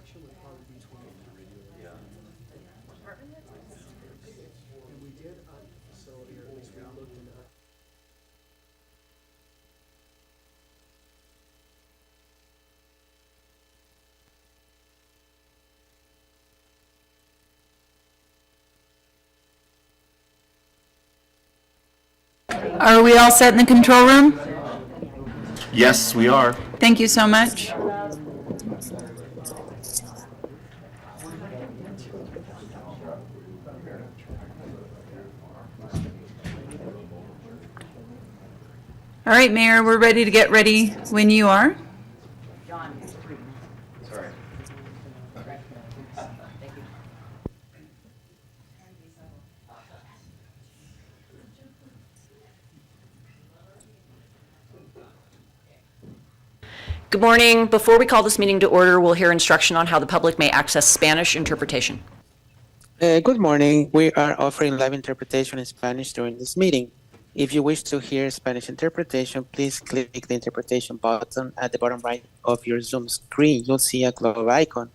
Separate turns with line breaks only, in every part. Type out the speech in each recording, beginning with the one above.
election would probably be 23.
Yeah.
And we did on the facility, or at least we looked into.
Are we all set in the control room?
Yes, we are.
Thank you so much. All right, Mayor, we're ready to get ready when you are.
Sorry.
Good morning. Before we call this meeting to order, we'll hear instruction on how the public may access Spanish interpretation.
Good morning. We are offering live interpretation in Spanish during this meeting. If you wish to hear Spanish interpretation, please click the interpretation button at the bottom right of your Zoom screen. You'll see a globe icon.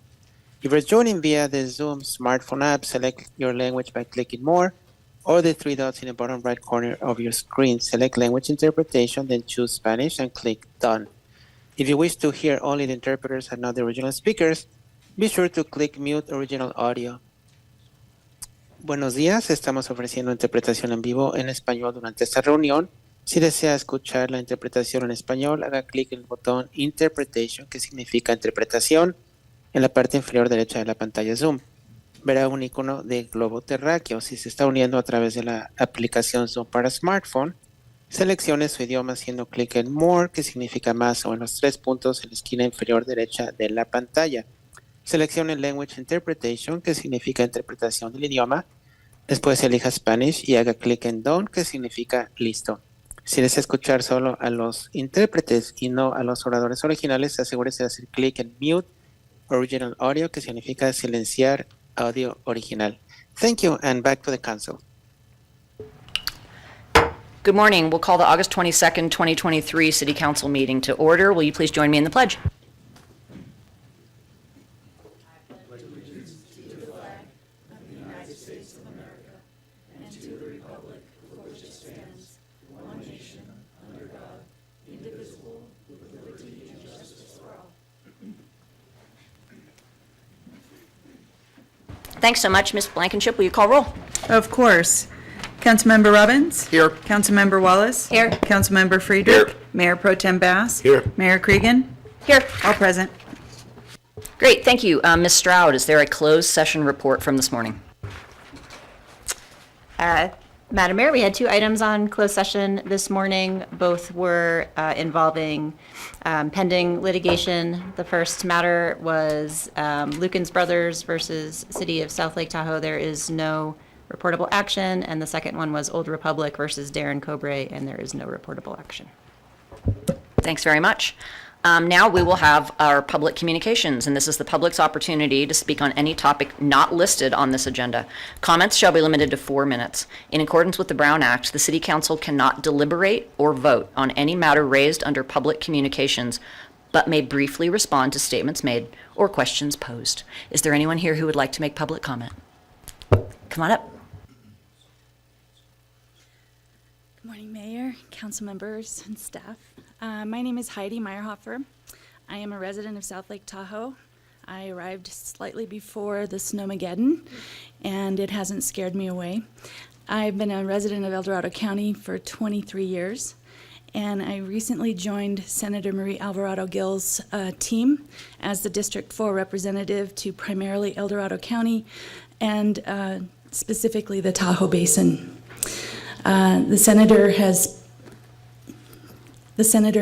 If you're joining via the Zoom smartphone app, select your language by clicking More, or the three dots in the bottom right corner of your screen. Select Language Interpretation, then choose Spanish and click Done. If you wish to hear only the interpreters and not the original speakers, be sure to click Mute Original Audio. Buenos días, estamos ofreciendo interpretación en vivo en español durante esta reunión. Si desea escuchar la interpretación en español, haga clic en el botón Interpretation, que significa interpretación, en la parte inferior derecha de la pantalla Zoom. Verá un icono de globo terráqueo. Si se está uniendo a través de la aplicación Zoom para smartphone, seleccione su idioma haciendo clic en More, que significa más, o en los tres puntos en la esquina inferior derecha de la pantalla. Seleccione Language Interpretation, que significa interpretación del idioma. Después elija Spanish y haga clic en Done, que significa listo. Si desea escuchar solo a los intérpretes y no a los oradores originales, asegúrese de hacer clic en Mute Original Audio, que significa silenciar audio original. Thank you, and back to the council.
Good morning. We'll call the August 22nd, 2023 City Council meeting to order. Will you please join me in the pledge? Thanks so much. Ms. Blankenship, will you call roll?
Of course. Councilmember Robbins?
Here.
Councilmember Wallace?
Here.
Councilmember Friedrich?
Here.
Mayor Pro Tem Bass?
Here.
Mayor Cregan?
Here.
All present.
Great, thank you. Ms. Stroud, is there a closed session report from this morning?
Madam Mayor, we had two items on closed session this morning. Both were involving pending litigation. The first matter was Lukens Brothers versus City of South Lake Tahoe. There is no reportable action. And the second one was Old Republic versus Darren Cobre, and there is no reportable action.
Thanks very much. Now we will have our public communications, and this is the public's opportunity to speak on any topic not listed on this agenda. Comments shall be limited to 4 minutes. In accordance with the Brown Act, the City Council cannot deliberate or vote on any matter raised under public communications, but may briefly respond to statements made or questions posed. Is there anyone here who would like to make public comment? Come on up.
Good morning, Mayor, council members, and staff. My name is Heidi Meyerhofer. I am a resident of South Lake Tahoe. I arrived slightly before the Snowmageddon, and it hasn't scared me away. I've been a resident of El Dorado County for 23 years, and I recently joined Senator Marie Alvarado Gill's team as the District 4 representative to primarily El Dorado County and specifically the Tahoe Basin. The senator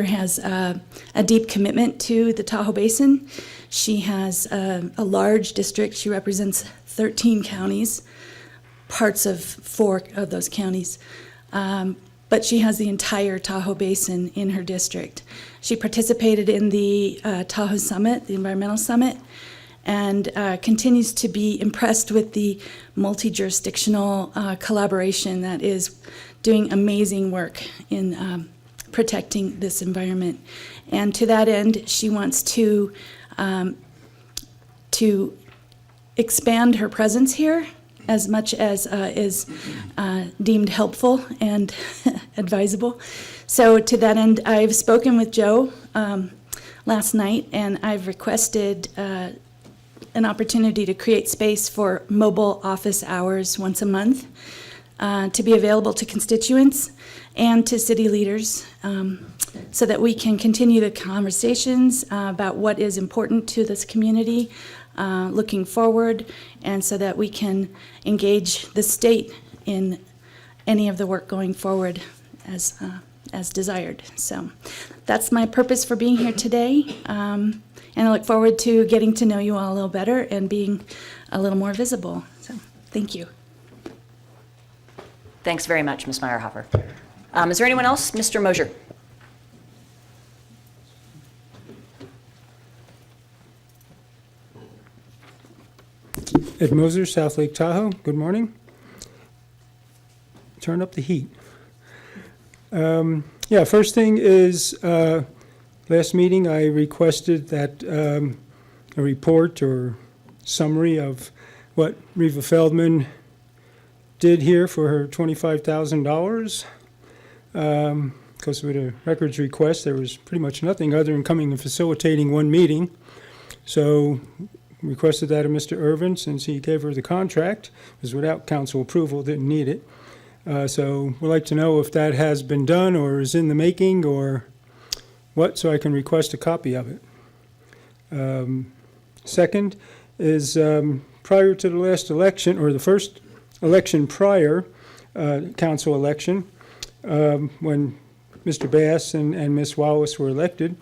has a deep commitment to the Tahoe Basin. She has a large district. She represents 13 counties, parts of 4 of those counties. But she has the entire Tahoe Basin in her district. She participated in the Tahoe Summit, the Environmental Summit, and continues to be impressed with the multi-jurisdictional collaboration that is doing amazing work in protecting this environment. And to that end, she wants to to expand her presence here as much as is deemed helpful and advisable. So to that end, I've spoken with Joe last night, and I've requested an opportunity to create space for mobile office hours once a month to be available to constituents and to city leaders, so that we can continue the conversations about what is important to this community looking forward, and so that we can engage the state in any of the work going forward as desired. So that's my purpose for being here today, and I look forward to getting to know you all a little better and being a little more visible. So thank you.
Thanks very much, Ms. Meyerhofer. Is there anyone else? Mr. Mosier.
Ed Moser, South Lake Tahoe. Good morning. Turn up the heat. Yeah, first thing is, last meeting I requested that a report or summary of what Reva Feldman did here for her $25,000. Because with a records request, there was pretty much nothing other than coming and facilitating one meeting. So requested that of Mr. Irvin, since he gave her the contract. It was without council approval, didn't need it. So we'd like to know if that has been done or is in the making or what, so I can request a copy of it. Second is prior to the last election, or the first election prior, council election, when Mr. Bass and Ms. Wallace were elected,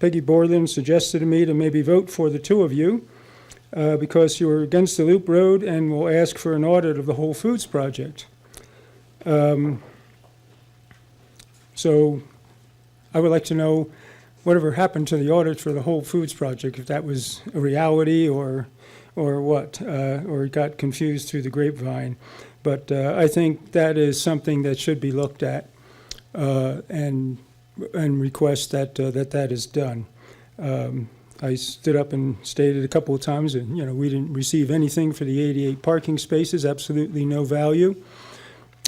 Peggy Borland suggested to me to maybe vote for the two of you because you're against the Loop Road and will ask for an audit of the Whole Foods project. So I would like to know whatever happened to the audit for the Whole Foods project, if that was a reality or what, or it got confused through the grapevine. But I think that is something that should be looked at and request that that is done. I stood up and stated a couple of times that, we didn't receive anything for the 88 parking spaces, absolutely no value.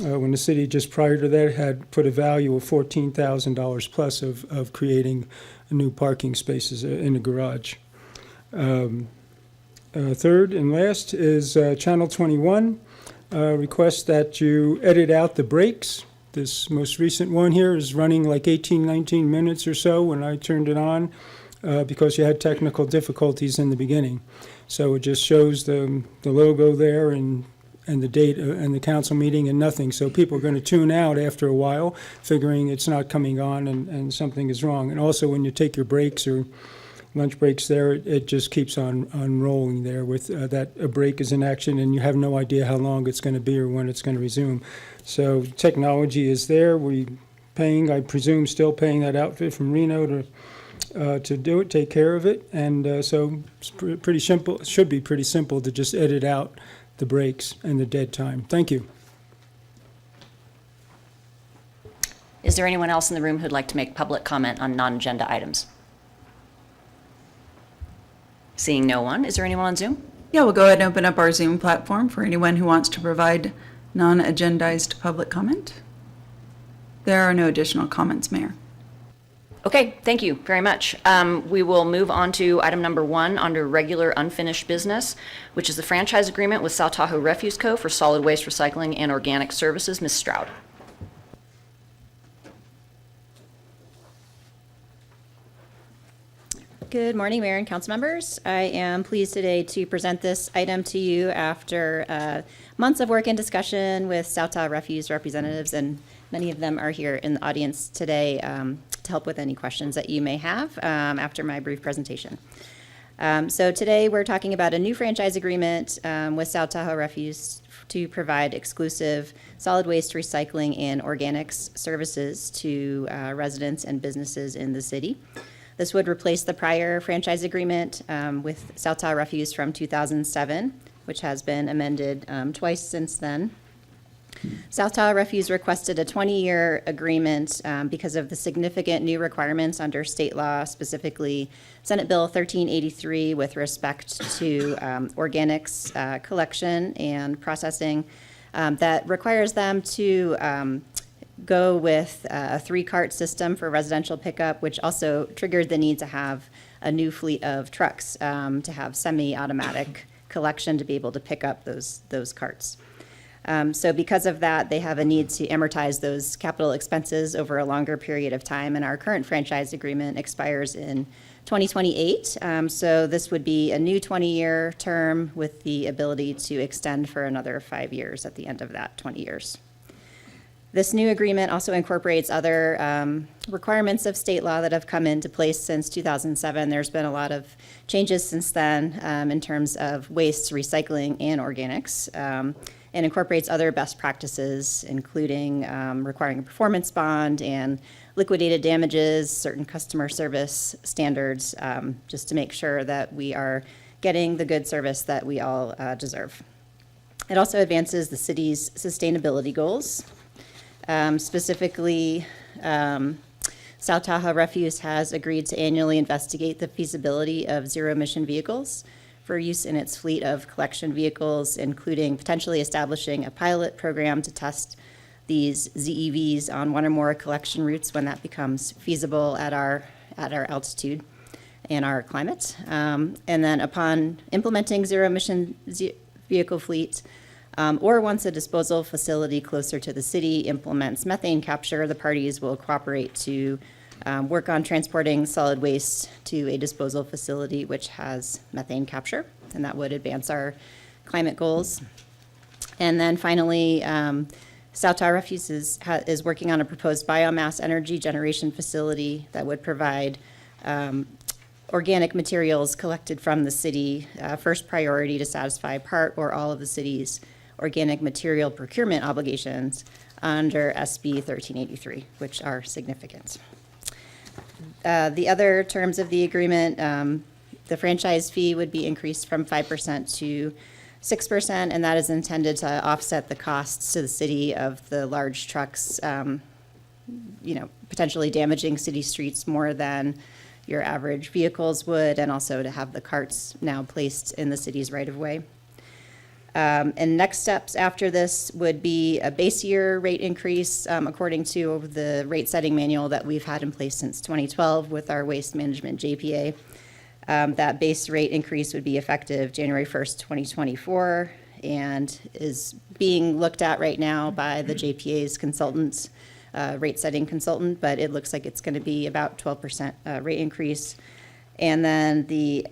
When the city just prior to that had put a value of $14,000 plus of creating new parking spaces in the garage. Third and last is Channel 21. Request that you edit out the breaks. This most recent one here is running like 18, 19 minutes or so when I turned it on because you had technical difficulties in the beginning. So it just shows the logo there and the date and the council meeting and nothing. So people are going to tune out after a while, figuring it's not coming on and something is wrong. And also when you take your breaks or lunch breaks there, it just keeps on rolling there with that a break is in action and you have no idea how long it's going to be or when it's going to resume. So technology is there. We paying, I presume, still paying that outfit from Reno to do it, take care of it. And so it's pretty simple. It should be pretty simple to just edit out the breaks and the dead time. Thank you.
Is there anyone else in the room who'd like to make public comment on non-agenda items? Seeing no one, is there anyone on Zoom?
Yeah, we'll go ahead and open up our Zoom platform for anyone who wants to provide non-agendized public comment. There are no additional comments, Mayor.
Okay, thank you very much. We will move on to item number 1 under regular unfinished business, which is the franchise agreement with South Tahoe Refuse Co. for solid waste recycling and organic services. Ms. Stroud.
Good morning, Mayor and council members. I am pleased today to present this item to you after months of work and discussion with South Tahoe Refuse representatives, and many of them are here in the audience today to help with any questions that you may have after my brief presentation. So today we're talking about a new franchise agreement with South Tahoe Refuse to provide exclusive solid waste recycling and organics services to residents and businesses in the city. This would replace the prior franchise agreement with South Tahoe Refuse from 2007, which has been amended twice since then. South Tahoe Refuse requested a 20-year agreement because of the significant new requirements under state law, specifically Senate Bill 1383 with respect to organics collection and processing that requires them to go with a 3-cart system for residential pickup, which also triggered the need to have a new fleet of trucks to have semi-automatic collection to be able to pick up those carts. So because of that, they have a need to amortize those capital expenses over a longer period of time, and our current franchise agreement expires in 2028. So this would be a new 20-year term with the ability to extend for another 5 years at the end of that 20 years. This new agreement also incorporates other requirements of state law that have come into place since 2007. There's been a lot of changes since then in terms of waste, recycling, and organics, and incorporates other best practices, including requiring a performance bond and liquidated damages, certain customer service standards, just to make sure that we are getting the good service that we all deserve. It also advances the city's sustainability goals. Specifically, South Tahoe Refuse has agreed to annually investigate the feasibility of zero-emission vehicles for use in its fleet of collection vehicles, including potentially establishing a pilot program to test these ZEVs on one or more collection routes when that becomes feasible at our altitude and our climate. And then upon implementing zero-emission vehicle fleet, or once a disposal facility closer to the city implements methane capture, the parties will cooperate to work on transporting solid waste to a disposal facility which has methane capture, and that would advance our climate goals. And then finally, South Tahoe Refuse is working on a proposed biomass energy generation facility that would provide organic materials collected from the city, first priority to satisfy part or all of the city's organic material procurement obligations under SB 1383, which are significant. The other terms of the agreement, the franchise fee would be increased from 5% to 6%, and that is intended to offset the costs to the city of the large trucks, potentially damaging city streets more than your average vehicles would, and also to have the carts now placed in the city's right-of-way. And next steps after this would be a base year rate increase according to the rate setting manual that we've had in place since 2012 with our waste management JPA. That base rate increase would be effective January 1st, 2024, and is being looked at right now by the JPA's consultants, rate setting consultant, but it looks like it's going to be about 12% rate increase. And then the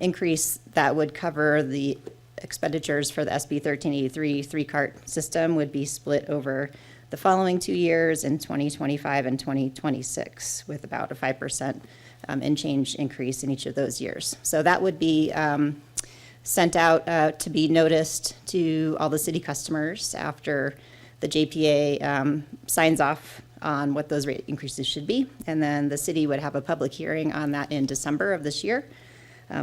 increase that would cover the expenditures for the SB 1383 3-cart system would be split over the following 2 years in 2025 and 2026, with about a 5% and change increase in each of those years. So that would be sent out to be noticed to all the city customers after the JPA signs off on what those rate increases should be. And then the city would have a public hearing on that in December of this year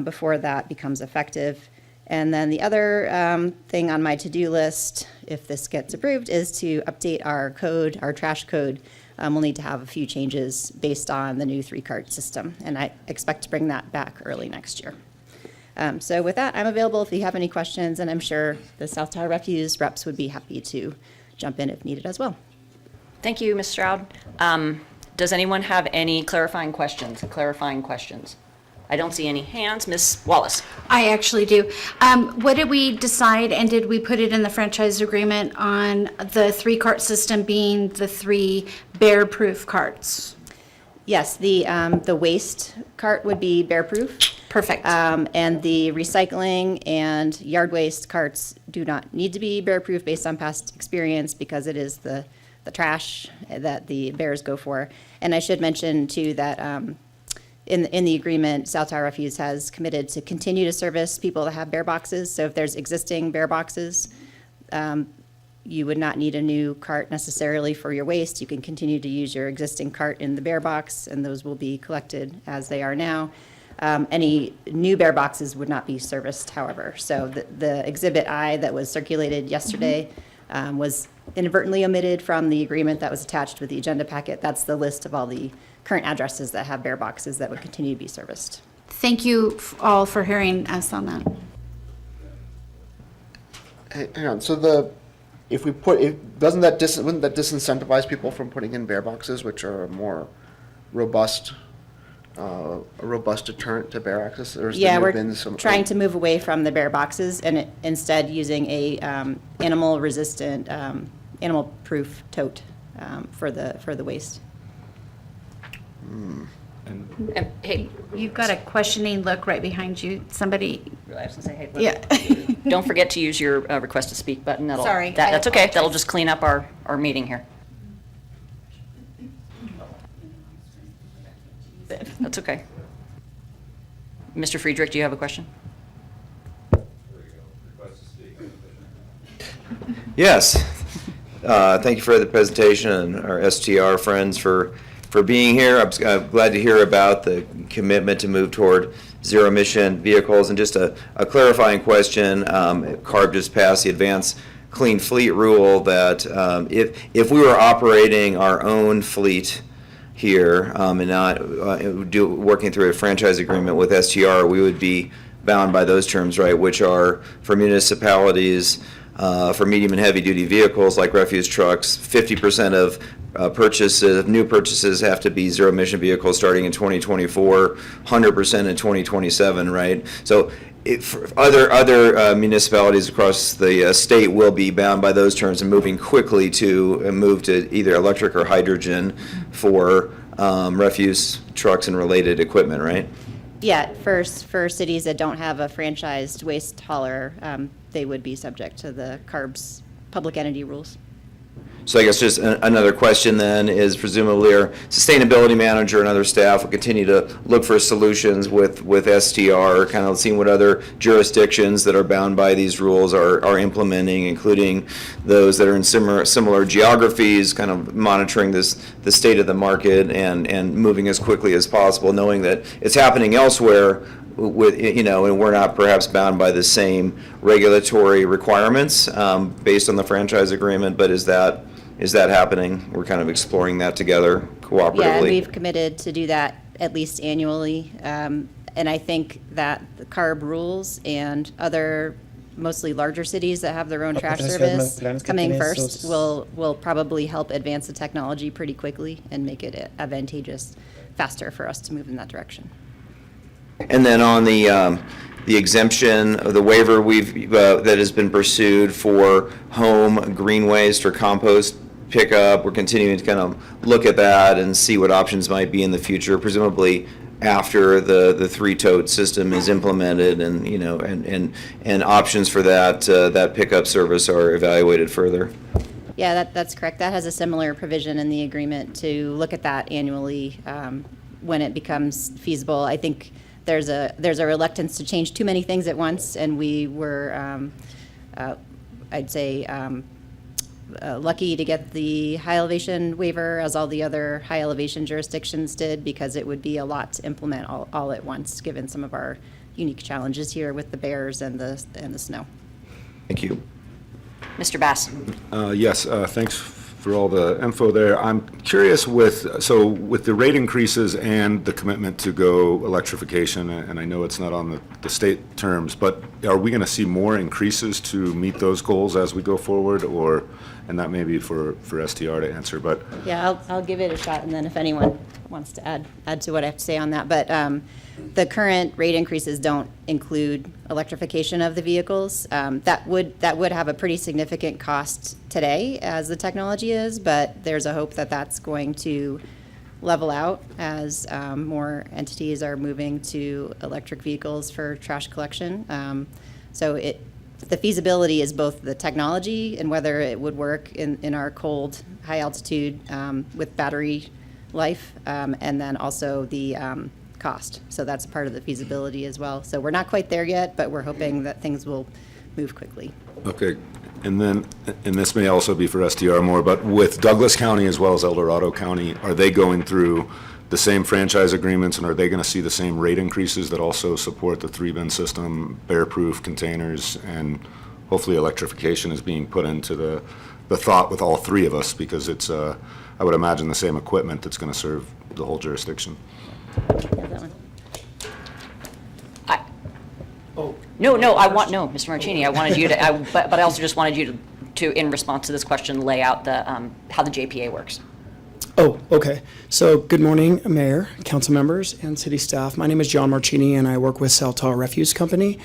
before that becomes effective. And then the other thing on my to-do list, if this gets approved, is to update our code, our trash code. We'll need to have a few changes based on the new 3-cart system, and I expect to bring that back early next year. So with that, I'm available if you have any questions, and I'm sure the South Tahoe Refuse reps would be happy to jump in if needed as well.
Thank you, Ms. Stroud. Does anyone have any clarifying questions? I don't see any hands. Ms. Wallace.
I actually do. What did we decide, and did we put it in the franchise agreement on the 3-cart system being the 3 bear-proof carts?
Yes, the waste cart would be bear-proof.
Perfect.
And the recycling and yard waste carts do not need to be bear-proof based on past experience because it is the trash that the bears go for. And I should mention, too, that in the agreement, South Tahoe Refuse has committed to continue to service people that have bear boxes. So if there's existing bear boxes, you would not need a new cart necessarily for your waste. You can continue to use your existing cart in the bear box, and those will be collected as they are now. Any new bear boxes would not be serviced, however. So the Exhibit I that was circulated yesterday was inadvertently omitted from the agreement that was attached with the agenda packet. That's the list of all the current addresses that have bear boxes that would continue to be serviced.
Thank you all for hearing us on that.
Hey, hang on, so wouldn't that disincentivize people from putting in bear boxes, which are a more robust, a robust deterrent to bear access? Or has
Yeah,
there
we're
been some?
trying to move away from the bear boxes and instead using a animal-resistant, animal-proof tote for the waste.
And, hey,
You've got a questioning look right behind you. Somebody,
I was gonna say, hey, look,
yeah.
don't forget to use your request to speak button.
Sorry, I
That's okay. That'll
apologize.
just clean up our meeting here. That's okay. Mr. Friedrich, do you have a question?
Yes. Thank you for the presentation and our STR friends for being here. I'm glad to hear about the commitment to move toward zero-emission vehicles. And just a clarifying question, CARB just passed the Advanced Clean Fleet rule that if we were operating our own fleet here and not working through a franchise agreement with STR, we would be bound by those terms, right, which are for municipalities, for medium and heavy duty vehicles like refuse trucks, 50% of new purchases have to be zero emission vehicles starting in 2024, 100% in 2027, right? So other municipalities across the state will be bound by those terms and moving quickly to move to either electric or hydrogen for refuse trucks and related equipment, right?
Yeah, for cities that don't have a franchised waste hauler, they would be subject to the CARB's public entity rules.
So I guess just another question then is presumably our sustainability manager and other staff will continue to look for solutions with STR, kind of seeing what other jurisdictions that are bound by these rules are implementing, including those that are in similar geographies, kind of monitoring the state of the market and moving as quickly as possible, knowing that it's happening elsewhere and we're not perhaps bound by the same regulatory requirements based on the franchise agreement, but is that happening? We're kind of exploring that together cooperatively.
Yeah, and we've committed to do that at least annually. And I think that the CARB rules and other mostly larger cities that have their own trash service coming first will probably help advance the technology pretty quickly and make it advantageous faster for us to move in that direction.
And then on the exemption, the waiver that has been pursued for home green waste or compost pickup, we're continuing to kind of look at that and see what options might be in the future, presumably after the three-tote system is implemented, and options for that pickup service are evaluated further.
Yeah, that's correct. That has a similar provision in the agreement to look at that annually when it becomes feasible. I think there's a reluctance to change too many things at once, and we were, I'd say, lucky to get the high elevation waiver, as all the other high elevation jurisdictions did, because it would be a lot to implement all at once, given some of our unique challenges here with the bears and the snow.
Thank you.
Mr. Bass.
Yes, thanks for all the info there. I'm curious with the rate increases and the commitment to go electrification, and I know it's not on the state terms, but are we going to see more increases to meet those goals as we go forward, and that may be for STR to answer, but.
Yeah, I'll give it a shot, and then if anyone wants to add to what I have to say on that. But the current rate increases don't include electrification of the vehicles. That would have a pretty significant cost today as the technology is, but there's a hope that that's going to level out as more entities are moving to electric vehicles for trash collection. The feasibility is both the technology and whether it would work in our cold, high altitude with battery life, and then also the cost. So that's part of the feasibility as well. So we're not quite there yet, but we're hoping that things will move quickly.
Okay, and this may also be for STR more, but with Douglas County as well as El Dorado County, are they going through the same franchise agreements, and are they going to see the same rate increases that also support the 3-bin system, bear-proof containers, and hopefully electrification is being put into the thought with all three of us, because it's, I would imagine, the same equipment that's going to serve the whole jurisdiction.
Yeah, that one.
No, Mr. Martini, I wanted you to, but I also just wanted you to, in response to this question, lay out the, how the JPA works.
Oh, okay. So, good morning, Mayor, council members, and city staff. My name is John Marchini, and I work with Tahoe Refuse Company.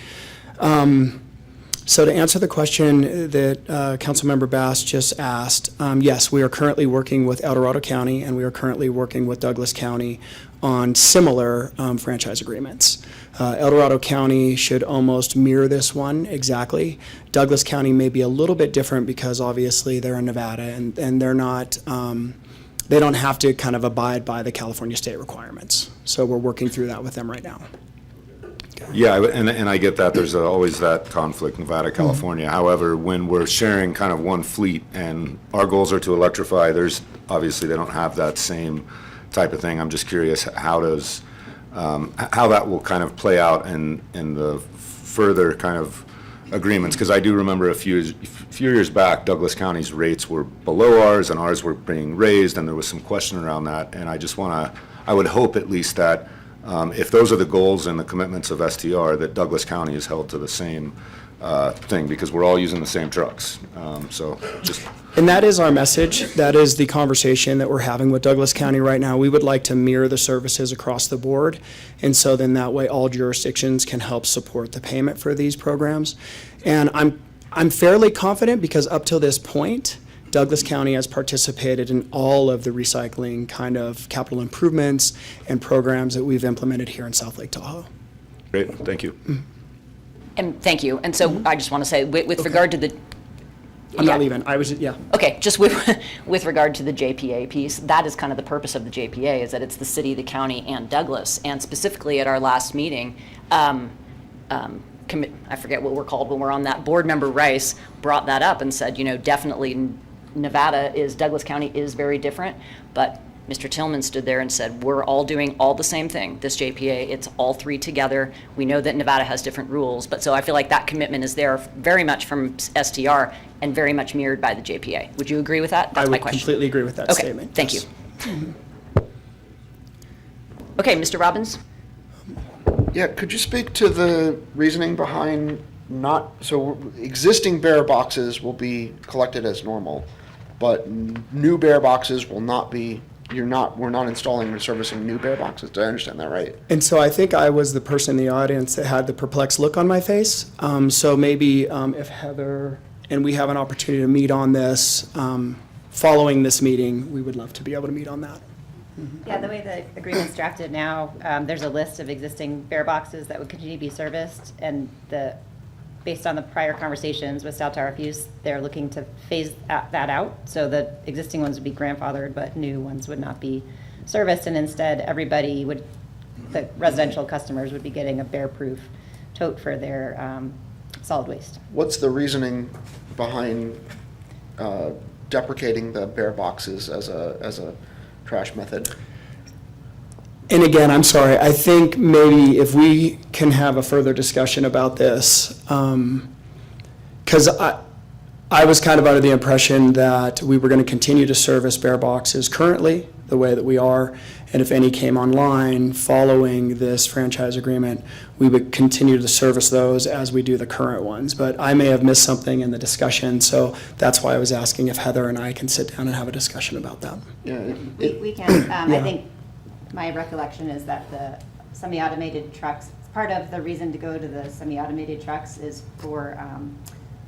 So, to answer the question that Councilmember Bass just asked, yes, we are currently working with El Dorado County, and we are currently working with Douglas County on similar franchise agreements. El Dorado County should almost mirror this one exactly. Douglas County may be a little bit different because obviously they're in Nevada, and they're not. They don't have to kind of abide by the California state requirements. So we're working through that with them right now.
Yeah, and I get that. There's always that conflict, Nevada, California. However, when we're sharing kind of one fleet and our goals are to electrify, obviously they don't have that same type of thing. I'm just curious how that will kind of play out in the further kind of agreements, because I do remember a few years back, Douglas County's rates were below ours and ours were being raised, and there was some question around that. And I would hope at least that if those are the goals and the commitments of STR, that Douglas County is held to the same thing, because we're all using the same trucks.
And that is our message. That is the conversation that we're having with Douglas County right now. We would like to mirror the services across the board. And so then that way all jurisdictions can help support the payment for these programs. And I'm fairly confident, because up till this point, Douglas County has participated in all of the recycling kind of capital improvements and programs that we've implemented here in South Lake Tahoe.
Great, thank you.
And thank you. And so I just want to say, with regard to the.
I'm not leaving. Yeah.
Okay, just with regard to the JPA piece, that is kind of the purpose of the JPA, is that it's the city, the county, and Douglas. And specifically at our last meeting, I forget what we're called when we're on that, board member Rice brought that up and said, definitely Douglas County is very different, but Mr. Tillman stood there and said, we're all doing all the same thing, this JPA, it's all three together. We know that Nevada has different rules, but so I feel like that commitment is there very much from STR and very much mirrored by the JPA. Would you agree with that? That's my question.
I would completely agree with that statement.
Okay, thank you. Okay, Mr. Robbins?
Yeah, could you speak to the reasoning behind so existing bearer boxes will be collected as normal, but new bearer boxes will not be, we're not installing or servicing new bearer boxes. Did I understand that right?
And so I think I was the person in the audience that had the perplexed look on my face. So maybe if Heather and we have an opportunity to meet on this, following this meeting, we would love to be able to meet on that.
Yeah, the way the agreement's drafted now, there's a list of existing bear boxes that would continue to be serviced, and based on the prior conversations with Tahoe Refuse, they're looking to phase that out, so the existing ones would be grandfathered, but new ones would not be serviced, and instead the residential customers would be getting a bear-proof tote for their solid waste.
What's the reasoning behind deprecating the bear boxes as a trash method?
And again, I'm sorry, I think maybe if we can have a further discussion about this, because I was kind of under the impression that we were going to continue to service bear boxes currently, the way that we are, and if any came online following this franchise agreement, we would continue to service those as we do the current ones. But I may have missed something in the discussion, so that's why I was asking if Heather and I can sit down and have a discussion about that.
Yeah,
We can. I think my recollection is that the semi-automated trucks, part of the reason to go to the semi-automated trucks is for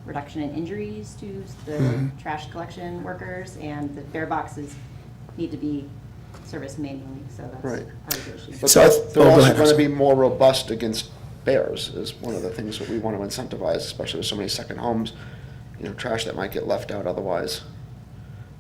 reduction in injuries to the trash collection workers, and the bear boxes need to be serviced manually, so that's
right.
part of the issue.
But
So
they're
go
also
ahead.
going to be more robust against bears, is one of the things that we want to incentivize, especially with so many second homes, trash that might get left out otherwise.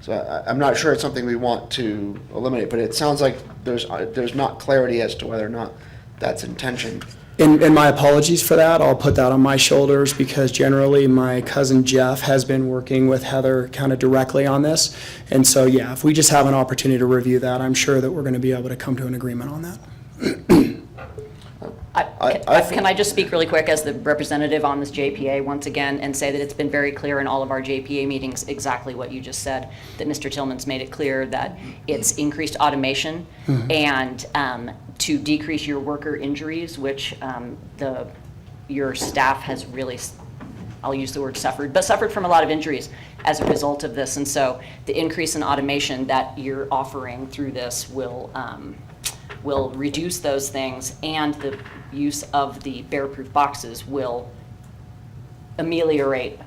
So I'm not sure it's something we want to eliminate, but it sounds like there's not clarity as to whether or not that's intention.
And my apologies for that. I'll put that on my shoulders, because generally my cousin Jeff has been working with Heather kind of directly on this. And so, yeah, if we just have an opportunity to review that, I'm sure that we're going to be able to come to an agreement on that.
Can I just speak really quick as the representative on this JPA once again and say that it's been very clear in all of our JPA meetings exactly what you just said, that Mr. Tillman's made it clear that it's increased automation and to decrease your worker injuries, which your staff has really, I'll use the word suffered from a lot of injuries as a result of this. And so the increase in automation that you're offering through this will reduce those things, and the use of the bear-proof boxes will ameliorate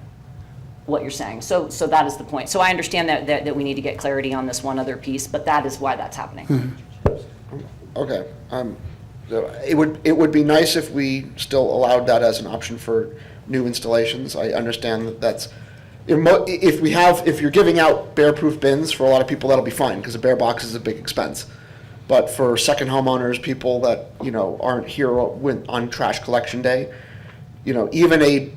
what you're saying. So that is the point. So I understand that we need to get clarity on this one other piece, but that is why that's happening.
Okay. So it would be nice if we still allowed that as an option for new installations. I understand that that's, if you're giving out bear-proof bins for a lot of people, that'll be fine, because a bear box is a big expense. But for second homeowners, people that, aren't here on trash collection day, even a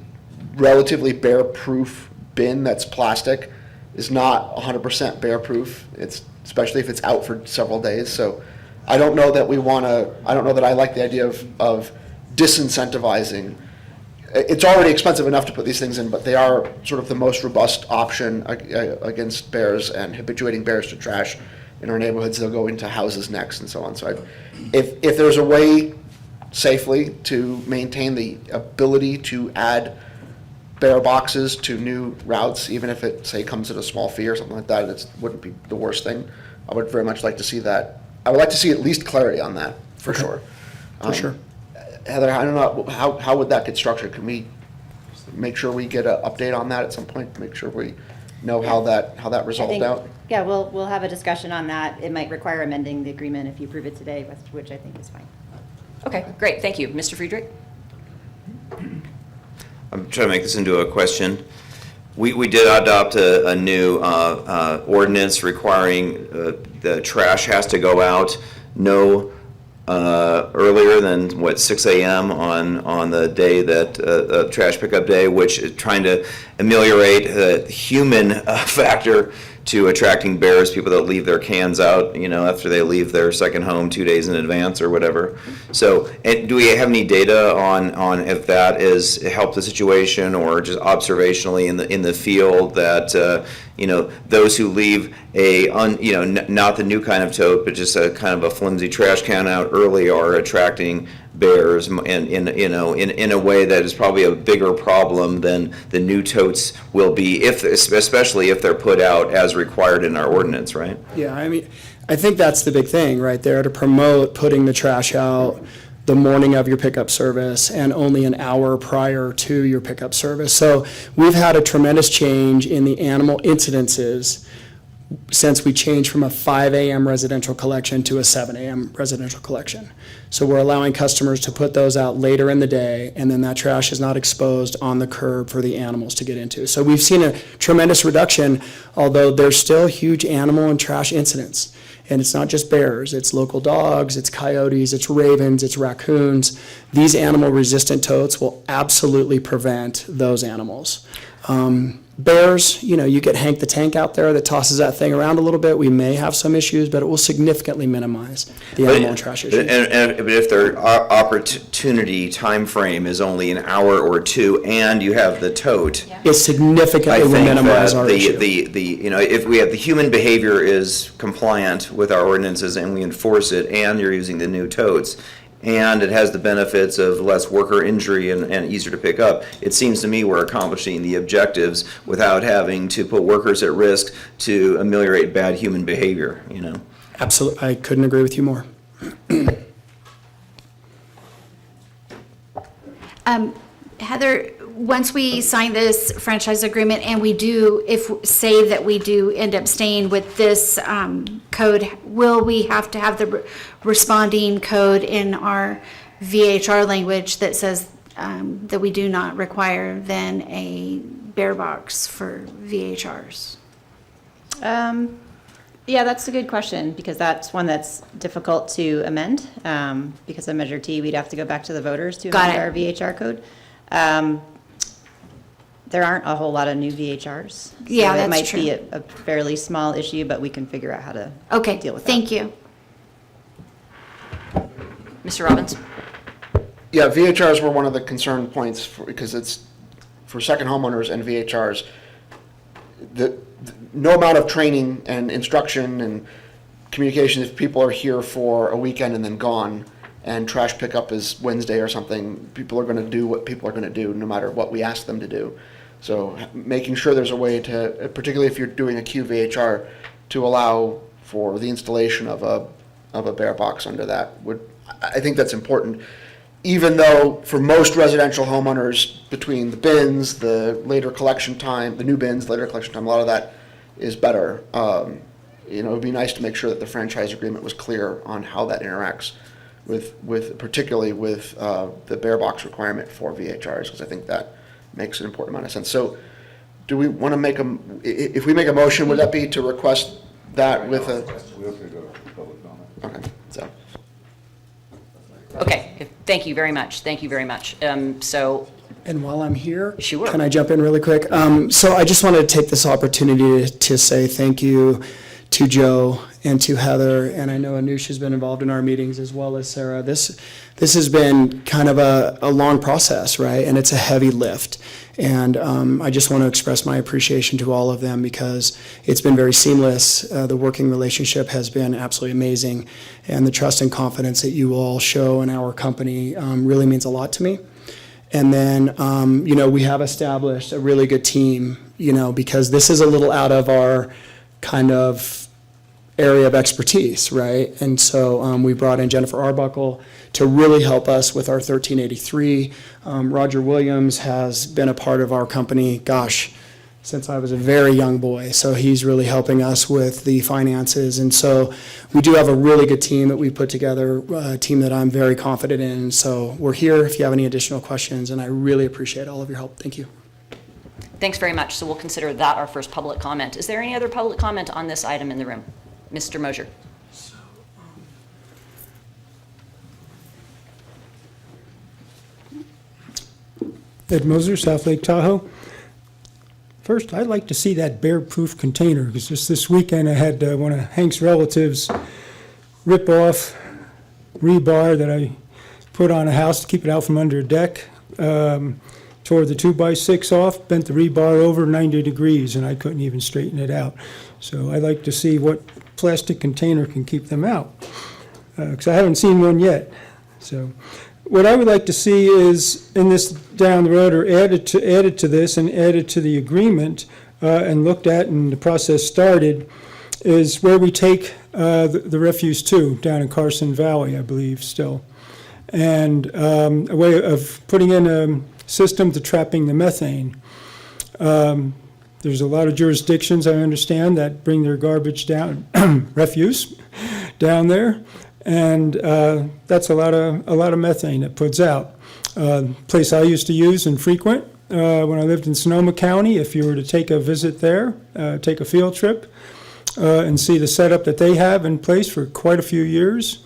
relatively bear-proof bin that's plastic is not 100% bear-proof. It's, especially if it's out for several days. So I don't know that I don't know that I like the idea of disincentivizing. It's already expensive enough to put these things in, but they are sort of the most robust option against bears and habituating bears to trash in our neighborhoods. They'll go into houses next and so on. So if there's a way safely to maintain the ability to add bear boxes to new routes, even if it, say, comes at a small fee or something like that, it wouldn't be the worst thing. I would very much like to see that. I would like to see at least clarity on that, for sure.
For sure.
Heather, I don't know, how would that get structured? Can we make sure we get an update on that at some point, make sure we know how that resolved out?
Yeah, we'll have a discussion on that. It might require amending the agreement if you approve it today, which I think is fine.
Okay, great, thank you. Mr. Friedrich?
I'm trying to make this into a question. We did adopt a new ordinance requiring the trash has to go out no earlier than 6 a.m. on the day that trash pickup day, which is trying to ameliorate the human factor to attracting bears, people that leave their cans out, after they leave their second home 2 days in advance or whatever. So, do we have any data on if that is helped the situation, or just observationally in the field that those who leave not the new kind of tote, but just a kind of a flimsy trash can out early are attracting bears, and in a way that is probably a bigger problem than the new totes will be, especially if they're put out as required in our ordinance, right?
Yeah, I think that's the big thing right there, to promote putting the trash out the morning of your pickup service and only an hour prior to your pickup service. So we've had a tremendous change in the animal incidences since we changed from a 5 a.m. residential collection to a 7 a.m. residential collection. So we're allowing customers to put those out later in the day, and then that trash is not exposed on the curb for the animals to get into. So we've seen a tremendous reduction, although there's still huge animal and trash incidents. And it's not just bears, it's local dogs, it's coyotes, it's ravens, it's raccoons. These animal-resistant totes will absolutely prevent those animals. Bears, you get Hank the Tank out there that tosses that thing around a little bit. We may have some issues, but it will significantly minimize the animal and trash issue.
But if their opportunity time frame is only an hour or two, and you have the tote,
it significantly will minimize our issue.
If we have the human behavior is compliant with our ordinances and we enforce it, and you're using the new totes, and it has the benefits of less worker injury and easier to pick up, it seems to me we're accomplishing the objectives without having to put workers at risk to ameliorate bad human behavior,
Absolutely, I couldn't agree with you more.
Heather, once we sign this franchise agreement and we do, say that we do end up staying with this code, will we have to have the responding code in our VHR language that says that we do not require then a bear box for VHRs?
Yeah, that's a good question, because that's one that's difficult to amend. Because of Measure T, we'd have to go back to the voters to amend our VHR code. There aren't a whole lot of new VHRs. So
yeah, that's
it might
true.
be a fairly small issue, but we can figure out how to deal with that.
Thank you.
Mr. Robbins?
Yeah, VHRs were one of the concern points because it's for second homeowners and VHRs. No amount of training and instruction and communication, if people are here for a weekend and then gone, and trash pickup is Wednesday or something, people are going to do what people are going to do no matter what we ask them to do. So making sure there's a way to, particularly if you're doing a QVHR, to allow for the installation of a bear box under that I think that's important. Even though for most residential homeowners, between the bins, the later collection time, the new bins, later collection time, a lot of that is better. It would be nice to make sure that the franchise agreement was clear on how that interacts with particularly with the bear box requirement for VHRs, because I think that makes an important amount of sense. So do we want to if we make a motion, would that be to request that with a?
We have to go to public comment.
Okay, so.
Okay, thank you very much. Thank you very much. So,
And while I'm here,
Sure.
can I jump in really quick? So I just wanted to take this opportunity to say thank you to Joe and to Heather, and I know Anush has been involved in our meetings as well as Sarah. This has been kind of a long process, right? And it's a heavy lift. And I just want to express my appreciation to all of them because it's been very seamless. The working relationship has been absolutely amazing. And the trust and confidence that you all show in our company really means a lot to me. And then, we have established a really good team, because this is a little out of our kind of area of expertise, right? And so we brought in Jennifer Arbuckle to really help us with our 1383. Roger Williams has been a part of our company, since I was a very young boy. So he's really helping us with the finances. And so we do have a really good team that we put together, a team that I'm very confident in. So we're here if you have any additional questions, and I really appreciate all of your help. Thank you.
thanks very much. So we'll consider that our first public comment. Is there any other public comment on this item in the room? Mr. Mosier.
Ed Moser, South Lake Tahoe. First, I'd like to see that bear-proof container, because just this weekend I had one of Hank's relatives rip off rebar that I put on a house to keep it out from under a deck. Tore the 2x6 off, bent the rebar over 90 degrees, and I couldn't even straighten it out. So I'd like to see what plastic container can keep them out, because I haven't seen one yet. So what I would like to see is, in this down the road, or added to this and added to the agreement and looked at, and the process started, is where we take the refuse to, down in Carson Valley, I believe, still. And a way of putting in a system to trapping the methane. There's a lot of jurisdictions, I understand, that bring their garbage down, refuse, down there. And that's a lot of methane it puts out. Place I used to use and frequent when I lived in Sonoma County, if you were to take a visit there, take a field trip, and see the setup that they have in place for quite a few years,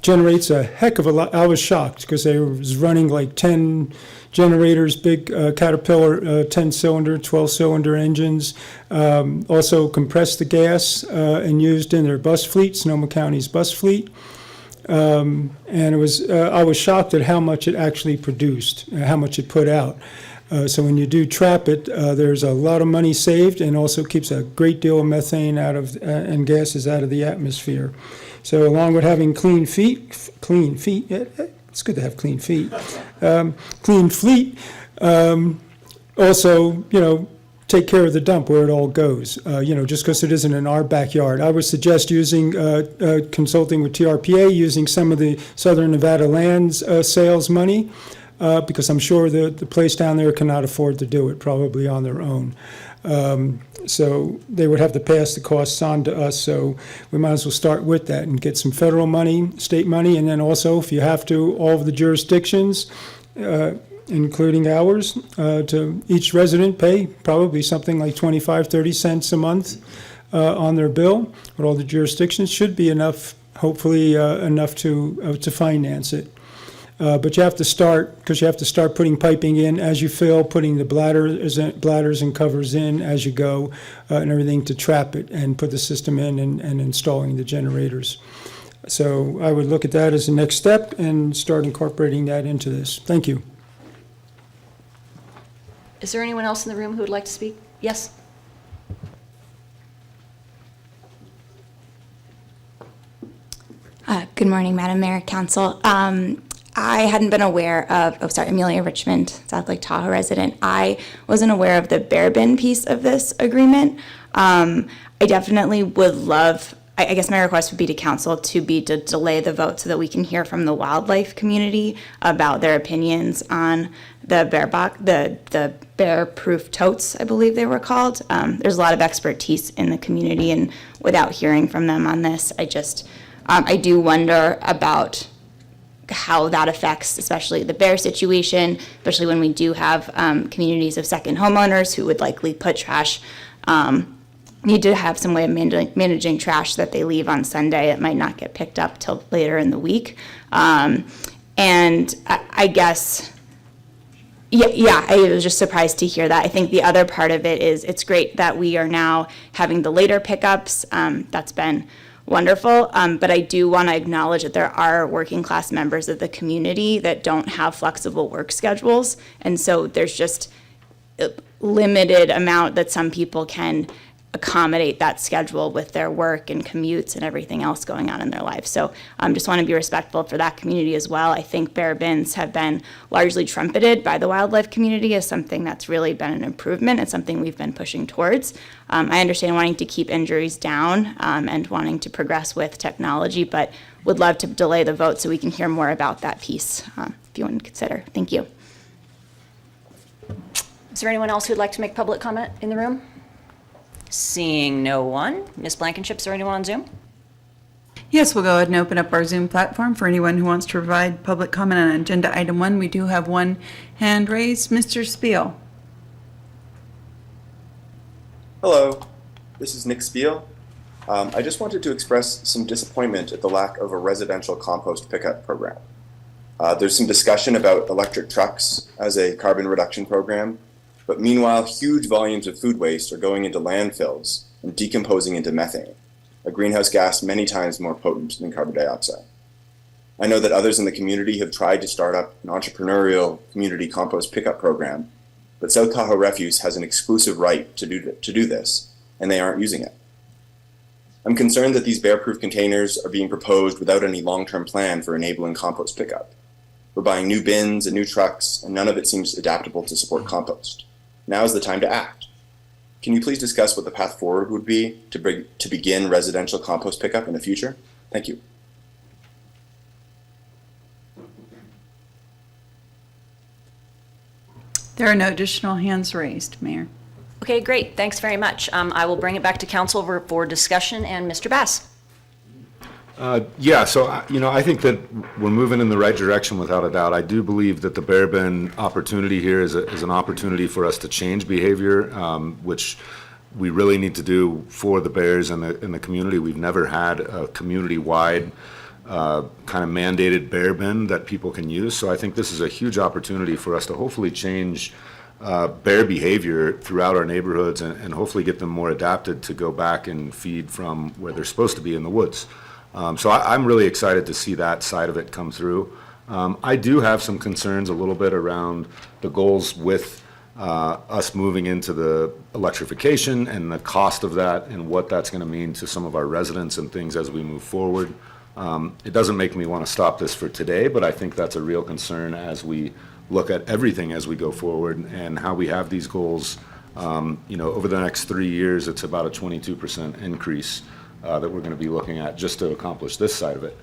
generates a heck of a lot. I was shocked because they was running like 10 generators, big Caterpillar 10-cylinder, 12-cylinder engines. Also compressed the gas and used in their bus fleet, Sonoma County's bus fleet. And it was I was shocked at how much it actually produced, how much it put out. So when you do trap it, there's a lot of money saved, and also keeps a great deal of methane out of and gases out of the atmosphere. So along with having clean feet, it's good to have clean feet, clean fleet. Also, take care of the dump where it all goes. Just because it isn't in our backyard. I would suggest using, consulting with TRPA, using some of the Southern Nevada lands sales money, because I'm sure the place down there cannot afford to do it, probably on their own. So they would have to pass the costs on to us, so we might as well start with that and get some federal money, state money, and then also, if you have to, all of the jurisdictions, including ours, to each resident pay probably something like 25-30 cents a month on their bill. But all the jurisdictions should be enough, hopefully enough to finance it. But you have to start, because you have to start putting piping in as you fill, putting the bladders and covers in as you go, and everything to trap it and put the system in and installing the generators. So I would look at that as the next step and start incorporating that into this. Thank you.
Is there anyone else in the room who would like to speak? Yes?
Good morning, Madam Mayor, Council. I hadn't been aware of, Amelia Richmond, South Lake Tahoe resident. I wasn't aware of the bear bin piece of this agreement. I definitely would love, I guess my request would be to council to delay the vote so that we can hear from the wildlife community about their opinions on the the bear-proof totes, I believe they were called. There's a lot of expertise in the community, and without hearing from them on this, I do wonder about how that affects, especially the bear situation, especially when we do have communities of second homeowners who would likely put trash, need to have some way of managing trash that they leave on Sunday. It might not get picked up till later in the week. And I guess, yeah, I was just surprised to hear that. I think the other part of it is it's great that we are now having the later pickups. That's been wonderful, but I do want to acknowledge that there are working class members of the community that don't have flexible work schedules, and so there's just a limited amount that some people can accommodate that schedule with their work and commutes and everything else going on in their lives. So just want to be respectful for that community as well. I think bear bins have been largely trumpeted by the wildlife community as something that's really been an improvement. It's something we've been pushing towards. I understand wanting to keep injuries down and wanting to progress with technology, but would love to delay the vote so we can hear more about that piece, if you want to consider. Thank you.
Is there anyone else who'd like to make public comment in the room? Seeing no one. Ms. Blankenship, is there anyone on Zoom?
Yes, we'll go ahead and open up our Zoom platform for anyone who wants to provide public comment on agenda item 1. We do have one hand raised. Mr. Spiel.
Hello, this is Nick Spiel. I just wanted to express some disappointment at the lack of a residential compost pickup program. There's some discussion about electric trucks as a carbon reduction program, but meanwhile, huge volumes of food waste are going into landfills and decomposing into methane, a greenhouse gas many times more potent than carbon dioxide. I know that others in the community have tried to start up an entrepreneurial community compost pickup program, but South Tahoe Refuse has an exclusive right to do this, and they aren't using it. I'm concerned that these bear-proof containers are being proposed without any long-term plan for enabling compost pickup. We're buying new bins and new trucks, and none of it seems adaptable to support compost. Now is the time to act. Can you please discuss what the path forward would be to begin residential compost pickup in the future? Thank you.
There are no additional hands raised, Mayor.
Okay, great. Thanks very much. I will bring it back to council for discussion, and Mr. Bass.
Yeah, so, I think that we're moving in the right direction without a doubt. I do believe that the bear bin opportunity here is an opportunity for us to change behavior, which we really need to do for the bears in the community. We've never had a community-wide kind of mandated bear bin that people can use. So I think this is a huge opportunity for us to hopefully change bear behavior throughout our neighborhoods and hopefully get them more adapted to go back and feed from where they're supposed to be in the woods. So I'm really excited to see that side of it come through. I do have some concerns a little bit around the goals with us moving into the electrification and the cost of that and what that's going to mean to some of our residents and things as we move forward. It doesn't make me want to stop this for today, but I think that's a real concern as we look at everything as we go forward and how we have these goals. Over the next 3 years, it's about a 22% increase that we're going to be looking at just to accomplish this side of it.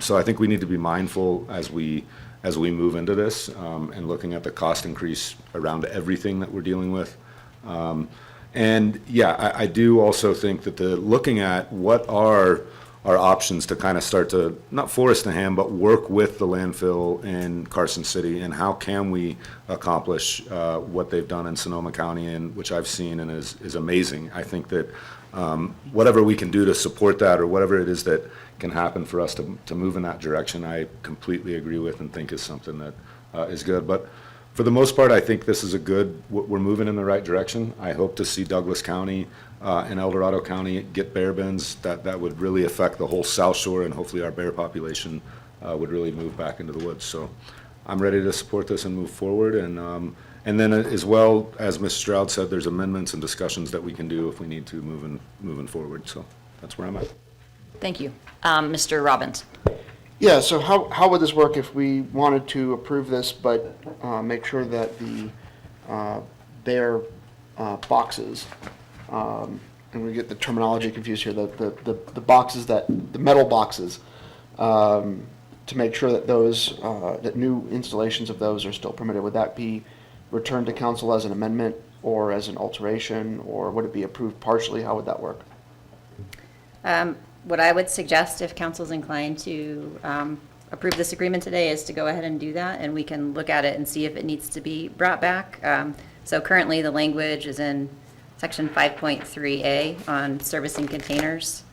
So I think we need to be mindful as we move into this and looking at the cost increase around everything that we're dealing with. And yeah, I do also think that looking at what are our options to kind of start to not force the hand, but work with the landfill in Carson City, and how can we accomplish what they've done in Sonoma County, and which I've seen and is amazing. I think that whatever we can do to support that, or whatever it is that can happen for us to move in that direction, I completely agree with and think is something that is good. But for the most part, I think this is we're moving in the right direction. I hope to see Douglas County in El Dorado County get bear bins, that would really affect the whole South Shore, and hopefully our bear population would really move back into the woods. So I'm ready to support this and move forward. And then as well, as Ms. Stroud said, there's amendments and discussions that we can do if we need to moving forward. So that's where I'm at.
Thank you. Mr. Robbins?
Yeah, so how would this work if we wanted to approve this, but make sure that the bear boxes, and we get the terminology confused here, the boxes the metal boxes, to make sure that those, that new installations of those are still permitted, would that be returned to council as an amendment or as an alteration, or would it be approved partially? How would that work?
What I would suggest, if council's inclined to approve this agreement today, is to go ahead and do that, and we can look at it and see if it needs to be brought back. So currently, the language is in section 5.3A on servicing containers.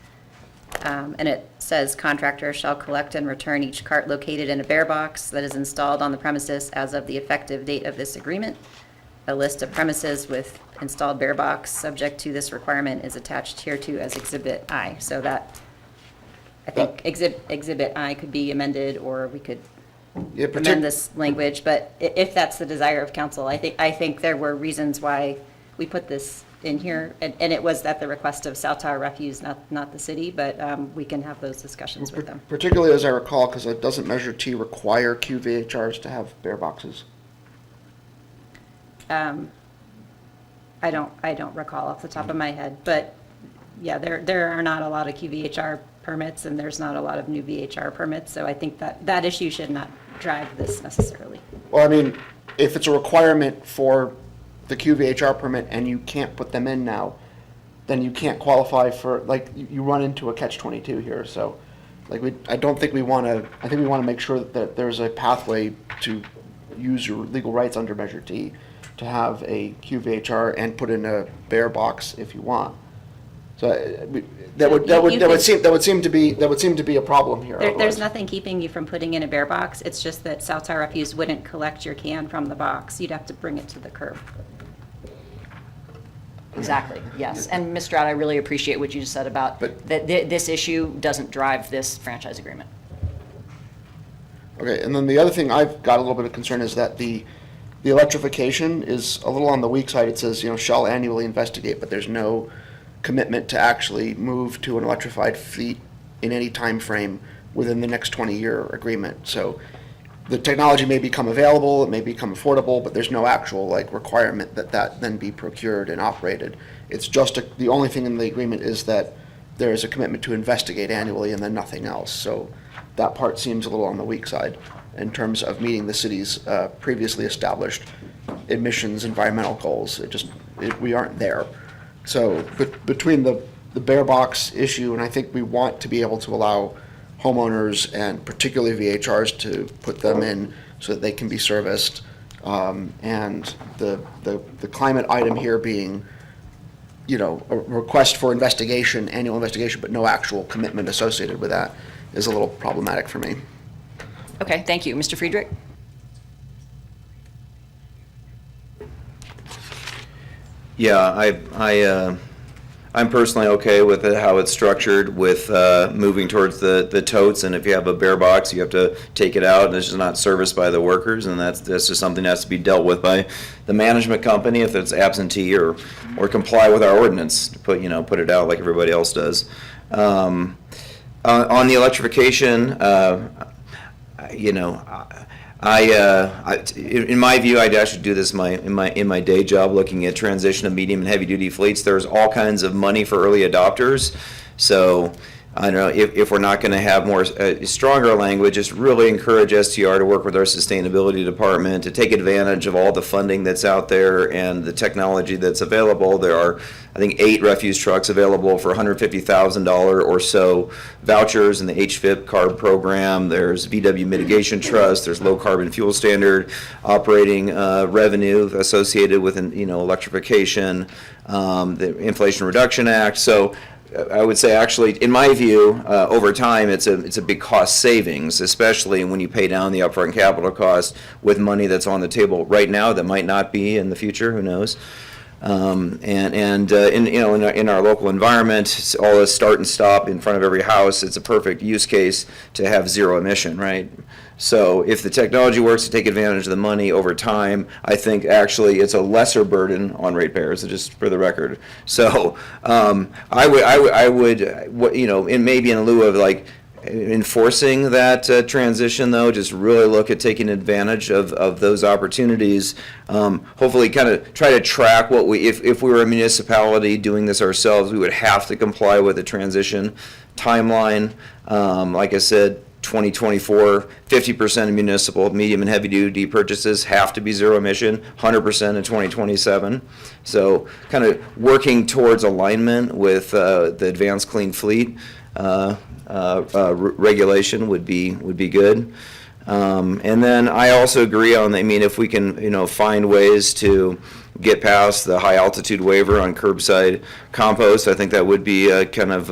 And it says contractor shall collect and return each cart located in a bear box that is installed on the premises as of the effective date of this agreement. A list of premises with installed bear box subject to this requirement is attached hereto as Exhibit I. So that, I think Exhibit I could be amended, or we could amend this language. But if that's the desire of council, I think there were reasons why we put this in here, and it was at the request of South Tower Refuse, not the city, but we can have those discussions with them.
Particularly as I recall, because it doesn't Measure T require QVHRs to have bear boxes.
I don't recall off the top of my head, but yeah, there are not a lot of QVHR permits, and there's not a lot of new VHR permits, so I think that issue should not drive this necessarily.
Well, I mean, if it's a requirement for the QVHR permit and you can't put them in now, then you can't qualify for, like, you run into a catch-22 here. So, like, I think we want to make sure that there's a pathway to use your legal rights under Measure T to have a QVHR and put in a bear box if you want. So that would seem to be a problem here.
There's nothing keeping you from putting in a bear box. It's just that South Tower Refuse wouldn't collect your can from the box. You'd have to bring it to the curb.
Exactly, yes. And Ms. Stroud, I really appreciate what you just said about that this issue doesn't drive this franchise agreement.
Okay, and then the other thing I've got a little bit of concern is that the electrification is a little on the weak side. It says, shall annually investigate, but there's no commitment to actually move to an electrified fleet in any time frame within the next 20-year agreement. So the technology may become available, it may become affordable, but there's no actual requirement that then be procured and operated. It's just the only thing in the agreement is that there is a commitment to investigate annually and then nothing else. So that part seems a little on the weak side in terms of meeting the city's previously established emissions environmental goals. We aren't there. So between the bear box issue, and I think we want to be able to allow homeowners and particularly VHRs to put them in so that they can be serviced, and the climate item here being, a request for investigation, annual investigation, but no actual commitment associated with that is a little problematic for me.
Okay, thank you. Mr. Friedrich?
Yeah, I'm personally okay with it, how it's structured with moving towards the totes, and if you have a bear box, you have to take it out, and it's just not serviced by the workers, and that's just something that has to be dealt with by the management company if it's absentee or comply with our ordinance, put it out like everybody else does. On the electrification, in my view, I'd actually do this in my day job, looking at transition of medium and heavy duty fleets. There's all kinds of money for early adopters. So I don't know if we're not going to have more stronger language. Just really encourage STR to work with our sustainability department to take advantage of all the funding that's out there and the technology that's available. There are, I think, 8 refuse trucks available for $150,000 or so vouchers in the HFIP CARB program. There's VW Mitigation Trust. There's Low Carbon Fuel Standard operating revenue associated with electrification, the Inflation Reduction Act. So I would say, actually, in my view, over time, it's a big cost savings, especially when you pay down the upfront capital cost with money that's on the table right now that might not be in the future. Who knows? In our local environment, it's all this start and stop in front of every house. It's a perfect use case to have zero emission, right? So if the technology works to take advantage of the money over time, I think actually it's a lesser burden on ratepayers, just for the record. So I would, and maybe in lieu of like enforcing that transition, though, just really look at taking advantage of those opportunities. Hopefully kind of try to track what if we were a municipality doing this ourselves, we would have to comply with the transition timeline. Like I said, 2024, 50% of municipal, medium, and heavy-duty purchases have to be zero emission, 100% in 2027. So kind of working towards alignment with the Advanced Clean Fleet regulation would be good. And then I also agree on, if we can, find ways to get past the high altitude waiver on curbside compost, I think that would be a kind of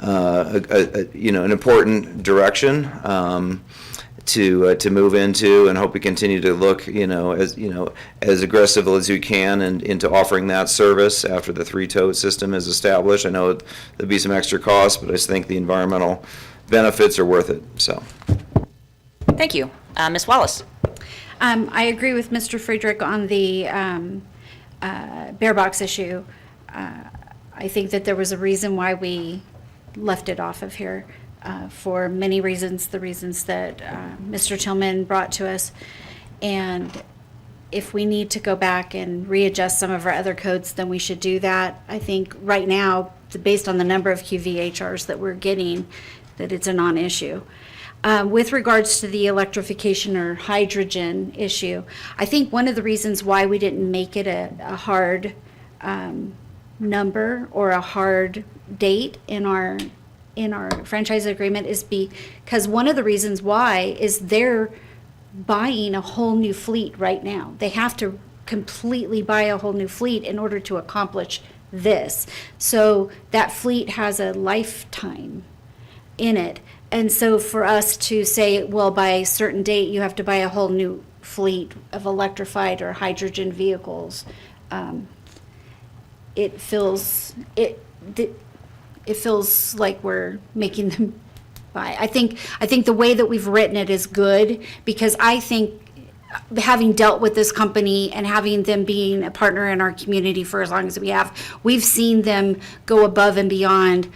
an important direction to move into, and hope we continue to look, as aggressive as we can and into offering that service after the 3-tote system is established. I know there'll be some extra costs, but I just think the environmental benefits are worth it. So,
Thank you. Ms. Wallace?
I agree with Mr. Friedrich on the bear box issue. I think that there was a reason why we left it off of here, for many reasons, the reasons that Mr. Tillman brought to us. And if we need to go back and readjust some of our other codes, then we should do that. I think right now, based on the number of QVHRs that we're getting, that it's a non-issue. With regards to the electrification or hydrogen issue, I think one of the reasons why we didn't make it a hard number or a hard date in our franchise agreement is because one of the reasons why is they're buying a whole new fleet right now. They have to completely buy a whole new fleet in order to accomplish this. So that fleet has a lifetime in it. And so for us to say, well, by a certain date, you have to buy a whole new fleet of electrified or hydrogen vehicles, it feels like we're making them buy. I think the way that we've written it is good, because I think, having dealt with this company and having them being a partner in our community for as long as we have, we've seen them go above and beyond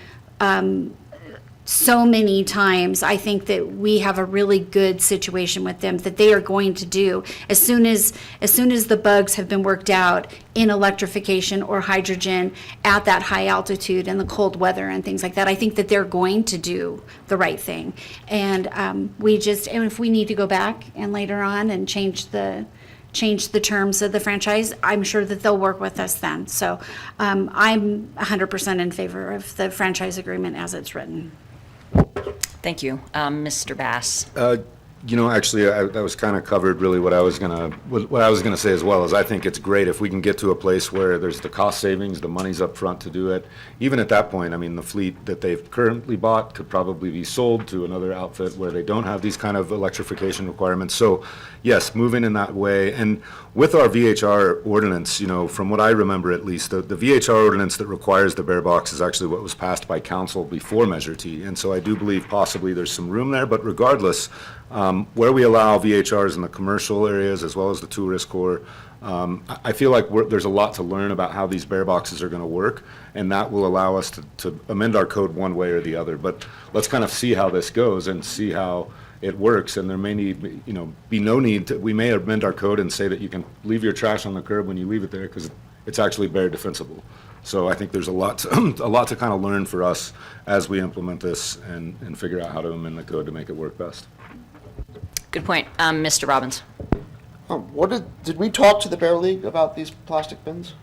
so many times. I think that we have a really good situation with them, that they are going to do as soon as the bugs have been worked out in electrification or hydrogen at that high altitude and the cold weather and things like that. I think that they're going to do the right thing. And and if we need to go back and later on and change the terms of the franchise, I'm sure that they'll work with us then. So I'm 100% in favor of the franchise agreement as it's written.
Thank you. Mr. Bass?
Actually, that was kind of covered really what I was gonna say as well. Is I think it's great if we can get to a place where there's the cost savings, the money's up front to do it. Even at that point, the fleet that they've currently bought could probably be sold to another outfit where they don't have these kind of electrification requirements. So, yes, moving in that way. And with our VHR ordinance, from what I remember at least, the VHR ordinance that requires the bear box is actually what was passed by council before Measure T. And so I do believe possibly there's some room there, but regardless, where we allow VHRs in the commercial areas as well as the tourist core, I feel like there's a lot to learn about how these bear boxes are going to work, and that will allow us to amend our code one way or the other. But let's kind of see how this goes and see how it works, and there may be no need to, we may amend our code and say that you can leave your trash on the curb when you leave it there because it's actually bear defensible. So I think there's a lot to kind of learn for us as we implement this and figure out how to amend the code to make it work best.
Good point. Mr. Robbins?
Did we talk to the Bear League about these plastic bins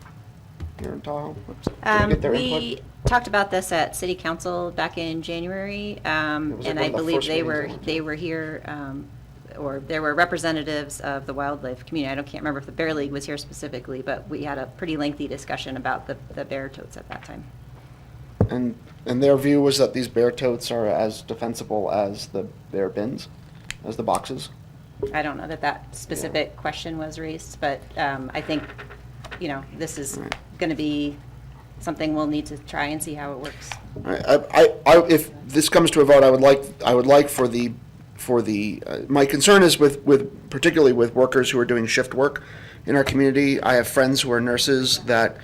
here in Tahoe? Did we get their
We
input?
talked about this at City Council back in January, and
one
I
of the
believe
first meetings
they were here, or there were representatives of the wildlife community. I can't remember if the Bear League was here specifically, but we had a pretty lengthy discussion about the bear totes at that time.
And their view was that these bear totes are as defensible as the bear bins, as the boxes.
I don't know that specific question was raised, but I think, this is going to be something we'll need to try and see how it works.
If this comes to a vote, I would like for the, my concern is with, particularly with workers who are doing shift work in our community. I have friends who are nurses that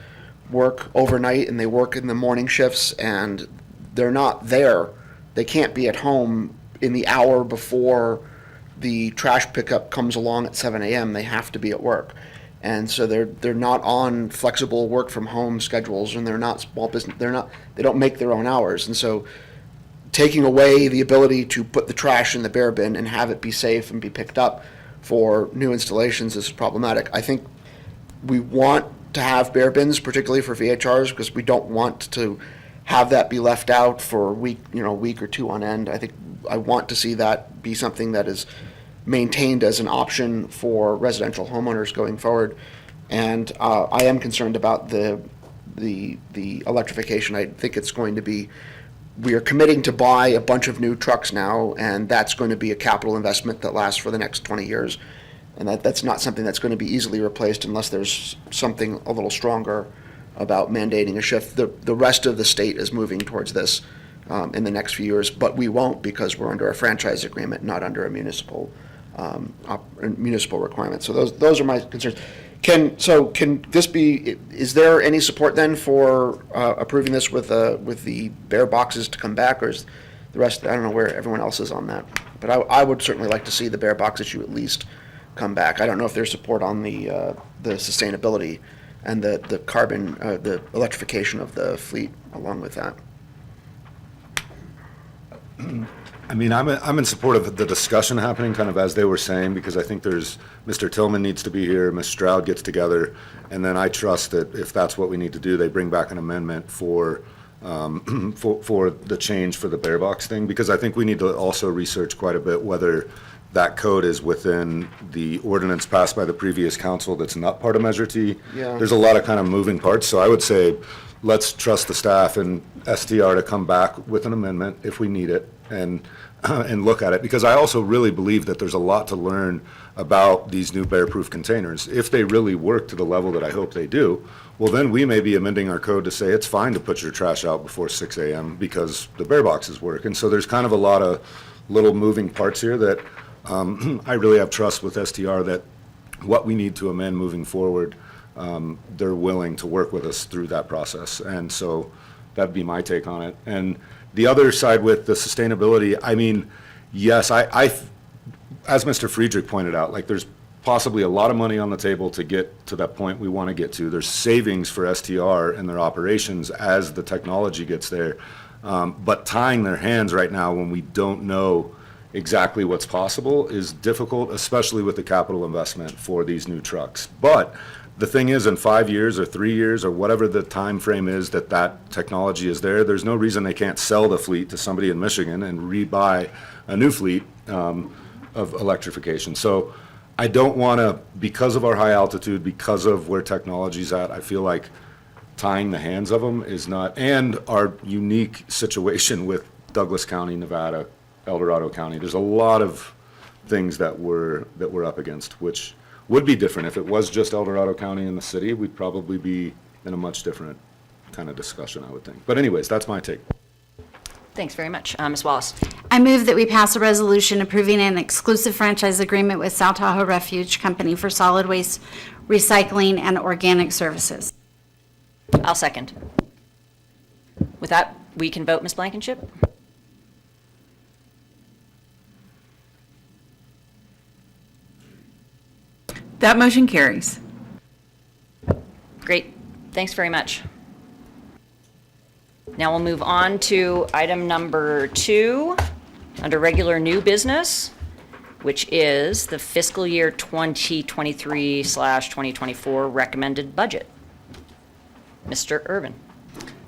work overnight and they work in the morning shifts and they're not there. They can't be at home in the hour before the trash pickup comes along at 7 a.m. They have to be at work. And so they're not on flexible work from home schedules, and they're not small business. They don't make their own hours. And so taking away the ability to put the trash in the bear bin and have it be safe and be picked up for new installations is problematic. I think we want to have bear bins, particularly for VHRs, because we don't want to have that be left out for a week or two on end. I want to see that be something that is maintained as an option for residential homeowners going forward. And I am concerned about the electrification. I think it's going to be, we are committing to buy a bunch of new trucks now, and that's going to be a capital investment that lasts for the next 20 years. And that's not something that's going to be easily replaced unless there's something a little stronger about mandating a shift. The rest of the state is moving towards this in the next few years, but we won't because we're under a franchise agreement, not under a municipal requirement. So those are my concerns. Can this be? Is there any support then for approving this with the bear boxes to come back, or is the rest? I don't know where everyone else is on that, but I would certainly like to see the bear box issue at least come back. I don't know if there's support on the sustainability and the carbon, the electrification of the fleet along with that.
I mean, I'm in support of the discussion happening, kind of as they were saying, because I think Mr. Tillman needs to be here, Ms. Stroud gets together, and then I trust that if that's what we need to do, they bring back an amendment for the change for the bear box thing, because I think we need to also research quite a bit whether that code is within the ordinance passed by the previous council that's not part of Measure T.
Yeah.
There's a lot of kind of moving parts, so I would say let's trust the staff and STR to come back with an amendment if we need it and look at it, because I also really believe that there's a lot to learn about these new bear-proof containers. If they really work to the level that I hope they do, well, then we may be amending our code to say it's fine to put your trash out before 6 a.m. because the bear boxes work. And so there's kind of a lot of little moving parts here that I really have trust with STR that what we need to amend moving forward, they're willing to work with us through that process. And so that'd be my take on it. And the other side with the sustainability, I mean, yes, I as Mr. Friedrich pointed out, like there's possibly a lot of money on the table to get to that point we want to get to. There's savings for STR and their operations as the technology gets there. But tying their hands right now when we don't know exactly what's possible is difficult, especially with the capital investment for these new trucks. But the thing is, in 5 years or 3 years or whatever the time frame is that technology is there, there's no reason they can't sell the fleet to somebody in Michigan and rebuy a new fleet of electrification. So I don't want to, because of our high altitude, because of where technology's at, I feel like tying the hands of them is not, and our unique situation with Douglas County, Nevada, El Dorado County, there's a lot of things that we're up against, which would be different. If it was just El Dorado County and the city, we'd probably be in a much different kind of discussion, I would think. But anyways, that's my take.
Thanks very much. Ms. Wallace.
I move that we pass a resolution approving an exclusive franchise agreement with South Tahoe Refuge Company for solid waste recycling and organic services.
I'll second. With that, we can vote, Ms. Blankenship?
That motion carries.
Great. Thanks very much. Now we'll move on to item number 2 under regular new business, which is the fiscal year 2023/2024 recommended budget. Mr. Irvin.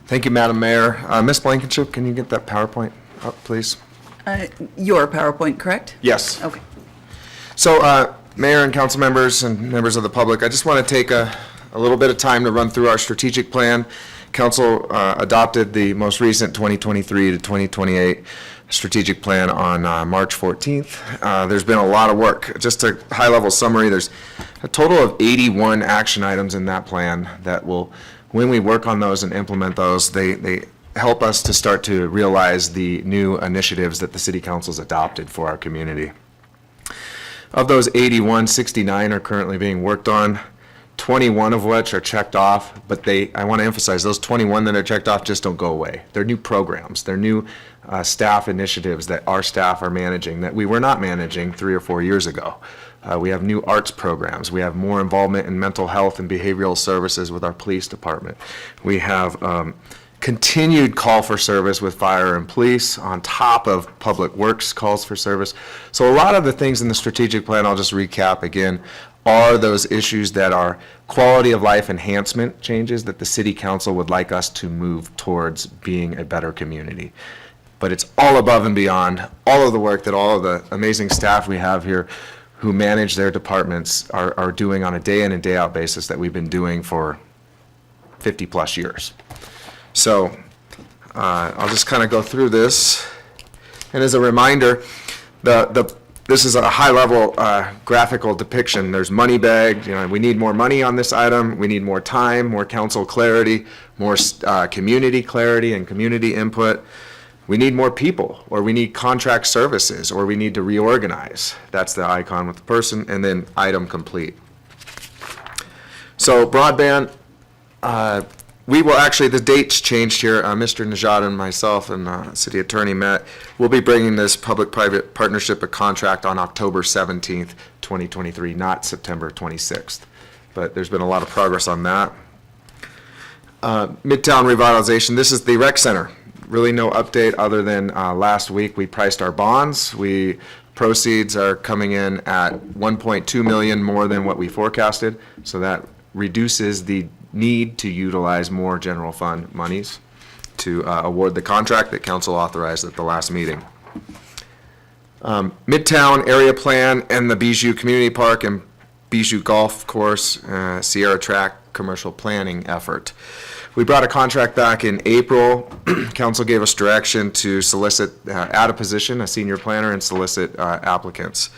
Thank you, Madam Mayor. Ms. Blankenship, can you get that PowerPoint up, please?
Your PowerPoint, correct?
Yes.
Okay.
So, Mayor and council members and members of the public, I just want to take a little bit of time to run through our strategic plan. Council adopted the most recent 2023 to 2028 strategic plan on March 14th. There's been a lot of work. Just a high-level summary, there's a total of 81 action items in that plan that will, when we work on those and implement those, they help us to start to realize the new initiatives that the city council's adopted for our community. Of those 81, 69 are currently being worked on, 21 of which are checked off, but I want to emphasize, those 21 that are checked off just don't go away. They're new programs. They're new staff initiatives that our staff are managing that we were not managing 3 or 4 years ago. We have new arts programs. We have more involvement in mental health and behavioral services with our police department. We have continued call for service with fire and police on top of public works calls for service. So a lot of the things in the strategic plan, I'll just recap again, are those issues that are quality of life enhancement changes that the city council would like us to move towards being a better community. But it's all above and beyond all of the work that all of the amazing staff we have here who manage their departments are doing on a day in and day out basis that we've been doing for 50 plus years. So I'll just kind of go through this. And as a reminder, this is a high-level graphical depiction. There's money bagged. We need more money on this item. We need more time, more council clarity, more community clarity and community input. We need more people, or we need contract services, or we need to reorganize. That's the icon with the person, and then item complete. So broadband, we will actually, the dates changed here. Mr. Najad and myself and city attorney met. We'll be bringing this public-private partnership, a contract on October 17th, 2023, not September 26th. But there's been a lot of progress on that. Midtown revitalization, this is the rec center. Really no update other than last week we priced our bonds. Proceeds are coming in at 1.2 million more than what we forecasted. So that reduces the need to utilize more general fund monies to award the contract that council authorized at the last meeting. Midtown area plan and the Bijou Community Park and Bijou Golf Course, Sierra Track commercial planning effort. We brought a contract back in April. Council gave us direction to solicit, add a position, a senior planner, and solicit applicants.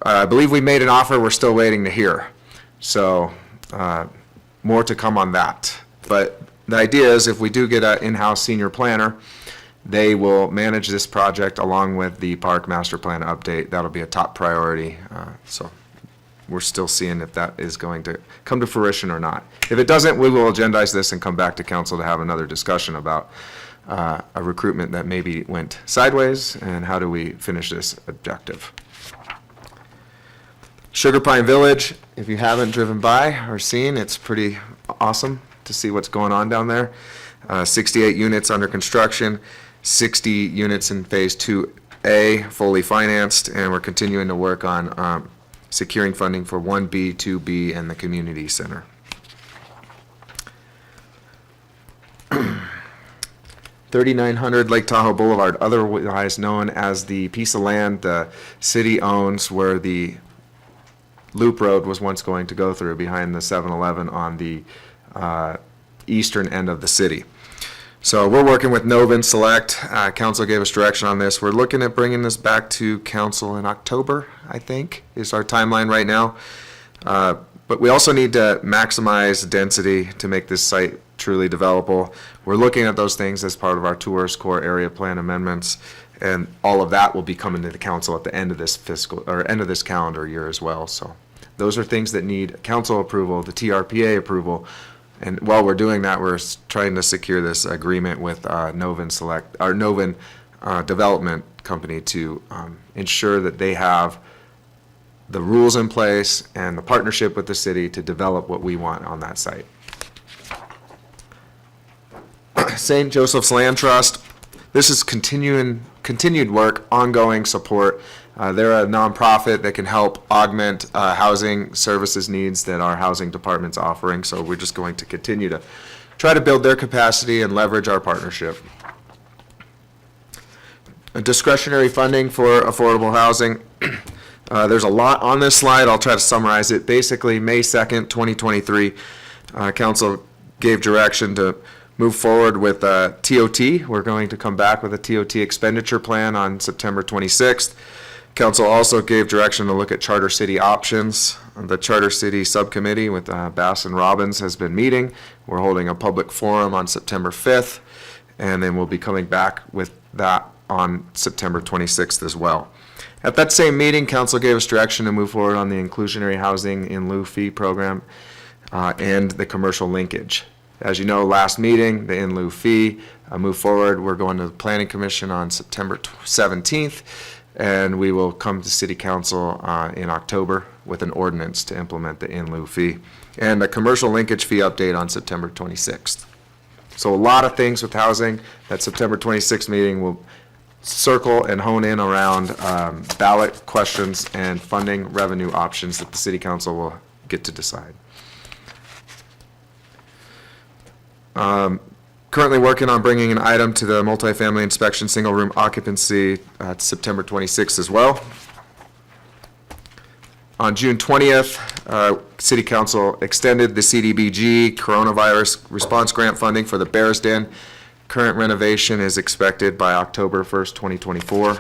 I believe we made an offer. We're still waiting to hear. So more to come on that. But the idea is if we do get an in-house senior planner, they will manage this project along with the park master plan update. That'll be a top priority. So we're still seeing if that is going to come to fruition or not. If it doesn't, we will agendize this and come back to council to have another discussion about a recruitment that maybe went sideways and how do we finish this objective. Sugar Pine Village, if you haven't driven by or seen, it's pretty awesome to see what's going on down there. 68 units under construction, 60 units in phase 2A, fully financed, and we're continuing to work on securing funding for 1B, 2B, and the community center. 3900 Lake Tahoe Boulevard, otherwise known as the piece of land the city owns where the loop road was once going to go through behind the 7-Eleven on the eastern end of the city. So we're working with Novin Select. Council gave us direction on this. We're looking at bringing this back to council in October, I think, is our timeline right now. But we also need to maximize density to make this site truly developable. We're looking at those things as part of our tourist core area plan amendments, and all of that will be coming to the council at the end of this end of this calendar year as well. So those are things that need council approval, the TRPA approval. And while we're doing that, we're trying to secure this agreement with Novin Select, our Novin Development Company to ensure that they have the rules in place and the partnership with the city to develop what we want on that site. St. Joseph's Land Trust, this is continued work, ongoing support. They're a nonprofit that can help augment housing services needs that our housing department's offering. So we're just going to continue to try to build their capacity and leverage our partnership. Discretionary funding for affordable housing. There's a lot on this slide. I'll try to summarize it. Basically, May 2nd, 2023, council gave direction to move forward with TOT. We're going to come back with a TOT expenditure plan on September 26th. Council also gave direction to look at charter city options. The Charter City Subcommittee with Bass and Robbins has been meeting. We're holding a public forum on September 5th, and then we'll be coming back with that on September 26th as well. At that same meeting, Council gave us direction to move forward on the inclusionary housing in lieu fee program and the commercial linkage. As you know, last meeting, the in lieu fee moved forward. We're going to the Planning Commission on September 17th, and we will come to City Council in October with an ordinance to implement the in lieu fee and a commercial linkage fee update on September 26th. So a lot of things with housing. That September 26th meeting will circle and hone in around ballot questions and funding revenue options that the City Council will get to decide. Currently working on bringing an item to the multifamily inspection single room occupancy September 26th as well. On June 20th, City Council extended the CDBG coronavirus response grant funding for the Bears Den. Current renovation is expected by October 1st, 2024.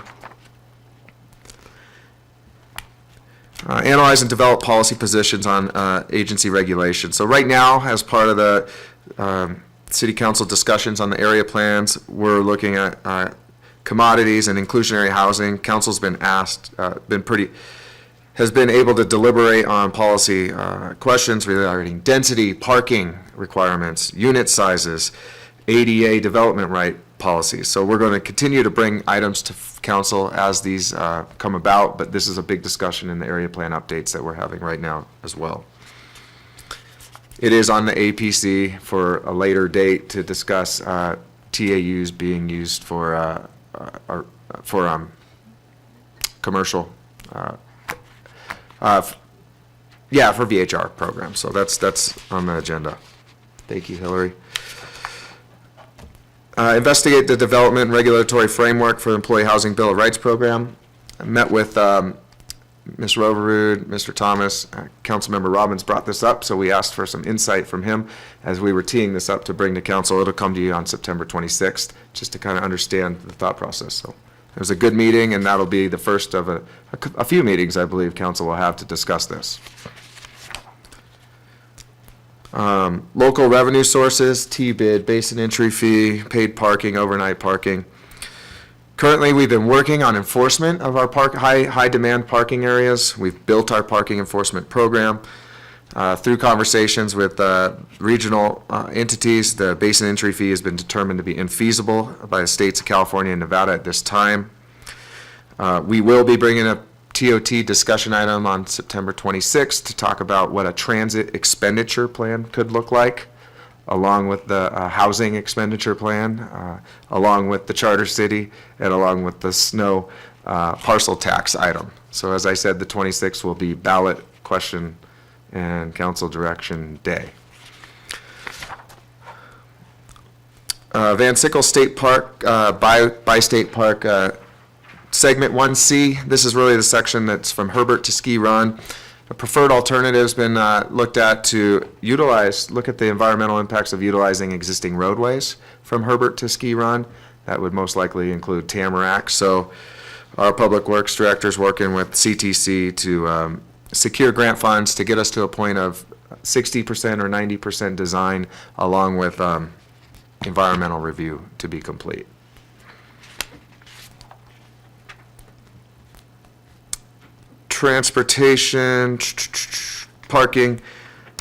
Analyze and develop policy positions on agency regulation. So right now, as part of the City Council discussions on the area plans, we're looking at commodities and inclusionary housing. Council's been asked, has been able to deliberate on policy questions regarding density, parking requirements, unit sizes, ADA development right policies. So we're going to continue to bring items to council as these come about, but this is a big discussion in the area plan updates that we're having right now as well. It is on the APC for a later date to discuss TAUs being used for commercial, for VHR programs. So that's on the agenda. Thank you, Hillary. Investigate the development and regulatory framework for the Employee Housing Bill of Rights program. I met with Ms. Roverud, Mr. Thomas, Councilmember Robbins brought this up, so we asked for some insight from him as we were teeing this up to bring to council. It'll come to you on September 26th, just to kind of understand the thought process. So it was a good meeting, and that'll be the first of a few meetings I believe council will have to discuss this. Local revenue sources, T-bid, basin entry fee, paid parking, overnight parking. Currently, we've been working on enforcement of our high demand parking areas. We've built our parking enforcement program. Through conversations with regional entities, the basin entry fee has been determined to be infeasible by the states of California and Nevada at this time. We will be bringing a TOT discussion item on September 26th to talk about what a transit expenditure plan could look like, along with the housing expenditure plan, along with the charter city, and along with the snow parcel tax item. So as I said, the 26th will be ballot question and council direction day. Van Sickle State Park, by State Park, Segment 1C, this is really the section that's from Herbert to Ski Run. A preferred alternative has been looked at to look at the environmental impacts of utilizing existing roadways from Herbert to Ski Run. That would most likely include Tamarack. So our Public Works Director is working with CTC to secure grant funds to get us to a point of 60% or 90% design, along with environmental review to be complete. Transportation, parking.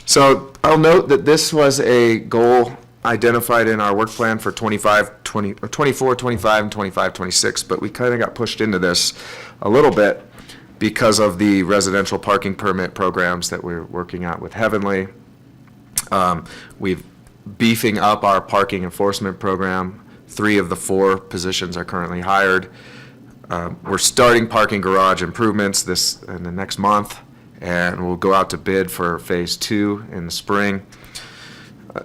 So I'll note that this was a goal identified in our work plan for 24, 25, and 25, 26, but we kind of got pushed into this a little bit because of the residential parking permit programs that we're working on with Heavenly. We've beefing up our parking enforcement program. 3 of the 4 positions are currently hired. We're starting parking garage improvements in the next month, and we'll go out to bid for phase 2 in the spring.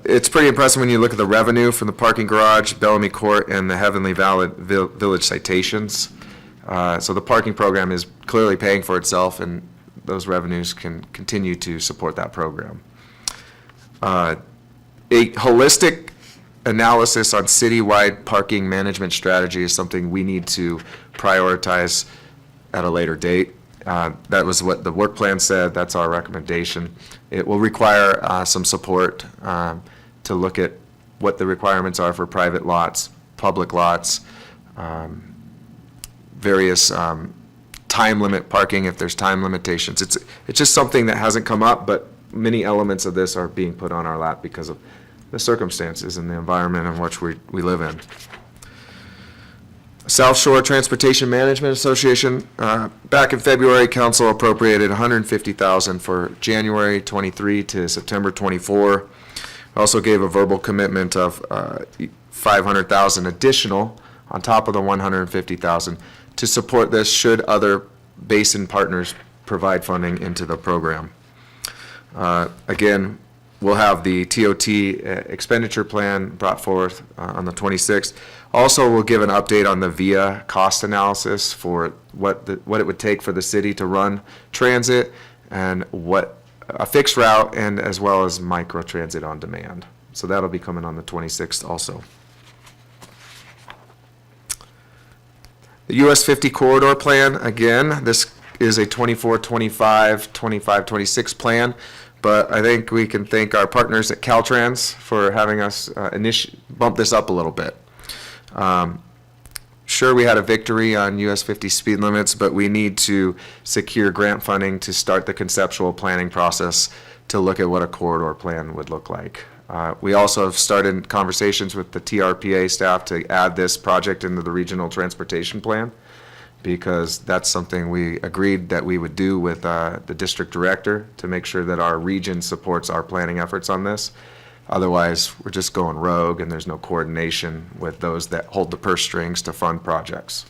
It's pretty impressive when you look at the revenue from the parking garage, Bellamy Court, and the Heavenly Village citations. So the parking program is clearly paying for itself, and those revenues can continue to support that program. A holistic analysis on citywide parking management strategy is something we need to prioritize at a later date. That was what the work plan said. That's our recommendation. It will require some support to look at what the requirements are for private lots, public lots, various time limit parking if there's time limitations. It's just something that hasn't come up, but many elements of this are being put on our lap because of the circumstances and the environment in which we live in. South Shore Transportation Management Association, back in February, council appropriated $150,000 for January 23 to September 24. Also gave a verbal commitment of $500,000 additional on top of the $150,000 to support this should other basin partners provide funding into the program. Again, we'll have the TOT expenditure plan brought forth on the 26th. Also, we'll give an update on the VIA cost analysis for what it would take for the city to run transit and what a fixed route, and as well as micro transit on demand. So that'll be coming on the 26th also. The US 50 corridor plan, again, this is a 24-25, 25-26 plan, but I think we can thank our partners at Caltrans for having us bump this up a little bit. Sure, we had a victory on US 50 speed limits, but we need to secure grant funding to start the conceptual planning process to look at what a corridor plan would look like. We also have started conversations with the TRPA staff to add this project into the regional transportation plan, because that's something we agreed that we would do with the district director to make sure that our region supports our planning efforts on this. Otherwise, we're just going rogue and there's no coordination with those that hold the purse strings to fund projects.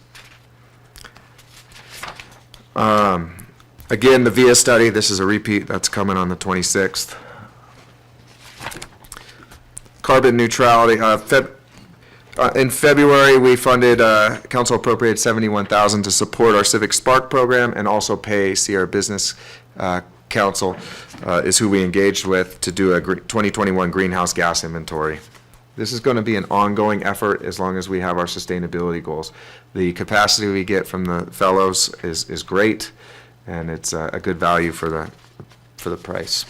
Again, the VIA study, this is a repeat, that's coming on the 26th. Carbon neutrality, in February, we funded, council appropriated $71,000 to support our Civic Spark program and also pay Sierra Business Council is who we engaged with to do a 2021 greenhouse gas inventory. This is going to be an ongoing effort as long as we have our sustainability goals. The capacity we get from the fellows is great, and it's a good value for the price.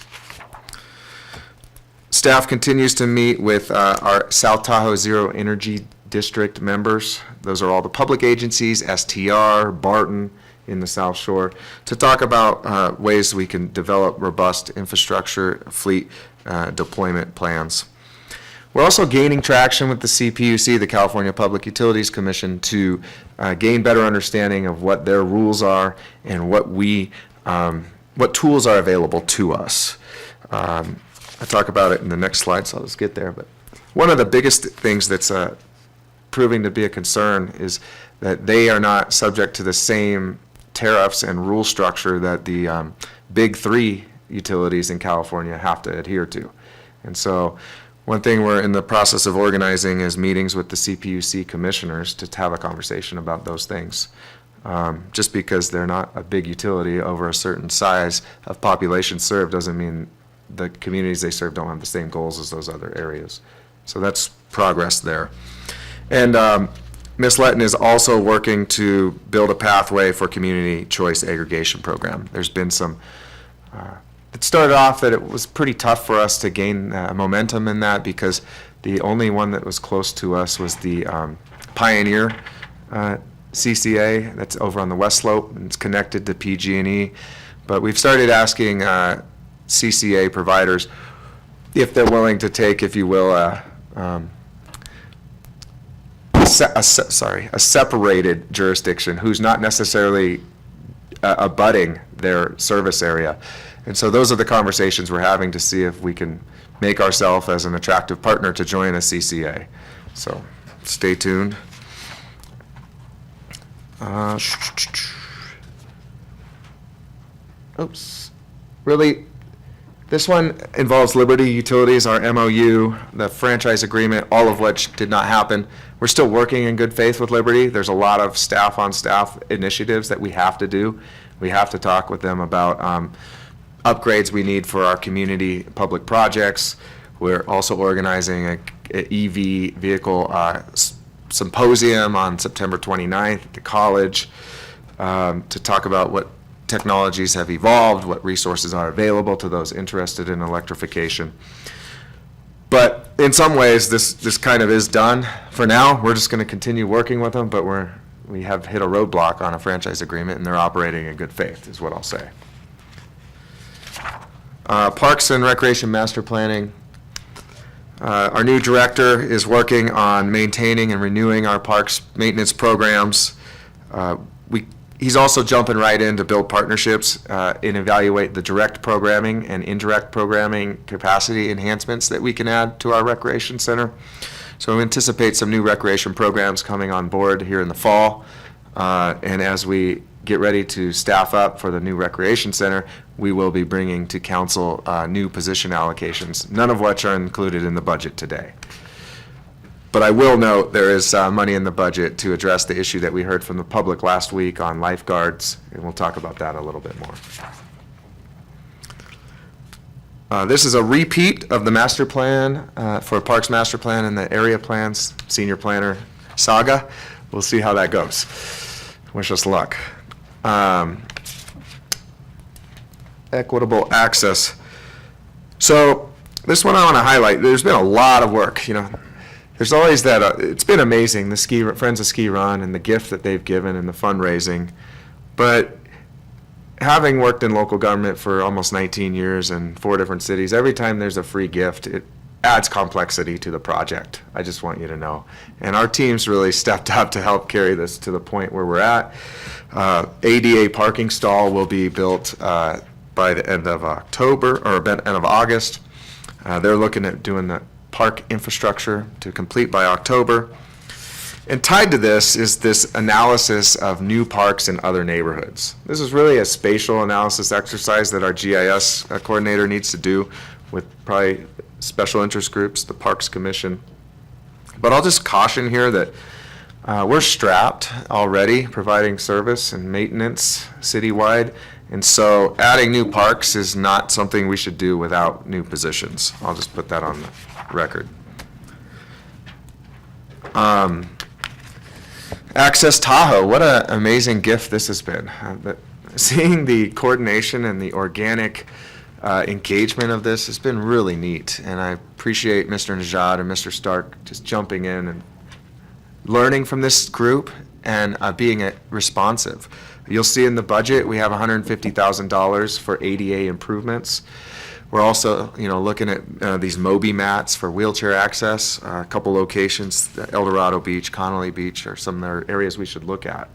Staff continues to meet with our South Tahoe Zero Energy District members. Those are all the public agencies, STR, Barton, in the South Shore, to talk about ways we can develop robust infrastructure fleet deployment plans. We're also gaining traction with the CPUC, the California Public Utilities Commission, to gain better understanding of what their rules are and what tools are available to us. I talk about it in the next slide, so I'll just get there. But one of the biggest things that's proving to be a concern is that they are not subject to the same tariffs and rule structure that the big three utilities in California have to adhere to. And so one thing we're in the process of organizing is meetings with the CPUC commissioners to have a conversation about those things. Just because they're not a big utility over a certain size of population served doesn't mean the communities they serve don't have the same goals as those other areas. So that's progress there. And Ms. Letton is also working to build a pathway for community choice aggregation program. There's been some, it started off that it was pretty tough for us to gain momentum in that because the only one that was close to us was the Pioneer CCA that's over on the West Slope, and it's connected to PG&E. But we've started asking CCA providers if they're willing to take, if you will, a separated jurisdiction who's not necessarily abutting their service area. And so those are the conversations we're having to see if we can make ourselves as an attractive partner to join a CCA. So stay tuned. Oops. Really, this one involves Liberty Utilities, our MOU, the franchise agreement, all of which did not happen. We're still working in good faith with Liberty. There's a lot of staff-on-staff initiatives that we have to do. We have to talk with them about upgrades we need for our community public projects. We're also organizing an EV vehicle symposium on September 29th at the college. to talk about what technologies have evolved, what resources are available to those interested in electrification. But in some ways, this kind of is done for now. We're just going to continue working with them, but we have hit a roadblock on a franchise agreement, and they're operating in good faith, is what I'll say. Parks and Recreation Master Planning. Our new director is working on maintaining and renewing our parks maintenance programs. He's also jumping right in to build partnerships and evaluate the direct programming and indirect programming capacity enhancements that we can add to our recreation center. So we anticipate some new recreation programs coming on board here in the fall. And as we get ready to staff up for the new recreation center, we will be bringing to council new position allocations, none of which are included in the budget today. But I will note there is money in the budget to address the issue that we heard from the public last week on lifeguards, and we'll talk about that a little bit more. This is a repeat of the master plan for Parks Master Plan and the area plans, senior planner saga. We'll see how that goes. Wish us luck. Equitable access. So this one I want to highlight. There's been a lot of work, There's always that, it's been amazing, the Friends of Ski Run and the gift that they've given and the fundraising. But having worked in local government for almost 19 years in 4 different cities, every time there's a free gift, it adds complexity to the project. I just want you to know. And our team's really stepped up to help carry this to the point where we're at. ADA parking stall will be built by the end of October, or end of August. They're looking at doing the park infrastructure to complete by October. And tied to this is this analysis of new parks in other neighborhoods. This is really a spatial analysis exercise that our GIS coordinator needs to do with probably special interest groups, the Parks Commission. But I'll just caution here that we're strapped already providing service and maintenance citywide. And so adding new parks is not something we should do without new positions. I'll just put that on the record. Access Tahoe, what an amazing gift this has been. Seeing the coordination and the organic engagement of this has been really neat. And I appreciate Mr. Najad and Mr. Stark just jumping in and learning from this group and being responsive. You'll see in the budget, we have $150,000 for ADA improvements. We're also, looking at these Moby mats for wheelchair access. A couple locations, El Dorado Beach, Connolly Beach, are some of the areas we should look at.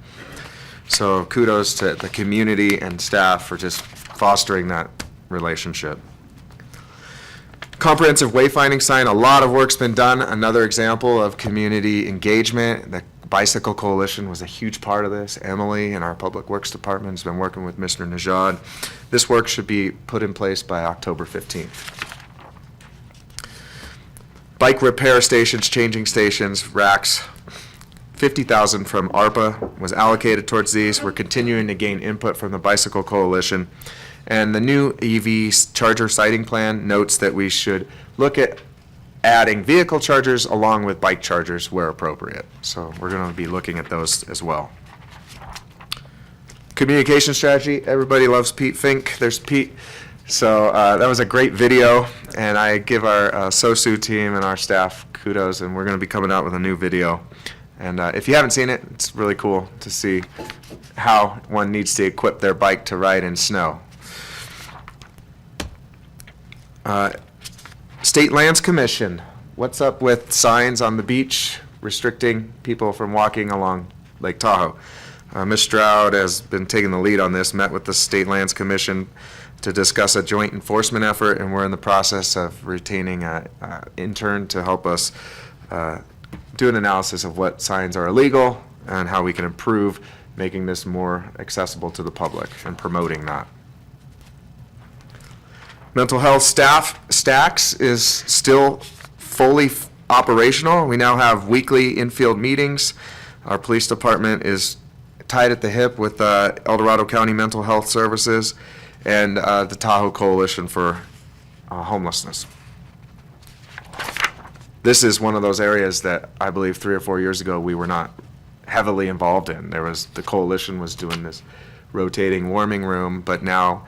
So kudos to the community and staff for just fostering that relationship. Comprehensive wayfinding sign, a lot of work's been done. Another example of community engagement. The Bicycle Coalition was a huge part of this. Emily in our Public Works Department has been working with Mr. Najad. This work should be put in place by October 15th. Bike repair stations, changing stations, racks. $50,000 from ARPA was allocated towards these. We're continuing to gain input from the Bicycle Coalition. And the new EV charger siting plan notes that we should look at adding vehicle chargers along with bike chargers where appropriate. So we're going to be looking at those as well. Communication strategy, everybody loves Pete Fink. There's Pete. So that was a great video, and I give our SOSU team and our staff kudos, and we're going to be coming out with a new video. And if you haven't seen it, it's really cool to see how one needs to equip their bike to ride in snow. State Lands Commission, what's up with signs on the beach restricting people from walking along Lake Tahoe? Ms. Stroud has been taking the lead on this, met with the State Lands Commission to discuss a joint enforcement effort, and we're in the process of retaining an intern to help us do an analysis of what signs are illegal and how we can improve making this more accessible to the public and promoting that. Mental health staff stacks is still fully operational. We now have weekly infield meetings. Our police department is tied at the hip with El Dorado County Mental Health Services and the Tahoe Coalition for Homelessness. This is one of those areas that I believe 3 or 4 years ago we were not heavily involved in. The coalition was doing this rotating warming room, but now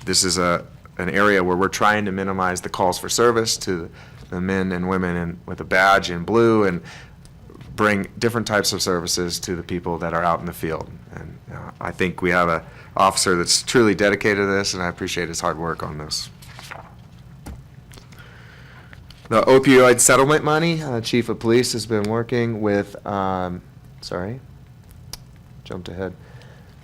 this is an area where we're trying to minimize the calls for service to the men and women with a badge in blue and bring different types of services to the people that are out in the field. And I think we have an officer that's truly dedicated to this, and I appreciate his hard work on this. The opioid settlement money, Chief of Police has been working with, jumped ahead,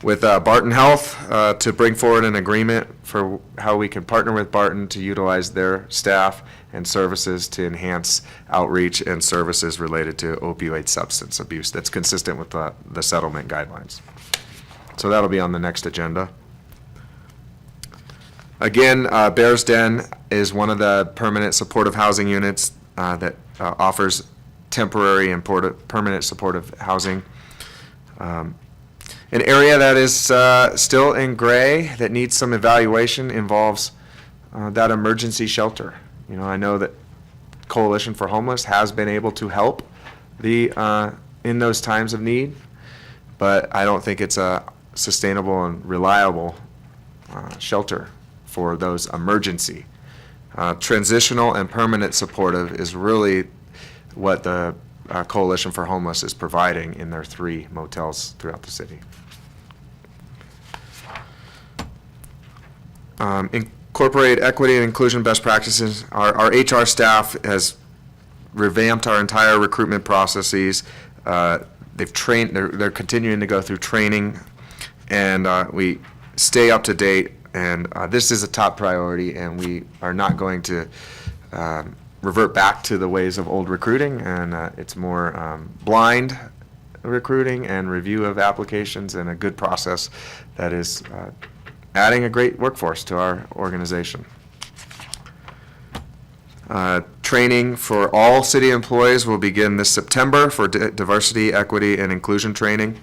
with Barton Health to bring forward an agreement for how we can partner with Barton to utilize their staff and services to enhance outreach and services related to opioid substance abuse. That's consistent with the settlement guidelines. So that'll be on the next agenda. Again, Bears Den is one of the permanent supportive housing units that offers temporary and permanent supportive housing. An area that is still in gray that needs some evaluation involves that emergency shelter. You know, I know that Coalition for Homeless has been able to help in those times of need, but I don't think it's a sustainable and reliable shelter for those emergency. Transitional and permanent supportive is really what the Coalition for Homeless is providing in their 3 motels throughout the city. Incorporate equity and inclusion best practices. Our HR staff has revamped our entire recruitment processes. They've trained, they're continuing to go through training, and we stay up to date. And this is a top priority, and we are not going to revert back to the ways of old recruiting, and it's more blind recruiting and review of applications and a good process that is adding a great workforce to our organization. Training for all city employees will begin this September for diversity, equity, and inclusion training.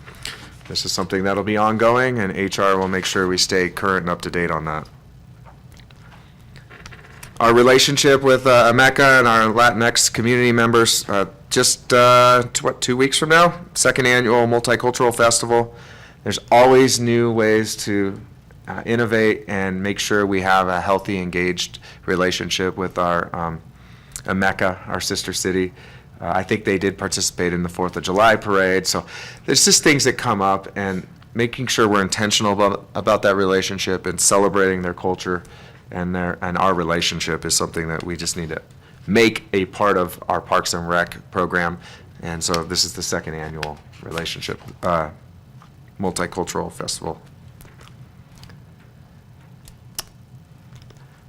This is something that'll be ongoing, and HR will make sure we stay current and up to date on that. Our relationship with Ameka and our Latinx community members, just 2 weeks from now, 2nd annual Multicultural Festival. There's always new ways to innovate and make sure we have a healthy, engaged relationship with our Ameka, our sister city. I think they did participate in the 4th of July parade. So there's just things that come up, and making sure we're intentional about that relationship and celebrating their culture and our relationship is something that we just need to make a part of our Parks and Rec program. And so this is the 2nd annual relationship multicultural festival.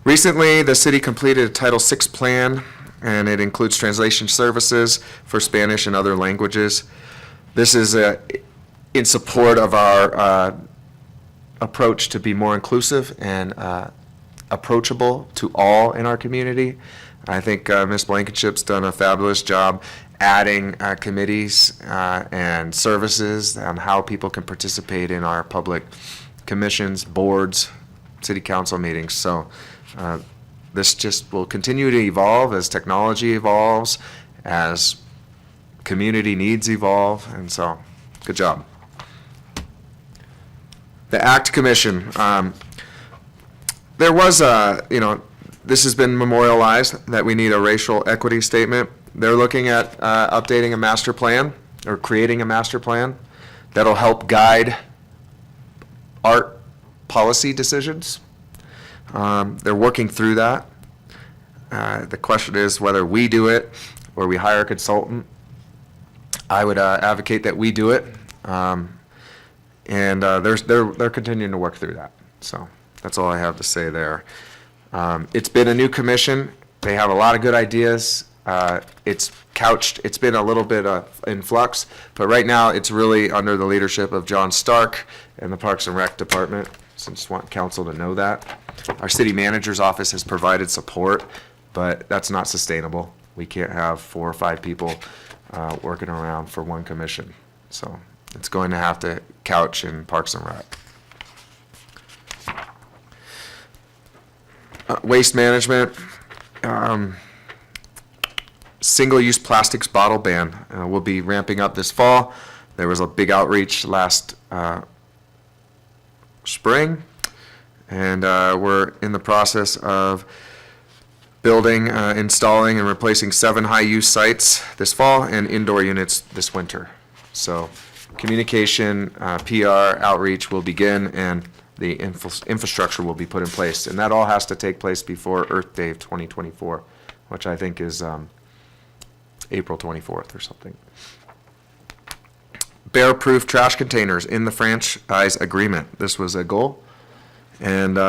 Recently, the city completed a Title VI plan, and it includes translation services for Spanish and other languages. This is in support of our approach to be more inclusive and approachable to all in our community. I think Ms. Blankenship's done a fabulous job adding committees and services on how people can participate in our public commissions, boards, city council meetings. So this just will continue to evolve as technology evolves, as community needs evolve, and so good job. The ACT Commission, there was this has been memorialized that we need a racial equity statement. They're looking at updating a master plan or creating a master plan that'll help guide art policy decisions. They're working through that. The question is whether we do it or we hire a consultant. I would advocate that we do it, and they're continuing to work through that. So that's all I have to say there. It's been a new commission. They have a lot of good ideas. It's been a little bit in flux, but right now it's really under the leadership of John Stark and the Parks and Rec Department. So I just want council to know that. Our city manager's office has provided support, but that's not sustainable. We can't have 4 or 5 people working around for one commission. So it's going to have to couch in Parks and Rec. Waste management, single-use plastics bottle ban will be ramping up this fall. There was a big outreach last spring, and we're in the process of building, installing, and replacing 7 high-use sites this fall and indoor units this winter. So communication, PR, outreach will begin, and the infrastructure will be put in place. And that all has to take place before Earth Day of 2024, which I think is April 24th or something. Bear-proof trash containers in the franchise agreement. This was a goal, and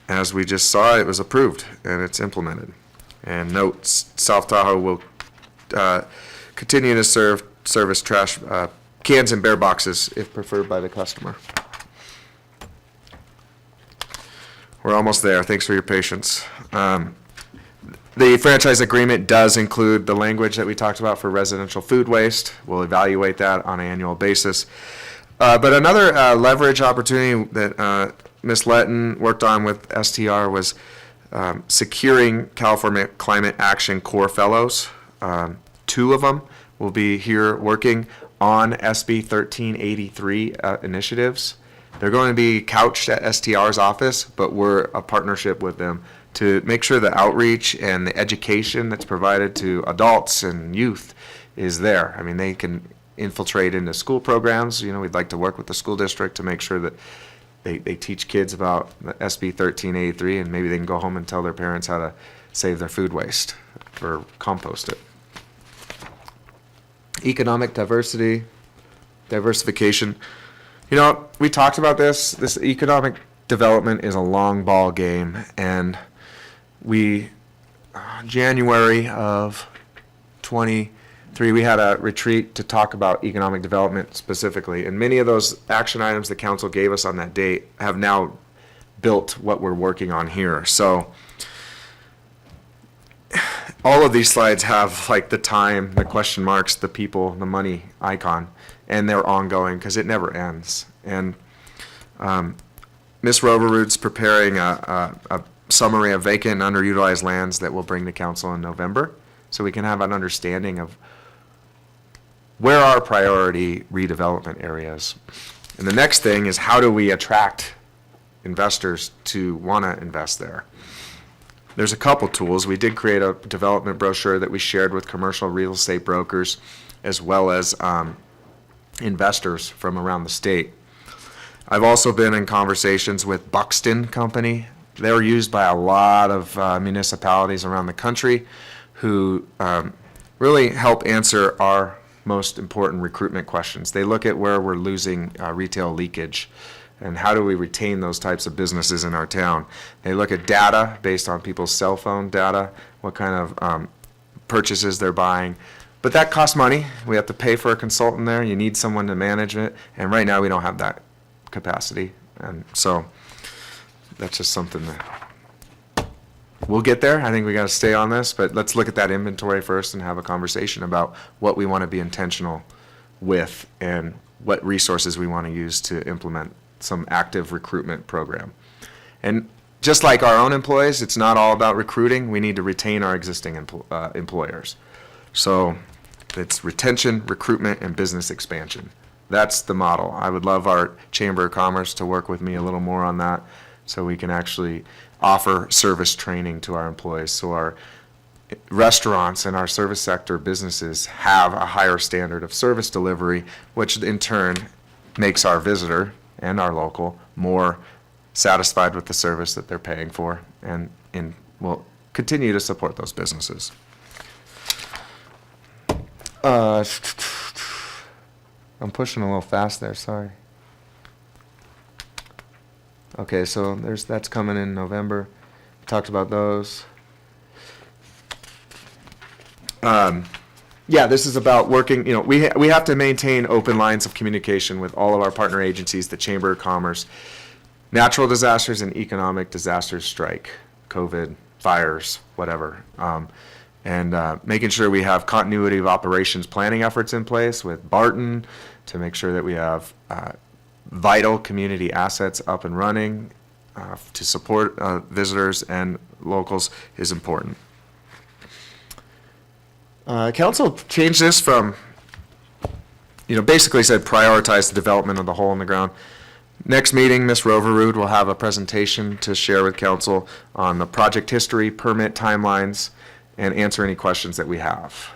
as we just saw, it was approved and it's implemented. And note, South Tahoe will continue to service trash cans and bear boxes if preferred by the customer. We're almost there. Thanks for your patience. The franchise agreement does include the language that we talked about for residential food waste. We'll evaluate that on an annual basis. But another leverage opportunity that Ms. Letton worked on with STR was securing California Climate Action Core Fellows. 2 of them will be here working on SB 1383 initiatives. They're going to be couched at STR's office, but we're a partnership with them to make sure the outreach and the education that's provided to adults and youth is there. I mean, they can infiltrate into school programs. You know, we'd like to work with the school district to make sure that they teach kids about SB 1383, and maybe they can go home and tell their parents how to save their food waste or compost it. Economic diversification. You know, we talked about this. This economic development is a long ball game, and we, January of 23, we had a retreat to talk about economic development specifically, and many of those action items the council gave us on that date have now built what we're working on here. So all of these slides have like the time, the question marks, the people, the money icon, and they're ongoing because it never ends. And Ms. Roverwood's preparing a summary of vacant and underutilized lands that we'll bring to council in November, so we can have an understanding of where are priority redevelopment areas. And the next thing is, how do we attract investors to want to invest there? There's a couple tools. We did create a development brochure that we shared with commercial real estate brokers as well as investors from around the state. I've also been in conversations with Buxton Company. They're used by a lot of municipalities around the country who really help answer our most important recruitment questions. They look at where we're losing retail leakage and how do we retain those types of businesses in our town. They look at data based on people's cell phone data, what kind of purchases they're buying. But that costs money. We have to pay for a consultant there. You need someone to manage it. And right now we don't have that capacity. And so that's just something that we'll get there. I think we got to stay on this, but let's look at that inventory first and have a conversation about what we want to be intentional with and what resources we want to use to implement some active recruitment program. And just like our own employees, it's not all about recruiting. We need to retain our existing employers. So it's retention, recruitment, and business expansion. That's the model. I would love our Chamber of Commerce to work with me a little more on that so we can actually offer service training to our employees, so our restaurants and our service sector businesses have a higher standard of service delivery, which in turn makes our visitor and our local more satisfied with the service that they're paying for, and will continue to support those businesses. I'm pushing a little fast there, sorry. Okay, so that's coming in November. Talked about those. Yeah, this is about working, you know, we have to maintain open lines of communication with all of our partner agencies, the Chamber of Commerce. Natural disasters and economic disasters strike, COVID, fires, whatever. And making sure we have continuity of operations planning efforts in place with Barton to make sure that we have vital community assets up and running to support visitors and locals is important. Council changed this from, basically said prioritize the development of the hole in the ground. Next meeting, Ms. Roverwood will have a presentation to share with council on the project history, permit timelines, and answer any questions that we have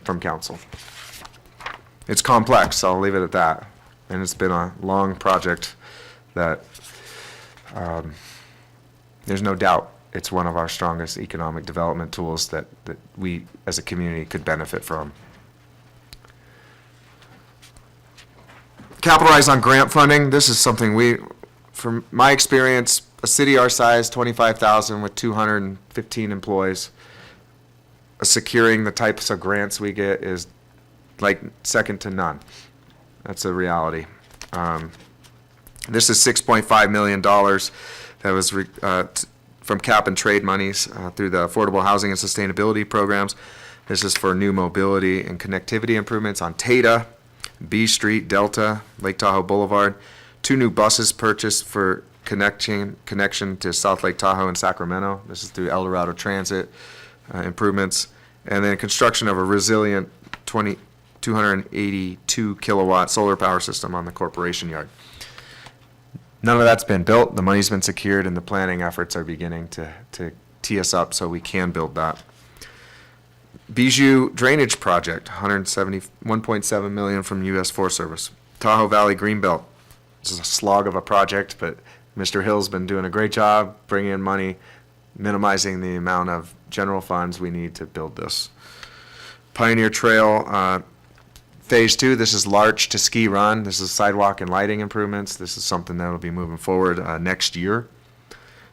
from council. It's complex, I'll leave it at that. And it's been a long project that there's no doubt it's one of our strongest economic development tools that we as a community could benefit from. Capitalize on grant funding. This is something from my experience, a city our size, 25,000 with 215 employees, securing the types of grants we get is like second to none. That's a reality. This is $6.5 million that was from cap and trade monies through the Affordable Housing and Sustainability programs. This is for new mobility and connectivity improvements on Tata, B Street, Delta, Lake Tahoe Boulevard. 2 new buses purchased for connection to South Lake Tahoe and Sacramento. This is through El Dorado Transit improvements. And then construction of a resilient 282 kilowatt solar power system on the corporation yard. None of that's been built. The money's been secured and the planning efforts are beginning to tee us up so we can build that. Bijou Drainage Project, $171.7 million from U.S. Forest Service. Tahoe Valley Greenbelt. This is a slog of a project, but Mr. Hill's been doing a great job bringing in money, minimizing the amount of general funds we need to build this. Pioneer Trail Phase 2, this is Larch to Ski Run. This is sidewalk and lighting improvements. This is something that will be moving forward next year.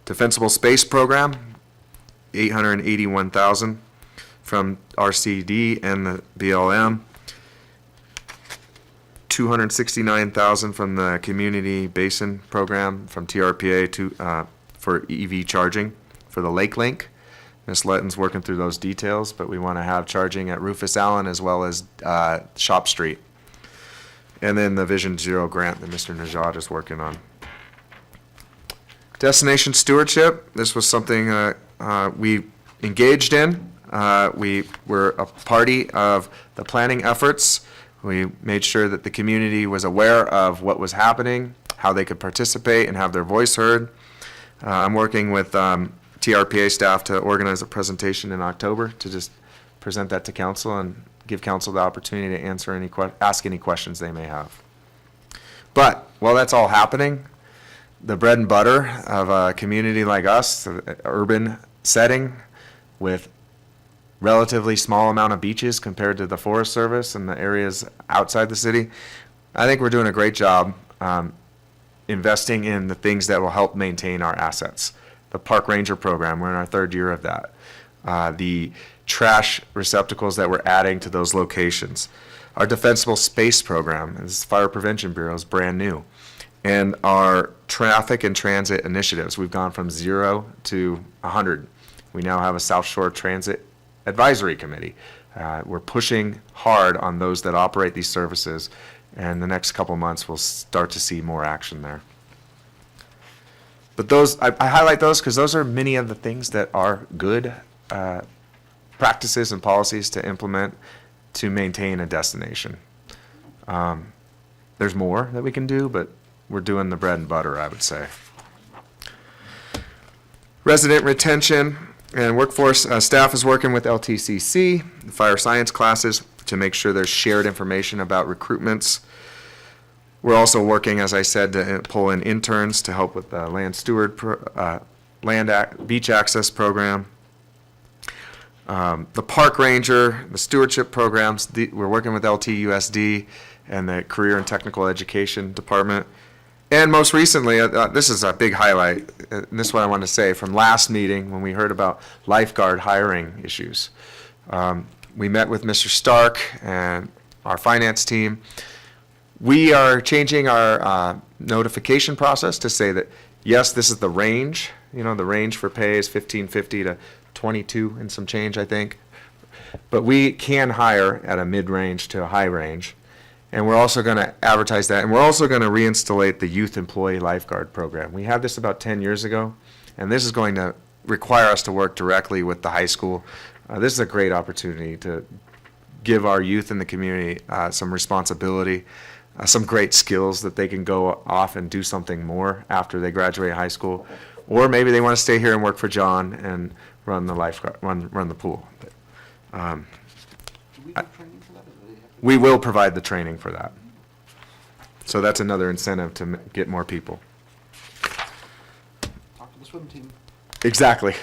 Defensible Space Program, $881,000 from RCD and the BLM. $269,000 from the Community Basin Program from TRPA for EV charging for the Lake Link. Ms. Letton's working through those details, but we want to have charging at Rufus Allen as well as Shop Street. And then the Vision Zero grant that Mr. Najad is working on. Destination stewardship. This was something we engaged in. We were a party of the planning efforts. We made sure that the community was aware of what was happening, how they could participate and have their voice heard. I'm working with TRPA staff to organize a presentation in October to just present that to council and give council the opportunity to ask any questions they may have. But while that's all happening, the bread and butter of a community like us, an urban setting with relatively small amount of beaches compared to the Forest Service and the areas outside the city, I think we're doing a great job investing in the things that will help maintain our assets. The Park Ranger program, we're in our 3rd year of that. The trash receptacles that we're adding to those locations. Our Defensible Space program, this Fire Prevention Bureau, is brand new. And our traffic and transit initiatives, we've gone from 0 to 100. We now have a South Shore Transit Advisory Committee. We're pushing hard on those that operate these services, and the next couple months we'll start to see more action there. But those, I highlight those because those are many of the things that are good practices and policies to implement to maintain a destination. There's more that we can do, but we're doing the bread and butter, I would say. Resident retention and workforce staff is working with LTCC, the fire science classes, to make sure there's shared information about recruitments. We're also working, as I said, to pull in interns to help with the land steward, beach access program. The park ranger, the stewardship programs, we're working with LTUSD and the career and technical education department. And most recently, this is a big highlight, and this is what I want to say, from last meeting when we heard about lifeguard hiring issues. We met with Mr. Stark and our finance team. We are changing our notification process to say that, yes, this is the range. You know, the range for pay is $15.50 to $22 and some change, I think. But we can hire at a mid-range to a high range. And we're also going to advertise that. And we're also going to reinstallate the youth employee lifeguard program. We had this about 10 years ago, and this is going to require us to work directly with the high school. This is a great opportunity to give our youth in the community some responsibility, some great skills that they can go off and do something more after they graduate high school. Or maybe they want to stay here and work for John and run the run the pool. We will provide the training for that. So that's another incentive to get more people.
Talk to the swim team.
Exactly.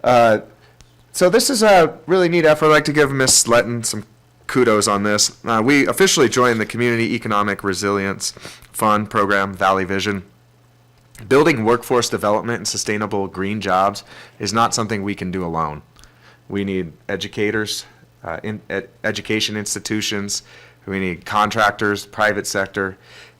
So this is a really neat effort. I'd like to give Ms. Letton some kudos on this. We officially joined the Community Economic Resilience Fund program, Valley Vision. Building workforce development and sustainable green jobs is not something we can do alone. We need educators, education institutions, we need contractors, private sector,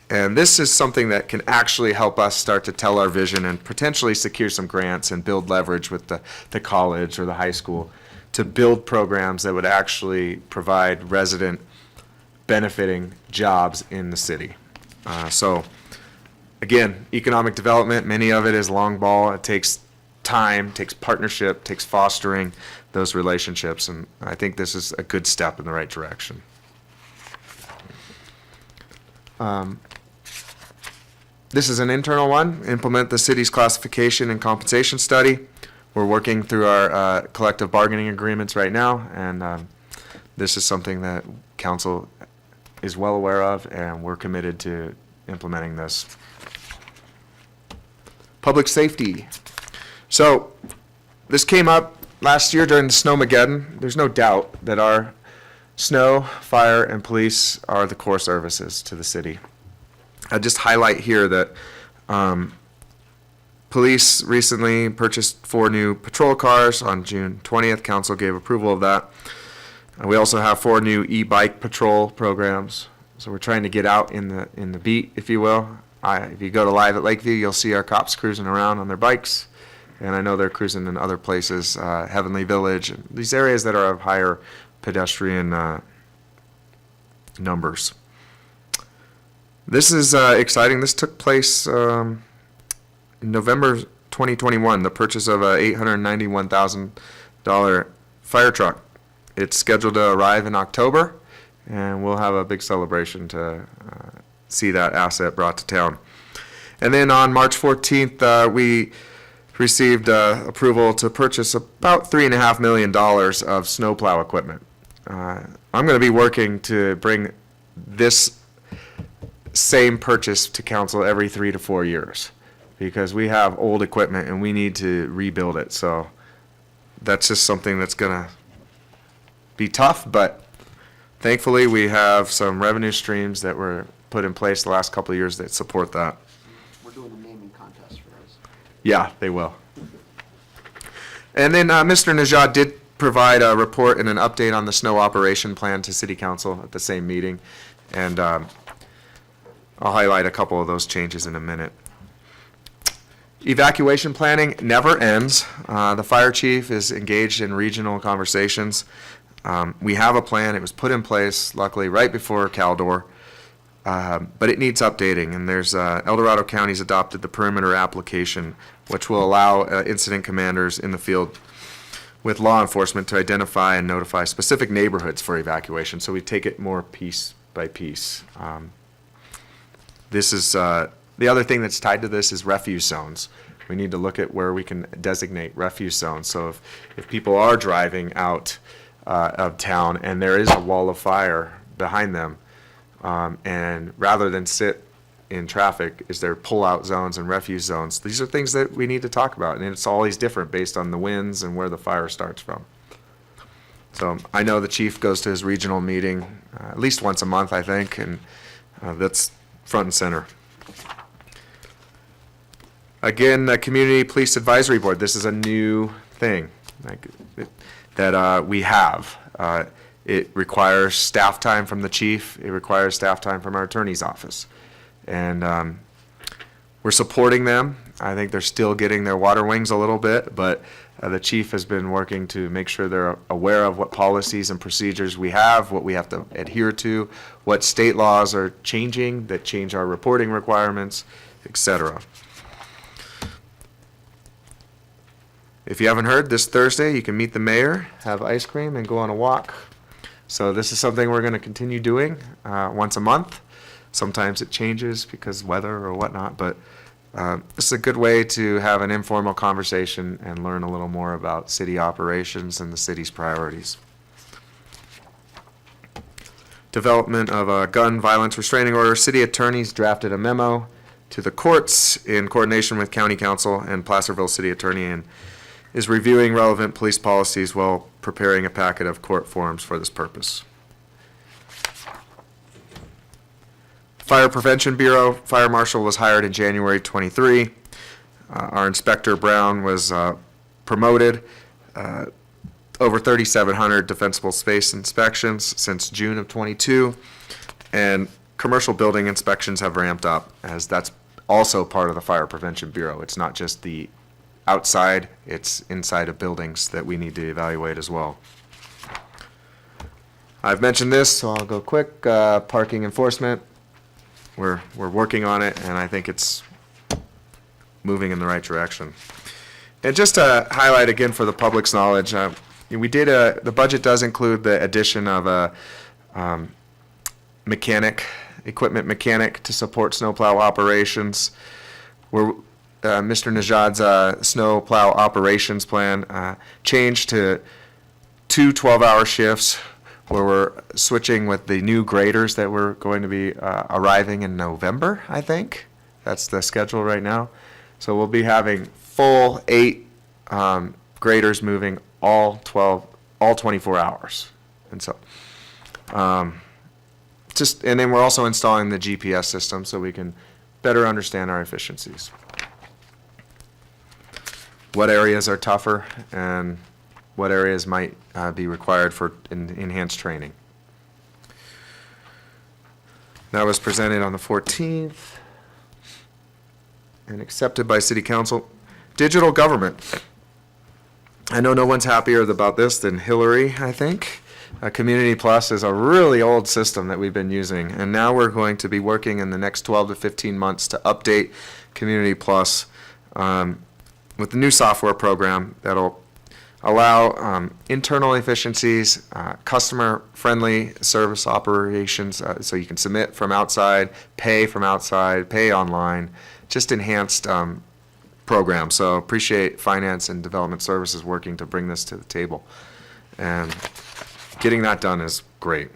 and this is something that can actually help us start to tell our vision and potentially secure some grants and build leverage with the college or the high school to build programs that would actually provide resident benefiting jobs in the city. So again, economic development, many of it is long ball. It takes time, takes partnership, takes fostering those relationships, and I think this is a good step in the right direction. This is an internal one, implement the city's classification and compensation study. We're working through our collective bargaining agreements right now, and this is something that council is well aware of, and we're committed to implementing this. Public safety. So this came up last year during the Snowmageddon. There's no doubt that our snow, fire, and police are the core services to the city. I'll just highlight here that police recently purchased 4 new patrol cars on June 20th. Council gave approval of that. We also have 4 new e-bike patrol programs. So we're trying to get out in the beat, if you will. If you go to Live at Lakeview, you'll see our cops cruising around on their bikes. And I know they're cruising in other places, Heavenly Village, and these areas that are of higher pedestrian numbers. This is exciting. This took place in November 2021, the purchase of a $891,000 fire truck. It's scheduled to arrive in October, and we'll have a big celebration to see that asset brought to town. And then on March 14th, we received approval to purchase about $3.5 million of snowplow equipment. I'm going to be working to bring this same purchase to council every 3 to 4 years because we have old equipment and we need to rebuild it. So that's just something that's going to be tough, but thankfully we have some revenue streams that were put in place the last couple of years that support that.
We're doing a naming contest for those.
Yeah, they will. And then Mr. Najad did provide a report and an update on the snow operation plan to City Council at the same meeting. And I'll highlight a couple of those changes in a minute. Evacuation planning never ends. The fire chief is engaged in regional conversations. We have a plan. It was put in place, luckily, right before Caldor. But it needs updating, and there's El Dorado County's adopted the perimeter application, which will allow incident commanders in the field with law enforcement to identify and notify specific neighborhoods for evacuation. So we take it more piece by piece. This is the other thing that's tied to this is refuge zones. We need to look at where we can designate refuge zones. So if people are driving out of town and there is a wall of fire behind them, and rather than sit in traffic, is there pull-out zones and refuge zones? These are things that we need to talk about, and it's always different based on the winds and where the fire starts from. So I know the chief goes to his regional meeting at least once a month, I think, and that's front and center. Again, the Community Police Advisory Board, this is a new thing that we have. It requires staff time from the chief. It requires staff time from our attorney's office. And we're supporting them. I think they're still getting their water wings a little bit, but the chief has been working to make sure they're aware of what policies and procedures we have, what we have to adhere to, what state laws are changing that change our reporting requirements, etc. If you haven't heard, this Thursday you can meet the mayor, have ice cream, and go on a walk So this is something we're going to continue doing once a month. Sometimes it changes because weather or whatnot, but this is a good way to have an informal conversation and learn a little more about city operations and the city's priorities. Development of a gun violence restraining order. City attorneys drafted a memo to the courts in coordination with County Council and Placerville City Attorney, and is reviewing relevant police policies while preparing a packet of court forms for this purpose. Fire Prevention Bureau, Fire Marshal was hired in January 23. Our Inspector Brown was promoted. Over 3,700 defensible space inspections since June of 22. And commercial building inspections have ramped up, as that's also part of the Fire Prevention Bureau. It's not just the outside, it's inside of buildings that we need to evaluate as well. I've mentioned this, so I'll go quick. Parking enforcement. We're working on it, and I think it's moving in the right direction. And just to highlight again for the public's knowledge, the budget does include the addition of a equipment mechanic to support snowplow operations. Mr. Najad's snowplow operations plan changed to 2 12-hour shifts, where we're switching with the new graders that we're going to be arriving in November, I think. That's the schedule right now. So we'll be having full 8 graders moving all 24 hours. And so, and then we're also installing the GPS system so we can better understand our efficiencies. What areas are tougher and what areas might be required for enhanced training. That was presented on the 14th and accepted by City Council. Digital government. I know no one's happier about this than Hillary, I think. Community Plus is a really old system that we've been using, and now we're going to be working in the next 12 to 15 months to update Community Plus with the new software program that'll allow internal efficiencies, customer-friendly service operations, so you can submit from outside, pay online, just enhanced programs. So appreciate Finance and Development Services working to bring this to the table. And getting that done is great.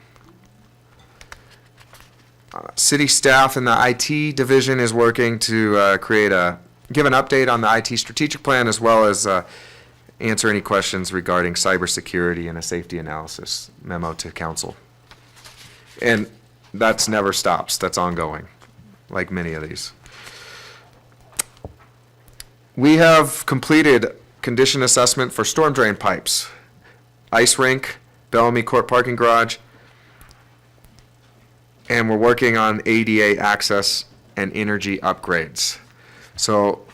City staff in the IT division is working to give an update on the IT strategic plan, as well as answer any questions regarding cybersecurity and a safety analysis memo to council. And that's never stops. That's ongoing, like many of these. We have completed condition assessment for storm drain pipes, ice rink, Bellamy Court parking garage, and we're working on ADA access and energy upgrades. So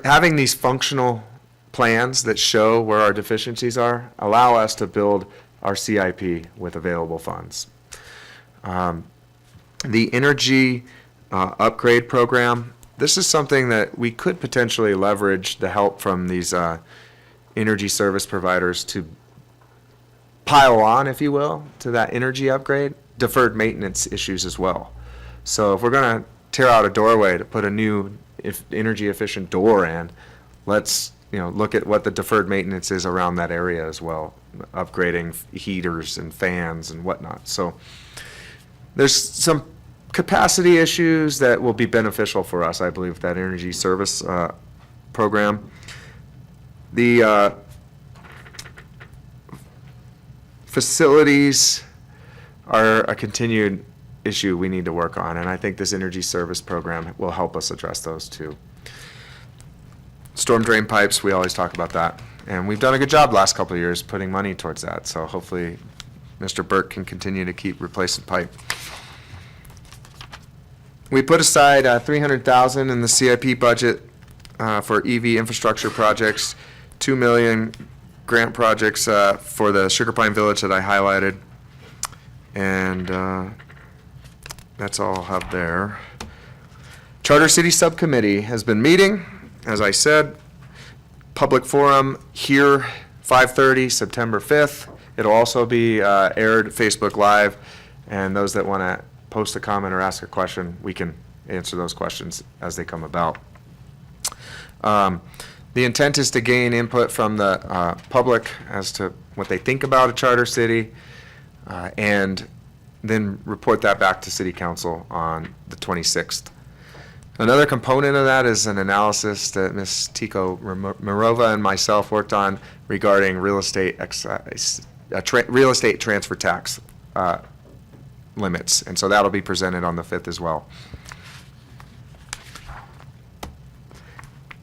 having these functional plans that show where our deficiencies are, allow us to build our CIP with available funds. The energy upgrade program, this is something that we could potentially leverage the help from these energy service providers to pile on, if you will, to that energy upgrade, deferred maintenance issues as well. So if we're going to tear out a doorway to put a new energy efficient door in, let's look at what the deferred maintenance is around that area as well, upgrading heaters and fans and whatnot. So there's some capacity issues that will be beneficial for us, I believe, with that energy service program. The facilities are a continued issue we need to work on, and I think this energy service program will help us address those too. Storm drain pipes, we always talk about that, and we've done a good job the last couple of years putting money towards that, so hopefully Mr. Burke can continue to keep replacing pipe. We put aside $300,000 in the CIP budget for EV infrastructure projects, $2 million grant projects for the Sugar Pine Village that I highlighted, and that's all I'll have there. Charter City Subcommittee has been meeting, as I said. Public forum here 5:30, September 5th. It'll also be aired Facebook Live, and those that want to post a comment or ask a question, we can answer those questions as they come about. The intent is to gain input from the public as to what they think about a charter city, and then report that back to City Council on the 26th. Another component of that is an analysis that Ms. Tico Marova and myself worked on regarding real estate excise, real estate transfer tax limits, and so that'll be presented on the 5th as well.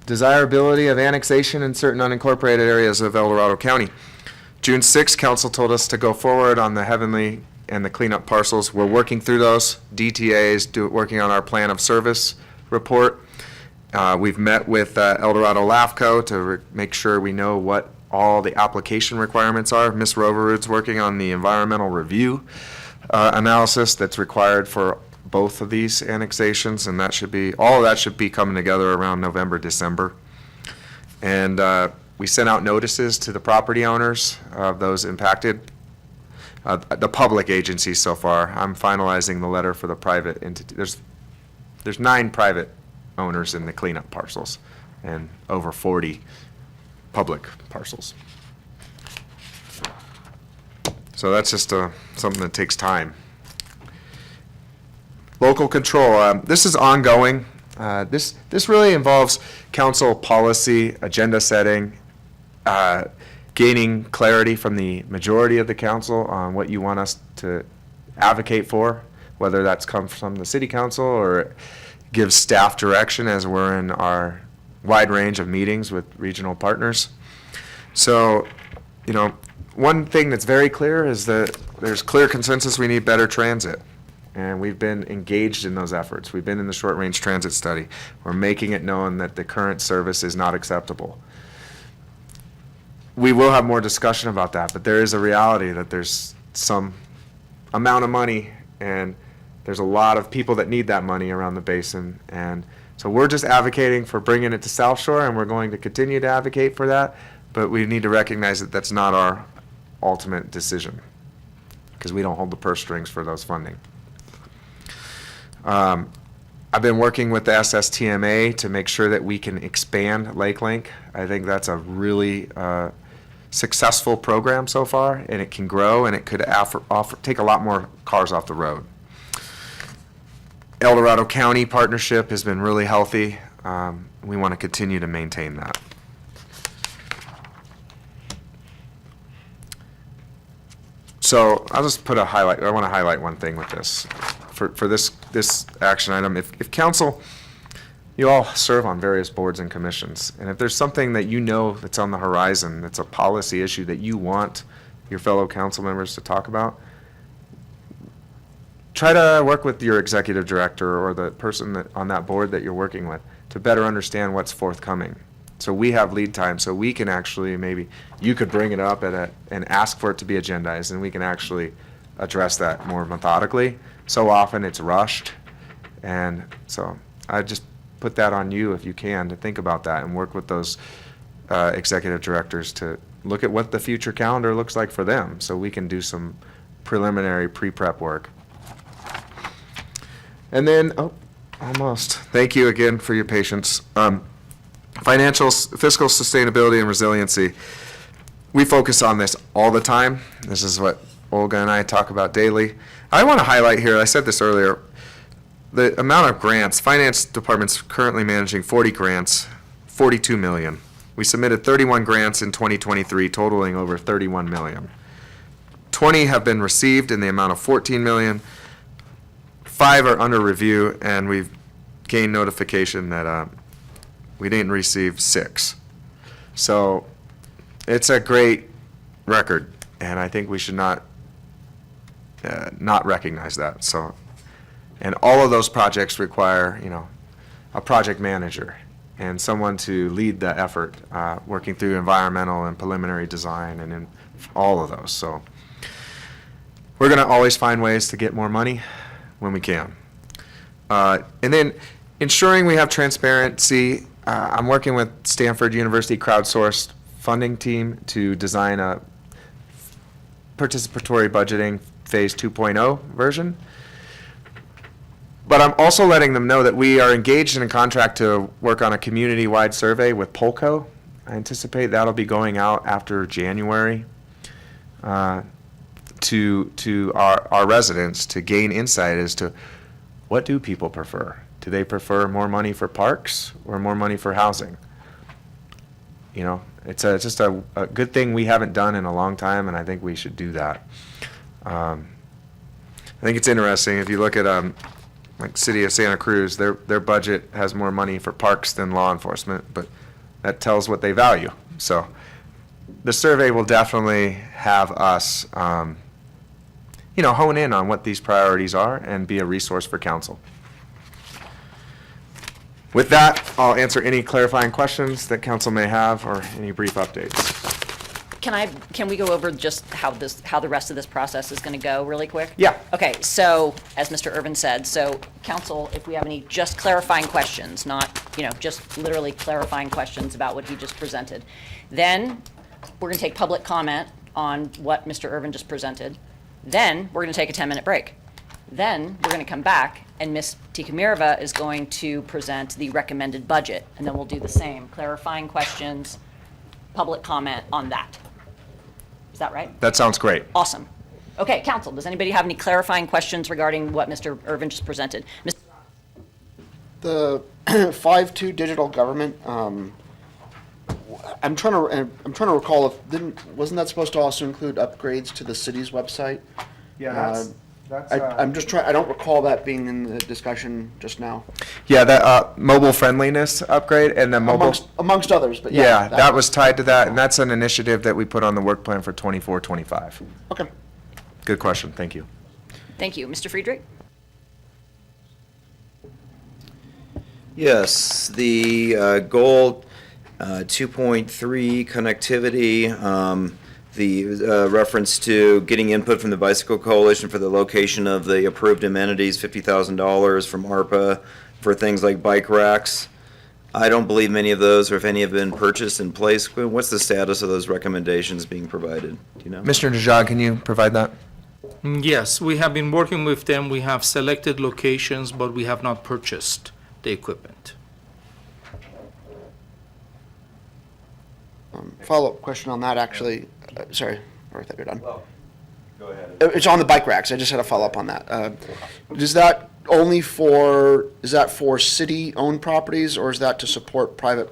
Desirability of annexation in certain unincorporated areas of El Dorado County. June 6th, council told us to go forward on the Heavenly and the cleanup parcels. We're working through those. DTA is working on our plan of service report. We've met with El Dorado LAFCO to make sure we know what all the application requirements are. Ms. Roverwood's working on the environmental review analysis that's required for both of these annexations, and that should be, all of that should be coming together around November, December. And we sent out notices to the property owners of those impacted, the public agencies so far. I'm finalizing the letter for the private entity. There's 9 private owners in the cleanup parcels and over 40 public parcels. So that's just something that takes time. Local control, this is ongoing. This really involves council policy, agenda setting, gaining clarity from the majority of the council on what you want us to advocate for, whether that's come from the city council or gives staff direction as we're in our wide range of meetings with regional partners. So, you know, one thing that's very clear is that there's clear consensus we need better transit. And we've been engaged in those efforts. We've been in the short-range transit study. We're making it known that the current service is not acceptable. We will have more discussion about that, but there is a reality that there's some amount of money, and there's a lot of people that need that money around the basin. And so we're just advocating for bringing it to South Shore, and we're going to continue to advocate for that, but we need to recognize that that's not our ultimate decision, because we don't hold the purse strings for those funding. I've been working with the SSTMA to make sure that we can expand Lake Link. I think that's a really successful program so far, and it can grow, and it could take a lot more cars off the road. El Dorado County partnership has been really healthy. We want to continue to maintain that. So I'll just put a highlight. I want to highlight one thing with this. For this action item, if council, you all serve on various boards and commissions, and if there's something that you know that's on the horizon, that's a policy issue that you want your fellow council members to talk about, try to work with your executive director or the person that on that board that you're working with to better understand what's forthcoming. So we have lead time, so we can actually, maybe you could bring it up and ask for it to be agendized, and we can actually address that more methodically. So often it's rushed, and so I just put that on you if you can to think about that and work with those executive directors to look at what the future calendar looks like for them, so we can do some preliminary pre-prep work. And then, almost. Thank you again for your patience. Fiscal sustainability and resiliency. We focus on this all the time. This is what Olga and I talk about daily. I want to highlight here, I said this earlier, the amount of grants. Finance Department's currently managing 40 grants, 42 million. We submitted 31 grants in 2023, totaling over 31 million. 20 have been received in the amount of 14 million. 5 are under review, and we've gained notification that we didn't receive 6. So it's a great record, and I think we should not recognize that. So, and all of those projects require, you know, a project manager and someone to lead the effort, working through environmental and preliminary design and in all of those. So we're going to always find ways to get more money when we can. And then ensuring we have transparency. I'm working with Stanford University crowdsourced funding team to design a participatory budgeting phase 2.0 version. But I'm also letting them know that we are engaged in a contract to work on a community-wide survey with Polco. I anticipate that'll be going out after January to our residents to gain insight as to what do people prefer. Do they prefer more money for parks or more money for housing? You know, it's just a good thing we haven't done in a long time, and I think we should do that. I think it's interesting if you look at like City of Santa Cruz, their budget has more money for parks than law enforcement, but that tells what they value. So the survey will definitely have us, hone in on what these priorities are and be a resource for council. With that, I'll answer any clarifying questions that council may have or any brief updates.
Can we go over just how the rest of this process is going to go really quick?
Yeah.
Okay, so as Mr. Irvin said, so council, if we have any just clarifying questions, not, just literally clarifying questions about what he just presented, then we're going to take public comment on what Mr. Irvin just presented. Then we're going to take a 10-minute break. Then we're going to come back and Ms. Tikamirova is going to present the recommended budget, and then we'll do the same, clarifying questions, public comment on that. Is that right?
That sounds great.
Awesome. Okay, council, does anybody have any clarifying questions regarding what Mr. Irvin just presented?
The 5.2 digital government, I'm trying to recall wasn't that supposed to also include upgrades to the city's website?
Yeah,
I'm just trying, I don't recall that being in the discussion just now.
Yeah, that mobile friendliness upgrade and the mobile.
Amongst others, but
yeah. That was tied to that, and that's an initiative that we put on the work plan for 24-25.
Okay.
Good question, thank you.
Thank you. Mr. Friedrich?
Yes, the goal 2.3 connectivity, the reference to getting input from the Bicycle Coalition for the location of the approved amenities, $50,000 from ARPA for things like bike racks. I don't believe many of those, or if any, have been purchased in place. What's the status of those recommendations being provided? Do you know?
Mr. Najad, can you provide that?
Yes, we have been working with them. We have selected locations, but we have not purchased the equipment.
Follow-up question on that, actually. Sorry, I thought you're done.
Well, go ahead.
It's on the bike racks. I just had a follow-up on that. Is that for city-owned properties, or is that to support private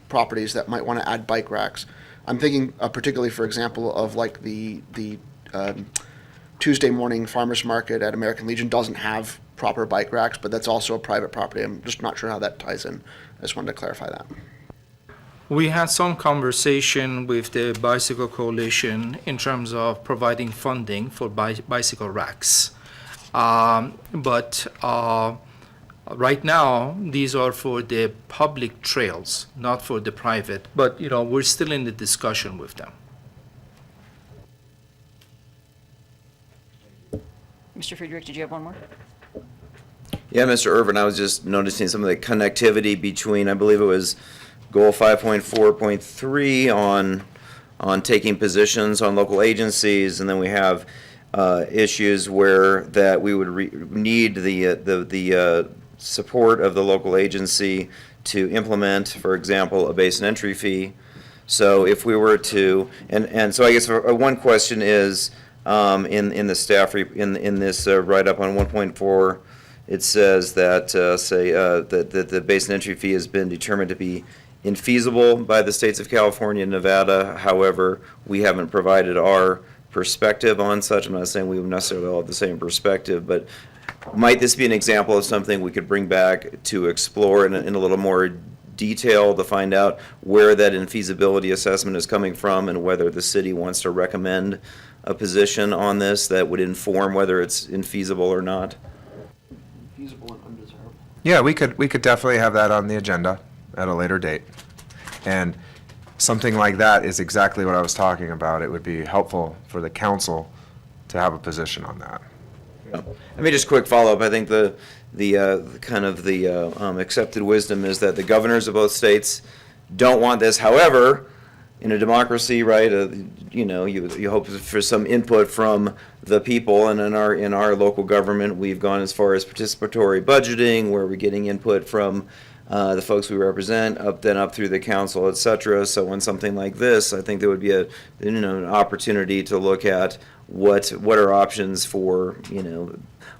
properties that might want to add bike racks? I'm thinking particularly, for example, of like the Tuesday morning farmers market at American Legion doesn't have proper bike racks, but that's also a private property. I'm just not sure how that ties in. I just wanted to clarify that.
We had some conversation with the Bicycle Coalition in terms of providing funding for bicycle racks. But right now, these are for the public trails, not for the private. But, we're still in the discussion with them.
Mr. Friedrich, did you have one more?
Yeah, Mr. Irvin, I was just noticing some of the connectivity between, I believe it was Goal 5.4.3 on taking positions on local agencies, and then we have issues where that we would need the support of the local agency to implement, for example, a base and entry fee. So if we were to, and so I guess one question is, in the staff in this write-up on 1.4, it says that that the base and entry fee has been determined to be infeasible by the states of California and Nevada. However, we haven't provided our perspective on such. I'm not saying we would necessarily all have the same perspective, but might this be an example of something we could bring back to explore in a little more detail to find out where that infeasibility assessment is coming from and whether the city wants to recommend a position on this that would inform whether it's infeasible or not?
Feasible and undesirable.
Yeah, we could definitely have that on the agenda at a later date. And something like that is exactly what I was talking about. It would be helpful for the council to have a position on that.
Let me just quick follow-up. I think the accepted wisdom is that the governors of both states don't want this. However, in a democracy, right, you hope for some input from the people, and in our local government, we've gone as far as participatory budgeting, where we're getting input from the folks we represent, up through the council, et cetera. So when something like this, I think there would be an opportunity to look at what are options for,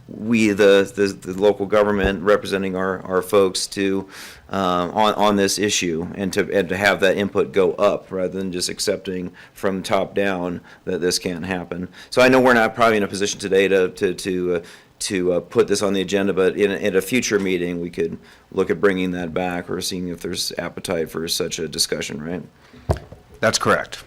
we, the local government representing our folks to, on this issue, and to have that input go up rather than just accepting from top down that this can't happen. So I know we're not probably in a position today to put this on the agenda, but in a future meeting, we could look at bringing that back or seeing if there's appetite for such a discussion, right?
That's correct.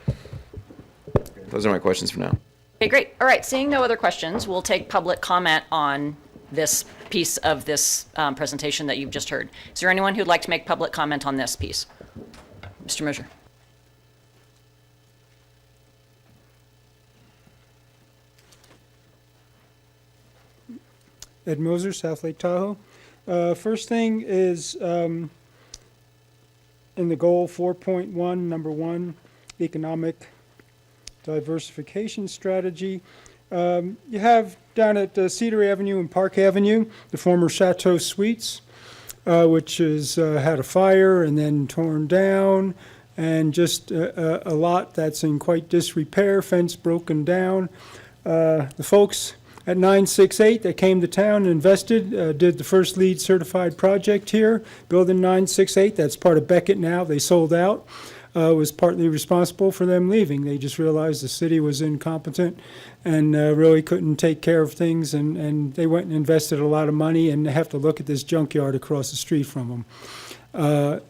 Those are my questions for now.
Okay, great. All right, seeing no other questions, we'll take public comment on this piece of this presentation that you've just heard. Is there anyone who'd like to make public comment on this piece? Mr. Mosier.
Ed Moser, South Lake Tahoe. First thing is in the goal 4.1, number 1, economic diversification strategy. You have down at Cedar Avenue and Park Avenue, the former Chateau Suites, which has had a fire and then torn down, and just a lot that's in quite disrepair, fence broken down. The folks at 968 that came to town and invested, did the first LEED certified project here, building 968, that's part of Beckett now, they sold out. Was partly responsible for them leaving. They just realized the city was incompetent and really couldn't take care of things, and they went and invested a lot of money, and they have to look at this junkyard across the street from them.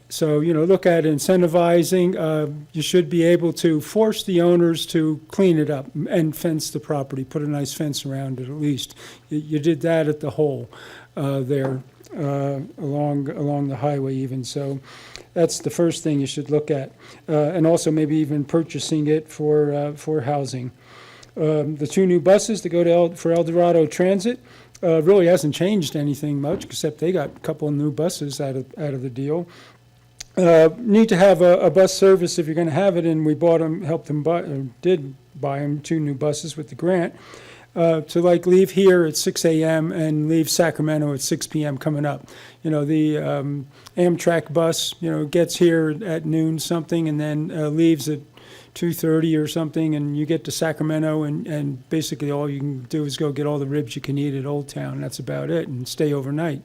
So, look at incentivizing. You should be able to force the owners to clean it up and fence the property, put a nice fence around it at least. You did that at the hole there along the highway even. So that's the first thing you should look at. And also maybe even purchasing it for housing. The 2 new buses to go for El Dorado Transit really hasn't changed anything much, except they got a couple of new buses out of the deal. Need to have a bus service if you're going to have it, and we did buy them 2 new buses with the grant. To leave here at 6 a.m. and leave Sacramento at 6 p.m. coming up. The Amtrak bus, gets here at noon something and then leaves at 2:30 or something, and you get to Sacramento, and basically all you can do is go get all the ribs you can eat at Old Town. That's about it, and stay overnight.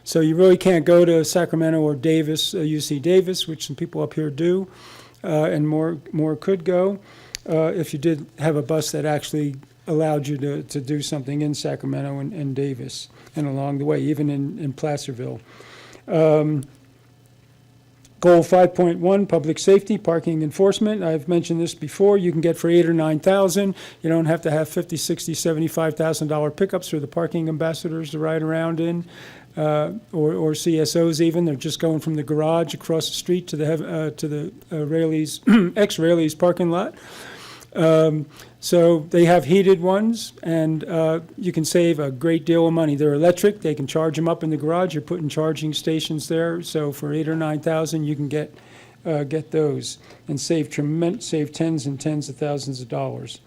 So you really can't go to Sacramento or Davis, UC Davis, which some people up here do, and more could go if you did have a bus that actually allowed you to do something in Sacramento and Davis and along the way, even in Placerville. Goal 5.1, public safety, parking enforcement. I've mentioned this before. You can get for $8,000 or $9,000. You don't have to have $50,000, $60,000, $75,000 pickups for the parking ambassadors to ride around in, or CSOs even. They're just going from the garage across the street to the Raley's ex-Raley's parking lot. So they have heated ones, and you can save a great deal of money. They're electric. They can charge them up in the garage. You're putting charging stations there. So for $8,000 or $9,000, you can get those and save tens and tens of thousands of dollars.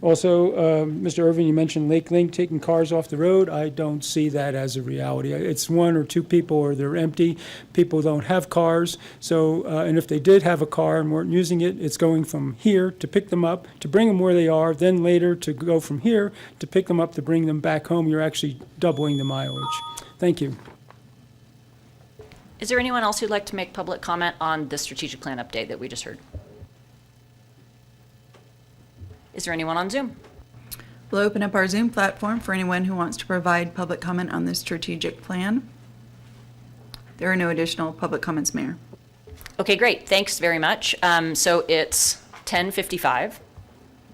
Also, Mr. Irvin, you mentioned Lake Link taking cars off the road. I don't see that as a reality. It's 1 or 2 people, or they're empty. People don't have cars. So, and if they did have a car and weren't using it, it's going from here to pick them up, to bring them where they are, then later to go from here to pick them up to bring them back home. You're actually doubling the mileage. Thank you.
Is there anyone else who'd like to make public comment on the strategic plan update that we just heard? Is there anyone on Zoom?
We'll open up our Zoom platform for anyone who wants to provide public comment on the strategic plan. There are no additional public comments, Mayor.
Okay, great. Thanks very much. So it's 10:55.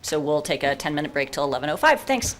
So we'll take a 10-minute break till 11:05. Thanks.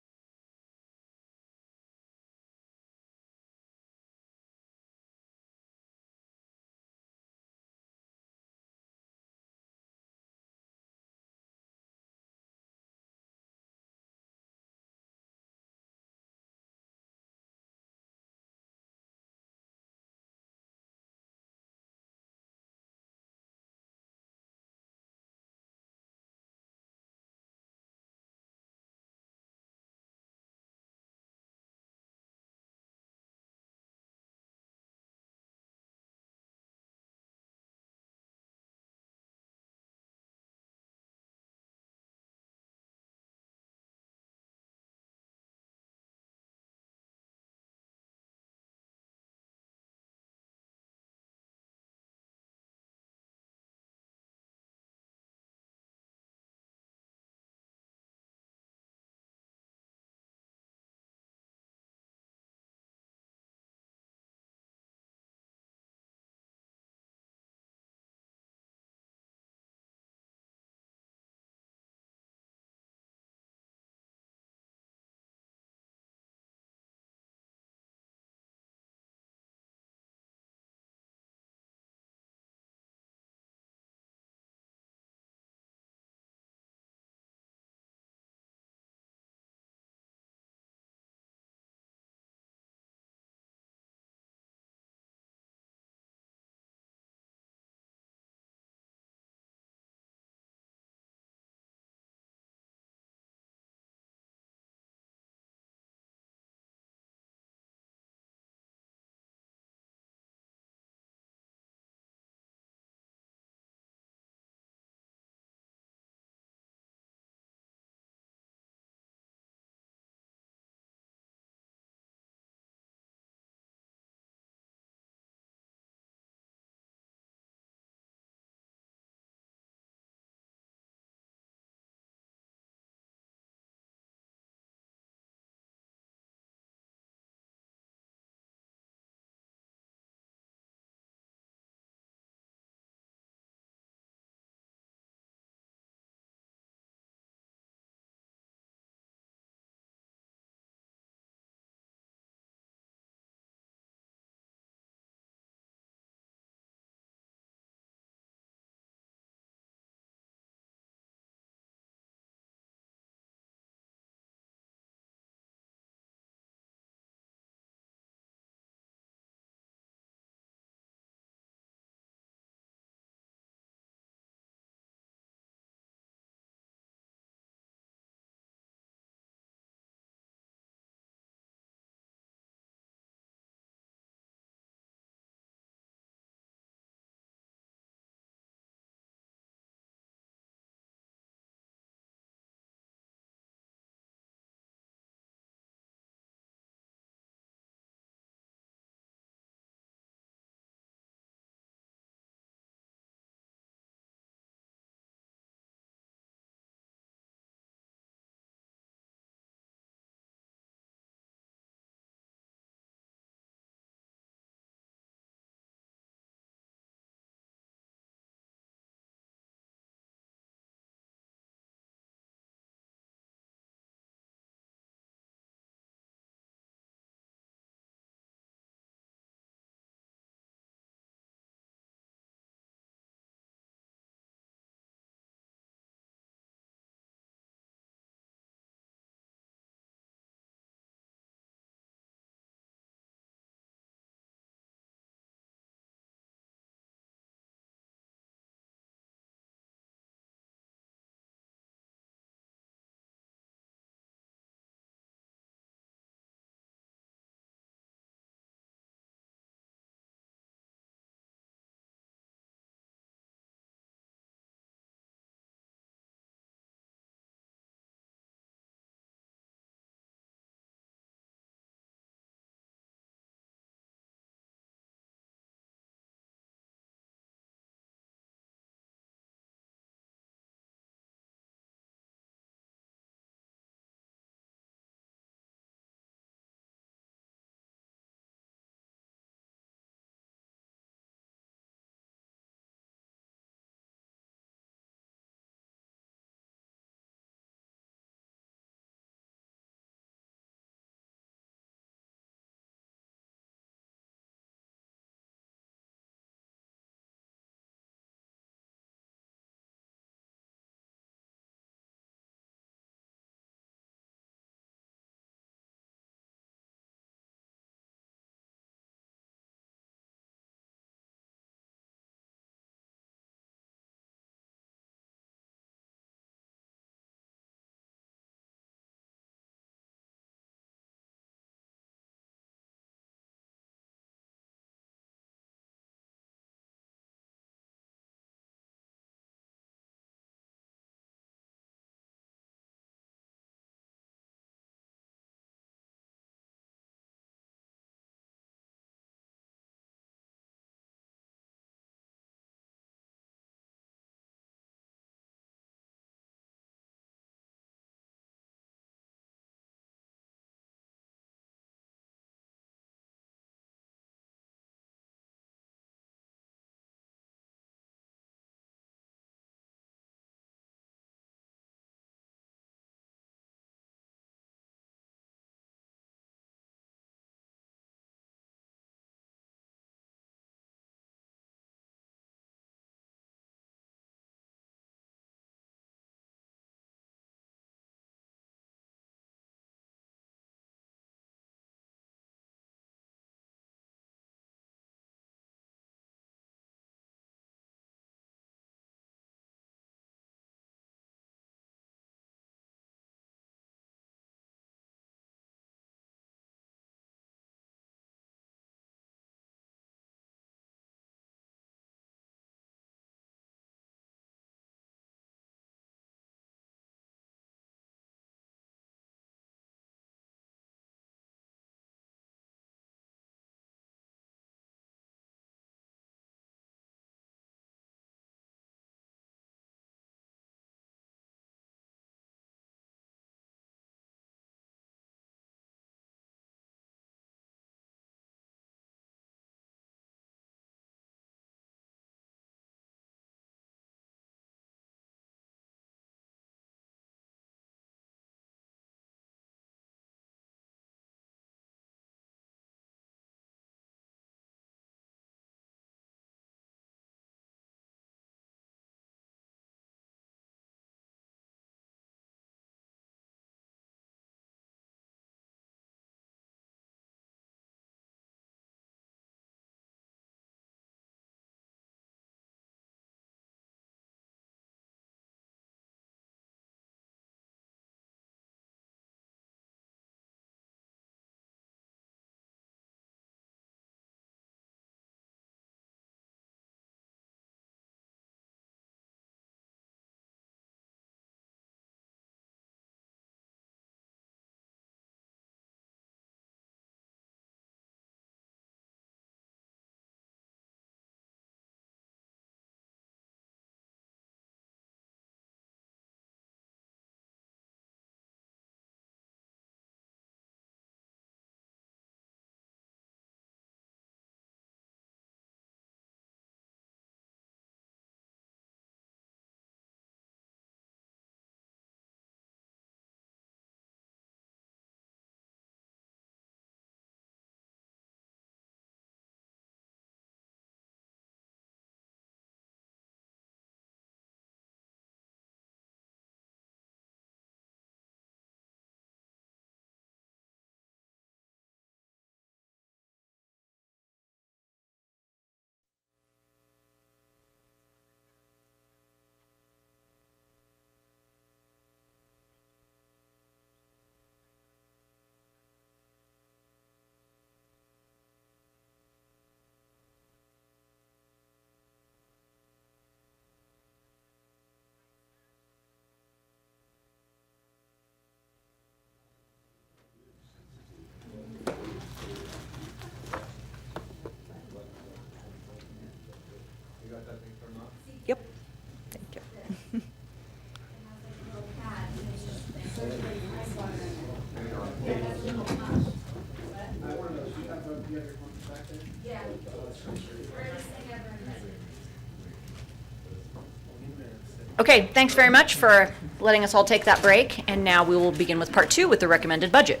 Okay, thanks very much for letting us all take that break. And now we will begin with part 2 with the recommended budget.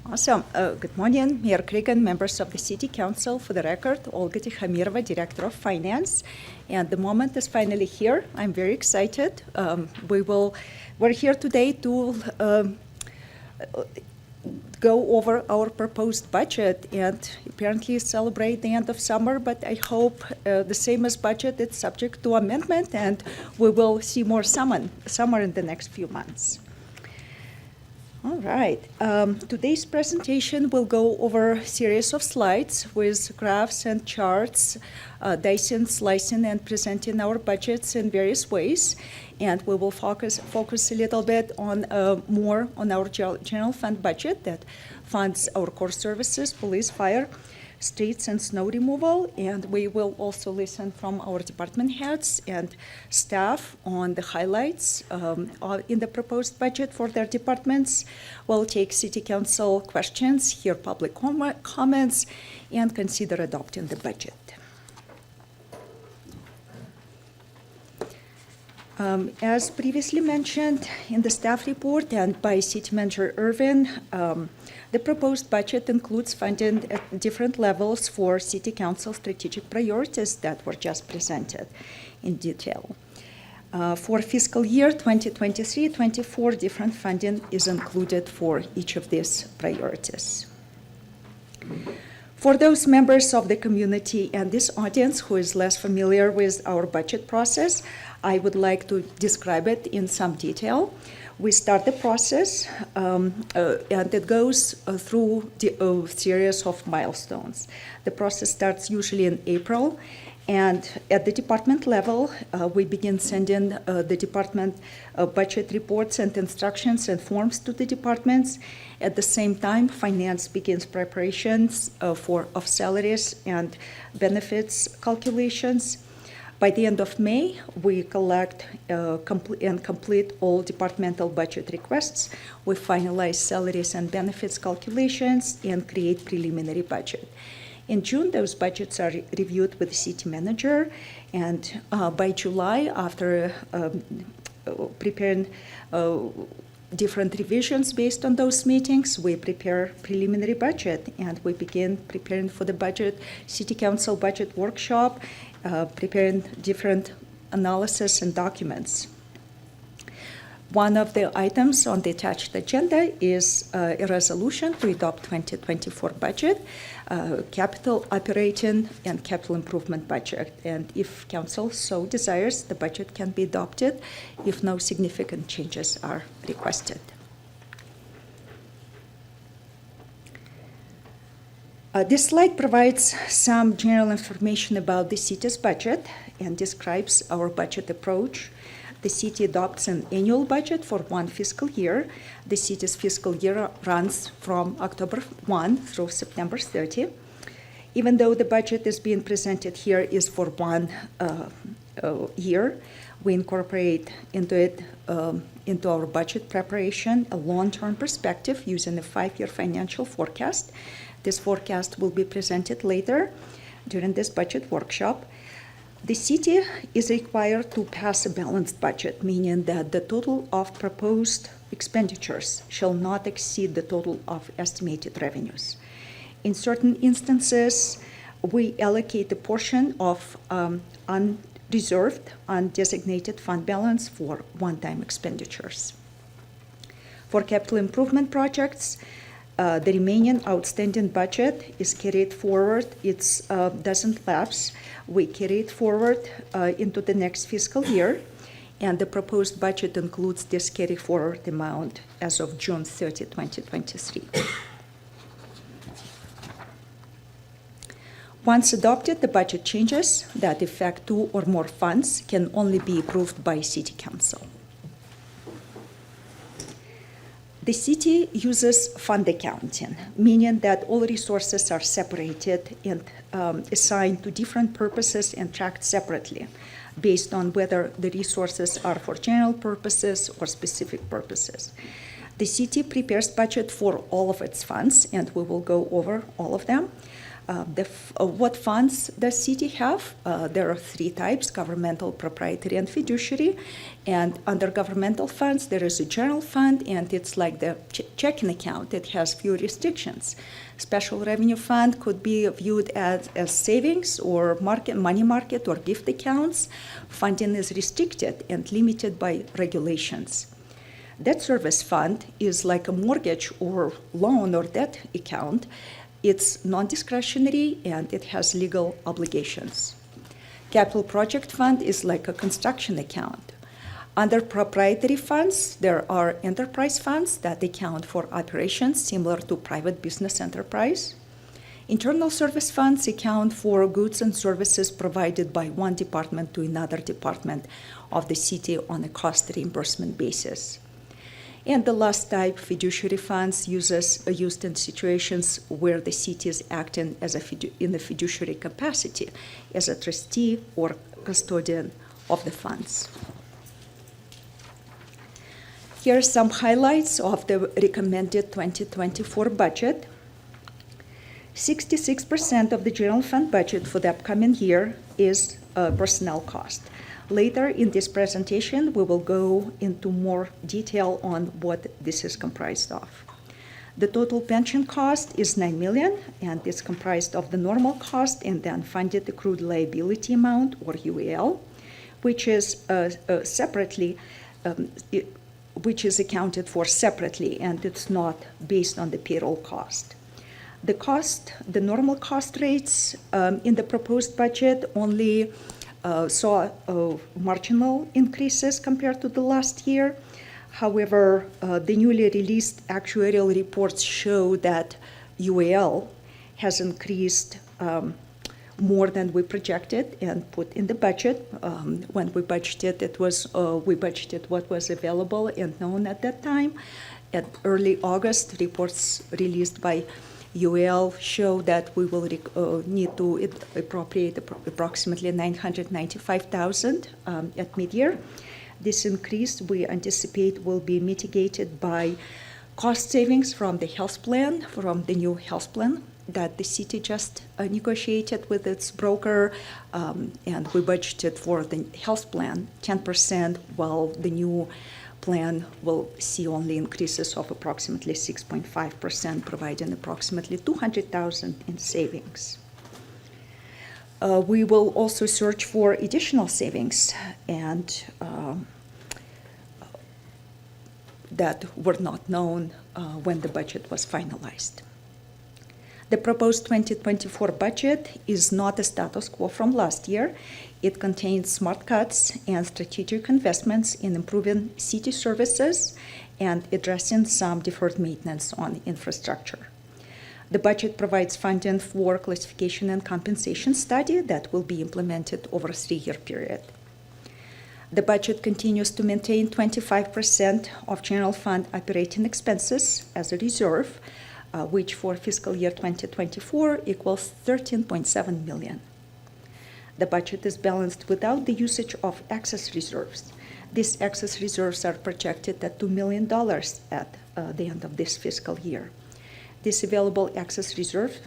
Awesome. Good morning, Mayor Cregan, members of the City Council. For the record, Olga Tikhamirova, Director of Finance. And the moment is finally here. I'm very excited. We're here today to go over our proposed budget and apparently celebrate the end of summer, but I hope the same as budget, it's subject to amendment and we will see more summer in the next few months. All right. Today's presentation will go over a series of slides with graphs and charts, dicing, slicing, and presenting our budgets in various ways. And we will focus a little bit on more on our general fund budget that funds our core services, police, fire, streets, and snow removal. And we will also listen from our department heads and staff on the highlights in the proposed budget for their departments. We'll take City Council questions, hear public comments, and consider adopting the budget. As previously mentioned in the staff report and by City Manager Irvin, the proposed budget includes funding at different levels for City Council strategic priorities that were just presented in detail. For fiscal year 2023-24, different funding is included for each of these priorities. For those members of the community and this audience who is less familiar with our budget process, I would like to describe it in some detail. We start the process, and it goes through a series of milestones. The process starts usually in April, and at the department level, we begin sending the department budget reports and instructions and forms to the departments. At the same time, finance begins preparations of salaries and benefits calculations. By the end of May, we collect and complete all departmental budget requests. We finalize salaries and benefits calculations and create preliminary budget. In June, those budgets are reviewed with the city manager, and by July, after preparing different revisions based on those meetings, we prepare preliminary budget, and we begin preparing for the budget, City Council budget workshop, preparing different analysis and documents. One of the items on the attached agenda is a resolution to adopt 2024 budget, capital operating and capital improvement budget. And if council so desires, the budget can be adopted if no significant changes are requested. This slide provides some general information about the city's budget and describes our budget approach. The city adopts an annual budget for one fiscal year. The city's fiscal year runs from October 1 through September 30. Even though the budget is being presented here is for one year, we incorporate into our budget preparation a long-term perspective using a 5-year financial forecast. This forecast will be presented later during this budget workshop. The city is required to pass a balanced budget, meaning that the total of proposed expenditures shall not exceed the total of estimated revenues. In certain instances, we allocate a portion of unreserved, undesignated fund balance for one-time expenditures. For capital improvement projects, the remaining outstanding budget is carried forward. It doesn't lapse. We carry it forward into the next fiscal year, and the proposed budget includes this carry forward amount as of June 30, 2023. Once adopted, the budget changes that affect 2 or more funds can only be approved by City Council. The city uses fund accounting, meaning that all resources are separated and assigned to different purposes and tracked separately based on whether the resources are for general purposes or specific purposes. The city prepares budget for all of its funds, and we will go over all of them. What funds does city have? There are three types: governmental, proprietary, and fiduciary. And under governmental funds, there is a general fund, and it's like the checking account. It has few restrictions. Special revenue fund could be viewed as savings or money market or gift accounts. Funding is restricted and limited by regulations. Debt service fund is like a mortgage or loan or debt account. It's non-discretionary and it has legal obligations. Capital project fund is like a construction account. Under proprietary funds, there are enterprise funds that account for operations similar to private business enterprise. Internal service funds account for goods and services provided by one department to another department of the city on a cost reimbursement basis. And the last type, fiduciary funds, are used in situations where the city is acting as in a fiduciary capacity as a trustee or custodian of the funds. Here are some highlights of the recommended 2024 budget. 66% of the general fund budget for the upcoming year is personnel cost. Later in this presentation, we will go into more detail on what this is comprised of. The total pension cost is $9 million, and it's comprised of the normal cost and the unfunded accrued liability amount, or UAL, which is which is accounted for separately, and it's not based on the payroll cost. The normal cost rates in the proposed budget only saw marginal increases compared to the last year. However, the newly released actuarial reports show that UAL has increased more than we projected and put in the budget. When we budgeted, we budgeted what was available and known at that time. At early August, reports released by UAL show that we will need to appropriate approximately $995,000 at mid-year. This increase we anticipate will be mitigated by cost savings from the health plan, from the new health plan that the city just negotiated with its broker, and we budgeted for the health plan 10%, while the new plan will see only increases of approximately 6.5%, providing approximately $200,000 in savings. We will also search for additional savings and that were not known when the budget was finalized. The proposed 2024 budget is not a status quo from last year. It contains smart cuts and strategic investments in improving city services and addressing some deferred maintenance on infrastructure. The budget provides funding for classification and compensation study that will be implemented over a 3-year period. The budget continues to maintain 25% of general fund operating expenses as a reserve, which for fiscal year 2024 equals $13.7 million. The budget is balanced without the usage of excess reserves. These excess reserves are projected at $2 million at the end of this fiscal year. This available excess reserve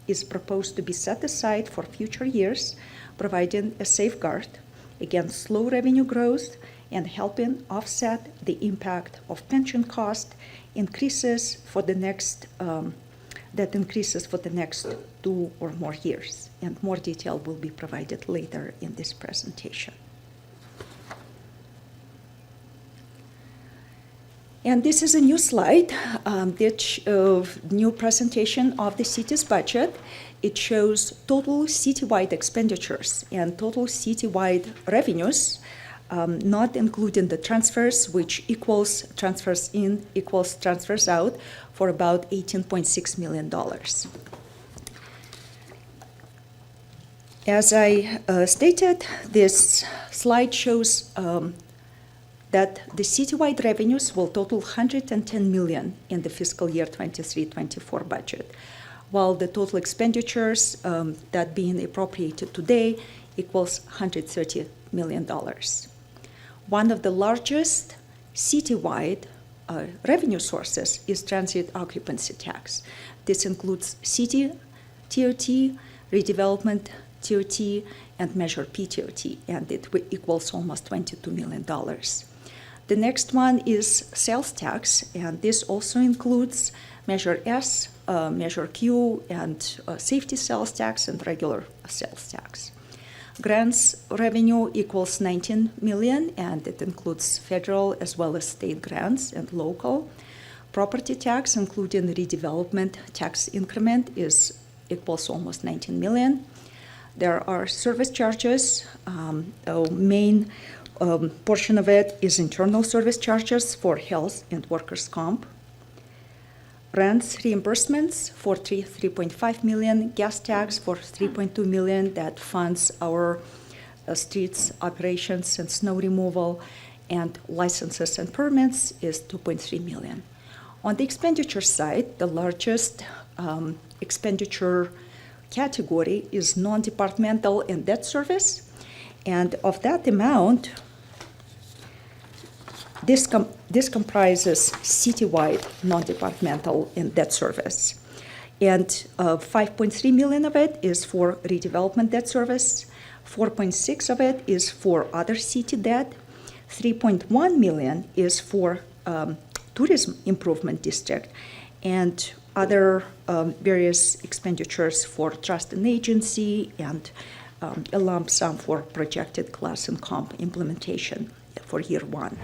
is proposed to be set aside for future years, providing a safeguard against slow revenue growth and helping offset the impact of pension cost increases for the next 2 or more years. And more detail will be provided later in this presentation. And this is a new slide, new presentation of the city's budget. It shows total citywide expenditures and total citywide revenues, not including the transfers, which equals transfers in equals transfers out for about $18.6 million. As I stated, this slide shows that the citywide revenues will total $110 million in the fiscal year 23-24 budget, while the total expenditures that being appropriated today equals $130 million. One of the largest citywide revenue sources is transit occupancy tax. This includes city TOT, redevelopment TOT, and Measure P TOT, and it equals almost $22 million. The next one is sales tax, and this also includes Measure S, Measure Q, and safety sales tax and regular sales tax. Grants revenue equals 19 million, and it includes federal as well as state grants and local. Property tax, including redevelopment tax increment, equals almost 19 million. There are service charges. A main portion of it is internal service charges for health and workers' comp. Rents reimbursements for 3.5 million, gas tax for 3.2 million that funds our streets operations and snow removal, and licenses and permits is 2.3 million. On the expenditure side, the largest expenditure category is non-departmental and debt service, and of that amount, this comprises citywide non-departmental and debt service. And 5.3 million of it is for redevelopment debt service, 4.6 of it is for other city debt, 3.1 million is for tourism improvement district, and other various expenditures for trust and agency, and a lump sum for projected class and comp implementation for year one.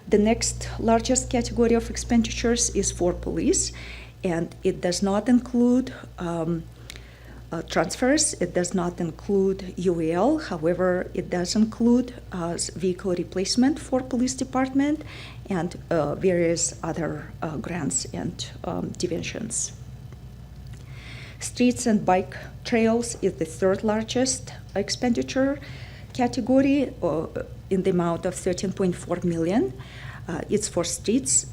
The next largest category of expenditures is for police, and it does not include transfers, it does not include UAL, however, it does include vehicle replacement for police department and various other grants and divisions. Streets and bike trails is the third largest expenditure category in the amount of 13.4 million. It's for streets,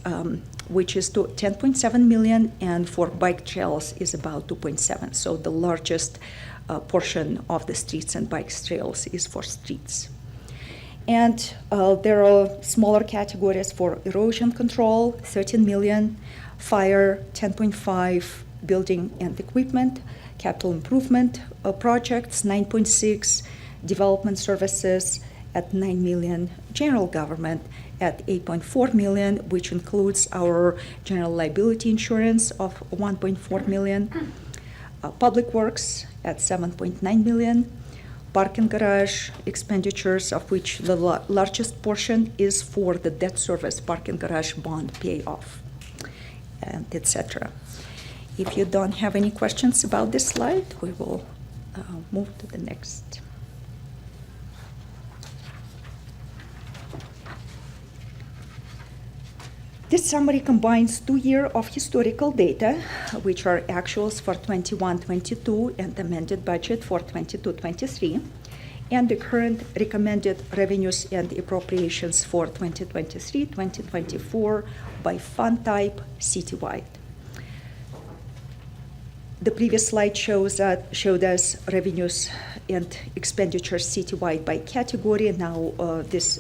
which is to 10.7 million, and for bike trails is about 2.7. So the largest portion of the streets and bike trails is for streets. And there are smaller categories for erosion control, 13 million, fire, 10.5, building and equipment, capital improvement projects, 9.6, development services at 9 million, general government at 8.4 million, which includes our general liability insurance of 1.4 million, public works at 7.9 million, parking garage expenditures, of which the largest portion is for the debt service parking garage bond payoff, and etc. If you don't have any questions about this slide, we will move to the next. This summary combines 2 years of historical data, which are actuals for 21-22 and amended budget for 22-23, and the current recommended revenues and appropriations for 2023-2024 by fund type citywide. The previous slide showed us revenues and expenditures citywide by category. Now this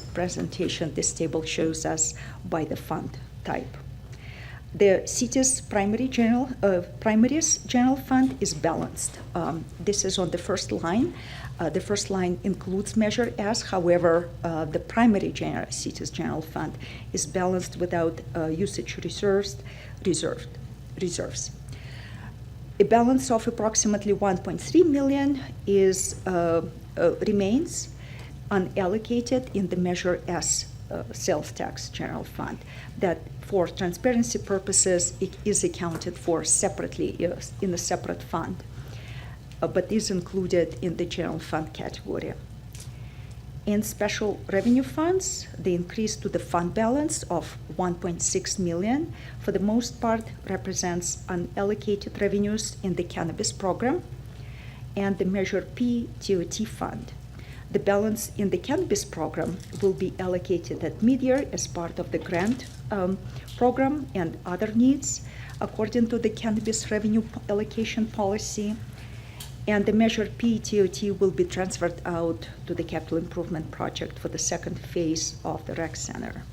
table shows us by the fund type. The city's primaries general fund is balanced. This is on the first line. The first line includes Measure S. However, the primary city's general fund is balanced without usage reserves. A balance of approximately 1.3 million remains unallocated in the Measure S sales tax general fund that, for transparency purposes, it is accounted for separately in a separate fund, but is included in the general fund category. In special revenue funds, the increase to the fund balance of 1.6 million, for the most part, represents unallocated revenues in the cannabis program and the Measure P TOT fund. The balance in the cannabis program will be allocated at mid-year as part of the grant program and other needs according to the cannabis revenue allocation policy. And the Measure P TOT will be transferred out to the capital improvement project for the second phase of the rec center.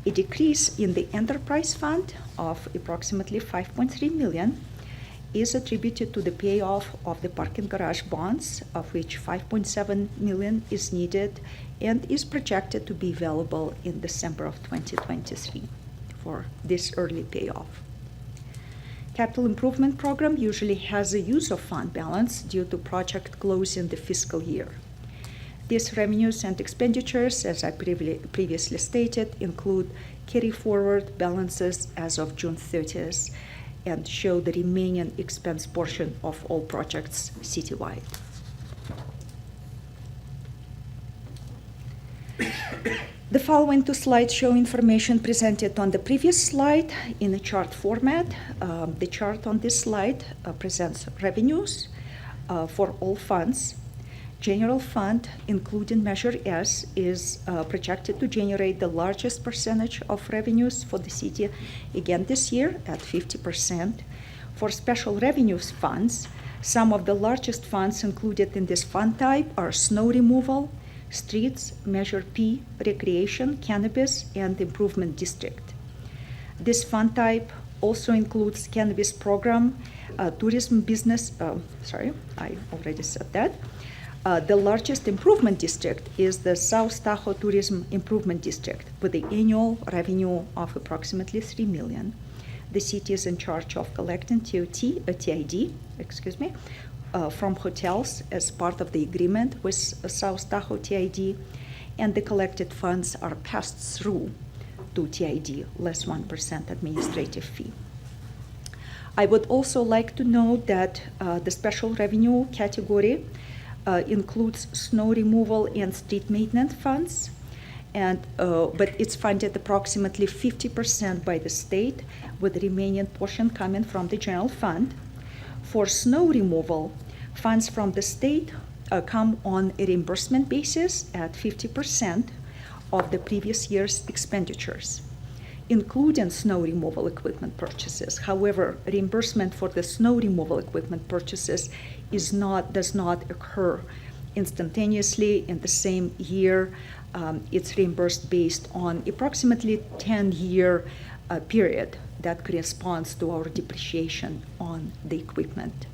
A decrease in the enterprise fund of approximately 5.3 million is attributed to the payoff of the parking garage bonds, of which 5.7 million is needed and is projected to be available in December of 2023 for this early payoff. Capital improvement program usually has a use of fund balance due to project closing the fiscal year. These revenues and expenditures, as I previously stated, include carry forward balances as of June 30th and show the remaining expense portion of all projects citywide. The following two slides show information presented on the previous slide in a chart format. The chart on this slide presents revenues for all funds. General fund, including Measure S, is projected to generate the largest percentage of revenues for the city again this year at 50%. For special revenues funds, some of the largest funds included in this fund type are snow removal, streets, Measure P, recreation, cannabis, and improvement district. This fund type also includes cannabis program, tourism business, I already said that. The largest improvement district is the South Tahoe Tourism Improvement District with the annual revenue of approximately $3 million. The city is in charge of collecting TID, from hotels as part of the agreement with South Tahoe TID, and the collected funds are passed through to TID, less 1% administrative fee. I would also like to note that the special revenue category includes snow removal and street maintenance funds, but it's funded approximately 50% by the state, with the remaining portion coming from the general fund. For snow removal, funds from the state come on a reimbursement basis at 50% of the previous year's expenditures, including snow removal equipment purchases. However, reimbursement for the snow removal equipment purchases does not occur instantaneously in the same year. It's reimbursed based on approximately 10-year period that corresponds to our depreciation on the equipment.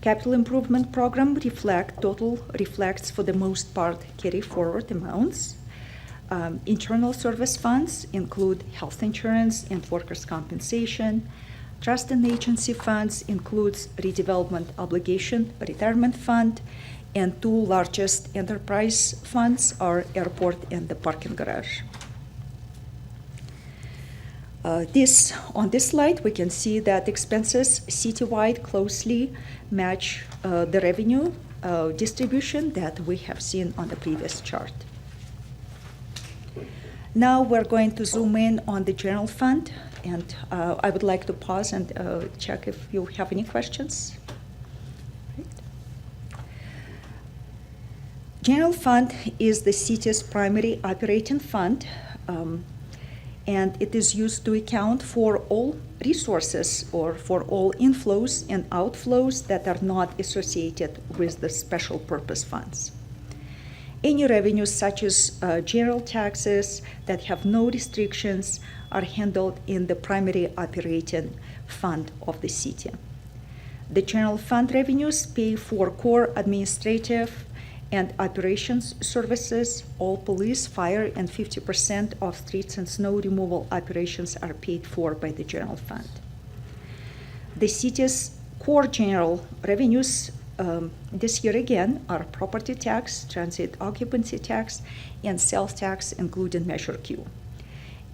Capital improvement program reflects for the most part carry forward amounts. Internal service funds include health insurance and workers' compensation. Trust and agency funds includes redevelopment obligation retirement fund, and two largest enterprise funds are airport and the parking garage. On this slide, we can see that expenses citywide closely match the revenue distribution that we have seen on the previous chart. Now we're going to zoom in on the general fund, and I would like to pause and check if you have any questions. Right. General fund is the city's primary operating fund, and it is used to account for all resources or for all inflows and outflows that are not associated with the special purpose funds. Any revenues such as general taxes that have no restrictions are handled in the primary operating fund of the city. The general fund revenues pay for core administrative and operations services. All police, fire, and 50% of streets and snow removal operations are paid for by the general fund. The city's core general revenues this year again are property tax, transit occupancy tax, and sales tax, including Measure Q.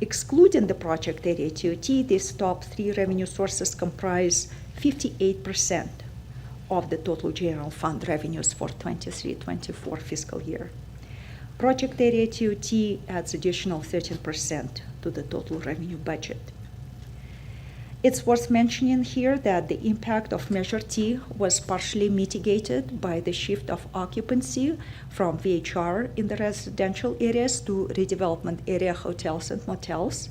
Excluding the project area TOT, these top three revenue sources comprise 58% of the total general fund revenues for 23-24 fiscal year. Project area TOT adds additional 13% to the total revenue budget. It's worth mentioning here that the impact of Measure T was partially mitigated by the shift of occupancy from VHR in the residential areas to redevelopment area hotels and motels.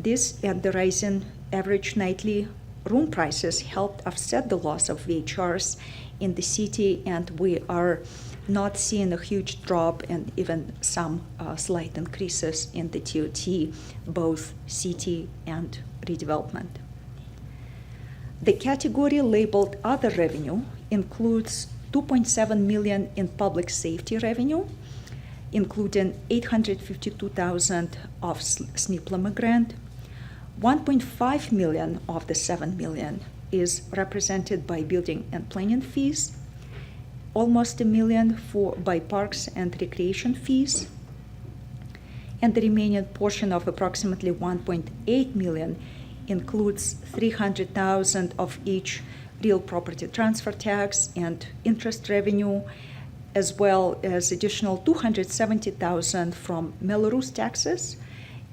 This and the rising average nightly room prices helped offset the loss of VHRs in the city, and we are not seeing a huge drop and even some slight increases in the TOT, both city and redevelopment. The category labeled Other Revenue includes $2.7 million in public safety revenue, including $852,000 of SNPLMA grant. $1.5 million of the $7 million is represented by building and planning fees, almost $1 million by parks and recreation fees, and the remaining portion of approximately $1.8 million includes $300,000 of each real property transfer tax and interest revenue, as well as additional $270,000 from Melrose taxes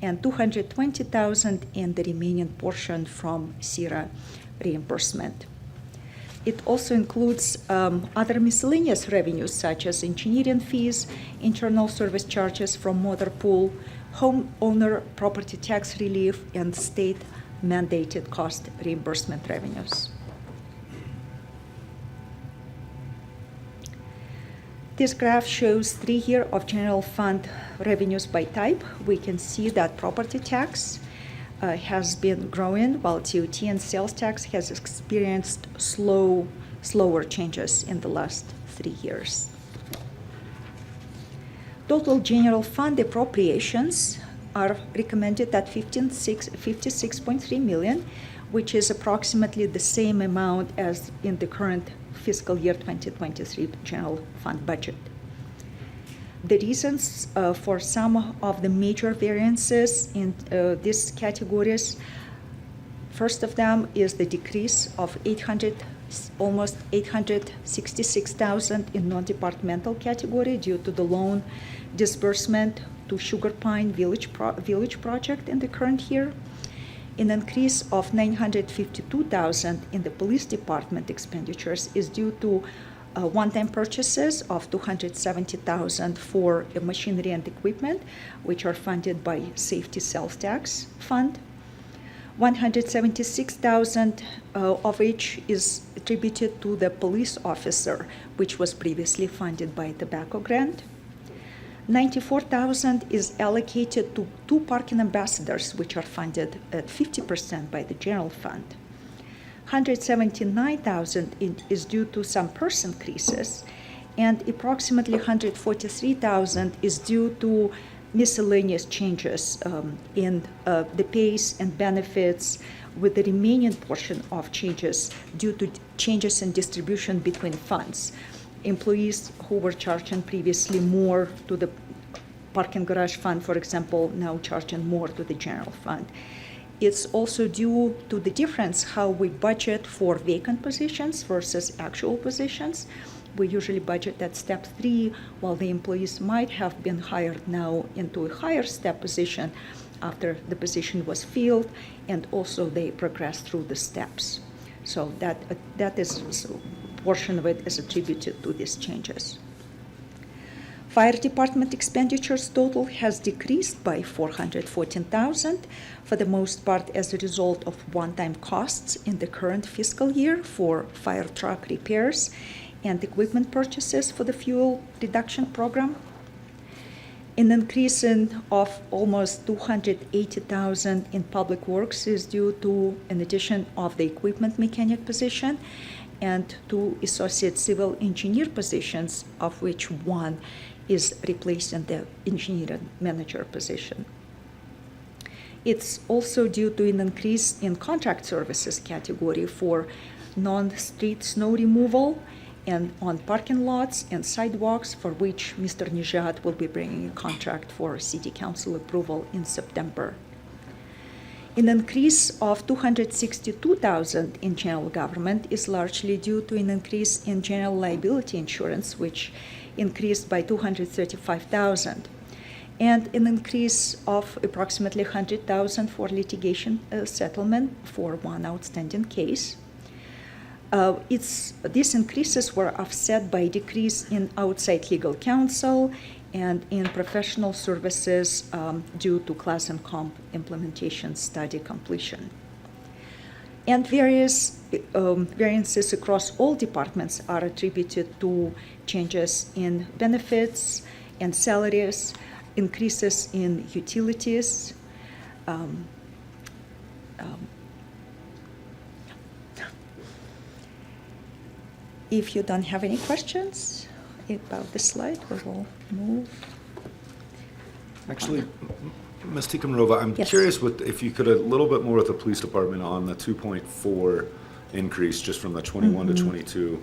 and $220,000 in the remaining portion from CIRA reimbursement. It also includes other miscellaneous revenues such as engineering fees, internal service charges from motor pool, homeowner property tax relief, and state mandated cost reimbursement revenues. This graph shows 3 years of general fund revenues by type. We can see that property tax has been growing, while TOT and sales tax has experienced slower changes in the last 3 years. Total general fund appropriations are recommended at $56.3 million, which is approximately the same amount as in the current fiscal year 2023 general fund budget. The reasons for some of the major variances in these categories, first of them is the decrease of almost $866,000 in non-departmental category due to the loan disbursement to Sugar Pine Village project in the current year. An increase of $952,000 in the police department expenditures is due to one-time purchases of $270,000 for machinery and equipment, which are funded by Safety Sales Tax Fund. $176,000 of which is attributed to the police officer, which was previously funded by tobacco grant. $94,000 is allocated to 2 parking ambassadors, which are funded at 50% by the general fund. $179,000 is due to some purse increases, and approximately $143,000 is due to miscellaneous changes in the pays and benefits, with the remaining portion of changes due to changes in distribution between funds. Employees who were charging previously more to the parking garage fund, for example, now charging more to the general fund. It's also due to the difference how we budget for vacant positions versus actual positions. We usually budget at step 3, while the employees might have been hired now into a higher step position after the position was filled, and also they progress through the steps. So that is portion of it is attributed to these changes. Fire department expenditures total has decreased by $414,000, for the most part as a result of one-time costs in the current fiscal year for fire truck repairs and equipment purchases for the fuel reduction program. An increase of almost $280,000 in public works is due to an addition of the equipment mechanic position and 2 associate civil engineer positions, of which 1 is replacing the engineering manager position. It's also due to an increase in contract services category for non-street snow removal and on parking lots and sidewalks, for which Mr. Nijat will be bringing a contract for City Council approval in September. An increase of $262,000 in general government is largely due to an increase in general liability insurance, which increased by $235,000, and an increase of approximately $100,000 for litigation settlement for 1 outstanding case. These increases were offset by a decrease in outside legal counsel and in professional services due to class and comp implementation study completion. And various variances across all departments are attributed to changes in benefits and salaries, increases in utilities, If you don't have any questions about the slide, we will move.
Actually, Ms. Tikamarova, I'm
Yes.
curious if you could a little bit more with the police department on the 2.4 increase just from the 21 to 22,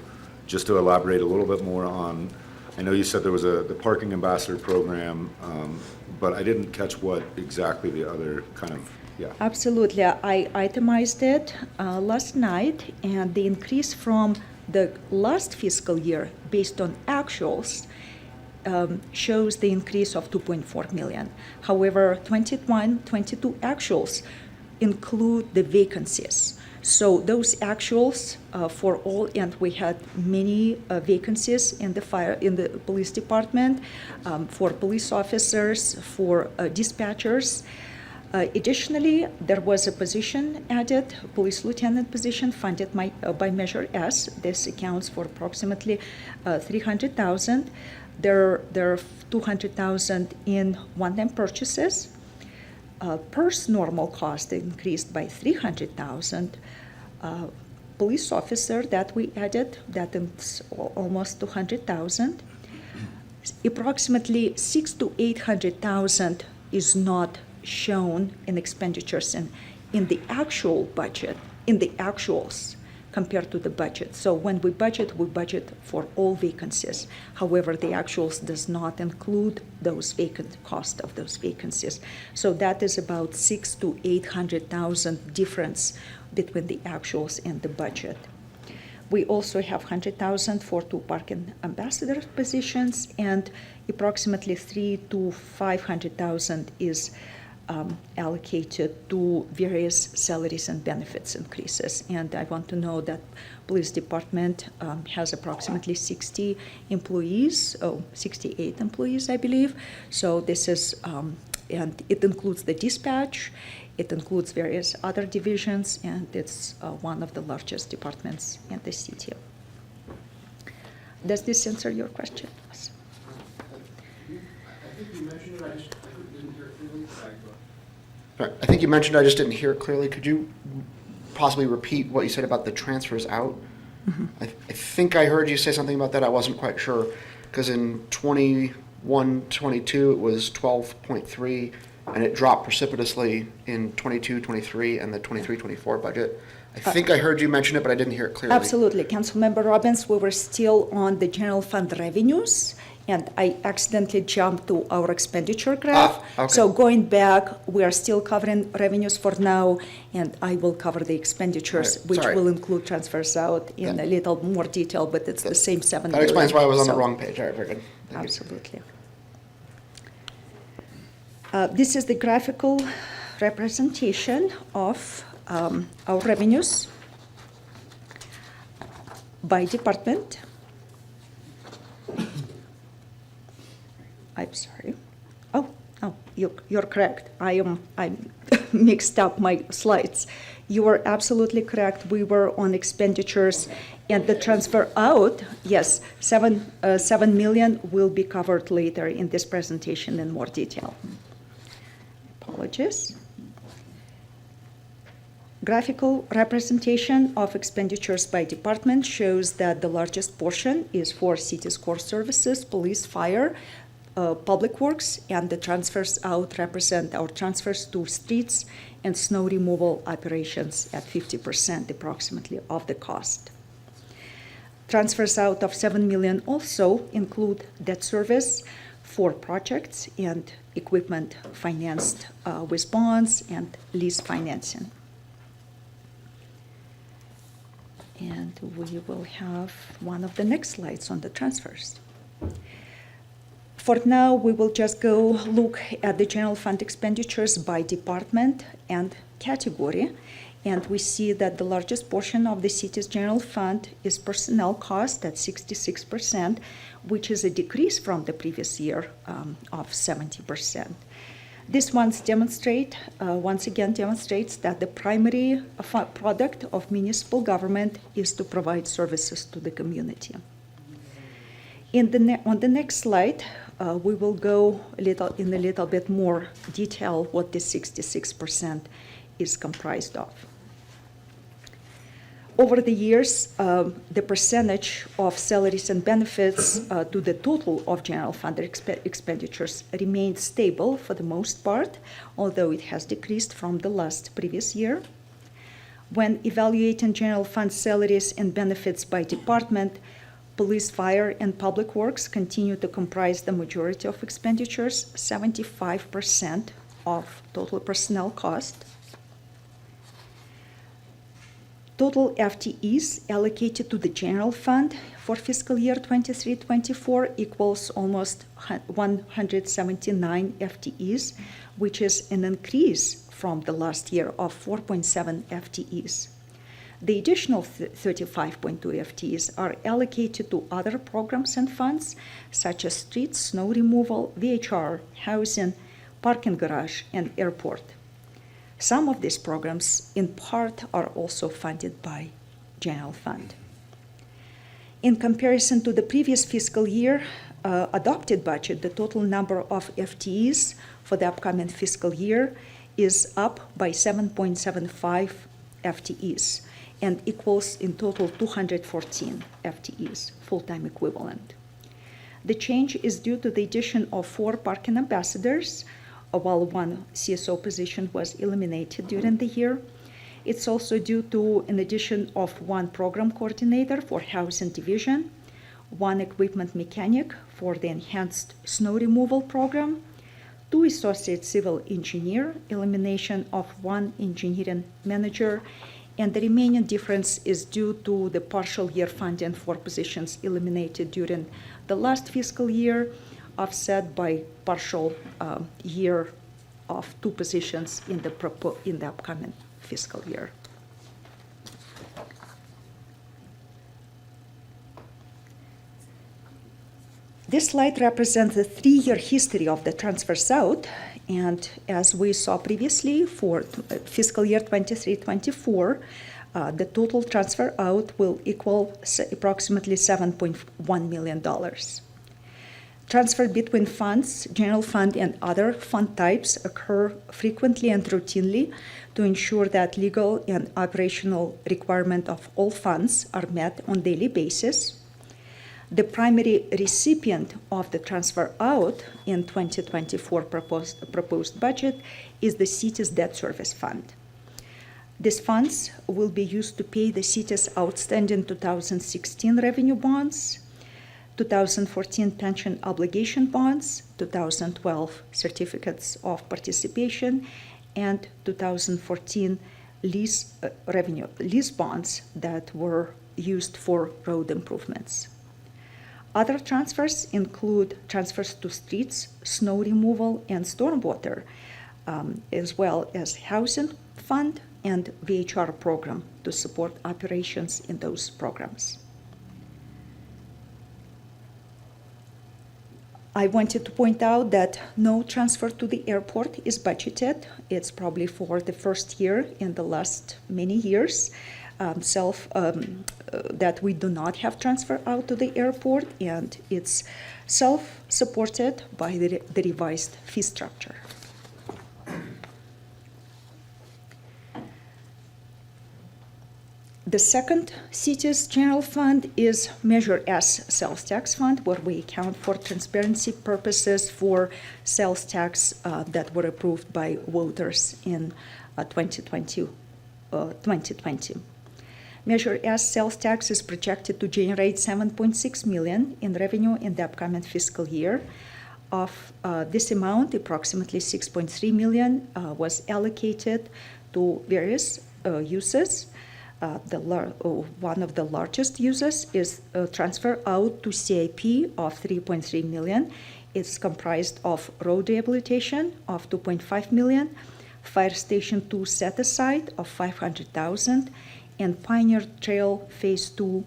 just to elaborate a little bit more on, I know you said there was the parking ambassador program, but I didn't catch what exactly the other kind of, yeah.
Absolutely. I itemized it last night, and the increase from the last fiscal year based on actuals shows the increase of 2.4 million. However, 21, 22 actuals include the vacancies. So those actuals for all, and we had many vacancies in the police department, for police officers, for dispatchers. Additionally, there was a position added, police lieutenant position funded by Measure S. This accounts for approximately 300,000. There are 200,000 in one-time purchases. PERS normal cost increased by 300,000. Police officer that we added, that is almost 200,000. Approximately 600,000 to 800,000 is not shown in expenditures in the actual budget, in the actuals compared to the budget. So when we budget for all vacancies. However, the actuals does not include those cost of those vacancies. So that is about 600,000 to 800,000 difference between the actuals and the budget. We also have 100,000 for 2 parking ambassador positions, and approximately 300,000 to 500,000 is allocated to various salaries and benefits increases. And I want to know that police department has approximately 60 employees, 68 employees, I believe. So this is, and it includes the dispatch, it includes various other divisions, and it's one of the largest departments in the city. Does this answer your question?
I think you mentioned it, I just didn't hear it clearly. I think you mentioned, I just didn't hear it clearly. Could you possibly repeat what you said about the transfers out? I think I heard you say something about that. I wasn't quite sure. Because in 21, 22, it was 12.3, and it dropped precipitously in 22, 23, and the 23, 24 budget. I think I heard you mention it, but I didn't hear it clearly.
Absolutely. Councilmember Robbins, we were still on the general fund revenues, and I accidentally jumped to our expenditure graph.
Okay.
So going back, we are still covering revenues for now, and I will cover the expenditures,
Right.
which
Sorry.
will include transfers out in a little more detail, but it's the same 7
That
million.
explains why I was on the
So-
wrong page. All right, very good. Thank you.
Absolutely. This is the graphical representation of our revenues by department. I'm sorry. Oh, you're correct. I mixed up my slides. You are absolutely correct. We were on expenditures, and the transfer out, yes, 7 million will be covered later in this presentation in more detail. Apologies. Graphical representation of expenditures by department shows that the largest portion is for city's core services, police, fire, public works, and the transfers out represent our transfers to streets and snow removal operations at 50% approximately of the cost. Transfers out of 7 million also include debt service for projects and equipment financed with bonds and lease financing. And we will have one of the next slides on the transfers. For now, we will just go look at the general fund expenditures by department and category. And we see that the largest portion of the city's general fund is personnel cost at 66%, which is a decrease from the previous year of 70%. This once again demonstrates that the primary product of municipal government is to provide services to the community. On the next slide, we will go in a little bit more detail what this 66% is comprised of. Over the years, the percentage of salaries and benefits to the total of general fund expenditures remained stable for the most part, although it has decreased from the previous year. When evaluating general fund salaries and benefits by department, police, fire, and public works continue to comprise the majority of expenditures, 75% of total personnel cost. Total FTEs allocated to the general fund for fiscal year 23-24 equals almost 179 FTEs, which is an increase from the last year of 4.7 FTEs. The additional 35.2 FTEs are allocated to other programs and funds, such as streets, snow removal, VHR, housing, parking garage, and airport. Some of these programs, in part, are also funded by general fund. In comparison to the previous fiscal year adopted budget, the total number of FTEs for the upcoming fiscal year is up by 7.75 FTEs and equals in total 214 FTEs, full-time equivalent. The change is due to the addition of 4 parking ambassadors, while 1 CSO position was eliminated during the year. It's also due to an addition of 1 program coordinator for housing division, 1 equipment mechanic for the enhanced snow removal program, 2 associate civil engineer, elimination of 1 engineering manager, and the remaining difference is due to the partial year funding for positions eliminated during the last fiscal year, offset by partial year of 2 positions in the upcoming fiscal year. This slide represents the 3-year history of the transfers out, and as we saw previously, for fiscal year 23-24, the total transfer out will equal approximately $7.1 million. Transfer between funds, general fund, and other fund types occur frequently and routinely to ensure that legal and operational requirements of all funds are met on a daily basis. The primary recipient of the transfer out in 2024 proposed budget is the city's debt service fund. These funds will be used to pay the city's outstanding 2016 revenue bonds, 2014 pension obligation bonds, 2012 certificates of participation, and 2014 lease bonds that were used for road improvements. Other transfers include transfers to streets, snow removal, and stormwater, as well as housing fund and VHR program to support operations in those programs. I wanted to point out that no transfer to the airport is budgeted. It's probably for the first year in the last many years that we do not have transfer out to the airport, and it's self-supported by the revised fee structure. The second city's general fund is Measure S sales tax fund, where we account for transparency purposes for sales tax that were approved by voters in 2020. Measure S sales tax is projected to generate $7.6 million in revenue in the upcoming fiscal year. Of this amount, approximately $6.3 million was allocated to various uses. One of the largest uses is a transfer out to CIP of $3.3 million. It's comprised of road rehabilitation of $2.5 million, Fire Station 2 set aside of $500,000, and Pioneer Trail Phase 2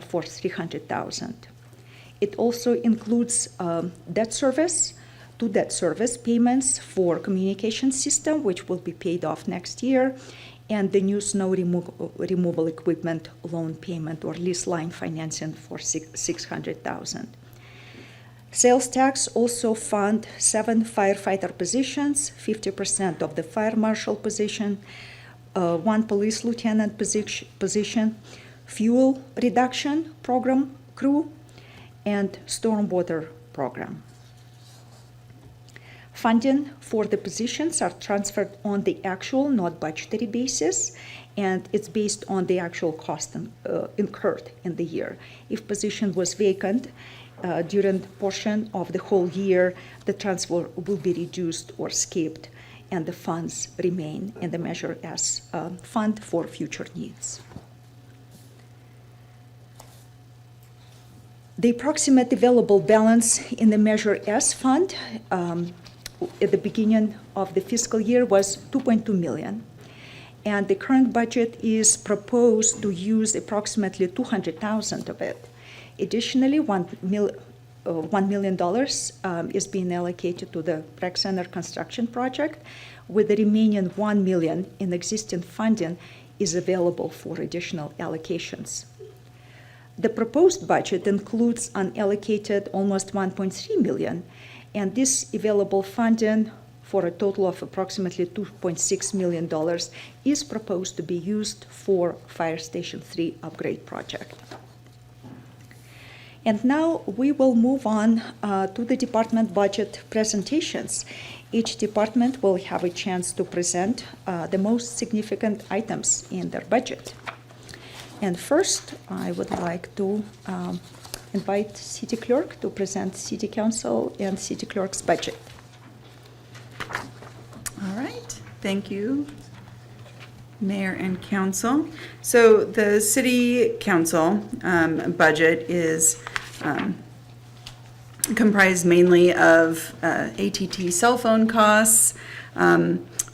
for $300,000. It also includes debt service, 2 debt service payments for communication system, which will be paid off next year, and the new snow removal equipment loan payment or lease line financing for $600,000. Sales tax also fund 7 firefighter positions, 50% of the fire marshal position, one police lieutenant position, fuel reduction program crew, and stormwater program. Funding for the positions are transferred on the actual, not budgetary basis, and it's based on the actual cost incurred in the year. If position was vacant during portion of the whole year, the transfer will be reduced or skipped, and the funds remain in the Measure S fund for future needs. The approximate available balance in the Measure S fund at the beginning of the fiscal year was $2.2 million. And the current budget is proposed to use approximately $200,000 of it. Additionally, $1 million is being allocated to the rec center construction project, with the remaining $1 million in existing funding is available for additional allocations. The proposed budget includes unallocated almost $1.3 million, and this available funding for a total of approximately $2.6 million is proposed to be used for Fire Station 3 upgrade project. And now we will move on to the department budget presentations. Each department will have a chance to present the most significant items in their budget. And first, I would like to invite City Clerk to present City Council and City Clerk's budget.
All right, thank you, Mayor and Council. So the City Council budget is comprised mainly of AT&T cell phone costs,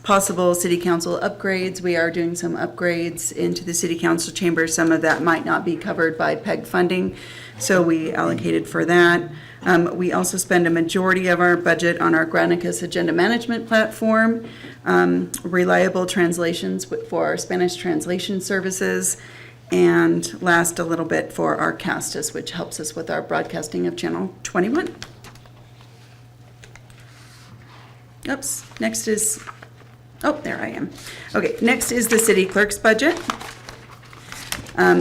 possible City Council upgrades. We are doing some upgrades into the City Council chamber. Some of that might not be covered by PEG funding, so we allocated for that. We also spend a majority of our budget on our Granicus agenda management platform, reliable translations for our Spanish translation services, and last a little bit for our Castus, which helps us with our broadcasting of Channel 21. Oops, next is, oh, there I am. Okay, next is the city clerk's budget.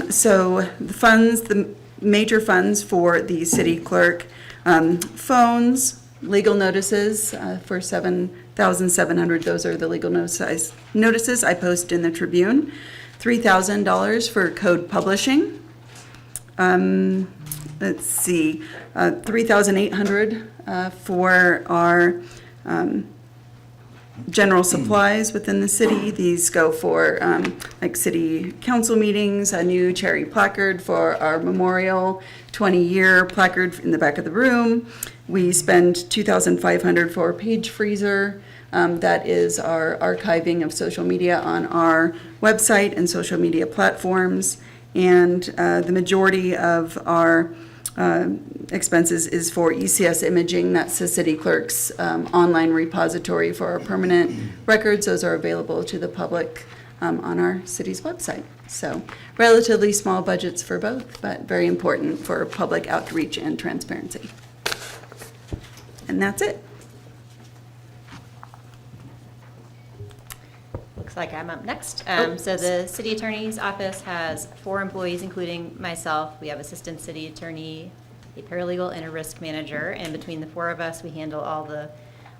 So the funds, the major funds for the city clerk, phones, legal notices for $7,700. Those are the legal notices I post in the Tribune. $3,000 for code publishing. Let's see, $3,800 for our general supplies within the city. These go for like city council meetings, a new cherry placard for our memorial 20-year placard in the back of the room. We spend $2,500 for a page freezer. That is our archiving of social media on our website and social media platforms. And the majority of our expenses is for ECS imaging. That's the city clerk's online repository for our permanent records. Those are available to the public on our city's website. So relatively small budgets for both, but very important for public outreach and transparency. And that's it.
Looks like I'm up next. So the city attorney's office has 4 employees, including myself. We have assistant city attorney, a paralegal, and a risk manager. And between the 4 of us, we handle all the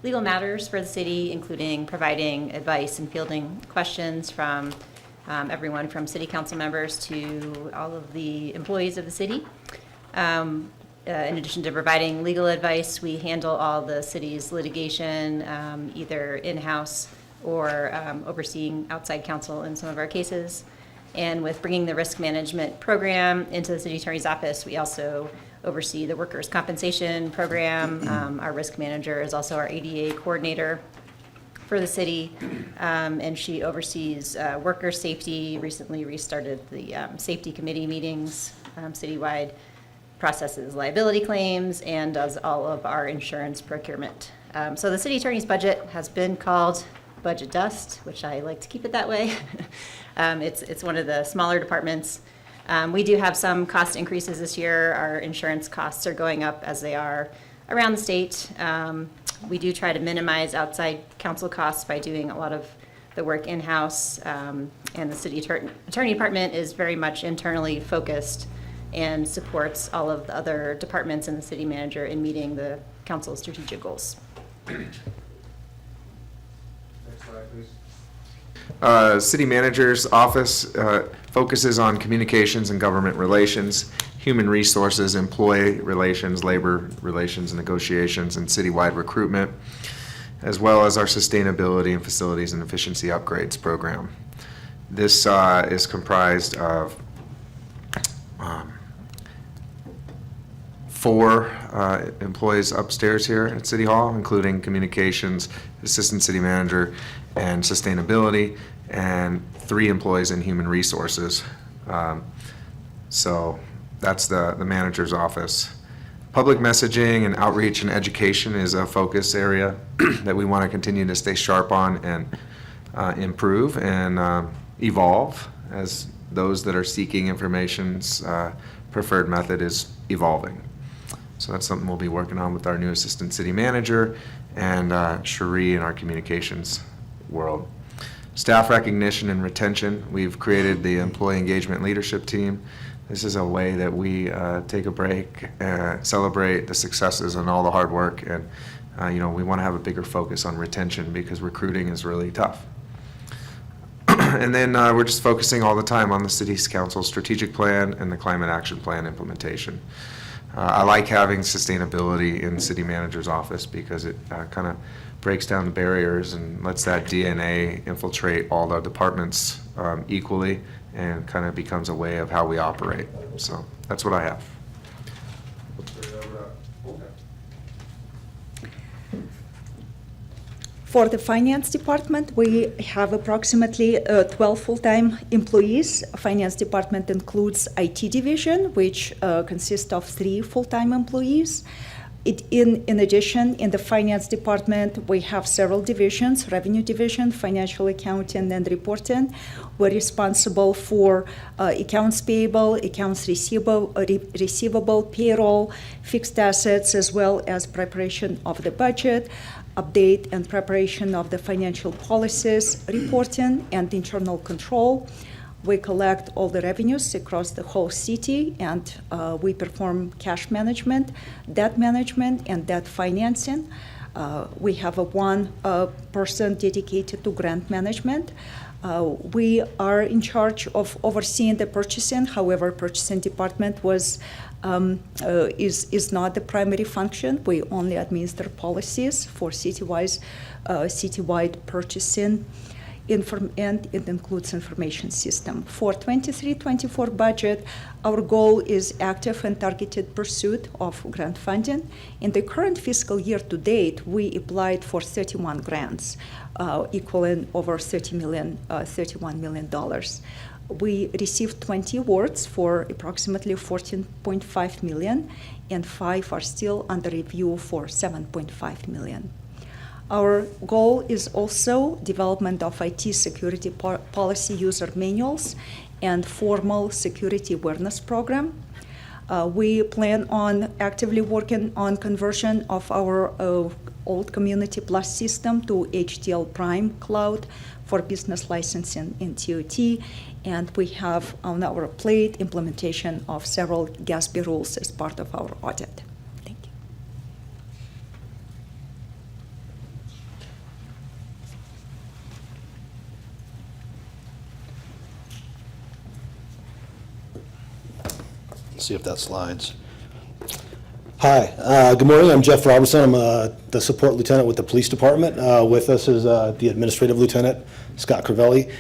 legal matters for the city, including providing advice and fielding questions from everyone from city council members to all of the employees of the city. In addition to providing legal advice, we handle all the city's litigation, either in-house or overseeing outside counsel in some of our cases. And with bringing the risk management program into the city attorney's office, we also oversee the workers' compensation program. Our risk manager is also our ADA coordinator for the city, and she oversees worker safety, recently restarted the safety committee meetings citywide, processes liability claims, and does all of our insurance procurement. So the city attorney's budget has been called budget dust, which I like to keep it that way. It's one of the smaller departments. We do have some cost increases this year. Our insurance costs are going up as they are around the state. We do try to minimize outside counsel costs by doing a lot of the work in-house, and the city attorney department is very much internally focused and supports all of the other departments and the city manager in meeting the council's strategic goals.
City Manager's Office focuses on communications and government relations, human resources, employee relations, labor relations and negotiations, and citywide recruitment, as well as our sustainability and facilities and efficiency upgrades program. This is comprised of 4 employees upstairs here at City Hall, including communications, assistant city manager, and sustainability, and 3 employees in human resources. So that's the manager's office. Public messaging and outreach and education is a focus area that we want to continue to stay sharp on and improve and evolve as those that are seeking information's preferred method is evolving. So that's something we'll be working on with our new assistant city manager and Cherie in our communications world. Staff recognition and retention. We've created the employee engagement leadership team. This is a way that we take a break, celebrate the successes and all the hard work, and we want to have a bigger focus on retention because recruiting is really tough. And then we're just focusing all the time on the city's council strategic plan and the climate action plan implementation. I like having sustainability in the city manager's office because it kind of breaks down the barriers and lets that DNA infiltrate all the departments equally and kind of becomes a way of how we operate. So that's what I have.
For the finance department, we have approximately 12 full-time employees. Finance department includes IT division, which consists of 3 full-time employees. In addition, in the finance department, we have several divisions: revenue division, financial accounting, and reporting. We're responsible for accounts payable, accounts receivable, payroll, fixed assets, as well as preparation of the budget, update and preparation of the financial policies, reporting, and internal control. We collect all the revenues across the whole city, and we perform cash management, debt management, and debt financing. We have one person dedicated to grant management. We are in charge of overseeing the purchasing. However, purchasing department is not the primary function. We only administer policies for citywide purchasing. And it includes information system. For 23-24 budget, our goal is active and targeted pursuit of grant funding. In the current fiscal year to date, we applied for 31 grants, equaling over $31 million. We received 20 awards for approximately $14.5 million, and 5 are still under review for $7.5 million. Our goal is also development of IT security policy user manuals and formal security awareness program. We plan on actively working on conversion of our old Community Plus system to HDL Prime Cloud for business licensing in TOT, and we have on our plate implementation of several GASB rules as part of our audit.
See if that slides. Hi, good morning. I'm Jeff Robertson. I'm the support lieutenant with the police department. With us is the administrative lieutenant, Scott Crivelli.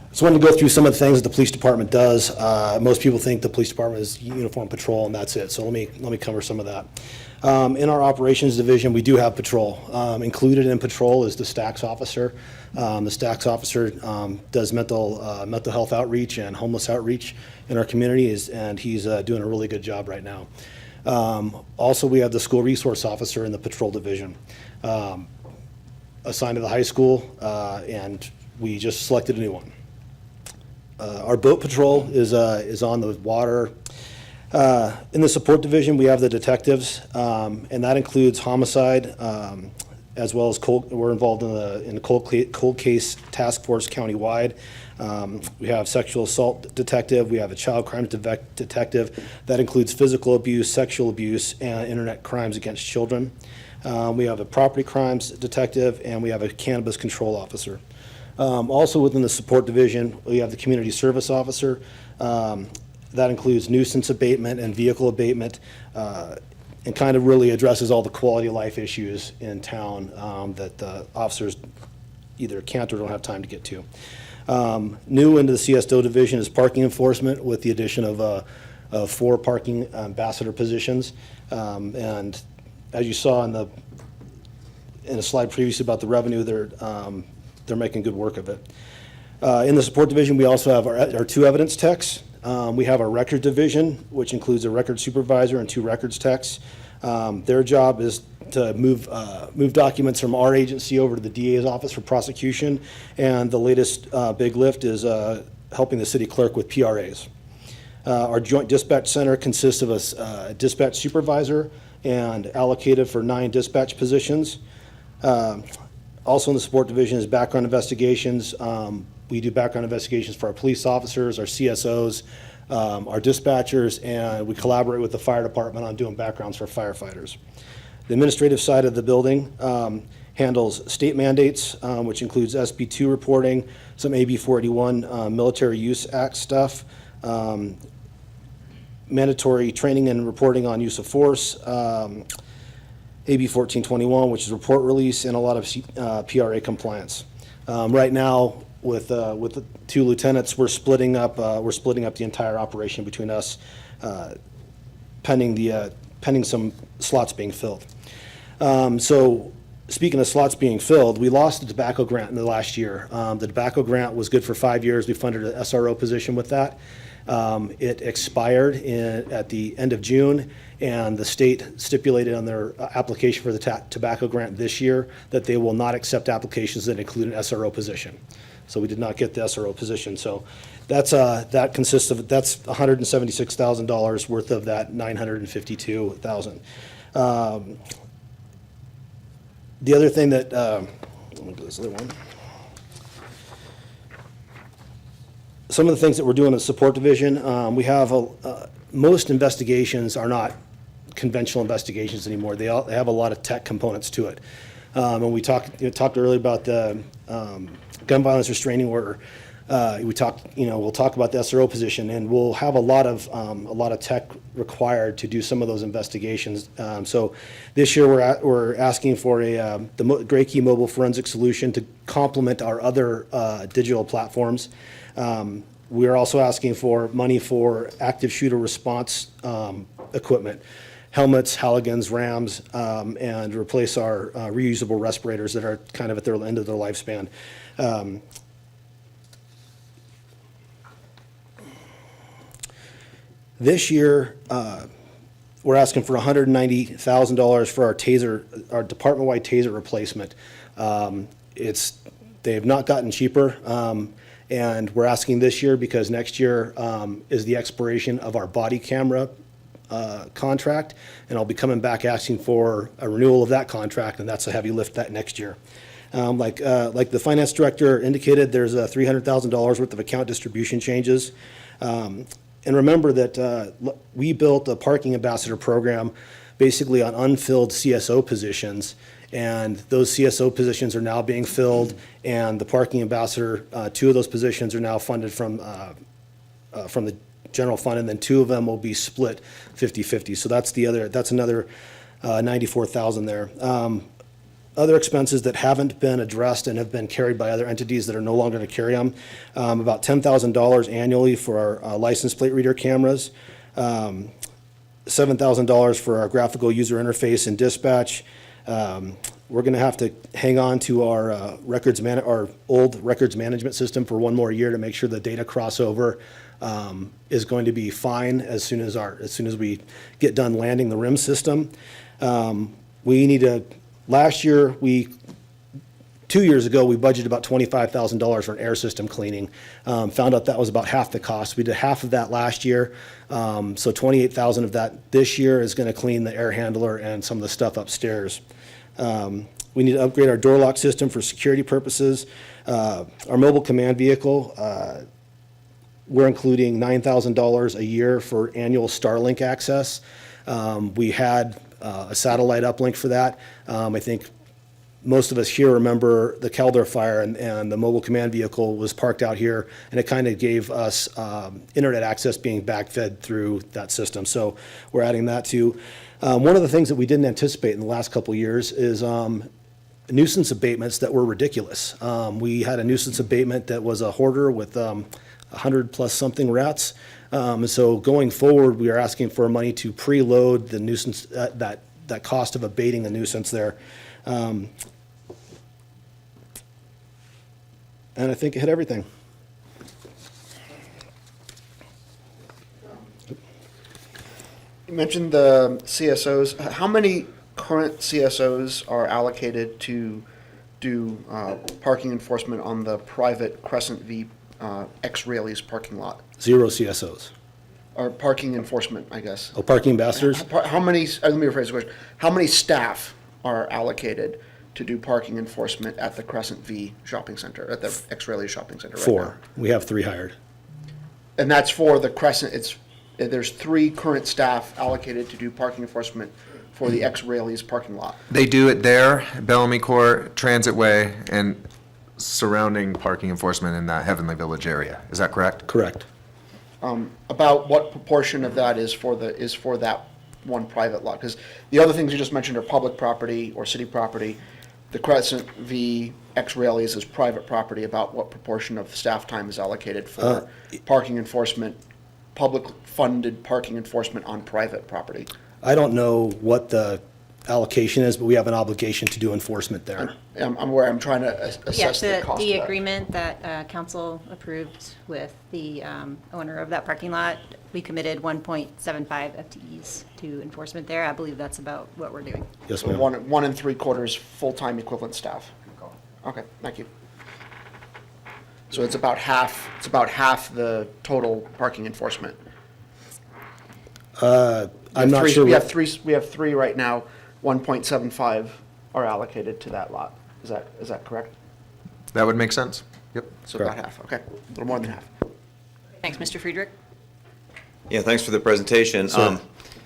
Just wanted to go through some of the things that the police department does. Most people think the police department is uniform patrol and that's it. So let me cover some of that. In our operations division, we do have patrol. Included in patrol is the stacks officer. The stacks officer does mental health outreach and homeless outreach in our community, and he's doing a really good job right now. Also, we have the school resource officer in the patrol division, assigned to the high school, and we just selected a new one. Our boat patrol is on the water. In the support division, we have the detectives, and that includes homicide, as well as we're involved in the cold case task force countywide. We have sexual assault detective, we have a child crimes detective that includes physical abuse, sexual abuse, and internet crimes against children. We have a property crimes detective, and we have a cannabis control officer. Also within the support division, we have the community service officer. That includes nuisance abatement and vehicle abatement, and kind of really addresses all the quality of life issues in town that the officers either can't or don't have time to get to. New into the CSO division is parking enforcement with the addition of 4 parking ambassador positions. And as you saw in a slide previously about the revenue, they're making good work of it. In the support division, we also have our 2 evidence techs. We have our record division, which includes a record supervisor and 2 records techs. Their job is to move documents from our agency over to the DA's office for prosecution, and the latest big lift is helping the city clerk with PRAs. Our joint dispatch center consists of a dispatch supervisor and allocated for 9 dispatch positions. Also in the support division is background investigations. We do background investigations for our police officers, our CSOs, our dispatchers, and we collaborate with the fire department on doing backgrounds for firefighters. The administrative side of the building handles state mandates, which includes SB 2 reporting, some AB 481 Military Use Act stuff, mandatory training and reporting on use of force, AB 1421, which is report release, and a lot of PRA compliance. Right now, with the 2 lieutenants, we're splitting up the entire operation between us, pending some slots being filled. So speaking of slots being filled, we lost the tobacco grant in the last year. The tobacco grant was good for 5 years. We funded an SRO position with that. It expired at the end of June, and the state stipulated on their application for the tobacco grant this year that they will not accept applications that include an SRO position. So we did not get the SRO position. So that's that consists of $176,000 worth of that $952,000. The other thing that let me do this other one. Some of the things that we're doing in the support division, we have most investigations are not conventional investigations anymore. They have a lot of tech components to it. And we talked earlier about the gun violence restraining order. We'll talk about the SRO position, and we'll have a lot of tech required to do some of those investigations. So this year we're asking for the Gray Key mobile forensic solution to complement our other digital platforms. We're also asking for money for active shooter response equipment, helmets, Halligans, rams, and replace our reusable respirators that are kind of at their end of their lifespan. This year, we're asking for $190,000 for our department-wide taser replacement. They have not gotten cheaper, and we're asking this year because next year is the expiration of our body camera contract, and I'll be coming back asking for a renewal of that contract, and that's a heavy lift that next year. Like the finance director indicated, there's $300,000 worth of account distribution changes. And remember that we built a parking ambassador program basically on unfilled CSO positions, and those CSO positions are now being filled, and the parking ambassador, 2 of those positions are now funded from the general fund, and then 2 of them will be split 50-50. So that's another $94,000 there. Other expenses that haven't been addressed and have been carried by other entities that are no longer going to carry them, about $10,000 annually for our license plate reader cameras, $7,000 for our graphical user interface and dispatch. We're going to have to hang on to our our old records management system for 1 more year to make sure the data crossover is going to be fine as soon as we get done landing the RIM system. Last year, 2 years ago, we budgeted about $25,000 for an air system cleaning. Found out that was about half the cost. We did half of that last year, so $28,000 of that this year is going to clean the air handler and some of the stuff upstairs. We need to upgrade our door lock system for security purposes. Our mobile command vehicle, we're including $9,000 a year for annual Starlink access. We had a satellite uplink for that. I think most of us here remember the Caldor fire, and the mobile command vehicle was parked out here, and it kind of gave us internet access being backfed through that system. So we're adding that too. One of the things that we didn't anticipate in the last couple of years is nuisance abatements that were ridiculous. We had a nuisance abatement that was a hoarder with 100 plus something rats. And so going forward, we are asking for money to preload the nuisance, that cost of abating the nuisance there. And I think it hit everything.
You mentioned the CSOs. How many current CSOs are allocated to do parking enforcement on the private Crescent V ex-Raley's parking lot?
0 CSOs.
Or parking enforcement, I guess.
Oh, parking ambassadors?
How many, let me rephrase the question. How many staff are allocated to do parking enforcement at the Crescent V shopping center, at the ex-Raley's shopping center right now?
4. We have 3 hired.
And that's for the Crescent, there's 3 current staff allocated to do parking enforcement for the ex-Raley's parking lot.
They do it there, Bellamy Court, Transit Way, and surrounding parking enforcement in that Heavenly Village area. Is that correct?
Correct.
About what proportion of that is for that one private lot? Because the other things you just mentioned are public property or city property. The Crescent V ex-Raley's is private property. About what proportion of staff time is allocated for parking enforcement, public-funded parking enforcement on private property?
I don't know what the allocation is, but we have an obligation to do enforcement there.
I'm aware, I'm trying to assess the cost of
The
that.
agreement that council approved with the owner of that parking lot, we committed 1.75 FTEs to enforcement there. I believe that's about what we're doing.
Yes,
So
ma'am.
1 3/4 full-time equivalent staff. Okay, thank you. So it's about half the total parking enforcement.
I'm not sure.
We have 3 right now, 1.75 are allocated to that lot. Is that correct?
That would make sense. Yep.
So about half, okay, a little more than half.
Thanks, Mr. Friedrich.
Yeah, thanks for the presentation.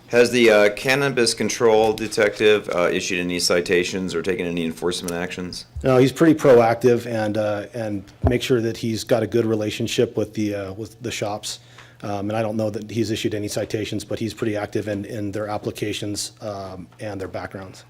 Has the cannabis control detective issued any citations or taken any enforcement actions?
No, he's pretty proactive and make sure that he's got a good relationship with the shops. And I don't know that he's issued any citations, but he's pretty active in their applications and their backgrounds.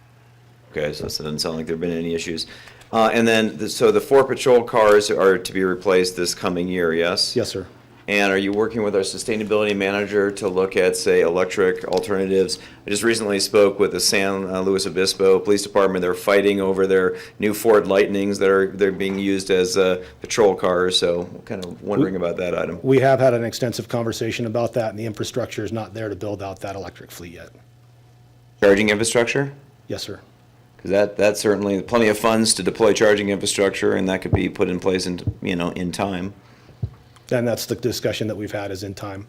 Okay, so it doesn't sound like there have been any issues. And then, so the 4 patrol cars are to be replaced this coming year, yes?
Yes, sir.
And are you working with our sustainability manager to look at, say, electric alternatives? I just recently spoke with the San Luis Obispo Police Department. They're fighting over their new Ford Lightnings they're being used as patrol cars. So kind of wondering about that item.
We have had an extensive conversation about that, and the infrastructure is not there to build out that electric fleet yet.
Charging infrastructure?
Yes, sir.
Because that's certainly plenty of funds to deploy charging infrastructure, and that could be put in place in time.
And that's the discussion that we've had is in time.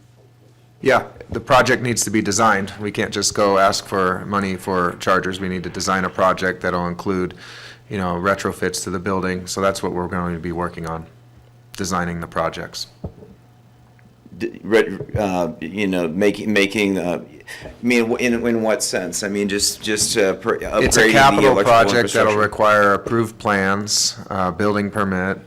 Yeah, the project needs to be designed. We can't just go ask for money for chargers. We need to design a project that'll include, retrofits to the building. So that's what we're going to be working on, designing the projects.
Making. In what sense? I mean, just upgrading
It's a
the
capital
electrical
project that'll
infrastructure.
require approved plans, building permit,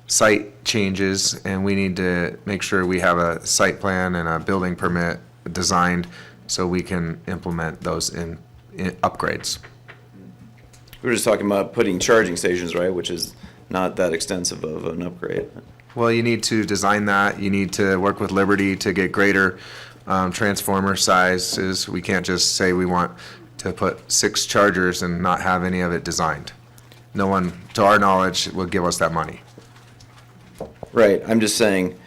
site changes, and we need to make sure we have a site plan and a building permit designed so we can implement those in upgrades.
We were just talking about putting charging stations, right, which is not that extensive of an upgrade.
Well, you need to design that. You need to work with Liberty to get greater transformer sizes. We can't just say we want to put 6 chargers and not have any of it designed. No one, to our knowledge, will give us that money.
Right, I'm just saying,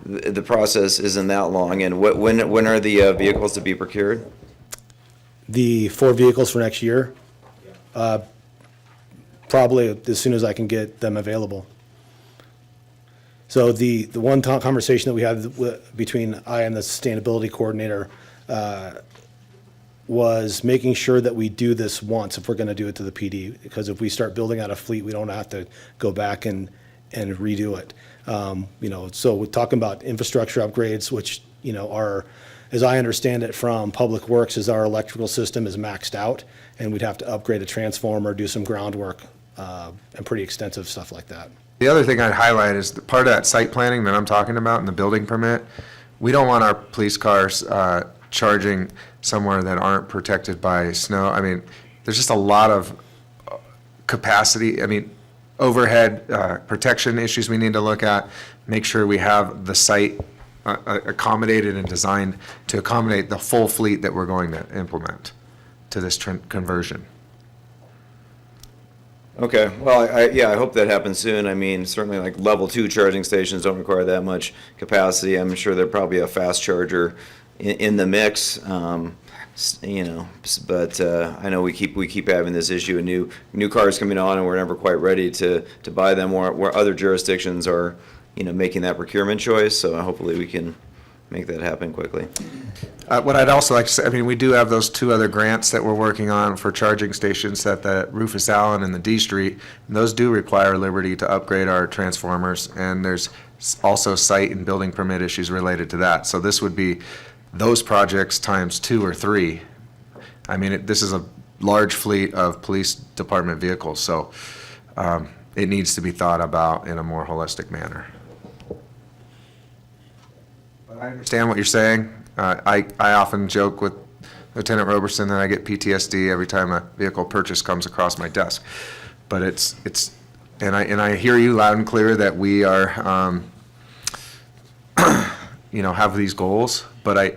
the process isn't that long, and when are the vehicles to be procured?
The 4 vehicles for next year, probably as soon as I can get them available. So the one between I and the sustainability coordinator was making sure that we do this once if we're going to do it to the PD, because if we start building out a fleet, we don't have to go back and redo it. So we're talking about infrastructure upgrades, which, are, as I understand it from Public Works, is our electrical system is maxed out, and we'd have to upgrade a transformer, do some groundwork, and pretty extensive stuff like that.
The other thing I'd highlight is that part of that site planning that I'm talking about in the building permit, we don't want our police cars charging somewhere that aren't protected by snow. I mean, there's just a lot of capacity, overhead protection issues we need to look at, make sure we have the site accommodated and designed to accommodate the full fleet that we're going to implement to this conversion.
Okay, well, I hope that happens soon. Certainly like level 2 charging stations don't require that much capacity. I'm sure there'll probably a fast charger in the mix. But I know we keep having this issue of new cars coming on, and we're never quite ready to buy them, where other jurisdictions are, making that procurement choice. So hopefully we can make that happen quickly.
What I'd also like to say, we do have those 2 other grants that we're working on for charging stations at the Rufus Allen and the D Street. And those do require Liberty to upgrade our transformers, and there's also site and building permit issues related to that. So this would be those projects times 2 or 3. This is a large fleet of police department vehicles, so it needs to be thought about in a more holistic manner. But I understand what you're saying. I often joke with Lieutenant Roberson that I get PTSD every time a vehicle purchase comes across my desk. But and I hear you loud and clear that we are, have these goals, but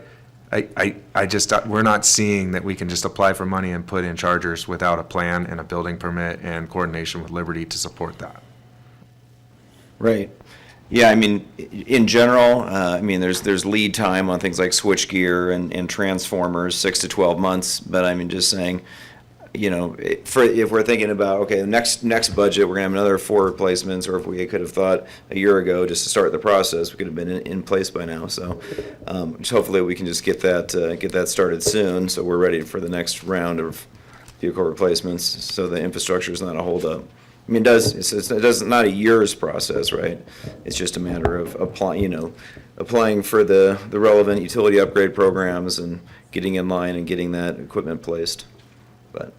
I just, we're not seeing that we can just apply for money and put in chargers without a plan and a building permit and coordination with Liberty to support that.
Right. Yeah, in general, there's lead time on things like switchgear and transformers, 6 to 12 months. But just saying, if we're thinking about, okay, the next budget, we're gonna have another 4 replacements, or if we could have thought a year ago just to start the process, we could have been in place by now. So, just hopefully we can just get that started soon, so we're ready for the next round of vehicle replacements, so the infrastructure is not a holdup. It's not a year's process, right? It's just a matter of applying for the relevant utility upgrade programs and getting in line and getting that equipment placed. But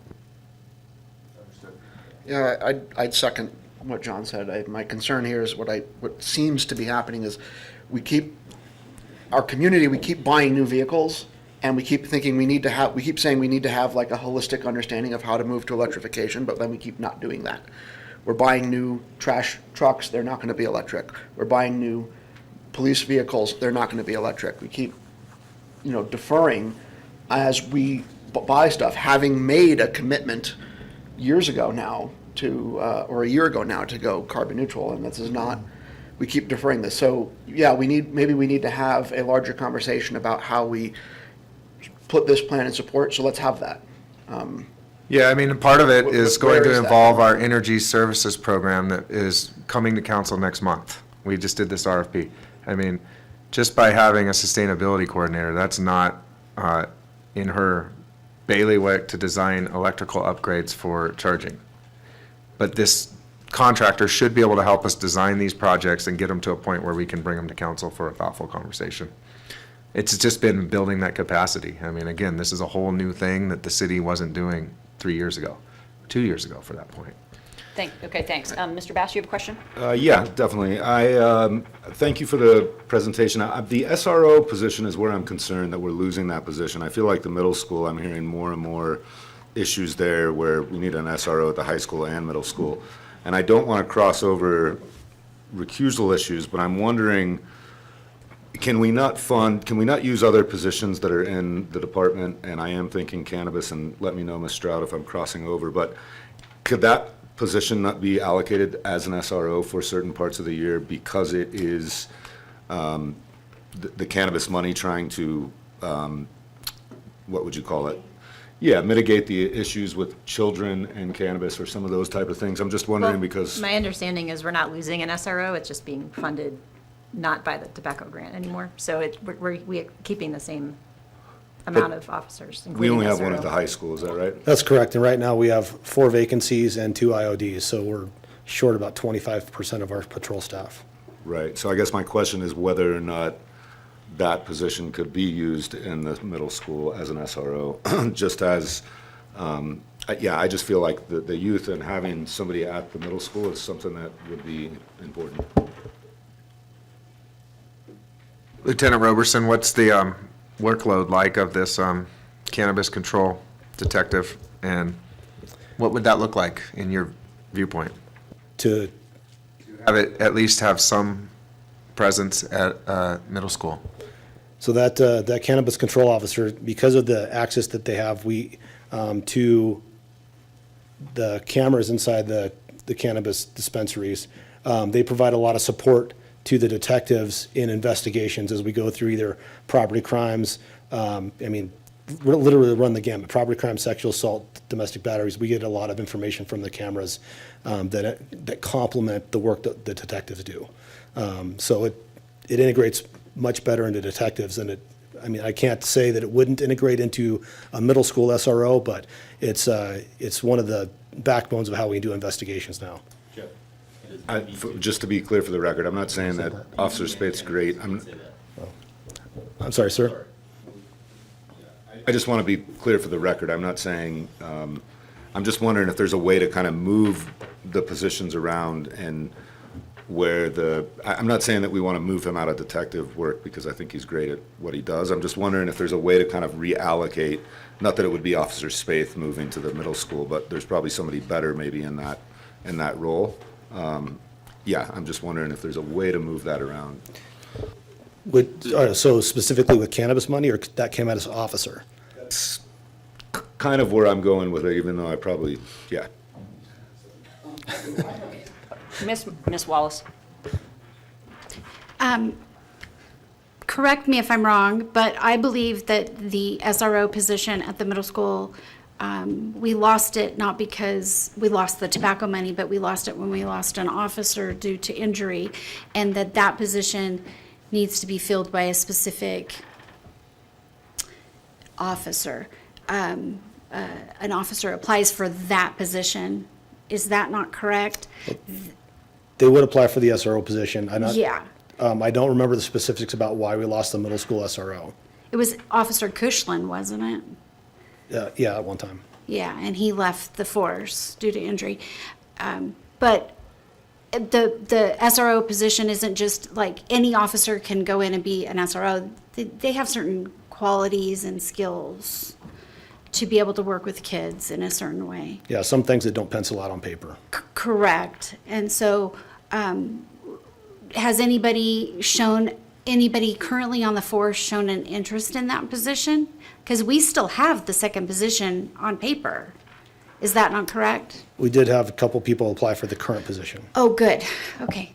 yeah, I'd second what John said. My concern here is what seems to be happening is we keep buying new vehicles, and we keep saying we need to have like a holistic understanding of how to move to electrification, but then we keep not doing that. We're buying new trash trucks, they're not going to be electric. We're buying new police vehicles, they're not going to be electric. We keep, deferring as we buy stuff, having made a commitment years ago now or a year ago now to go carbon neutral, and this is not. We keep deferring this. So yeah, we need to have a larger conversation about how we put this plan in support. So let's have that.
Yeah, part of it is going to involve
that?
our energy services program that is coming to council next month. We just did this RFP. Just by having a sustainability coordinator, that's not in her bailiwick to design electrical upgrades for charging. But this contractor should be able to help us design these projects and get them to a point where we can bring them to council for a thoughtful conversation. It's just been building that capacity. Again, this is a whole new thing that the city wasn't doing 3 years ago, 2 years ago for that point.
Okay, thanks. Mr. Bass, you have a question?
Yeah, definitely. I thank you for the presentation. The SRO position is where I'm concerned that we're losing that position. I feel like the middle school, I'm hearing more and more issues there where we need an SRO at the high school and middle school. And I don't want to cross over recusal issues, but I'm wondering, can we not use other positions that are in the department? And I am thinking cannabis, and let me know, Ms. Stroud, if I'm crossing over, but could that position not be allocated as an SRO for certain parts of the year because it is the cannabis money trying to, what would you call it? Yeah, mitigate the issues with children and cannabis or some of those type of things. I'm just wondering because.
My understanding is we're not losing an SRO, it's just being funded not by the tobacco grant anymore. So we're keeping the same amount of officers,
We
including
only have one
SRO.
at the high school, is that right?
That's correct, and right now we have 4 vacancies and 2 IODs, so we're short about 25% of our patrol staff.
Right, so I guess my question is whether or not that position could be used in the middle school as an SRO, just as, yeah, I just feel like the youth and having somebody at the middle school is something that would be important.
Lieutenant Roberson, what's the workload like of this cannabis control detective? And what would that look like in your viewpoint?
To
have it at least have some presence at middle school?
So that cannabis control officer, because of the access that they have, to the cameras inside the cannabis dispensaries, they provide a lot of support to the detectives in investigations as we go through either property crimes, literally run the gamut, property crime, sexual assault, domestic batteries. We get a lot of information from the cameras that complement the work that the detectives do. So it integrates much better into detectives than I can't say that it wouldn't integrate into a middle school SRO, but it's one of the backbones of how we do investigations now.
Just to be clear for the record, I'm not saying that Officer Spate's great.
I'm sorry, sir?
I just want to be clear for the record. I'm not saying, I'm just wondering if there's a way to kind of move the positions around and where I'm not saying that we want to move him out of detective work because I think he's great at what he does. I'm just wondering if there's a way to kind of reallocate, not that it would be Officer Spaeth moving to the middle school, but there's probably somebody better maybe in that role. Yeah, I'm just wondering if there's a way to move that around.
So specifically with cannabis money, or that came out as officer?
That's kind of where I'm going with it, even though I probably, yeah.
Miss Wallace.
Correct me if I'm wrong, but I believe that the SRO position at the middle school, we lost it not because we lost the tobacco money, but we lost it when we lost an officer due to injury, and that position needs to be filled by a specific officer. An officer applies for that position. Is that not correct?
They would apply for the SRO position.
Yeah.
I don't remember the specifics about why we lost the middle school SRO.
It was Officer Cushland, wasn't it?
Yeah, at one time.
Yeah, and he left the force due to injury. But the SRO position isn't just like any officer can go in and be an SRO. They have certain qualities and skills to be able to work with kids in a certain way.
Yeah, some things that don't pencil out on paper.
Correct. And so has anybody currently on the force shown an interest in that position? Because we still have the second position on paper. Is that not correct?
We did have a couple people apply for the current position.
Oh, good. Okay.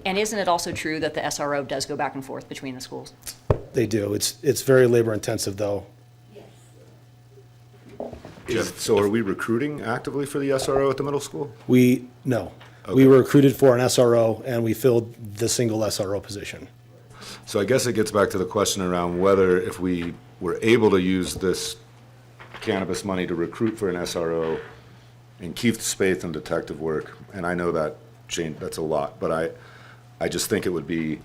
And isn't it also true that the SRO does go back and forth between the schools?
They do. It's very labor intensive though.
So are we recruiting actively for the SRO at the middle school?
No.
Okay.
We were recruited for an SRO and we filled the single SRO position.
So I guess it gets back to the question around whether if we were able to use this cannabis money to recruit for an SRO and keep the Spaeth and detective work, and I know that, Jane, that's a lot, but I just think it would be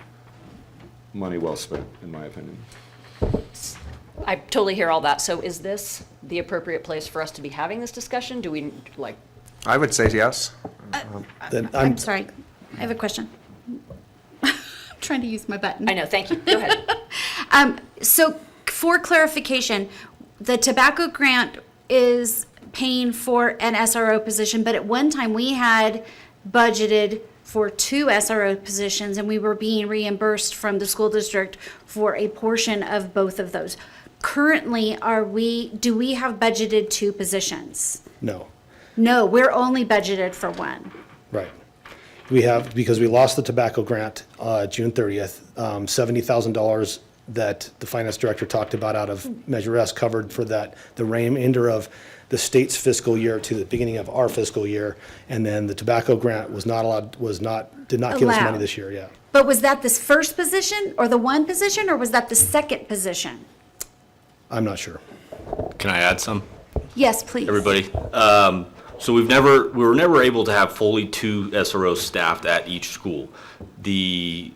money well spent, in my opinion.
I totally hear all that. So is this the appropriate place for us to be having this discussion? Do we, like?
I would say yes.
I'm sorry. I have a question. I'm trying to use my button.
I know, thank you. Go ahead.
So for clarification, the tobacco grant is paying for an SRO position, but at one time we had budgeted for 2 SRO positions and we were being reimbursed from the school district for a portion of both of those. Currently, do we have budgeted 2 positions?
No.
No, we're only budgeted for 1.
Right. We have, because we lost the tobacco grant June 30th, $70,000 that the finance director talked about out of Measure S covered for that, the remainder of the state's fiscal year to the beginning of our fiscal year. And then the tobacco grant did not give us money
Allowed.
this year, yeah.
But was that this first position or the 1 position, or was that the second position?
I'm not sure.
Can I add some?
Yes, please.
Everybody. So we were never able to have fully 2 SROs staffed at each school. The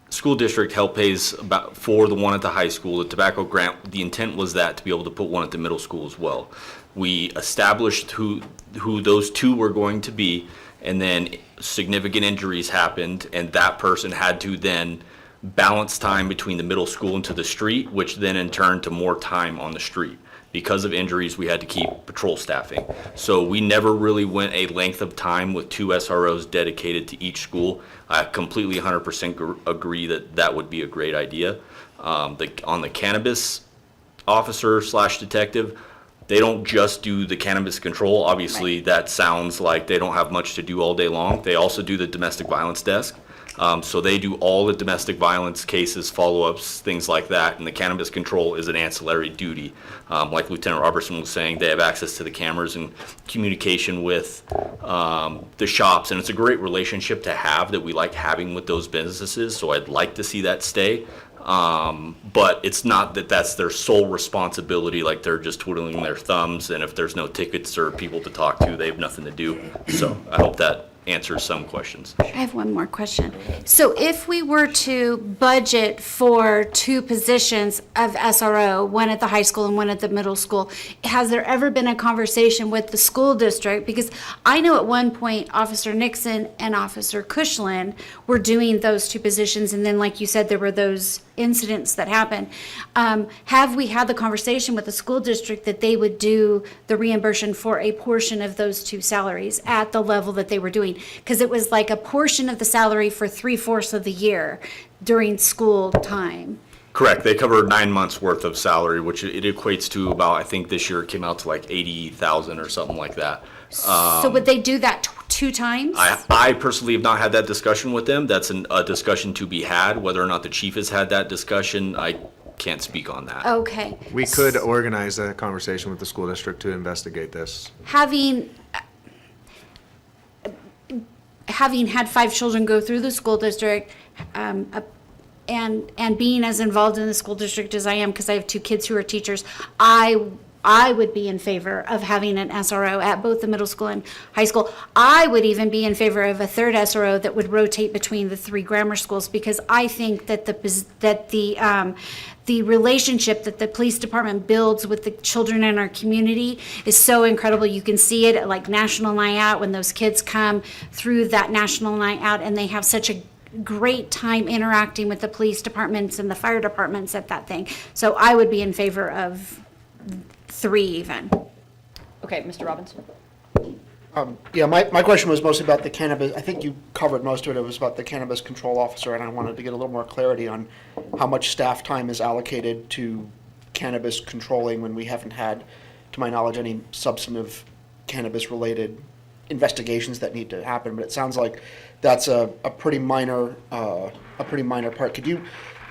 school district help pays about for the one at the high school. The tobacco grant, the intent was that to be able to put one at the middle school as well. We established who those 2 were going to be, and then significant injuries happened, and that person had to then balance time between the middle school and to the street, which then in turn to more time on the street. Because of injuries, we had to keep patrol staffing. So we never really went a length of time with 2 SROs dedicated to each school. I completely 100% agree that that would be a great idea. On the cannabis officer / detective, they don't just do the cannabis control. Obviously, that sounds like they don't have much to do all day long. They also do the domestic violence desk. So they do all the domestic violence cases, follow-ups, things like that, and the cannabis control is an ancillary duty. Like Lieutenant Robertson was saying, they have access to the cameras and communication with the shops, and it's a great relationship to have that we like having with those businesses, so I'd like to see that stay. But it's not that that's their sole responsibility, like they're just twiddling their thumbs, and if there's no tickets or people to talk to, they have nothing to do. So I hope that answers some questions.
I have one more question. So if we were to budget for 2 positions of SRO, one at the high school and one at the middle school, has there ever been a conversation with the school district? Because I know at one point Officer Nixon and Officer Cushland were doing those 2 positions, and then like you said, there were those incidents that happened. Have we had the conversation with the school district that they would do the reimbursement for a portion of those 2 salaries at the level that they were doing? Because it was like a portion of the salary for 3/4 of the year during school time.
Correct. They cover 9 months worth of salary, which it equates to about, I think this year it came out to like 80,000 or something like that.
So would they do that 2 times?
I personally have not had that discussion with them. That's a discussion to be had. Whether or not the chief has had that discussion, I can't speak on that.
Okay.
We could organize a conversation with the school district to investigate this.
Having had 5 children go through the school district, and being as involved in the school district as I am, because I have 2 kids who are teachers, I would be in favor of having an SRO at both the middle school and high school. I would even be in favor of a 3rd SRO that would rotate between the 3 grammar schools, because I think that the relationship that the police department builds with the children in our community is so incredible. You can see it at like National Night Out when those kids come through that National Night Out and they have such a great time interacting with the police departments and the fire departments at that thing. So I would be in favor of 3 even.
Okay, Mr. Robinson?
Yeah, my question was mostly about the cannabis. I think you covered most of it. It was about the cannabis control officer, and I wanted to get a little more clarity on how much staff time is allocated to cannabis controlling when we haven't had, to my knowledge, any substantive cannabis-related investigations that need to happen. But it sounds like that's a pretty minor part. Could you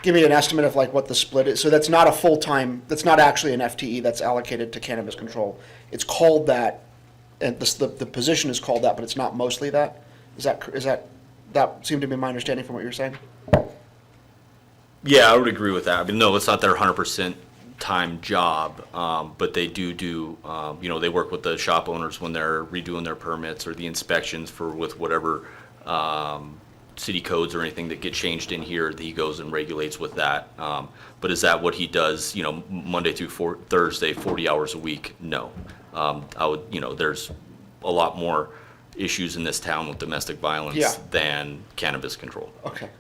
give me an estimate of like what the split is? So that's not a full-time. That's not actually an FTE that's allocated to cannabis control. It's called that. And the position is called that, but it's not mostly that? Is that seemed to be my understanding from what you're saying?
Yeah, I would agree with that. I mean, no, it's not their 100% time job, but they do, they work with the shop owners when they're redoing their permits or the inspections with whatever city codes or anything that get changed in here, he goes and regulates with that. But is that what he does, Monday through Thursday, 40 hours a week? No. There's a lot more issues in this town with domestic violence than cannabis control.
Okay.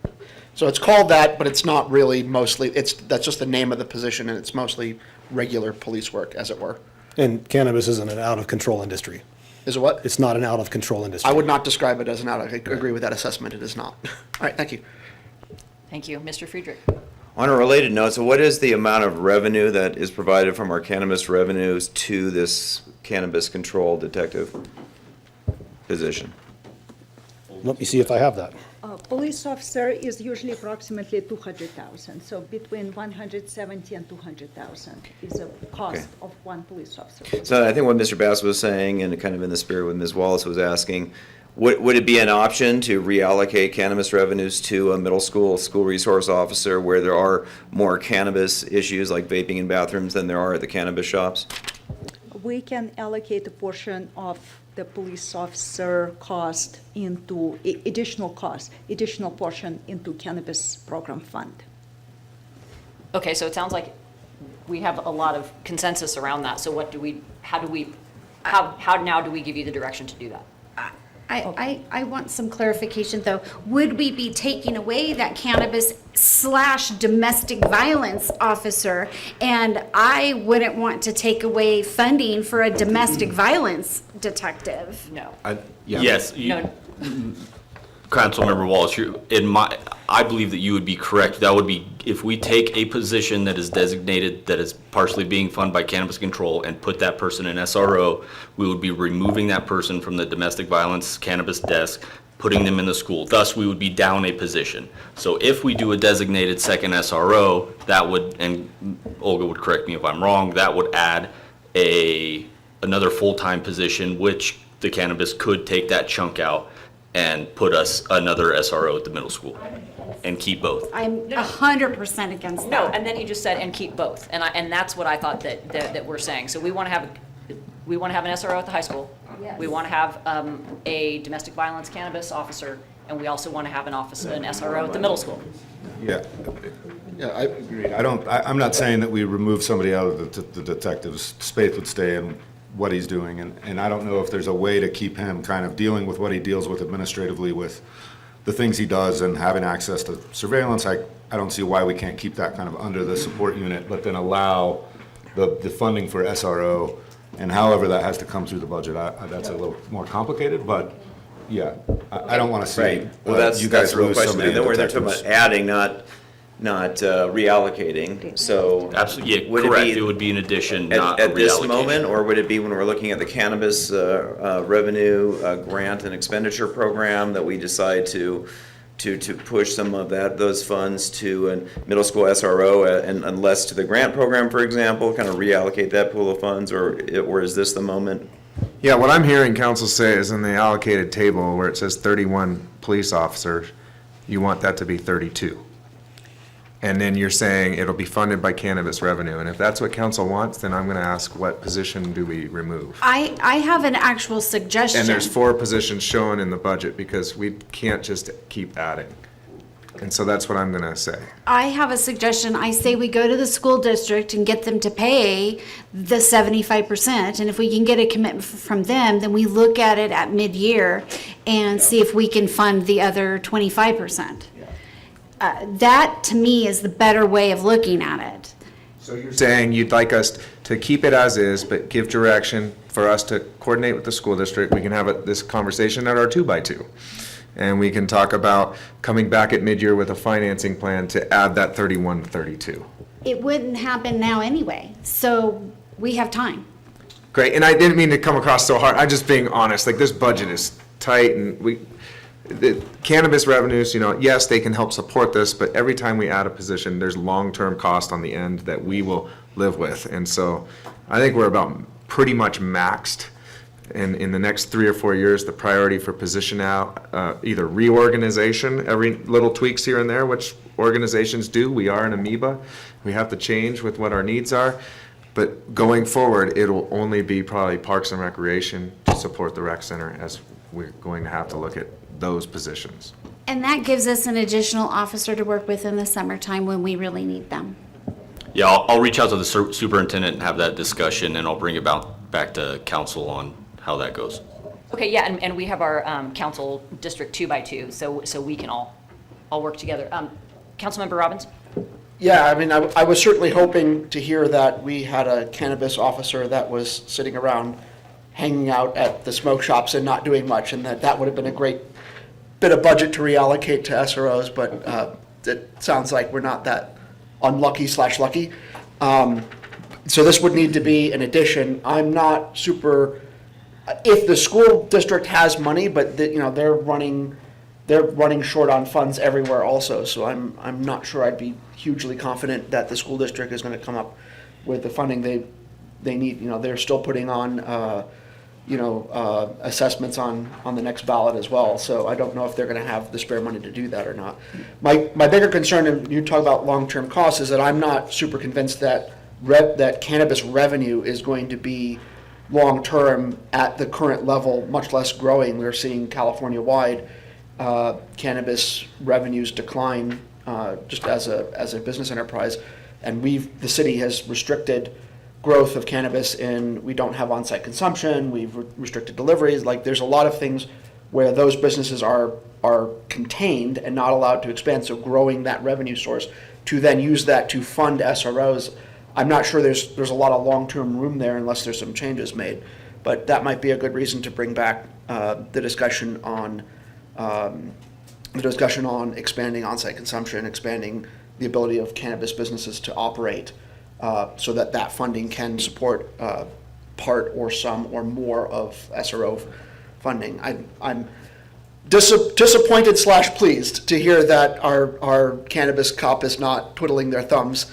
So it's called that, but it's not really mostly, that's just the name of the position, and it's mostly regular police work, as it were.
And cannabis isn't an out-of-control industry.
Is it what?
It's not an out-of-control industry.
I would not describe it as an I agree with that assessment. It is not. All right, thank you.
Thank you. Mr. Friedrich?
On a related note, so what is the amount of revenue that is provided from our cannabis revenues to this cannabis control detective position?
Let me see if I have that.
Police officer is usually approximately 200,000, so between 170 and 200,000 is the cost of one police officer.
So I think what Mr. Bass was saying, and kind of in the spirit what Ms. Wallace was asking, would it be an option to reallocate cannabis revenues to a middle school resource officer where there are more cannabis issues like vaping in bathrooms than there are at the cannabis shops?
We can allocate a portion of the police officer cost into additional portion into cannabis program fund.
Okay, so it sounds like we have a lot of consensus around that. So how now do we give you the direction to do that?
I want some clarification, though. Would we be taking away that cannabis/domestic violence officer? And I wouldn't want to take away funding for a domestic violence detective.
No.
Yes.
No.
Councilmember Wallace, I believe that you would be correct. That would be, if we take a position that is designated, that is partially being funded by cannabis control and put that person in SRO, we would be removing that person from the domestic violence cannabis desk, putting them in the school. Thus, we would be down a position. So if we do a designated second SRO, that would, and Olga would correct me if I'm wrong, that would add another full-time position, which the cannabis could take that chunk out and put us another SRO at the middle school and keep both.
I'm 100% against that.
No, and then he just said, and keep both. And that's what I thought that we're saying. So we want to have an SRO at the high school.
Yes.
We want to have a domestic violence cannabis officer, and we also want to have an SRO at the middle school.
Yeah. Yeah, I agree. I'm not saying that we remove somebody out of the detectives. Spaeth would stay in what he's doing, and I don't know if there's a way to keep him kind of dealing with what he deals with administratively with the things he does and having access to surveillance. I don't see why we can't keep that kind of under the support unit, but then allow the funding for SRO, and however that has to come through the budget. That's a little more complicated, but yeah, I don't want to see
Right. Well, that's
you guys
the real
lose
question.
somebody
And then
in
we're talking
detectives.
about adding, not reallocating. So
Absolutely, yeah,
would it
correct.
be
It would be an addition, not a
at this
reallocation.
moment, or would it be when we're looking at the cannabis revenue grant and expenditure program that we decide to push some of those funds to a middle school SRO and less to the grant program, for example, kind of reallocate that pool of funds, or is this the moment?
Yeah, what I'm hearing council say is in the allocated table where it says 31 police officers, you want that to be 32. And then you're saying it'll be funded by cannabis revenue. And if that's what council wants, then I'm going to ask, what position do we remove?
I have an actual suggestion.
And there's 4 positions shown in the budget because we can't just keep adding. And so that's what I'm going to say.
I have a suggestion. I say we go to the school district and get them to pay the 75%. And if we can get a commitment from them, then we look at it at mid-year and see if we can fund the other 25%. That, to me, is the better way of looking at it.
So you're saying you'd like us to keep it as is, but give direction for us to coordinate with the school district. We can have this conversation at our 2x2. And we can talk about coming back at mid-year with a financing plan to add that 31 to 32.
It wouldn't happen now anyway, so we have time.
Great, and I didn't mean to come across so hard. I'm just being honest. Like, this budget is tight, and the cannabis revenues, yes, they can help support this, but every time we add a position, there's long-term cost on the end that we will live with. And so I think we're about pretty much maxed. And in the next 3 or 4 years, the priority for position out, either reorganization, every little tweaks here and there, which organizations do. We are an amoeba. We have to change with what our needs are. But going forward, it'll only be probably Parks and Recreation to support the rec center, as we're going to have to look at those positions.
And that gives us an additional officer to work with in the summertime when we really need them.
Yeah, I'll reach out to the superintendent and have that discussion, and I'll bring it back to council on how that goes.
Okay, yeah, and we have our council district 2x2, so we can all work together. Councilmember Robbins?
Yeah, I mean, I was certainly hoping to hear that we had a cannabis officer that was sitting around hanging out at the smoke shops and not doing much, and that would have been a great bit of budget to reallocate to SROs, but it sounds like we're not that unlucky/lucky. So this would need to be an addition. I'm not super, if the school district has money, but they're running short on funds everywhere also, so I'm not sure I'd be hugely confident that the school district is going to come up with the funding they need. They're still putting on assessments on the next ballot as well. So I don't know if they're going to have the spare money to do that or not. My bigger concern, and you talk about long-term costs, is that I'm not super convinced that that cannabis revenue is going to be long-term at the current level, much less growing. We're seeing California-wide cannabis revenues decline just as a business enterprise, and the city has restricted growth of cannabis, and we don't have on-site consumption. We've restricted deliveries. Like, there's a lot of things where those businesses are contained and not allowed to expand. So growing that revenue source to then use that to fund SROs, I'm not sure there's a lot of long-term room there unless there's some changes made. But that might be a good reason to bring back the discussion on expanding on-site consumption, expanding the ability of cannabis businesses to operate, so that funding can support part or some or more of SRO funding. I'm disappointed / pleased to hear that our cannabis cop is not twiddling their thumbs.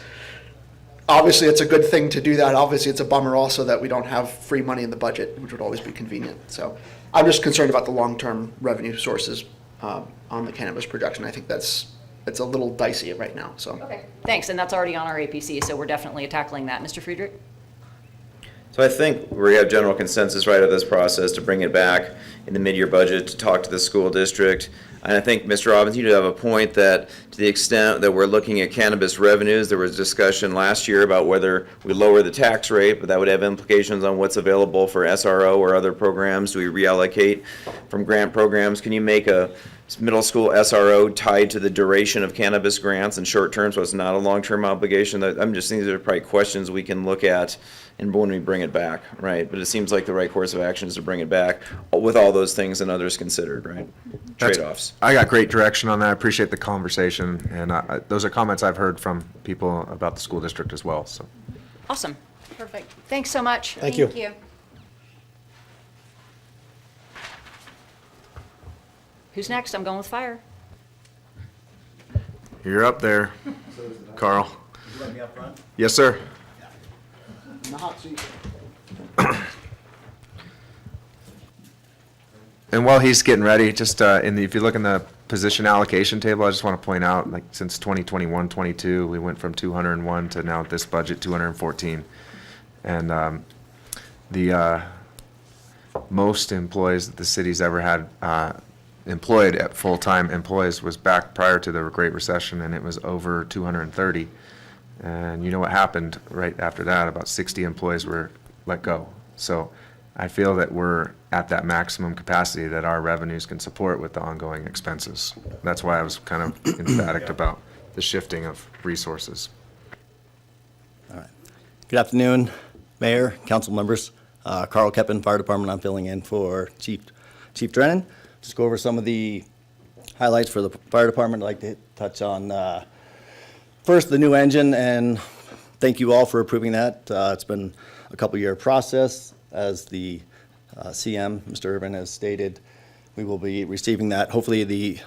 Obviously, it's a good thing to do that. Obviously, it's a bummer also that we don't have free money in the budget, which would always be convenient. So I'm just concerned about the long-term revenue sources on the cannabis production. I think it's a little dicey right now. So.
Okay, thanks, and that's already on our APC, so we're definitely tackling that. Mr. Friedrich?
So I think we have general consensus right of this process to bring it back in the mid-year budget to talk to the school district. And I think, Mr. Robbins, you do have a point that to the extent that we're looking at cannabis revenues, there was discussion last year about whether we lower the tax rate, but that would have implications on what's available for SRO or other programs. Do we reallocate from grant programs? Can you make a middle school SRO tied to the duration of cannabis grants and short term, so it's not a long-term obligation? I'm just thinking these are probably questions we can look at and when we bring it back, right? But it seems like the right course of action is to bring it back with all those things and others considered, right? Trade-offs.
I got great direction on that. I appreciate the conversation, and those are comments I've heard from people about the school district as well, so.
Awesome. Perfect. Thanks so much.
Thank you.
Who's next? I'm going with fire.
You're up there, Carl. Yes, sir.
In the hot seat.
And while he's getting ready, just if you look in the position allocation table, I just want to point out, like, since 2021-22, we went from 201 to now this budget 214, and the most employees that the city's ever had employed at full-time employees was back prior to the Great Recession, and it was over 230. And you know what happened right after that? About 60 employees were let go. So I feel that we're at that maximum capacity that our revenues can support with the ongoing expenses. That's why I was kind of emphatic about the shifting of resources.
All right. Good afternoon, Mayor, council members. Carl Keppen, Fire Department. I'm filling in for Chief Drennan. Just go over some of the highlights for the Fire Department. I'd like to touch on first, the new engine, and thank you all for approving that. It's been a couple-year process. As the CM, Mr. Irvin, has stated, we will be receiving that hopefully the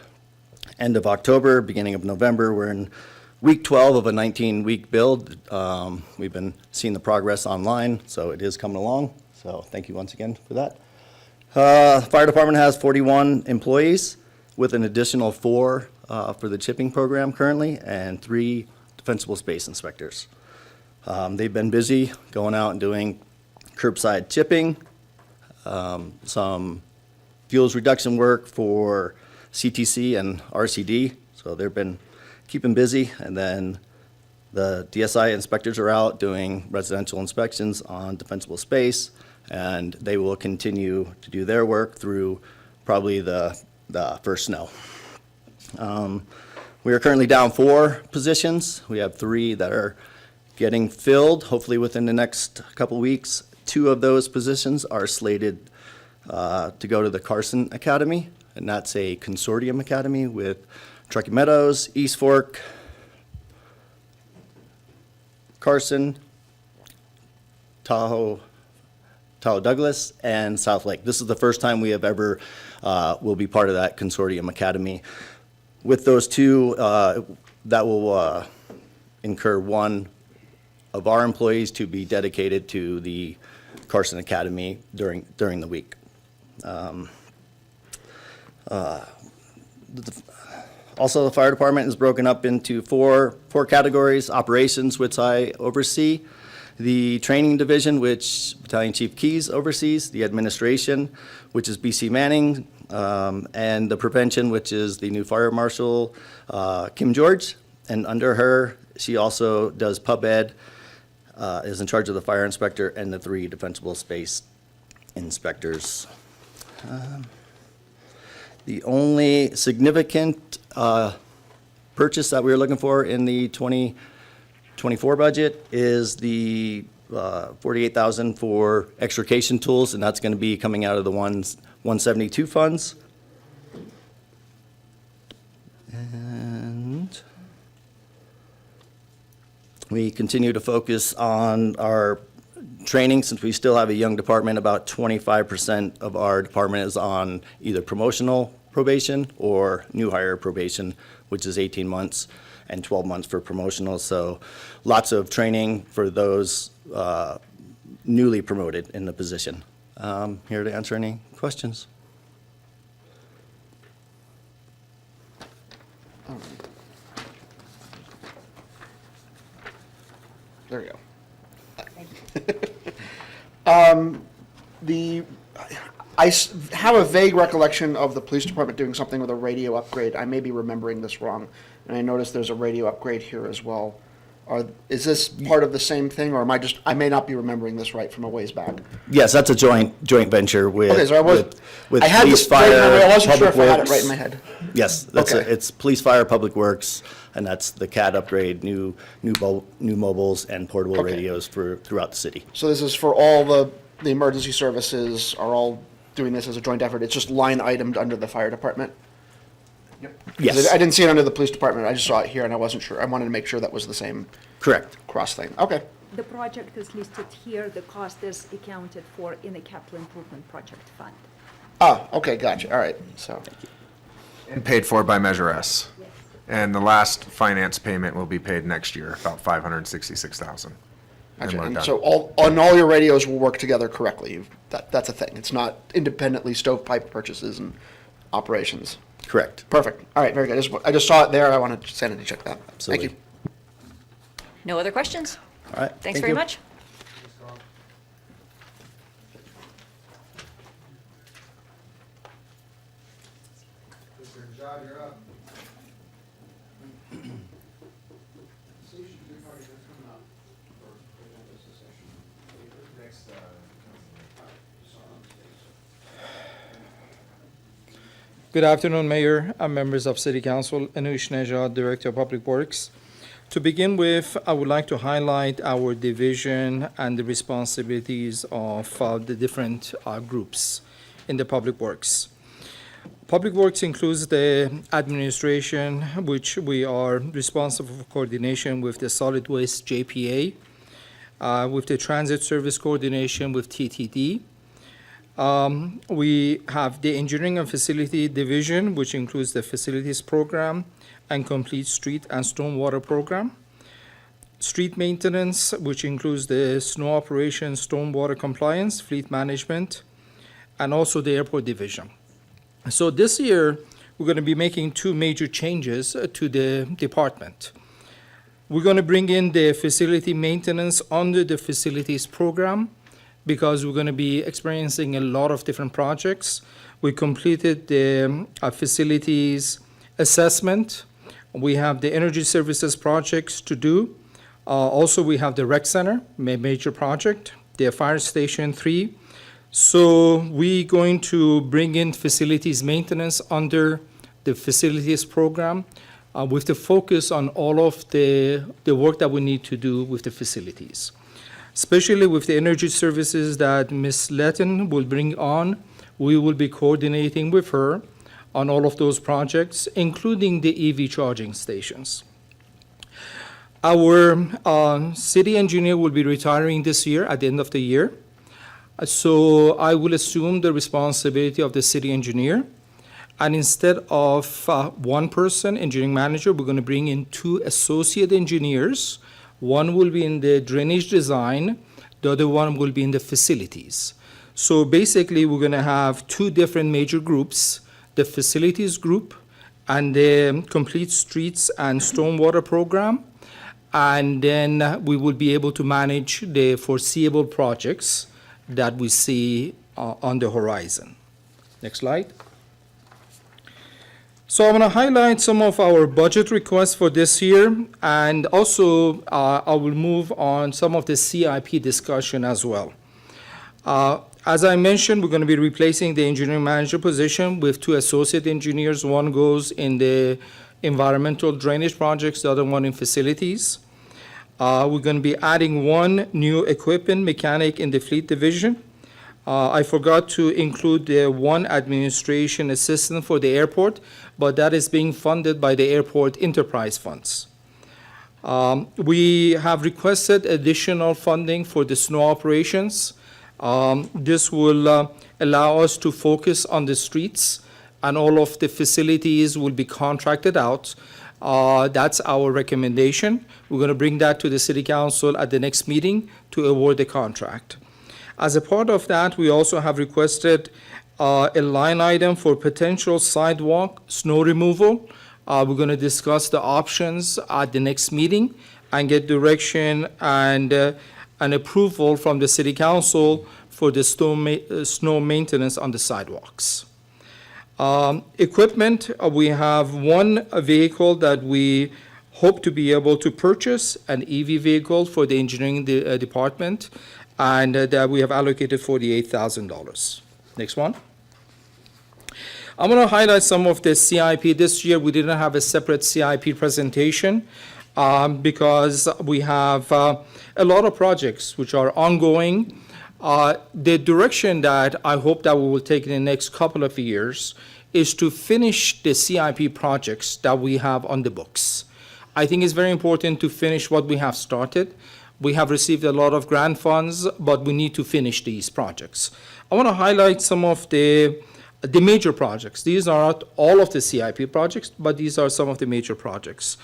end of October, beginning of November. We're in week 12 of a 19-week build. We've been seeing the progress online, so it is coming along. So thank you once again for that. Fire Department has 41 employees with an additional 4 for the chipping program currently, and 3 defensible space inspectors. They've been busy going out and doing curbside chipping, some fuels reduction work for CTC and RCD, so they've been keeping busy. And then the DSI inspectors are out doing residential inspections on defensible space, and they will continue to do their work through probably the first snow. We are currently down 4 positions. We have 3 that are getting filled, hopefully within the next couple weeks. 2 of those positions are slated to go to the Carson Academy, and that's a consortium academy with Truckee Meadows, East Fork, Carson, Tahoe Douglas, and South Lake. This is the first time we have ever will be part of that consortium academy. With those 2, that will incur 1 of our employees to be dedicated to the Carson Academy during the week. Also, the fire department is broken up into four categories: operations, which I oversee; the training division, which Battalion Chief Keys oversees; the administration, which is BC Manning; and the prevention, which is the new fire marshal, Kim George. And under her, she also does pub ed, is in charge of the fire inspector and the 3 defensible space inspectors. The only significant purchase that we were looking for in the 2024 budget is the $48,000 for extrication tools, and that's going to be coming out of the 172 funds. And we continue to focus on our training, since we still have a young department. About 25% of our department is on either promotional probation or new hire probation, which is 18 months and 12 months for promotional. So lots of training for those newly promoted in the position. Here to answer any questions.
There you go. Have a vague recollection of the police department doing something with a radio upgrade. I may be remembering this wrong, and I noticed there's a radio upgrade here as well. Is this part of the same thing, or I may not be remembering this right from a ways back?
Yes, that's a joint venture with,
Okay, so
with
I had
police,
this
fire,
I wasn't sure
public
if I had it
works.
right in my head.
Yes, it's police, fire, public works, and that's the CAD upgrade, new mobiles and portable
Okay.
radios throughout the city.
So this is for all the emergency services are all doing this as a joint effort. It's just line itemed under the fire department?
Yes.
I didn't see it under the police department. I just saw it here and I wasn't sure. I wanted to make sure that was the same
Correct.
cross thing. Okay.
The project is listed here, the cost is accounted for in the capital improvement project fund.
Oh, okay, gotcha. All right. So.
And paid for by Measure S. And the last finance payment will be paid next year, about $566,000.
Gotcha.
we're
And
done.
so all your radios will work together correctly. That's a thing. It's not independently stovepipe purchases and operations.
Correct.
Perfect. All right, very good. I just saw it there. I wanted to sanity check that.
Absolutely.
Thank you.
No other questions?
All right.
Thanks
thank
very
you.
much.
Good afternoon, Mayor and members of City Council. Anush Nejad, Director of Public Works. To begin with, I would like to highlight our division and the responsibilities of the different groups in the Public Works. Public Works includes the administration, which we are responsible for coordination with the Solid Waste JPA, with the Transit Service coordination with TTD. We have the Engineering and Facility Division, which includes the Facilities Program and Complete Street and Stormwater Program. Street Maintenance, which includes the Snow Operations, Stormwater Compliance, Fleet Management, and also the Airport Division. So this year, we're going to be making 2 major changes to the department. We're going to bring in the Facility Maintenance under the Facilities Program, because we're going to be experiencing a lot of different projects. We completed the facilities assessment. We have the energy services projects to do. Also, we have the rec center, major project, the fire station 3. So we're going to bring in facilities maintenance under the facilities program with the focus on all of the work that we need to do with the facilities, especially with the energy services that Ms. Letton will bring on. We will be coordinating with her on all of those projects, including the EV charging stations. Our city engineer will be retiring this year, at the end of the year. So I will assume the responsibility of the city engineer. And instead of one person, engineering manager, we're going to bring in 2 associate engineers. One will be in the drainage design, The other one will be in the facilities. So basically, we're going to have two different major groups, the facilities group and the complete streets and stormwater program. And then we will be able to manage the foreseeable projects that we see on the horizon. Next slide. So I want to highlight some of our budget requests for this year, and also I will move on some of the CIP discussion as well. As I mentioned, we're going to be replacing the engineering manager position with 2 associate engineers. One goes in the environmental drainage projects, the other one in facilities. We're going to be adding 1 new equipment mechanic in the fleet division. I forgot to include the 1 administration assistant for the airport, but that is being funded by the airport enterprise funds. We have requested additional funding for the snow operations. This will allow us to focus on the streets, and all of the facilities will be contracted out. That's our recommendation. We're going to bring that to the City Council at the next meeting to award the contract. As a part of that, we also have requested a line item for potential sidewalk snow removal. We're going to discuss the options at the next meeting and get direction and an approval from the City Council for the snow maintenance on the sidewalks. Equipment, we have 1 vehicle that we hope to be able to purchase, an EV vehicle for the engineering department, and that we have allocated $48,000. Next one. I'm going to highlight some of the CIP. This year, we didn't have a separate CIP presentation because we have a lot of projects which are ongoing. The direction that I hope that we will take in the next couple of years is to finish the CIP projects that we have on the books. I think it's very important to finish what we have started. We have received a lot of grant funds, but we need to finish these projects. I want to highlight some of the major projects. These are not all of the CIP projects, but these are some of the major projects.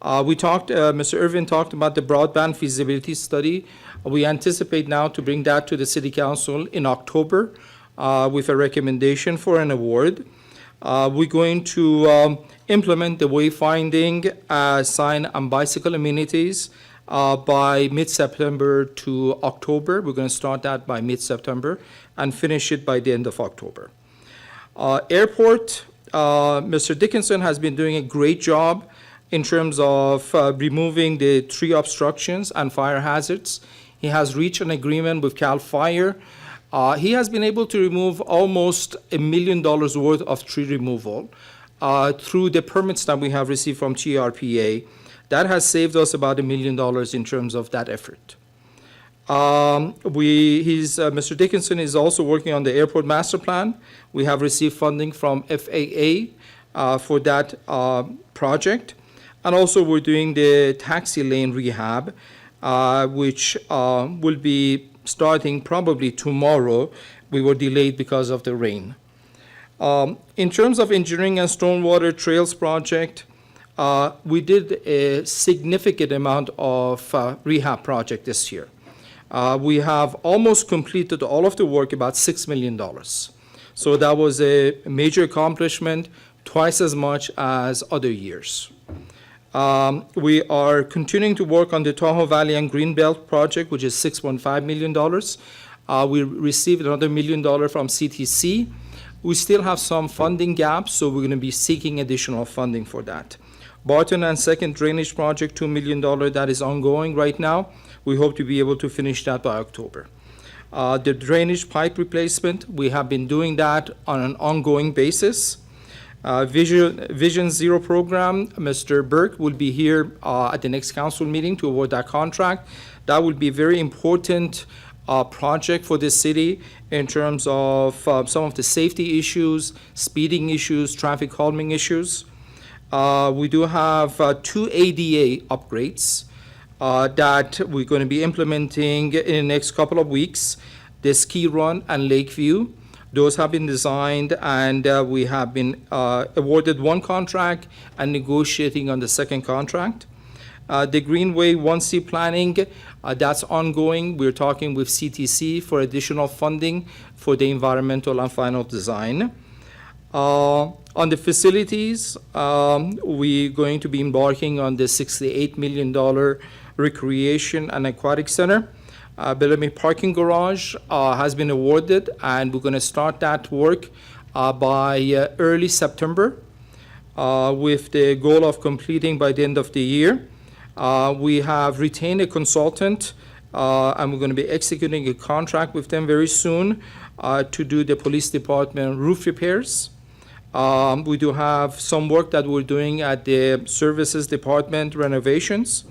Mr. Irvin talked about the broadband feasibility study. We anticipate now to bring that to the City Council in October with a recommendation for an award. We're going to implement the wayfinding sign and bicycle amenities by mid-September to October. We're going to start that by mid-September and finish it by the end of October. Airport, Mr. Dickinson has been doing a great job in terms of removing the tree obstructions and fire hazards. He has reached an agreement with CAL FIRE. He has been able to remove almost $1 million worth of tree removal through the permits that we have received from TRPA. That has saved us about $1 million in terms of that effort. Mr. Dickinson is also working on the airport master plan. We have received funding from FAA for that project. And also we're doing the taxi lane rehab, which will be starting probably tomorrow. We were delayed because of the rain. In terms of engineering and stormwater trails project, we did a significant amount of rehab project this year. We have almost completed all of the work, about $6 million. So that was a major accomplishment, twice as much as other years. We are continuing to work on the Tahoe Valley and Greenbelt project, which is $6.5 million. We received another $1 million from CTC. We still have some funding gaps, so we're going to be seeking additional funding for that. Barton and Second Drainage Project, $2 million, that is ongoing right now. We hope to be able to finish that by October. The drainage pipe replacement, we have been doing that on an ongoing basis. Vision Zero program, Mr. Burke will be here at the next council meeting to award that contract. That will be a very important project for the city in terms of some of the safety issues, speeding issues, traffic calming issues. We do have 2 ADA upgrades that we're going to be implementing in the next couple of weeks, the Ski Run and Lakeview. Those have been designed, and we have been awarded 1 contract and negotiating on the 2nd contract. The Greenway 1C planning, that's ongoing. We're talking with CTC for additional funding for the environmental and final design. On the facilities, we're going to be embarking on the $68 million recreation and aquatic center. Bellamy Parking Garage has been awarded, and we're going to start that work by early September with the goal of completing by the end of the year. We have retained a consultant, and we're going to be executing a contract with them very soon to do the police department roof repairs. We do have some work that we're doing at the services department renovations.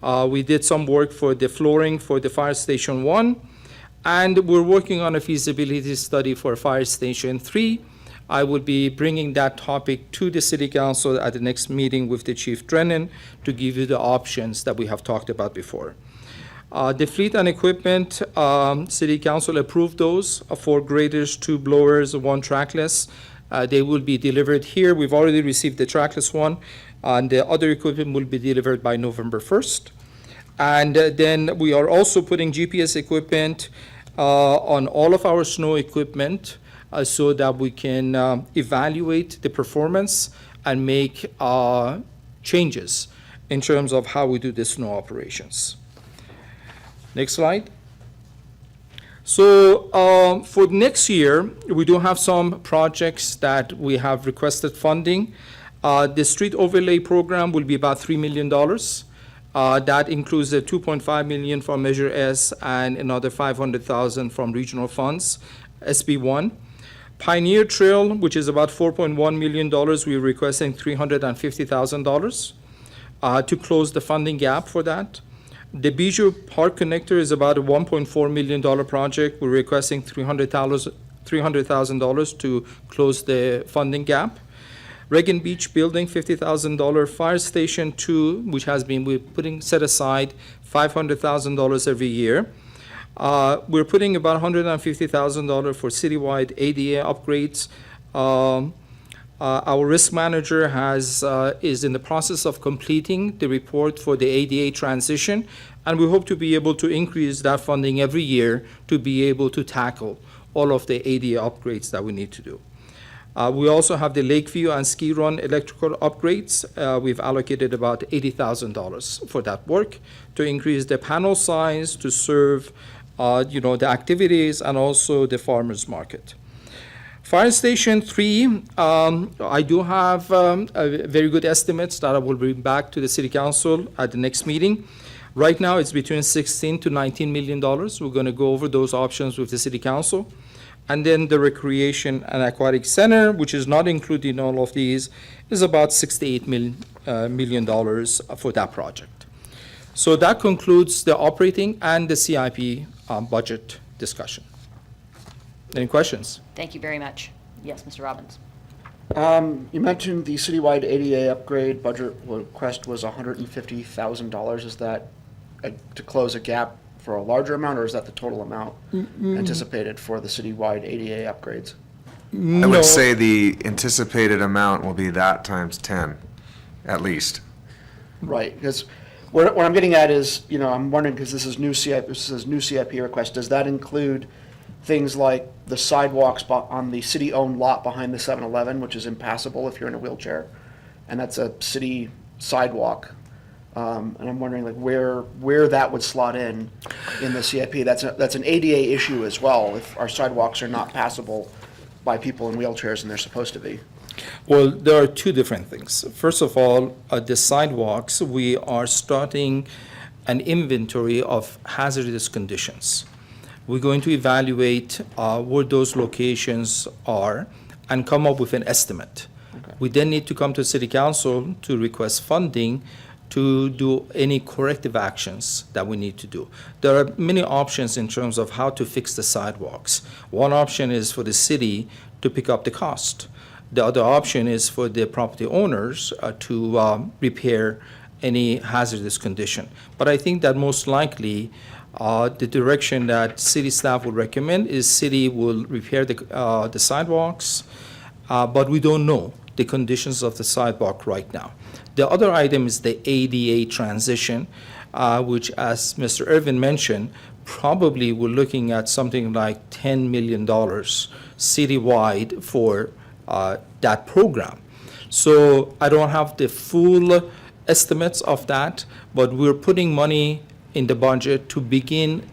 We did some work for the flooring for the Fire Station 1, and we're working on a feasibility study for Fire Station 3. I will be bringing that topic to the City Council at the next meeting with the Chief Drennan to give you the options that we have talked about before. The fleet and equipment, City Council approved those, 4 graders, 2 blowers, 1 trackless. They will be delivered here. We've already received the trackless one, and the other equipment will be delivered by November 1st. And then we are also putting GPS equipment on all of our snow equipment so that we can evaluate the performance and make changes in terms of how we do the snow operations. Next slide. So for next year, we do have some projects that we have requested funding. The street overlay program will be about $3 million. That includes the $2.5 million from Measure S and another $500,000 from regional funds, SB1. Pioneer Trail, which is about $4.1 million, we're requesting $350,000 to close the funding gap for that. The Bijou Park Connector is about a $1.4 million project. We're requesting $300,000 to close the funding gap. Reagan Beach Building, $50,000. Fire Station 2, which has been, we're set aside $500,000 every year. We're putting about $150,000 for citywide ADA upgrades. Our risk manager is in the process of completing the report for the ADA transition, and we hope to be able to increase that funding every year to be able to tackle all of the ADA upgrades that we need to do. We also have the Lakeview and Ski Run electrical upgrades. We've allocated about $80,000 for that work to increase the panel size to serve the activities and also the farmers market. Fire Station 3, I do have very good estimates that I will bring back to the City Council at the next meeting. Right now, it's between $16 to $19 million. We're going to go over those options with the City Council. And then the Recreation and Aquatic Center, which is not included in all of these, is about $68 million for that project. So that concludes the operating and the CIP budget discussion. Any questions?
Thank you very much. Yes, Mr. Robbins.
You mentioned the citywide ADA upgrade budget request was $150,000. Is that to close a gap for a larger amount, or is that the total amount anticipated for the citywide ADA upgrades?
I would say the anticipated amount will be that times 10, at least.
Right, because what I'm getting at is, I'm wondering, because this is new CIP request, does that include things like the sidewalks on the city-owned lot behind the 7-Eleven, which is impassable if you're in a wheelchair, and that's a city sidewalk? And I'm wondering where that would slot in the CIP. That's an ADA issue as well, if our sidewalks are not passable by people in wheelchairs and they're supposed to be.
Well, there are two different things. First of all, the sidewalks, we are starting an inventory of hazardous conditions. We're going to evaluate where those locations are and come up with an estimate. Okay. We then need to come to City Council to request funding to do any corrective actions that we need to do. There are many options in terms of how to fix the sidewalks. One option is for the city to pick up the cost. The other option is for the property owners to repair any hazardous condition. But I think that most likely the direction that city staff would recommend is city will repair the sidewalks, but we don't know the conditions of the sidewalk right now. The other item is the ADA transition, which, as Mr. Irvin mentioned, probably we're looking at something like $10 million citywide for that program. So I don't have the full estimates of that, but we're putting money in the budget to begin,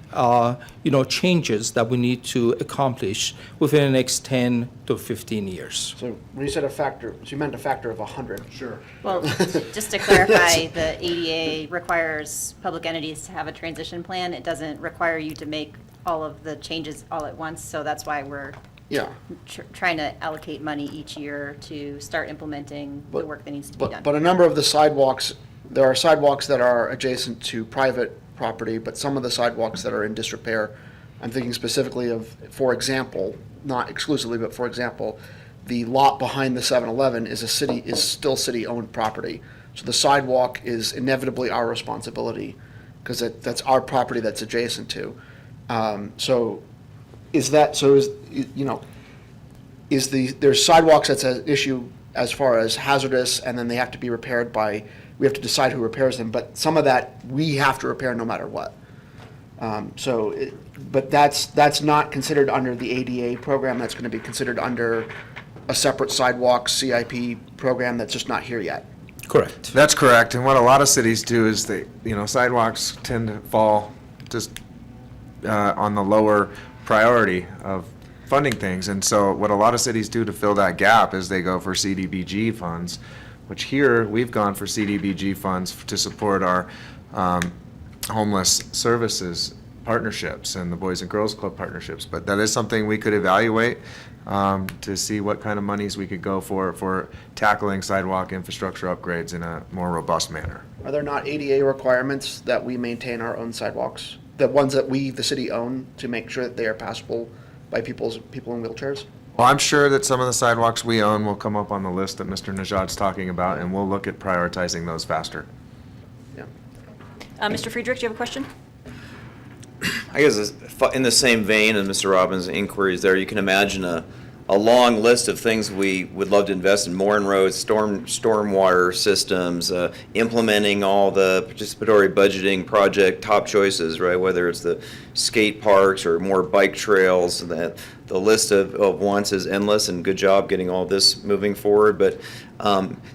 changes that we need to accomplish within the next 10 to 15 years.
So when you said a factor, so you meant a factor of 100? Sure.
Well, just to clarify, the ADA requires public entities to have a transition plan. It doesn't require you to make all of the changes all at once, so that's why we're
Yeah.
trying to allocate money each year to start implementing the work that needs to be done.
But a number of the sidewalks, there are sidewalks that are adjacent to private property, but some of the sidewalks that are in disrepair, I'm thinking specifically of, for example, not exclusively, but for example, the lot behind the 7-Eleven is still city-owned property. So the sidewalk is inevitably our responsibility, because that's our property that's adjacent to. There's sidewalks that's an issue as far as hazardous, and then they have to be repaired we have to decide who repairs them, but some of that we have to repair no matter what. But that's not considered under the ADA program, that's gonna be considered under a separate sidewalk CIP program that's just not here yet.
Correct.
That's correct, and what a lot of cities do is sidewalks tend to fall just on the lower priority of funding things, and so what a lot of cities do to fill that gap is they go for CDBG funds, which here, we've gone for CDBG funds to support our homeless services partnerships and the Boys and Girls Club partnerships, but that is something we could evaluate to see what kind of monies we could go for tackling sidewalk infrastructure upgrades in a more robust manner.
Are there not ADA requirements that we maintain our own sidewalks? The ones that we, the city, own, to make sure that they are passable by people in wheelchairs?
Well, I'm sure that some of the sidewalks we own will come up on the list that Mr. Najad's talking about, and we'll look at prioritizing those faster.
Mr. Friedrich, do you have a question?
I guess in the same vein as Mr. Robbins' inquiries there, you can imagine a long list of things we would love to invest in: more in roads, stormwater systems, implementing all the participatory budgeting project top choices, right? Whether it's the skate parks or more bike trails, the list of wants is endless, and good job getting all this moving forward. But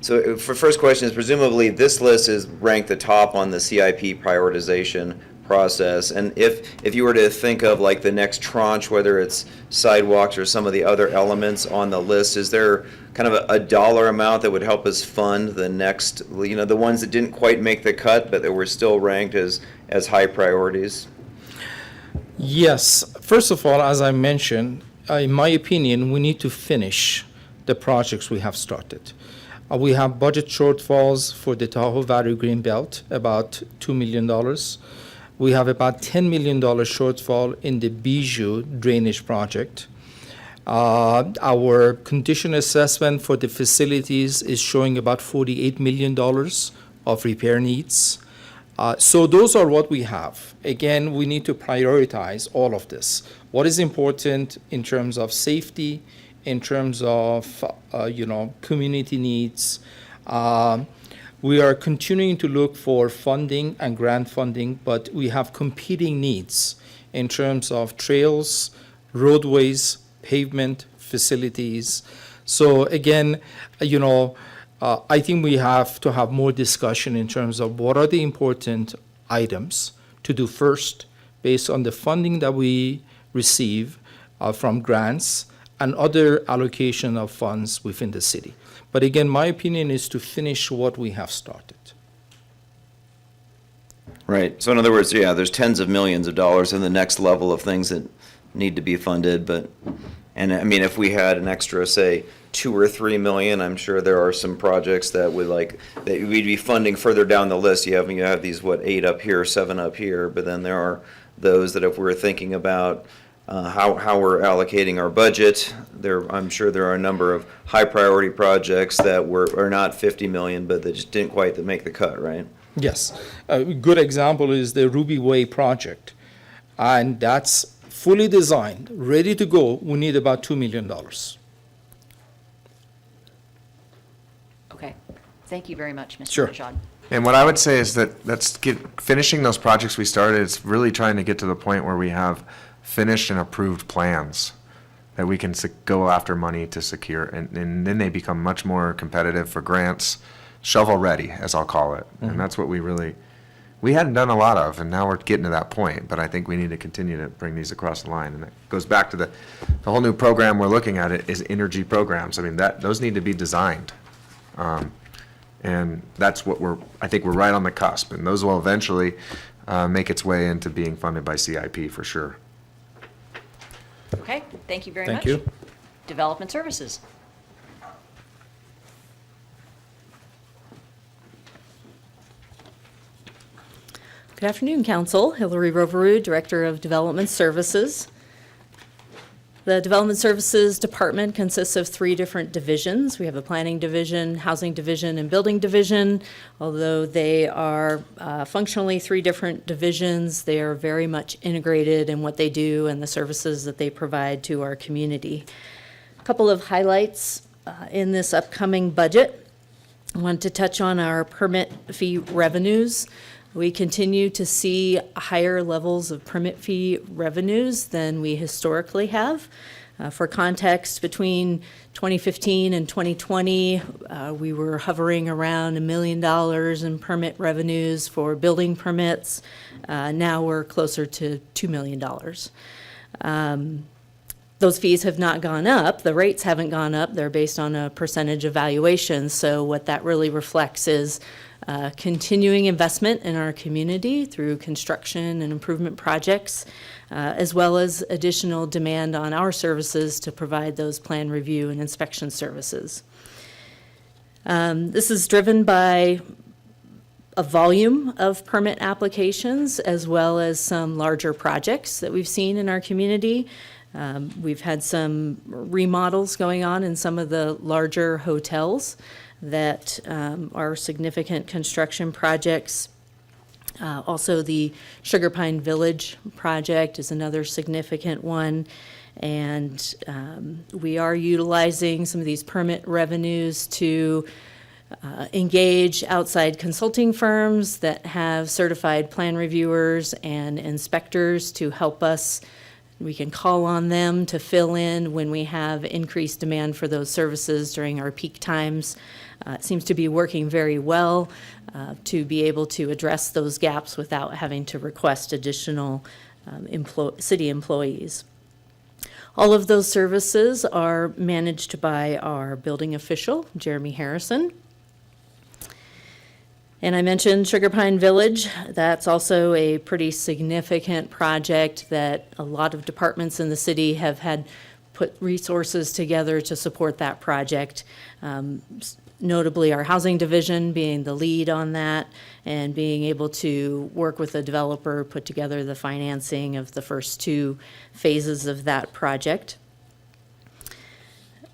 so for first question is, presumably this list is ranked the top on the CIP prioritization process, and if you were to think of like the next tranche, whether it's sidewalks or some of the other elements on the list, is there kind of a dollar amount that would help us fund the next, the ones that didn't quite make the cut but that were still ranked as high priorities?
Yes. First of all, as I mentioned, in my opinion, we need to finish the projects we have started. We have budget shortfalls for the Tahoe Valley Greenbelt, about $2 million. We have about $10 million shortfall in the Bijou drainage project. Our condition assessment for the facilities is showing about $48 million of repair needs. So those are what we have. Again, we need to prioritize all of this. What is important in terms of safety, in terms of, community needs. We are continuing to look for funding and grant funding, but we have competing needs in terms of trails, roadways, pavement, facilities. So again, I think we have to have more discussion in terms of what are the important items to do first based on the funding that we receive from grants and other allocation of funds within the city. But again, my opinion is to finish what we have started.
Right. So in other words, there's tens of millions of dollars in the next level of things that need to be funded. And I mean, if we had an extra, say, 2 or 3 million, I'm sure there are some projects that we'd be funding further down the list. You have these 8 up here, 7 up here, but then there are those that if we're thinking about how we're allocating our budget, I'm sure there are a number of high priority projects that are not 50 million, but that just didn't quite make the cut, right?
Yes. A good example is the Ruby Way project. And that's fully designed, ready to go. We need about $2 million.
Thank you very much, Mr.
Sure.
Rajad.
And what I would say is that finishing those projects we started, it's really trying to get to the point where we have finished and approved plans that we can go after money to secure, and then they become much more competitive for grants, shovel ready, as I'll call it. And that's what we hadn't done a lot of, and now we're getting to that point, but I think we need to continue to bring these across the line. And it goes back to the whole new program we're looking at is energy programs. I mean, those need to be designed. And that's what I think we're right on the cusp, and those will eventually make its way into being funded by CIP for sure.
Okay, thank you very
Thank
much.
you.
Development Services.
Good afternoon, Council. Hillary Roveru, Director of Development Services. The Development Services Department consists of 3 different divisions. We have a Planning Division, Housing Division, and Building Division. Although they are functionally 3 different divisions, they are very much integrated in what they do and the services that they provide to our community. A couple of highlights in this upcoming budget. I want to touch on our permit fee revenues. We continue to see higher levels of permit fee revenues than we historically have. For context, between 2015 and 2020, we were hovering around $1 million in permit revenues for building permits. Now we're closer to $2 million. Those fees have not gone up. The rates haven't gone up. They're based on a percentage of valuation. So what that really reflects is continuing investment in our community through construction and improvement projects, as well as additional demand on our services to provide those plan review and inspection services. This is driven by a volume of permit applications as well as some larger projects that we've seen in our community. We've had some remodels going on in some of the larger hotels that are significant construction projects. Also, the Sugar Pine Village project is another significant one. And we are utilizing some of these permit revenues to engage outside consulting firms that have certified plan reviewers and inspectors to help us. We can call on them to fill in when we have increased demand for those services during our peak times. It seems to be working very well to be able to address those gaps without having to request additional city employees. All of those services are managed by our building official, Jeremy Harrison. And I mentioned Sugar Pine Village. That's also a pretty significant project that a lot of departments in the city have had put resources together to support that project. Notably, our housing division being the lead on that and being able to work with a developer, put together the financing of the first 2 phases of that project.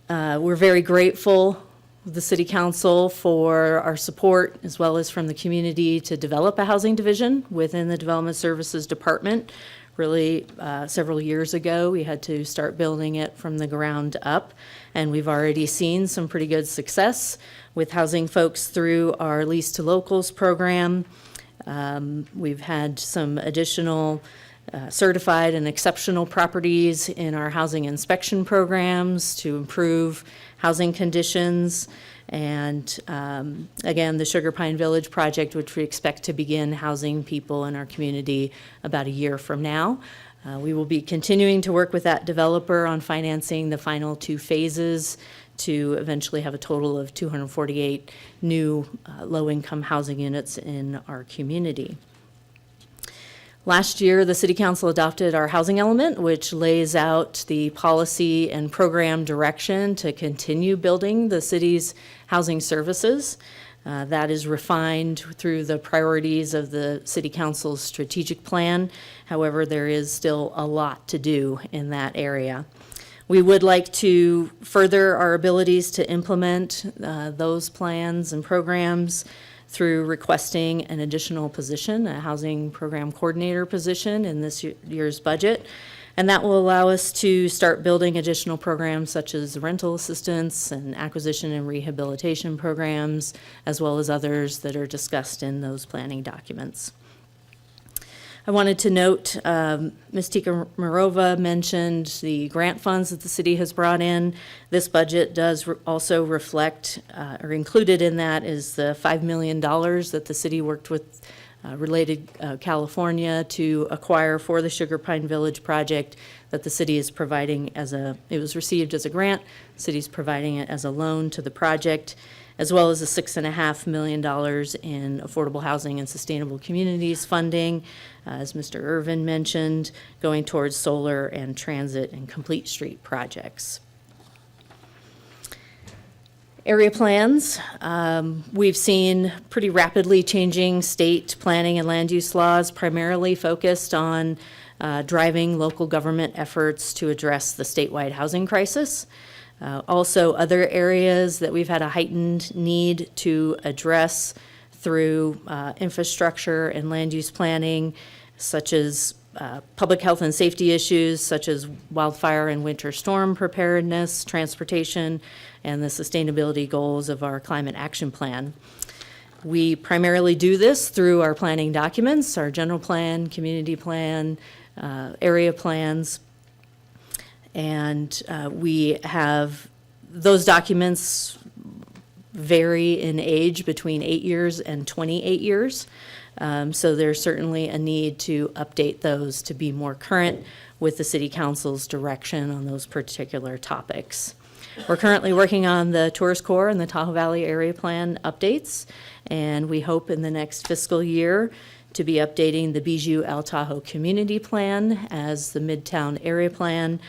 We're very grateful the City Council for our support, as well as from the community, to develop a housing division within the Development Services Department. Really, several years ago, we had to start building it from the ground up, and we've already seen some pretty good success with housing folks through our Lease to Locals program. We've had some additional certified and exceptional properties in our housing inspection programs to improve housing conditions. And again, the Sugar Pine Village project, which we expect to begin housing people in our community about a year from now. We will be continuing to work with that developer on financing the final 2 phases to eventually have a total of 248 new low-income housing units in our community. Last year, the City Council adopted our housing element, which lays out the policy and program direction to continue building the city's housing services. That is refined through the priorities of the City Council's strategic plan. However, there is still a lot to do in that area. We would like to further our abilities to implement those plans and programs through requesting an additional position, a housing program coordinator position in this year's budget. And that will allow us to start building additional programs such as rental assistance and acquisition and rehabilitation programs, as well as others that are discussed in those planning documents. I wanted to note, Ms. Tika Marova mentioned the grant funds that the city has brought in. This budget does also reflect, or included in that is the $5 million that the city worked with Related California to acquire for the Sugar Pine Village project that the city is providing it was received as a grant, the city's providing it as a loan to the project, as well as the $6.5 million in affordable housing and sustainable communities funding, as Mr. Irvin mentioned, going towards solar and transit and complete street projects. Area plans, we've seen pretty rapidly changing state planning and land use laws, primarily focused on driving local government efforts to address the statewide housing crisis. Also, other areas that we've had a heightened need to address through infrastructure and land use planning, such as public health and safety issues, such as wildfire and winter storm preparedness, transportation, and the sustainability goals of our climate action plan. We primarily do this through our planning documents, our general plan, community plan, area plans. And we have, those documents vary in age between 8 years and 28 years. So there's certainly a need to update those to be more current with the City Council's direction on those particular topics. We're currently working on the Tourist Core and the Tahoe Valley Area Plan updates, and we hope in the next fiscal year to be updating the Bijou El Tahoe Community Plan as the Midtown Area Plan,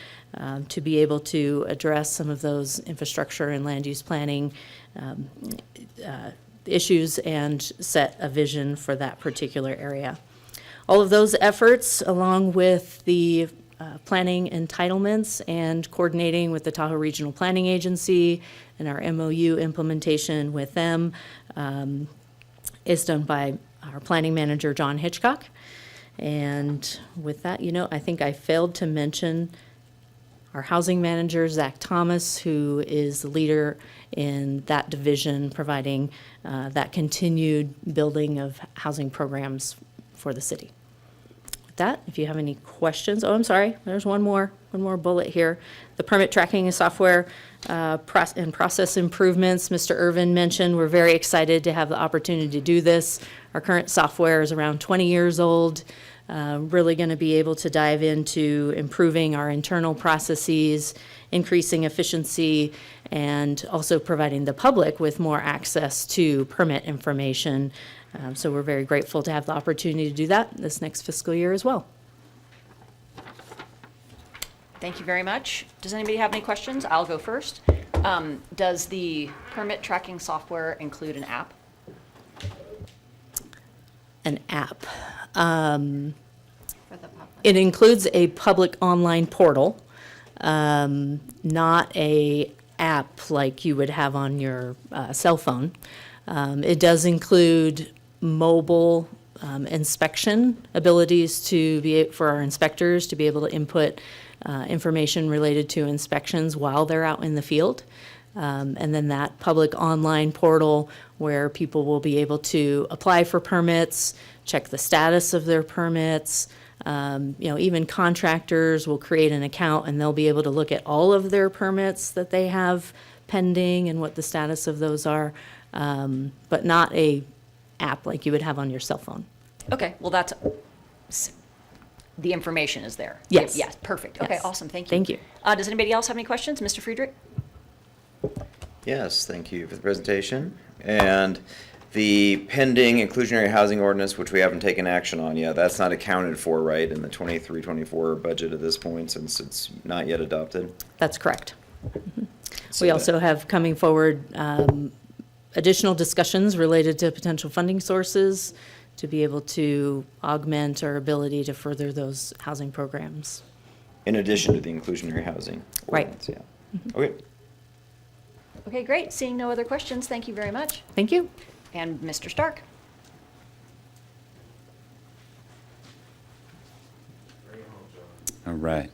to be able to address some of those infrastructure and land use planning issues and set a vision for that particular area. All of those efforts, along with the planning entitlements and coordinating with the Tahoe Regional Planning Agency and our MOU implementation with them, is done by our planning manager, John Hitchcock. And with that, I think I failed to mention our housing manager, Zach Thomas, who is the leader in that division, providing that continued building of housing programs for the city. With that, if you have any questions, I'm sorry, there's one more bullet here. The permit tracking software and process improvements, Mr. Irvin mentioned, we're very excited to have the opportunity to do this. Our current software is around 20 years old. Really going to be able to dive into improving our internal processes, increasing efficiency, and also providing the public with more access to permit information. So we're very grateful to have the opportunity to do that this next fiscal year as well.
Thank you very much. Does anybody have any questions? I'll go first. Does the permit tracking software include an app?
An app. It includes a public online portal, not a app like you would have on your cell phone. It does include mobile inspection abilities for our inspectors to be able to input information related to inspections while they're out in the field. And then that public online portal where people will be able to apply for permits, check the status of their permits. Even contractors will create an account and they'll be able to look at all of their permits that they have pending and what the status of those are, but not a app like you would have on your cell phone.
Okay, well, the information is there.
Yes.
Yes, perfect.
Yes.
Okay, awesome, thank you.
Thank you.
Does anybody else have any questions? Mr. Friedrich?
Yes, thank you for the presentation. And the pending inclusionary housing ordinance, which we haven't taken action on yet, that's not accounted for, right, in the 23-24 budget at this point, since it's not yet adopted?
That's correct.
So
We also have coming forward additional discussions related to potential funding sources to be able to augment our ability to further those housing programs.
In addition to the inclusionary housing
Right.
ordinance, yeah. Okay.
Okay, great. Seeing no other questions, thank you very much.
Thank you.
And Mr. Stark?
All right.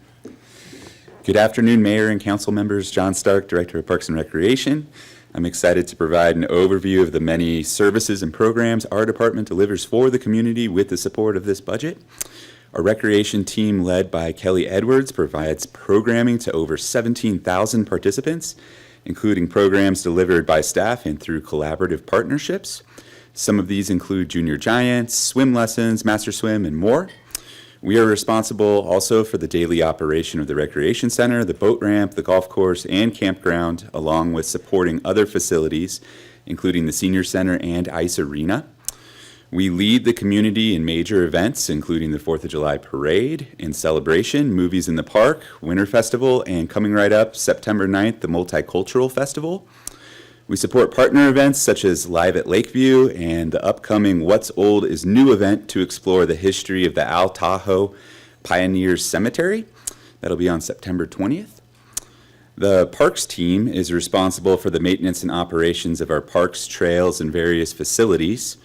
Good afternoon, Mayor and council members. John Stark, Director of Parks and Recreation. I'm excited to provide an overview of the many services and programs our department delivers for the community with the support of this budget. Our recreation team, led by Kelly Edwards, provides programming to over 17,000 participants, including programs delivered by staff and through collaborative partnerships. Some of these include Junior Giants, swim lessons, Master Swim, and more. We are responsible also for the daily operation of the recreation center, the boat ramp, the golf course, and campground, along with supporting other facilities, including the senior center and ice arena. We lead the community in major events, including the 4th of July Parade and Celebration, Movies in the Park, Winter Festival, and coming right up, September 9th, the Multicultural Festival. We support partner events such as Live at Lakeview and the upcoming What's Old is New event to explore the history of the Tahoe Pioneers Cemetery. That'll be on September 20th. The Parks team is responsible for the maintenance and operations of our parks, trails, and various facilities.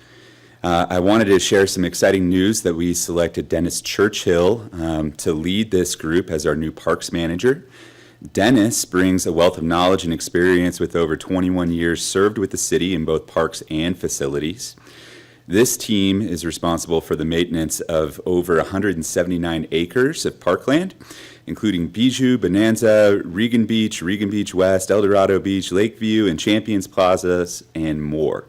I wanted to share some exciting news that we selected Dennis Churchill to lead this group as our new parks manager. Dennis brings a wealth of knowledge and experience with over 21 years served with the city in both parks and facilities. This team is responsible for the maintenance of over 179 acres of parkland, including Bijou, Bonanza, Regan Beach West, El Dorado Beach, Lakeview, and Champions Plazas, and more.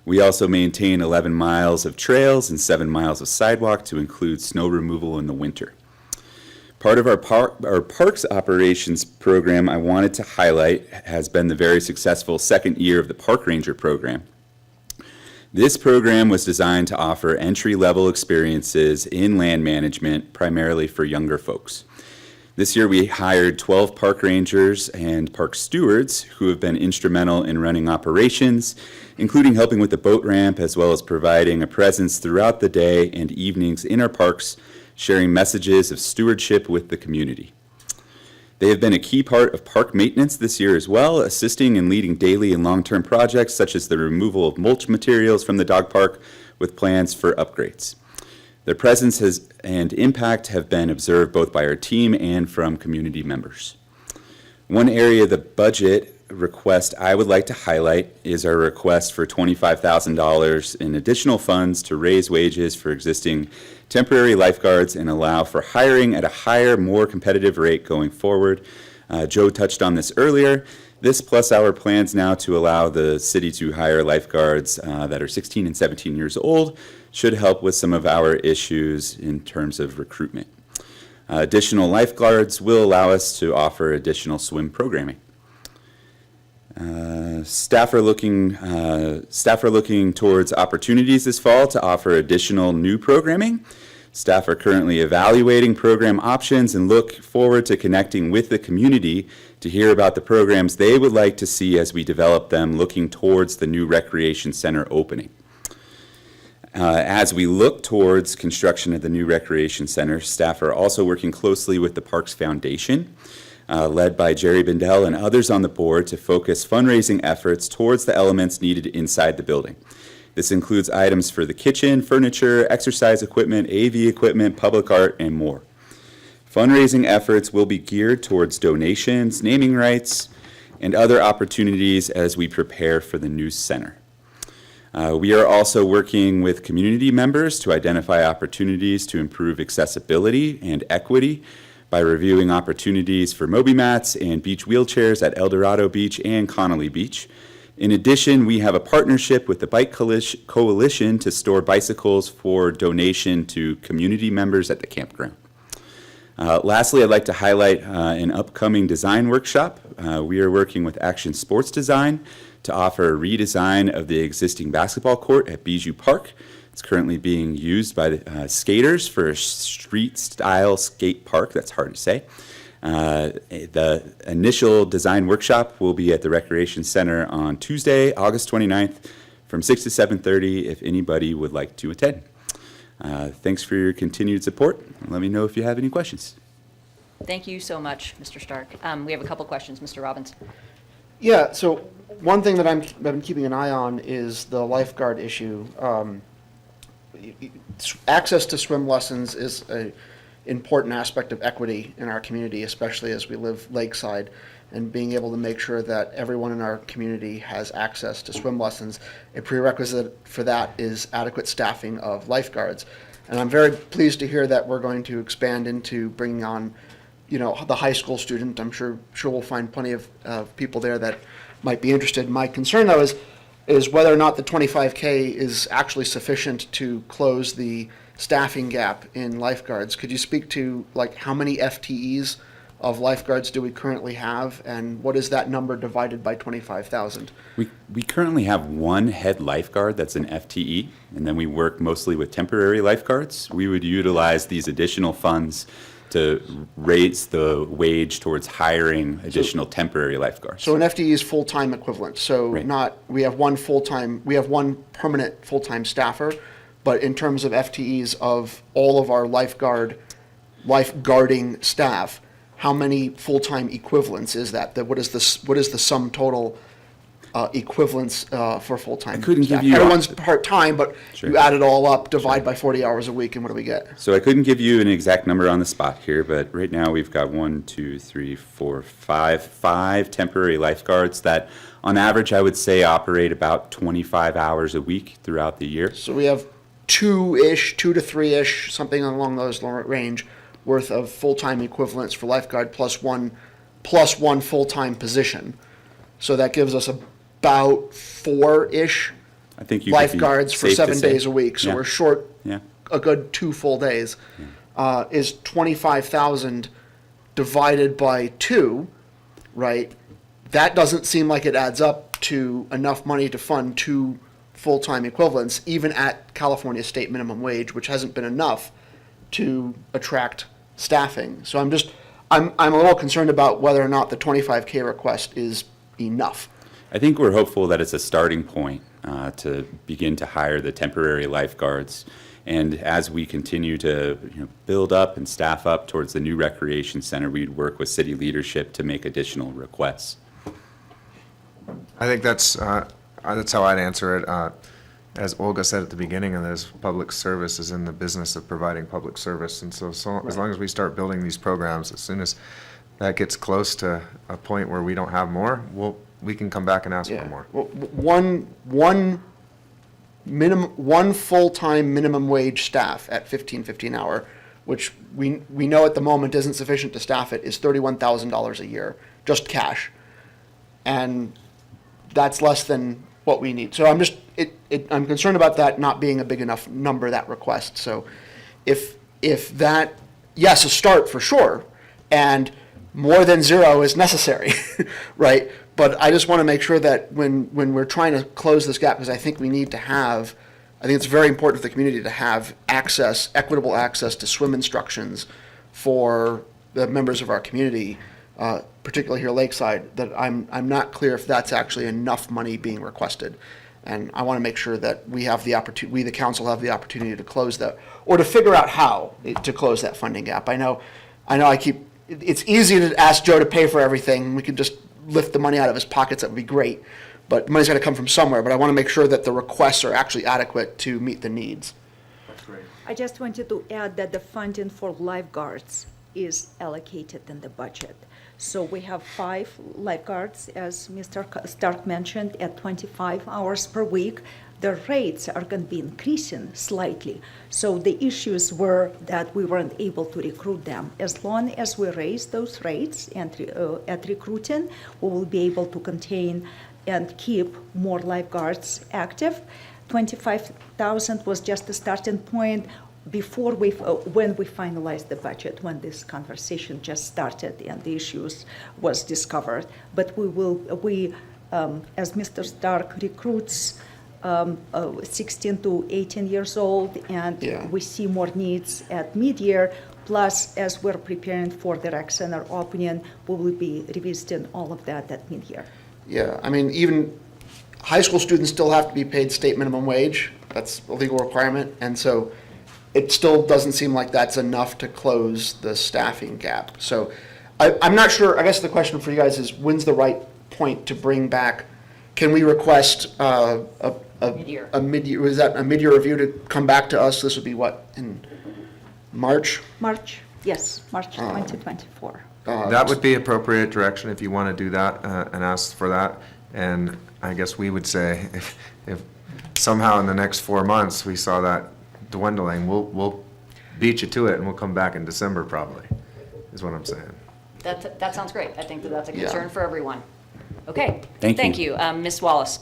We also maintain 11 miles of trails and 7 miles of sidewalk to include snow removal in the winter. Part of our parks operations program I wanted to highlight has been the very successful second year of the Park Ranger program. This program was designed to offer entry-level experiences in land management, primarily for younger folks. This year we hired 12 park rangers and park stewards who have been instrumental in running operations, including helping with the boat ramp, as well as providing a presence throughout the day and evenings in our parks, sharing messages of stewardship with the community. They have been a key part of park maintenance this year as well, assisting and leading daily and long-term projects such as the removal of mulch materials from the dog park with plans for upgrades. Their presence and impact have been observed both by our team and from community members. One area of the budget request I would like to highlight is our request for $25,000 in additional funds to raise wages for existing temporary lifeguards and allow for hiring at a higher, more competitive rate going forward. Joe touched on this earlier. This plus our plans now to allow the city to hire lifeguards that are 16 and 17 years old should help with some of our issues in terms of recruitment. Additional lifeguards will allow us to offer additional swim programming. Staff are looking towards opportunities this fall to offer additional new programming. Staff are currently evaluating program options and look forward to connecting with the community to hear about the programs they would like to see as we develop them, looking towards the new recreation center opening. As we look towards construction of the new recreation center, staff are also working closely with the Parks Foundation, led by Jerry Bindell and others on the board, to focus fundraising efforts towards the elements needed inside the building. This includes items for the kitchen, furniture, exercise equipment, AV equipment, public art, and more. Fundraising efforts will be geared towards donations, naming rights, and other opportunities as we prepare for the new center. We are also working with community members to identify opportunities to improve accessibility and equity by reviewing opportunities for Moby mats and beach wheelchairs at El Dorado Beach and Connolly Beach. In addition, we have a partnership with the Bike Coalition to store bicycles for donation to community members at the campground. Lastly, I'd like to highlight an upcoming design workshop. We are working with Action Sports Design to offer a redesign of the existing basketball court at Bijou Park. It's currently being used by the skaters for a street-style skate park. That's hard to say. The initial design workshop will be at the Recreation Center on Tuesday, August 29th, from 6 to 7:30 if anybody would like to attend. Thanks for your continued support. Let me know if you have any questions.
Thank you so much, Mr. Stark. We have a couple questions, Mr. Robbins.
Yeah, so one thing that I've been keeping an eye on is the lifeguard issue. Access to swim lessons is a important aspect of equity in our community, especially as we live lakeside, and being able to make sure that everyone in our community has access to swim lessons. A prerequisite for that is adequate staffing of lifeguards. And I'm very pleased to hear that we're going to expand into bringing on, the high school student. I'm sure we'll find plenty of people there that might be interested. My concern, though, is whether or not the 25K is actually sufficient to close the staffing gap in lifeguards. Could you speak to how many FTEs of lifeguards do we currently have, and what is that number divided by 25,000?
We currently have one head lifeguard that's an FTE, and then we work mostly with temporary lifeguards. We would utilize these additional funds to raise the wage towards hiring additional temporary lifeguards.
So an FTE is full-time equivalent. So
Right.
we have one permanent full-time staffer, but in terms of FTEs of all of our lifeguarding staff, how many full-time equivalents is that? What is the sum total equivalents for full-time?
I couldn't
staff?
give you-
Everyone's part-time, but
Sure.
you add it all up, divide by 40 hours a week, and what do we get?
So I couldn't give you an exact number on the spot here, but right now we've got 5 temporary lifeguards that, on average, I would say operate about 25 hours a week throughout the year.
So we have two to three-ish, something along those range, worth of full-time equivalents for lifeguard plus one full-time position. So that gives us about four-ish
I think you could be
lifeguards for
safe to
7
say.
days a week. So
Yeah.
we're short
Yeah.
a good 2 full days. Is 25,000 divided by 2, right? That doesn't seem like it adds up to enough money to fund 2 full-time equivalents, even at California state minimum wage, which hasn't been enough to attract staffing. So I'm a little concerned about whether or not the 25K request is enough.
I think we're hopeful that it's a starting point to begin to hire the temporary lifeguards. And as we continue to build up and staff up towards the new recreation center, we'd work with city leadership to make additional requests.
I think that's how I'd answer it. As Olga said at the beginning, and there's public service is in the business of providing public service. And so as long as we start building these programs, as soon as that gets close to a point where we don't have more, we can come back and ask for more.
Well, one full-time minimum wage staff at $15.50 an hour, which we know at the moment isn't sufficient to staff it, is $31,000 a year, just cash. And that's less than what we need. So I'm concerned about that not being a big enough number, that request. So if that, yes, a start for sure, and more than 0 is necessary, right? But I just want to make sure that when we're trying to close this gap, because I think it's very important for the community to have equitable access to swim instructions for the members of our community, particularly here lakeside, that I'm not clear if that's actually enough money being requested. And I want to make sure that we, the council, have the opportunity to close that, or to figure out how to close that funding gap. It's easy to ask Joe to pay for everything. We could just lift the money out of his pockets. That would be great. But money's got to come from somewhere. But I want to make sure that the requests are actually adequate to meet the needs.
I just wanted to add that the funding for lifeguards is allocated in the budget. So we have 5 lifeguards, as Mr. Stark mentioned, at 25 hours per week. The rates are going to be increasing slightly. So the issues were that we weren't able to recruit them. As long as we raise those rates and at recruiting, we will be able to contain and keep more lifeguards active. 25,000 was just the starting point before when we finalized the budget, when this conversation just started and the issues was discovered. But as Mr. Stark recruits 16 to 18 years old, and we see more needs at mid-year, plus as we're preparing for the rec center opening, we will be revisiting all of that at mid-year.
Yeah, I mean, even high school students still have to be paid state minimum wage. That's a legal requirement. And so it still doesn't seem like that's enough to close the staffing gap. So I'm not sure. I guess the question for you guys is, when's the right point to bring back can we request
Mid-year.
a mid-year, was that a mid-year review to come back to us? This would be what, in March?
March, yes, March 2024.
That would be appropriate direction if you want to do that and ask for that. And I guess we would say if somehow in the next 4 months we saw that dwindling, we'll beat you to it and we'll come back in December probably, is what I'm saying.
That sounds great. I think that's a
Yeah.
concern for everyone. Okay.
Thank you.
Ms. Wallace.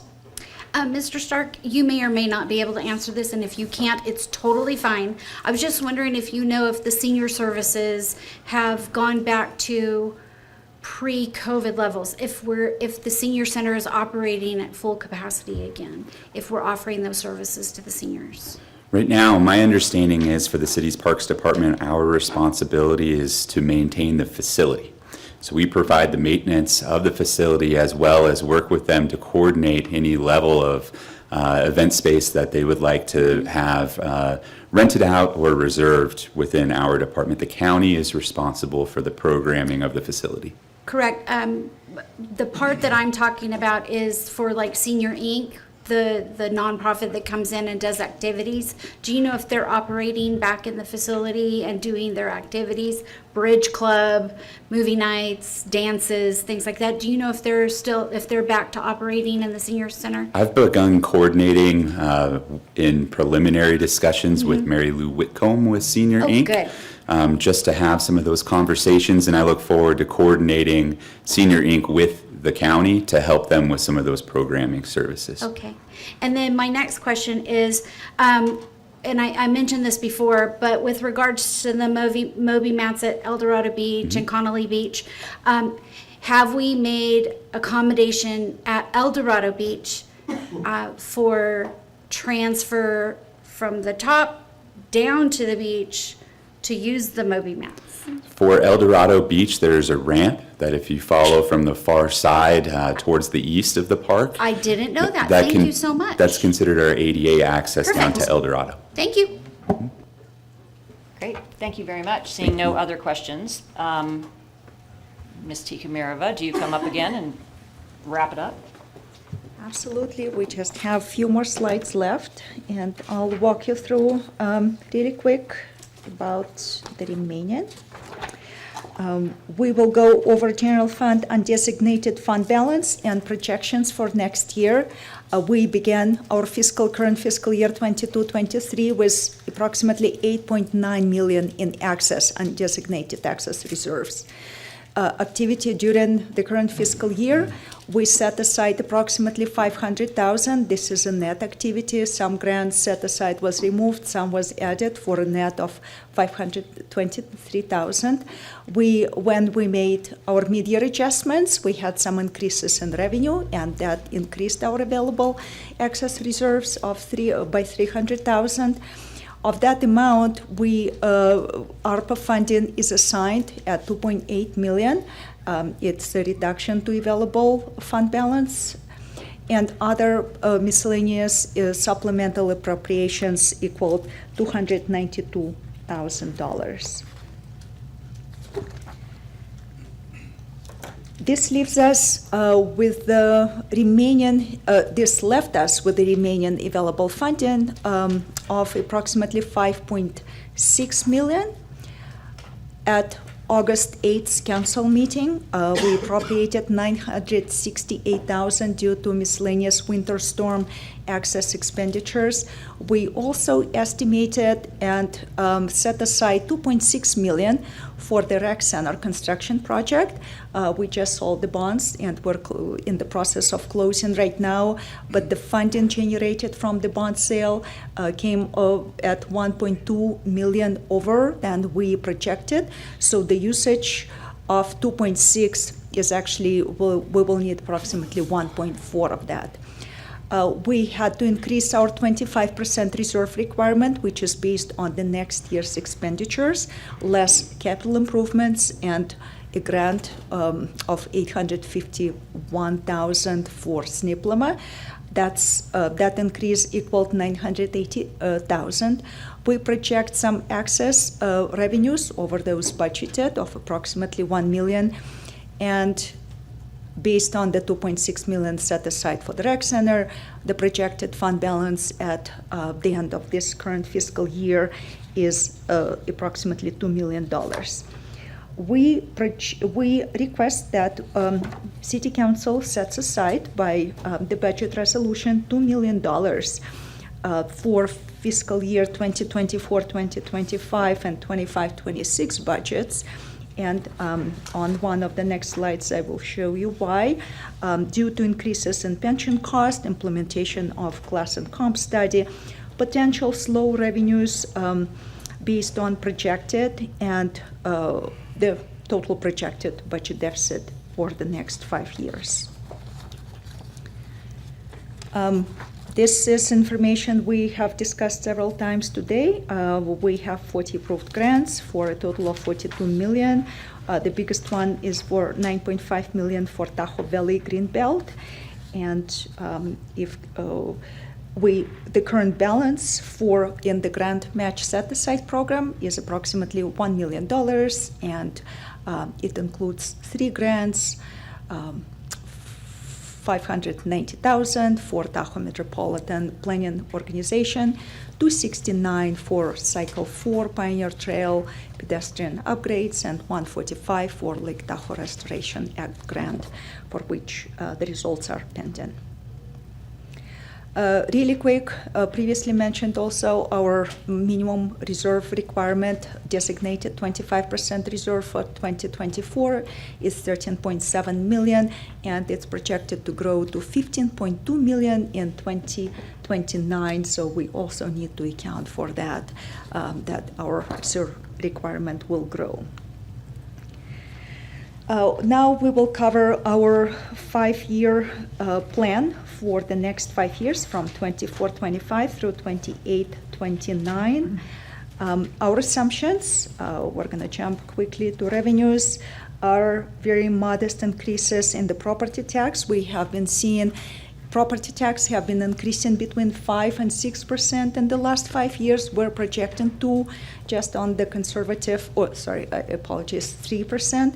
Mr. Stark, you may or may not be able to answer this, and if you can't, it's totally fine. I was just wondering if you know if the senior services have gone back to pre-COVID levels, if the senior center is operating at full capacity again, if we're offering those services to the seniors.
Right now, my understanding is for the city's Parks Department, our responsibility is to maintain the facility. So we provide the maintenance of the facility as well as work with them to coordinate any level of event space that they would like to have rented out or reserved within our department. The county is responsible for the programming of the facility.
Correct. The part that I'm talking about is for like Senior Inc., the nonprofit that comes in and does activities. Do you know if they're operating back in the facility and doing their activities? Bridge club, movie nights, dances, things like that. Do you know if they're back to operating in the senior center?
I've begun coordinating in preliminary discussions with Mary Lou Whitcomb with Senior Inc.
Good.
Just to have some of those conversations, and I look forward to coordinating Senior Inc. with the county to help them with some of those programming services.
Okay. And then my next question is, and I mentioned this before, but with regards to the Moby mats at El Dorado Beach and Connolly Beach, have we made accommodation at El Dorado Beach for transfer from the top down to the beach to use the Moby mats?
For El Dorado Beach, there's a ramp that if you follow from the far side towards the east of the park.
I didn't know that. Thank you so much.
That's considered our ADA access down
Perfect.
to El Dorado.
Thank you.
Great. Thank you very much. Seeing no other questions, Ms. Tikamirova, do you come up again and wrap it up?
Absolutely. We just have a few more slides left, and I'll walk you through really quick about the remaining. We will go over general fund undesignated fund balance and projections for next year. We began our current fiscal year 22-23 with approximately 8.9 million in undesignated access reserves. Activity during the current fiscal year, we set aside approximately 500,000. This is a net activity. Some grants set aside was removed, some was added for a net of 523,000. When we made our mid-year adjustments, we had some increases in revenue, and that increased our available access reserves by 300,000. Of that amount, ARPA funding is assigned at 2.8 million. It's a reduction to available fund balance. And other miscellaneous supplemental appropriations equaled $292,000. This leaves us with the remaining, this left us with the remaining available funding of approximately 5.6 million. At August 8th council meeting, we appropriated 968,000 due to miscellaneous winter storm access expenditures. We also estimated and set aside 2.6 million for the rec center construction project. We just sold the bonds and we're in the process of closing right now, but the funding generated from the bond sale came at 1.2 million over than we projected. So the usage of 2.6 is actually, we will need approximately 1.4 of that. We had to increase our 25% reserve requirement, which is based on the next year's expenditures, less capital improvements, and a grant of 851,000 for SNPLMA. That increase equaled 980,000. We project some access revenues over those budgeted of approximately 1 million, and Based on the 2.6 million set aside for the rec center, the projected fund balance at the end of this current fiscal year is approximately $2 million. We request that City Council sets aside by the budget resolution $2 million for fiscal year 2024-2025 and 25-26 budgets. And on one of the next slides, I will show you why. Due to increases in pension cost, implementation of class and comp study, potential slow revenues based on projected and the total projected budget deficit for the next 5 years. This is information we have discussed several times today. We have 40 approved grants for a total of $42 million. The biggest one is for $9.5 million for Tahoe Valley Greenbelt. And the current balance in the grant match set-aside program is approximately $1 million, and it includes 3 grants, $590,000 for Tahoe Metropolitan Planning Organization, $269,000 for Cycle 4 Pioneer Trail pedestrian upgrades, and $145,000 for Lake Tahoe Restoration Act grant, for which the results are pending. Really quick, previously mentioned also our minimum reserve requirement designated 25% reserve for 2024 is $13.7 million, and it's projected to grow to $15.2 million in 2029. So we also need to account for that, that our reserve requirement will grow. Now we will cover our 5-year plan for the next 5 years from 24-25 through 28-29. Our assumptions, we're going to jump quickly to revenues, are very modest increases in the property tax. We have been seeing property tax have been increasing between 5% and 6% in the last 5 years. We're projecting to just on the conservative, 3%.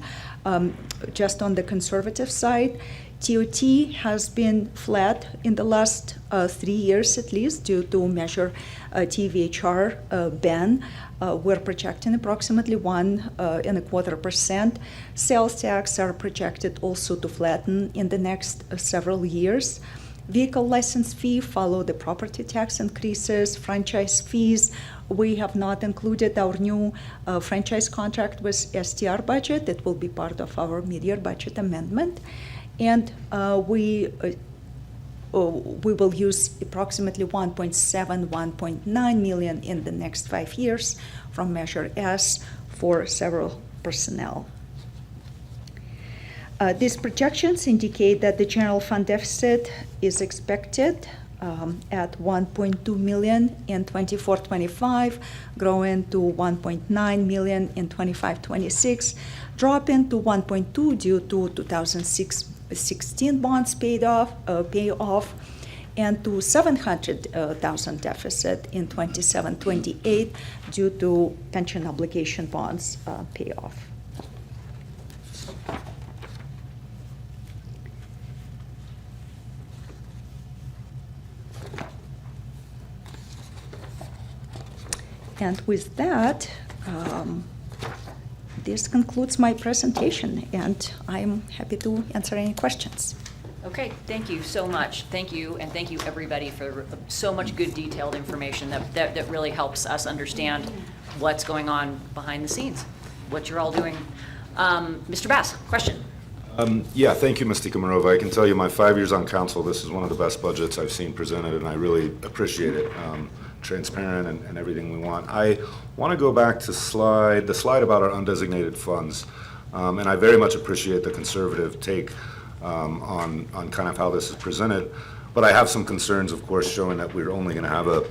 Just on the conservative side. TOT has been flat in the last 3 years at least due to measure TVHR ban. We're projecting approximately 1.25%. Sales tax are projected also to flatten in the next several years. Vehicle license fee follow the property tax increases. Franchise fees, we have not included our new franchise contract with STR budget. It will be part of our mid-year budget amendment. And we will use approximately $1.9 million in the next 5 years from Measure S for several personnel. These projections indicate that the general fund deficit is expected at $1.2 million in 24-25, growing to $1.9 million in 25-26, dropping to $1.2 due to 2016 bonds pay off, and to $700,000 deficit in 27-28 due to pension obligation bonds pay off. And with that, this concludes my presentation, and I'm happy to answer any questions.
Okay, thank you so much. Thank you, and thank you everybody for so much good detailed information that really helps us understand what's going on behind the scenes, what you're all doing. Mr. Bass, question?
Yeah, thank you, Ms. Tikomarova. I can tell you my 5 years on council, this is one of the best budgets I've seen presented, and I really appreciate it. Transparent and everything we want. I want to go back to the slide about our undesignated funds, and I very much appreciate the conservative take on kind of how this is presented, but I have some concerns, of course, showing that we're only going to have a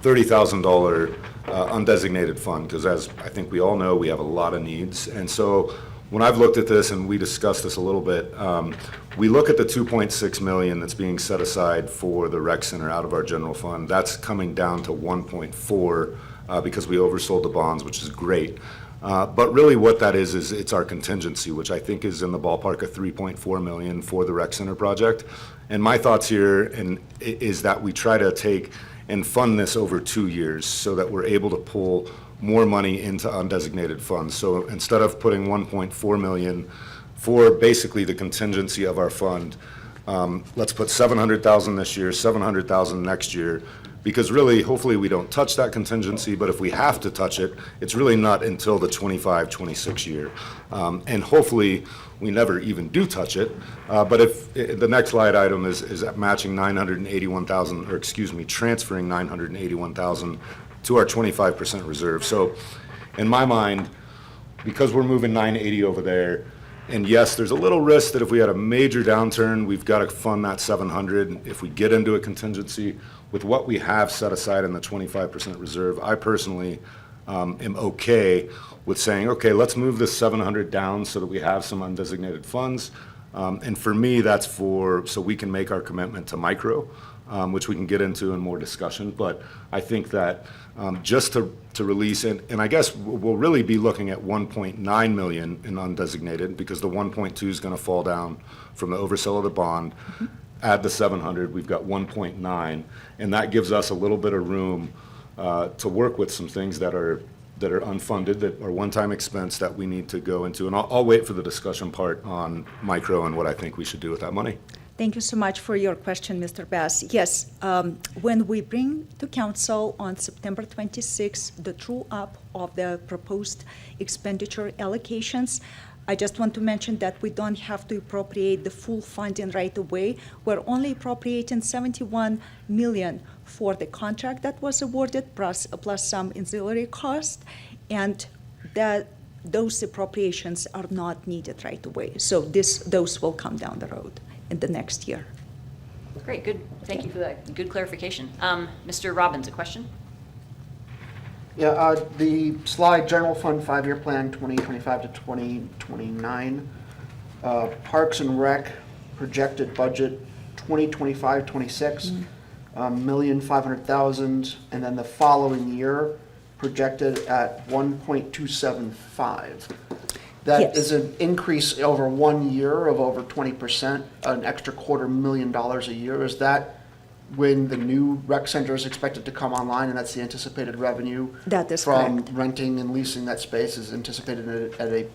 $30,000 undesignated fund, because as I think we all know, we have a lot of needs. And so when I've looked at this, and we discussed this a little bit, we look at the $2.6 million that's being set aside for the rec center out of our general fund. That's coming down to 1.4 because we oversold the bonds, which is great. But really what that is it's our contingency, which I think is in the ballpark of 3.4 million for the rec center project. And my thoughts here is that we try to take and fund this over 2 years so that we're able to pull more money into undesignated funds. So instead of putting 1.4 million for basically the contingency of our fund, let's put 700,000 this year, 700,000 next year, because really, hopefully we don't touch that contingency, but if we have to touch it, it's really not until the 25, 26 year. And hopefully, we never even do touch it. But if the next slide item is matching 981,000, or excuse me, transferring 981,000 to our 25% reserve. So in my mind, because we're moving 980 over there, and yes, there's a little risk that if we had a major downturn, we've got to fund that 700 if we get into a contingency. With what we have set aside in the 25% reserve, I personally am okay with saying, okay, let's move this 700 down so that we have some undesignated funds. And for me, that's so we can make our commitment to micro, which we can get into in more discussion. But I think that just to release, and I guess we'll really be looking at 1.9 million in undesignated, because the 1.2 is going to fall down from the oversell of the bond. Add the 700, we've got 1.9, and that gives us a little bit of room to work with some things that are unfunded, that are one-time expense that we need to go into. And I'll wait for the discussion part on micro and what I think we should do with that money.
Thank you so much for your question, Mr. Bass. Yes, when we bring to council on September 26 the true up of the proposed expenditure allocations, I just want to mention that we don't have to appropriate the full funding right away. We're only appropriating 71 million for the contract that was awarded, plus some ancillary cost, and those appropriations are not needed right away. So those will come down the road in the next year.
Great, good. Thank you for that. Good clarification. Mr. Robbins, a question?
Yeah, the slide, general fund 5-year plan, 2025 to 2029. Parks and Rec projected budget 2025-26, $1,500,000, and then the following year projected at 1.275. That
Yes.
is an increase over 1 year of over 20%, an extra $250,000 a year. Is that when the new rec center is expected to come online, and that's the anticipated revenue?
That is
from
correct.
renting and leasing that space is anticipated at a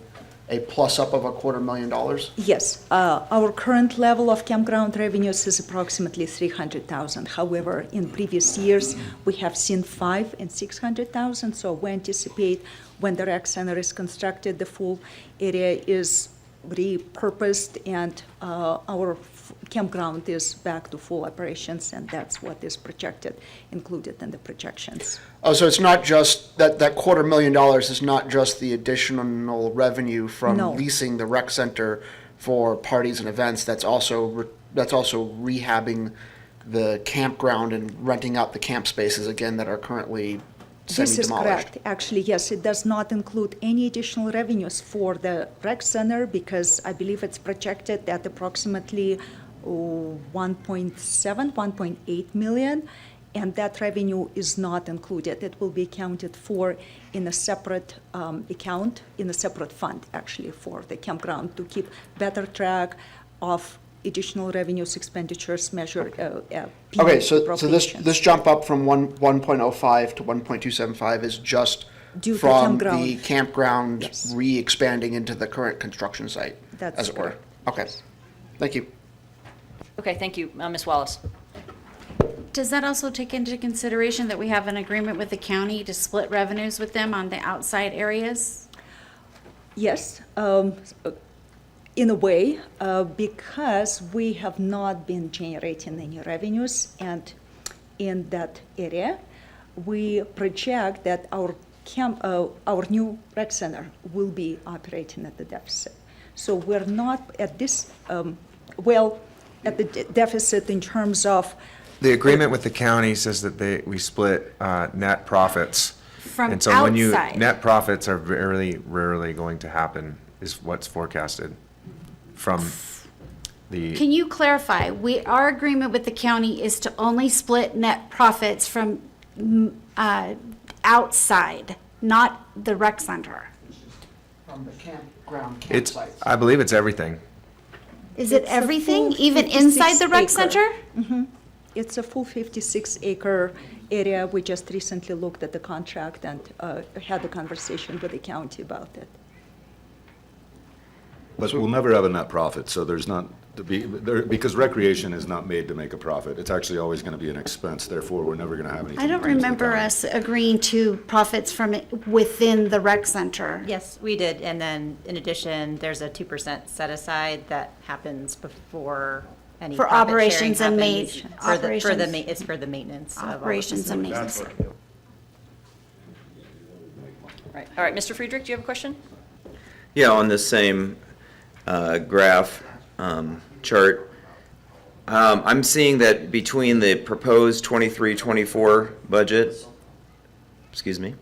plus up of $250,000?
Yes, our current level of campground revenues is approximately 300,000. However, in previous years, we have seen 500,000 and 600,000. So we anticipate when the rec center is constructed, the full area is repurposed, and our campground is back to full operations, and that's what is projected, included in the projections.
Oh, so it's not just, that $250,000 is not just the additional revenue from
No.
leasing the rec center for parties and events, that's also rehabbing the campground and renting out the camp spaces again that are currently
This is
semi-demolished?
correct. Actually, yes, it does not include any additional revenues for the rec center, because I believe it's projected at approximately 1.7, 1.8 million, and that revenue is not included. It will be accounted for in a separate account, in a separate fund, actually, for the campground, to keep better track of additional revenues, expenditures, measured,
Okay, so this
appropriations.
jump up from 1.05 to 1.275 is just
Due to
from
campground.
the campground
Yes.
re-expanding into the current construction site,
That's
as it were?
correct.
Okay, thank you.
Okay, thank you. Ms. Wallace?
Does that also take into consideration that we have an agreement with the county to split revenues with them on the outside areas?
Yes, in a way, because we have not been generating any revenues, and in that area, we project that our new rec center will be operating at the deficit. So we're not at this, at the deficit in terms of.
The agreement with the county says that we split net profits.
From
And so when
outside.
net profits are very rarely going to happen, is what's forecasted from the.
Can you clarify? Our agreement with the county is to only split net profits from outside, not the rec center.
from the campground
It's,
campsites.
I believe it's everything.
Is it
It's a
everything,
full
even inside the rec
56
center?
acre. It's a full 56-acre area. We just recently looked at the contract and had a conversation with the county about it.
But we'll never have a net profit, so there's not, because recreation is not made to make a profit. It's actually always going to be an expense, therefore, we're never going to have anything.
I don't
to bring to the
remember
county.
us agreeing to profits from it within the rec center.
Yes, we did, and then in addition, there's a 2% set aside that happens before any
For
profit sharing
operations and
happens.
operations.
It's for the maintenance of all of
Operations
this.
and maintenance.
Right. All right, Mr. Friedrich, do you have a question?
Yeah, on this same graph chart, I'm seeing that between the proposed 23-24 budget, excuse me,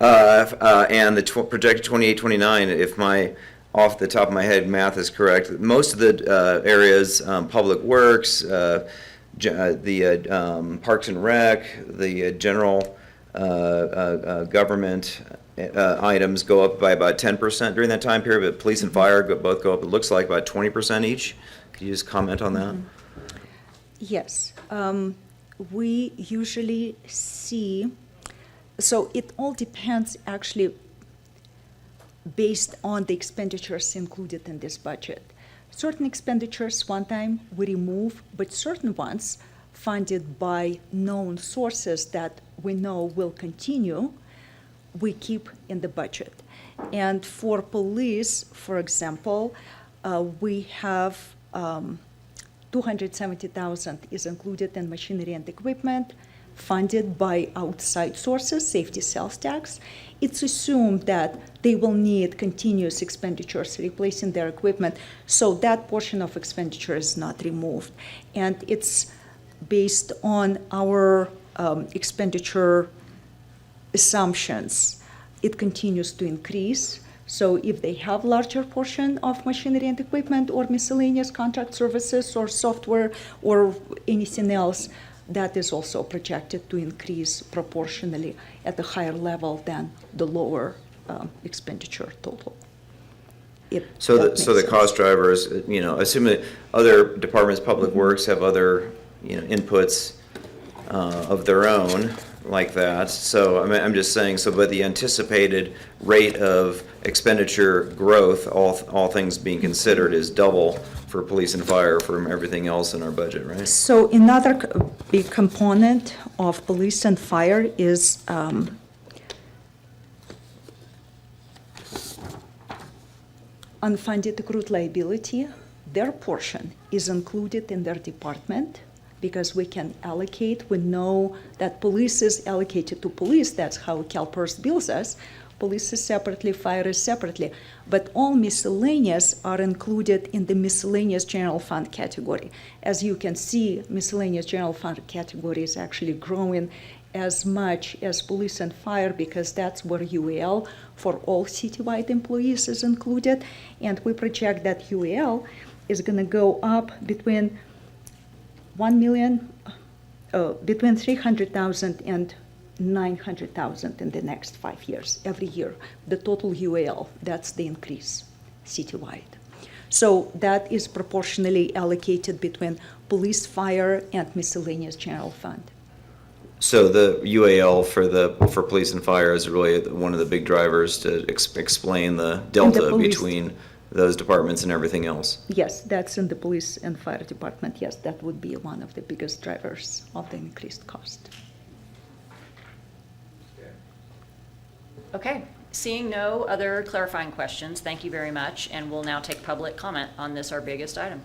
and the projected 28-29, if my off the top of my head math is correct, most of the areas, public works, the parks and rec, the general government items go up by about 10% during that time period, but police and fire both go up, it looks like about 20% each. Could you just comment on that?
Yes. We usually see, so it all depends actually based on the expenditures included in this budget. Certain expenditures one time we remove, but certain ones funded by known sources that we know will continue, we keep in the budget. And for police, for example, we have 270,000 is included in machinery and equipment funded by outside sources, safety sales tax. It's assumed that they will need continuous expenditures replacing their equipment, so that portion of expenditure is not removed. And it's based on our expenditure assumptions. It continues to increase. So if they have larger portion of machinery and equipment or miscellaneous contract services or software or anything else, that is also projected to increase proportionally at a higher level than the lower expenditure total.
So the cost drivers, assuming other departments, public works have other, inputs of their own like that. So I'm just saying, but the anticipated rate of expenditure growth, all things being considered, is double for police and fire from everything else in our budget, right?
So another big component of police and fire is unfunded accrued liability. Their portion is included in their department because we can allocate. We know that police is allocated to police. That's how CalPERS bills us. Police is separately, fire is separately. But all miscellaneous are included in the miscellaneous general fund category. As you can see, miscellaneous general fund category is actually growing as much as police and fire because that's where UAL for all citywide employees is included. And we project that UAL is going to go up between 1 million, between 300,000 and 900,000 in the next 5 years, every year. The total UAL, that's the increase citywide. So that is proportionally allocated between police, fire, and miscellaneous general fund.
So the UAL for police and fire is really one of the big drivers to explain the delta between those departments and everything else.
Yes, that's in the police and fire department. Yes, that would be one of the biggest drivers of the increased cost.
Okay, seeing no other clarifying questions, thank you very much, and we'll now take public comment on this, our biggest item.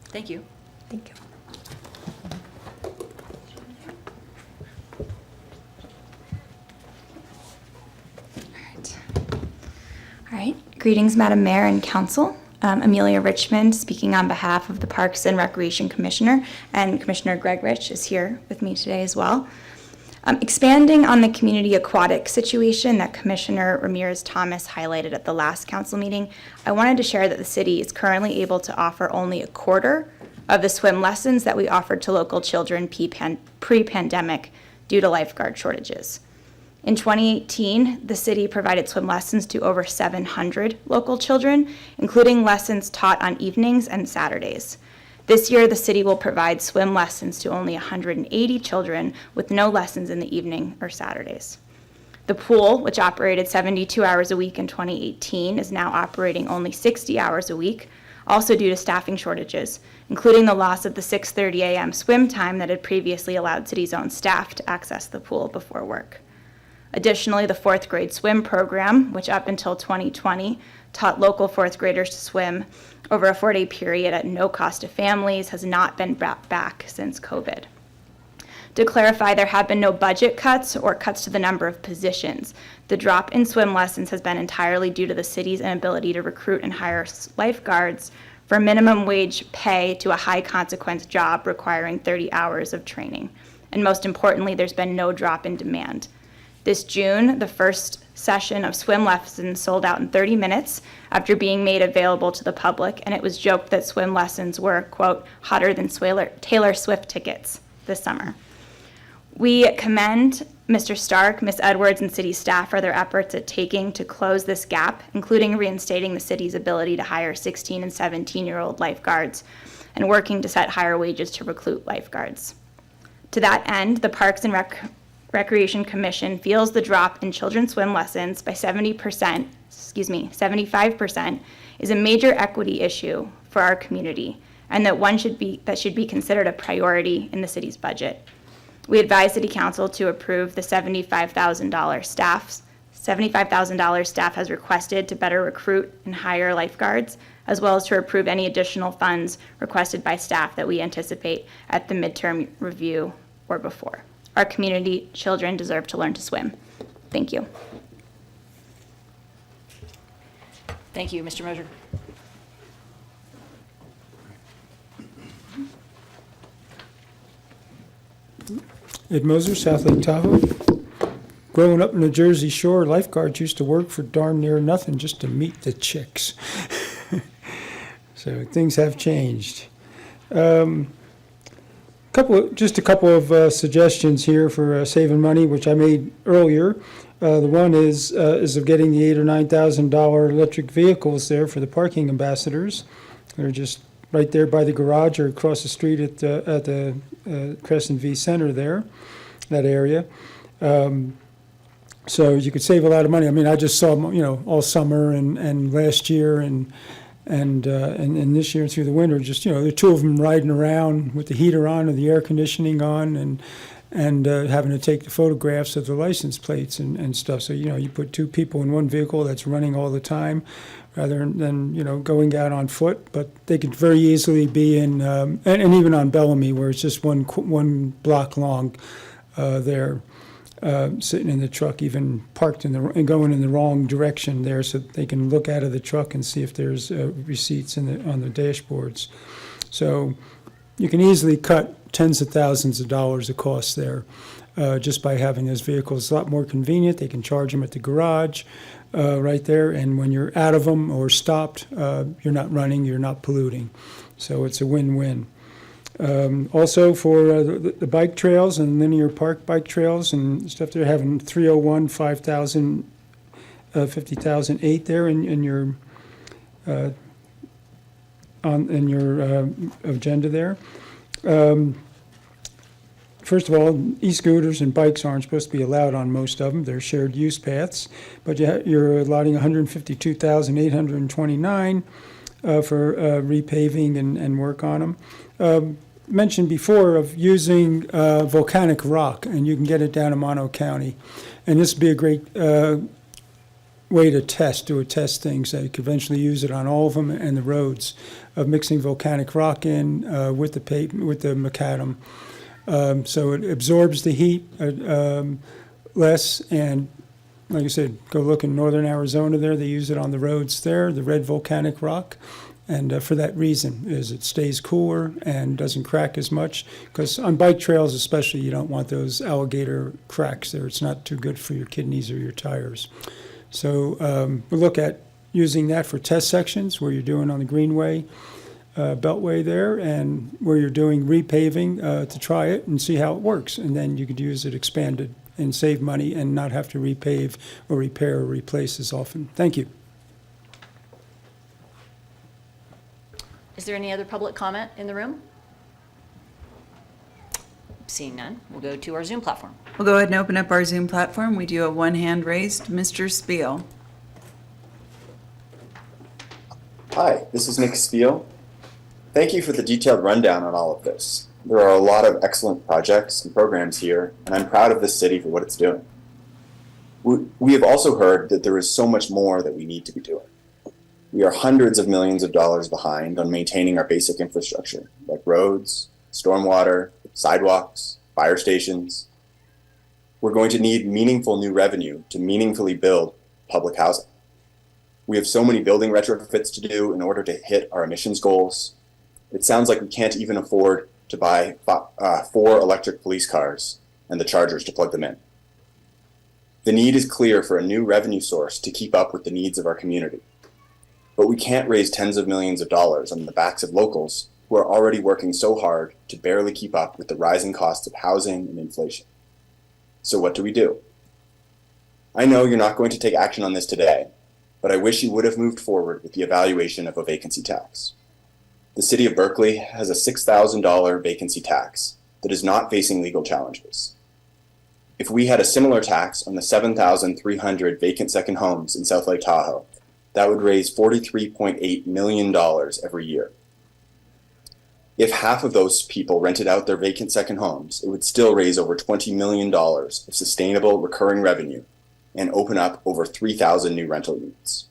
Thank you.
Thank you. All right. Greetings, Madam Mayor and Council. Amelia Richmond, speaking on behalf of the Parks and Recreation Commissioner, and Commissioner Greg Rich is here with me today as well. Expanding on the community aquatic situation that Commissioner Ramirez-Thomas highlighted at the last council meeting, I wanted to share that the city is currently able to offer only a quarter of the swim lessons that we offered to local children pre-pandemic due to lifeguard shortages. In 2018, the city provided swim lessons to over 700 local children, including lessons taught on evenings and Saturdays. This year, the city will provide swim lessons to only 180 children with no lessons in the evening or Saturdays. The pool, which operated 72 hours a week in 2018, is now operating only 60 hours a week, also due to staffing shortages, including the loss of the 6:30 a.m. swim time that had previously allowed city's own staff to access the pool before work. Additionally, the fourth grade swim program, which up until 2020 taught local fourth graders to swim over a 4-day period at no cost to families, has not been brought back since COVID. To clarify, there have been no budget cuts or cuts to the number of positions. The drop in swim lessons has been entirely due to the city's inability to recruit and hire lifeguards for minimum wage pay to a high consequence job requiring 30 hours of training. And most importantly, there's been no drop in demand. This June, the first session of swim lessons sold out in 30 minutes after being made available to the public, and it was joked that swim lessons were, quote, hotter than Taylor Swift tickets this summer. We commend Mr. Stark, Ms. Edwards, and city staff for their efforts at taking to close this gap, including reinstating the city's ability to hire 16 and 17-year-old lifeguards and working to set higher wages to recruit lifeguards. To that end, the Parks and Recreation Commission feels the drop in children's swim lessons by 75% is a major equity issue for our community, and that should be considered a priority in the city's budget. We advise City Council to approve the $75,000 staff has requested to better recruit and hire lifeguards, as well as to approve any additional funds requested by staff that we anticipate at the midterm review or before. Our community children deserve to learn to swim. Thank you.
Thank you, Mr. Mosier.
Ed Moser, South Lake Tahoe. Growing up in the Jersey Shore, lifeguards used to work for darn near nothing just to meet the chicks. So things have changed. Just a couple of suggestions here for saving money, which I made earlier. The one is of getting the $8,000 or $9,000 electric vehicles there for the parking ambassadors. They're just right there by the garage or across the street at the Crescent V Center there, that area. So you could save a lot of money. I mean, I just saw them, all summer and last year and this year through the winter. Just the two of them riding around with the heater on or the air conditioning on and having to take the photographs of the license plates and stuff. So you put two people in one vehicle that's running all the time, rather than going out on foot. But they could very easily be in and even on Bellamy, where it's just one block long there. Sitting in the truck, even parked and going in the wrong direction there, so they can look out of the truck and see if there's receipts on the dashboards. So you can easily cut tens of thousands of dollars of costs there just by having those vehicles. It's a lot more convenient. They can charge them at the garage right there, and when you're out of them or stopped, you're not running, you're not polluting. So it's a win-win. Also for the bike trails and linear park bike trails and stuff, they're having 301, 5,000, 50,008 there in your agenda there. First of all, e-scooters and bikes aren't supposed to be allowed on most of them. They're shared use paths, but you're allotting 152,829 for repaving and work on them. Mentioned before of using volcanic rock, and you can get it down in Mono County. And this would be a great way to test things. You could eventually use it on all of them and the roads, of mixing volcanic rock in with the macadam. So it absorbs the heat less, and like I said, go look in northern Arizona there. They use it on the roads there, the red volcanic rock. And for that reason, is it stays cooler and doesn't crack as much. Because on bike trails especially, you don't want those alligator cracks there. It's not too good for your kidneys or your tires. So we'll look at using that for test sections where you're doing on the Greenway. beltway there, and where you're doing repaving, to try it and see how it works. And then you could use it expanded and save money and not have to repave or repair or replace as often. Thank you.
Is there any other public comment in the room? Seeing none, we'll go to our Zoom platform.
We'll go ahead and open up our Zoom platform. We do have one hand raised. Mr. Spiel.
Hi, this is Nick Spiel. Thank you for the detailed rundown on all of this. There are a lot of excellent projects and programs here, and I'm proud of this city for what it's doing. We have also heard that there is so much more that we need to be doing. We are hundreds of millions of dollars behind on maintaining our basic infrastructure, like roads, stormwater, sidewalks, fire stations. We're going to need meaningful new revenue to meaningfully build public housing. We have so many building retrofits to do in order to hit our emissions goals. It sounds like we can't even afford to buy 4 electric police cars and the chargers to plug them in. The need is clear for a new revenue source to keep up with the needs of our community. But we can't raise tens of millions of dollars on the backs of locals who are already working so hard to barely keep up with the rising costs of housing and inflation. So what do? I know you're not going to take action on this today, but I wish you would have moved forward with the evaluation of a vacancy tax. The city of Berkeley has a $6,000 vacancy tax that is not facing legal challenges. If we had a similar tax on the 7,300 vacant second homes in South Lake Tahoe, that would raise $43.8 million every year. If half of those people rented out their vacant second homes, it would still raise over $20 million of sustainable recurring revenue and open up over 3,000 new rental units.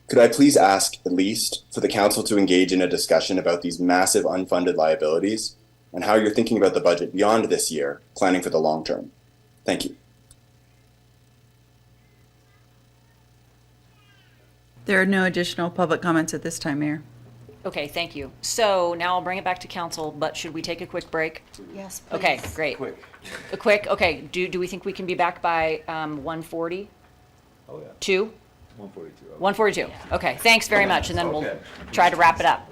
Could I please ask, at least, for the council to engage in a discussion about these massive unfunded liabilities and how you're thinking about the budget beyond this year, planning for the long term? Thank you.
There are no additional public comments at this time, Mayor.
Okay, thank you. So now I'll bring it back to council, but should we take a quick break?
Yes, please.
Okay, great. A quick, okay, do we think we can be back by 1:40?
Oh, yeah.
2?
142.
1:42, okay, thanks very much, and then we'll try to wrap it up.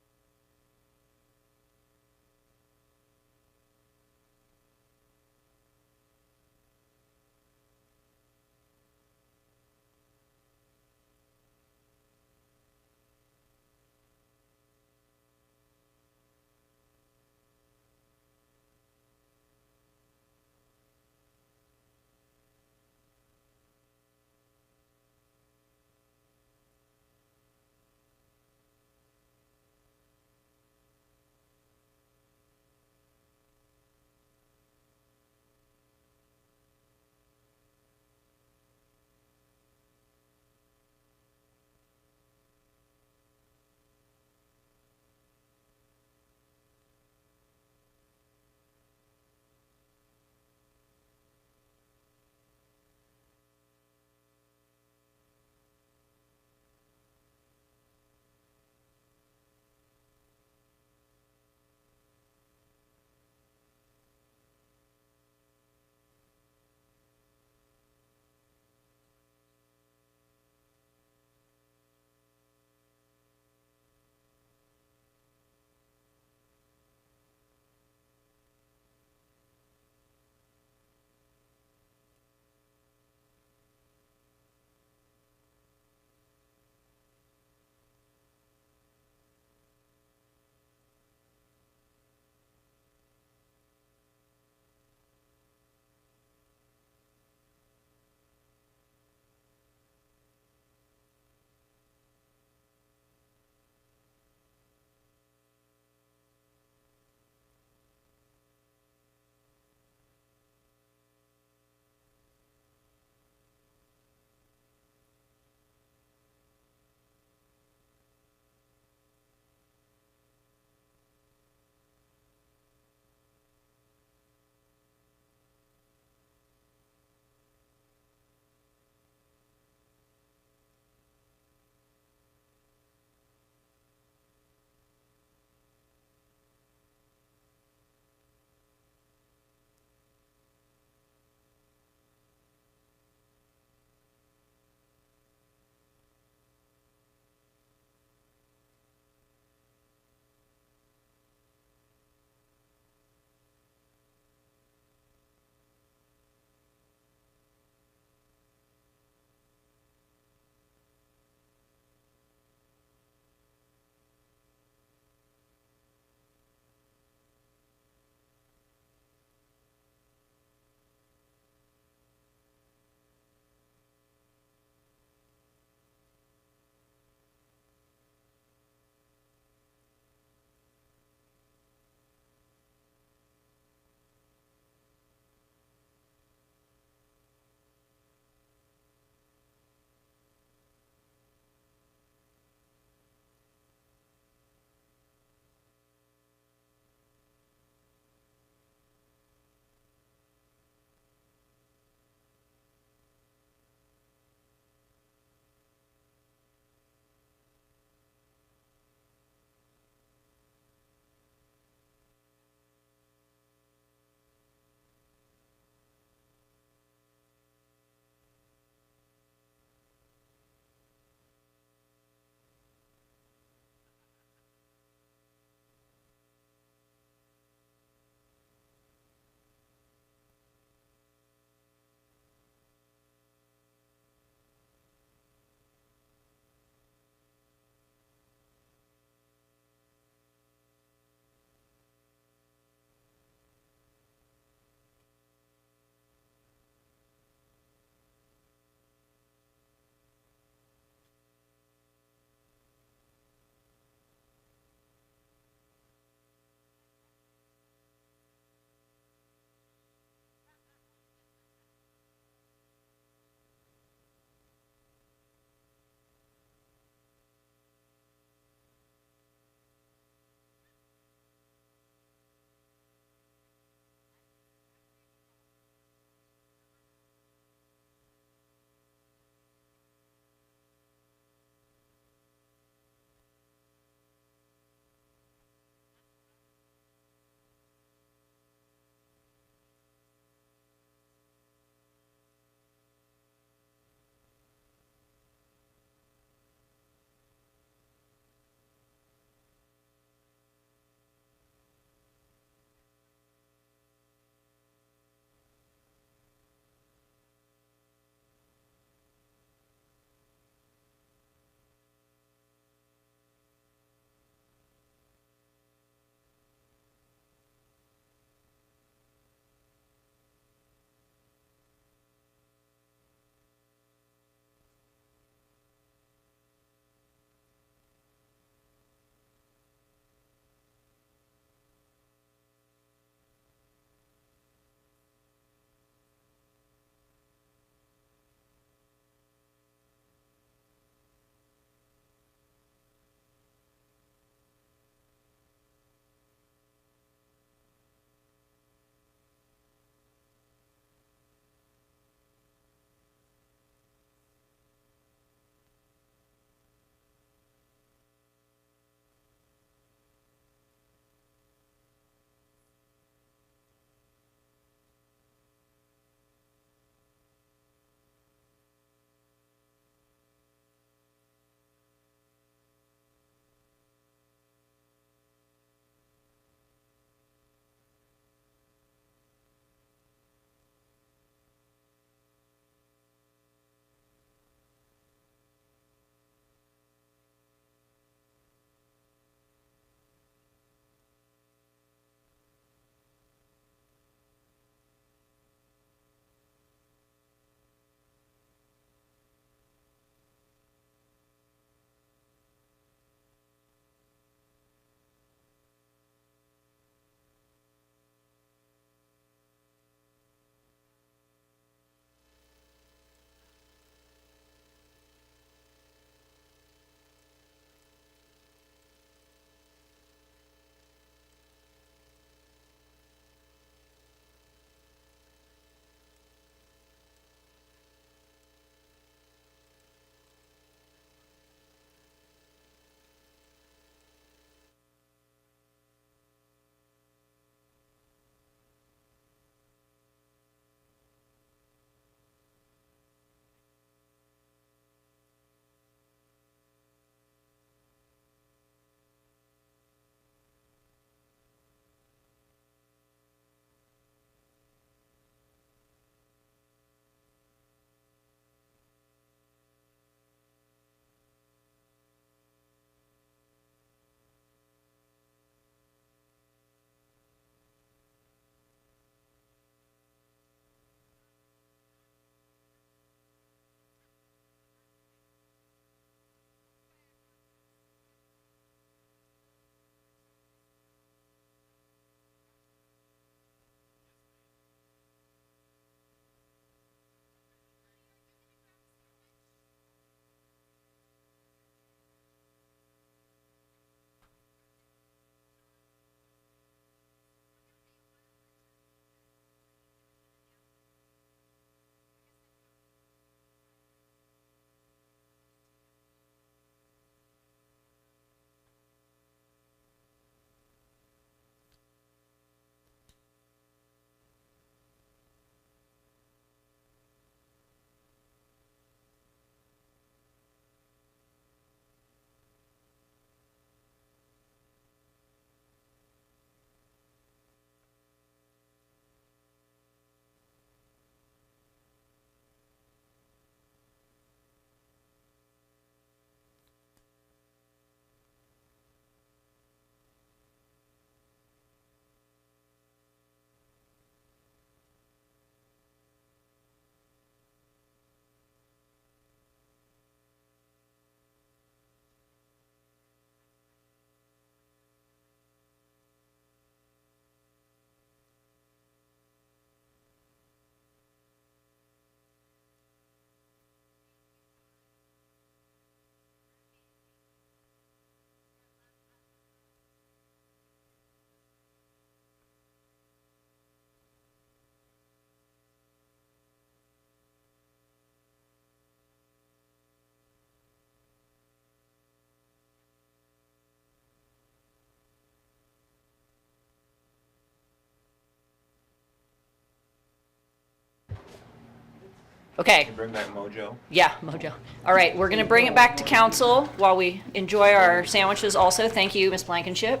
Okay.
Bring back Mojo.
Yeah, Mojo. All right, we're going to bring it back to council while we enjoy our sandwiches also. Thank you, Ms. Blankenship.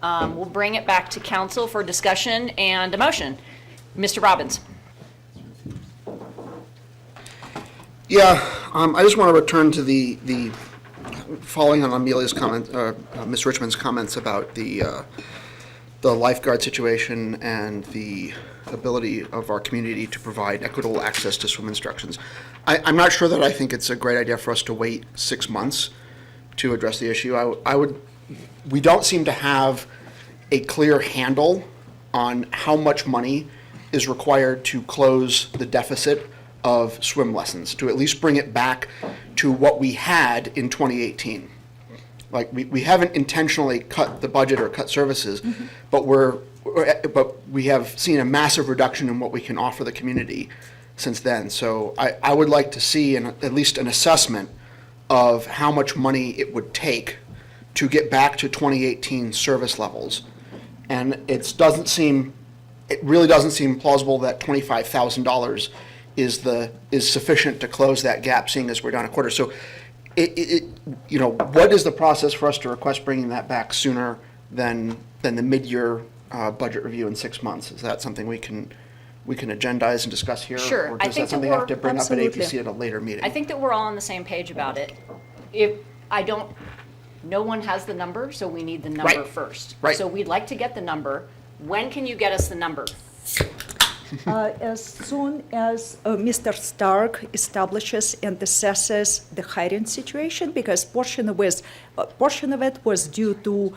We'll bring it back to council for discussion and a motion. Mr. Robbins.
Yeah, I just want to return to the following on Amelia's comment, Ms. Richmond's comments about the lifeguard situation and the ability of our community to provide equitable access to swim instructions. I'm not sure that I think it's a great idea for us to wait 6 months to address the issue. We don't seem to have a clear handle on how much money is required to close the deficit of swim lessons, to at least bring it back to what we had in 2018. Like, we haven't intentionally cut the budget or cut services, but we have seen a massive reduction in what we can offer the community since then. So I would like to see at least an assessment of how much money it would take to get back to 2018 service levels. And it really doesn't seem plausible that $25,000 is sufficient to close that gap, seeing as we're down a quarter. So what is the process for us to request bringing that back sooner than the mid-year budget review in 6 months? Is that something we can agendize and discuss here?
Sure.
Or
I
is
think
that something
that
we have to bring up at
Absolutely.
APC at a later meeting?
I think that we're all on the same page about it. No one has the number, so we need the number
Right.
first.
Right.
So we'd like to get the number. When can you get us the number?
As soon as Mr. Stark establishes and assesses the hiring situation, because portion of it was due to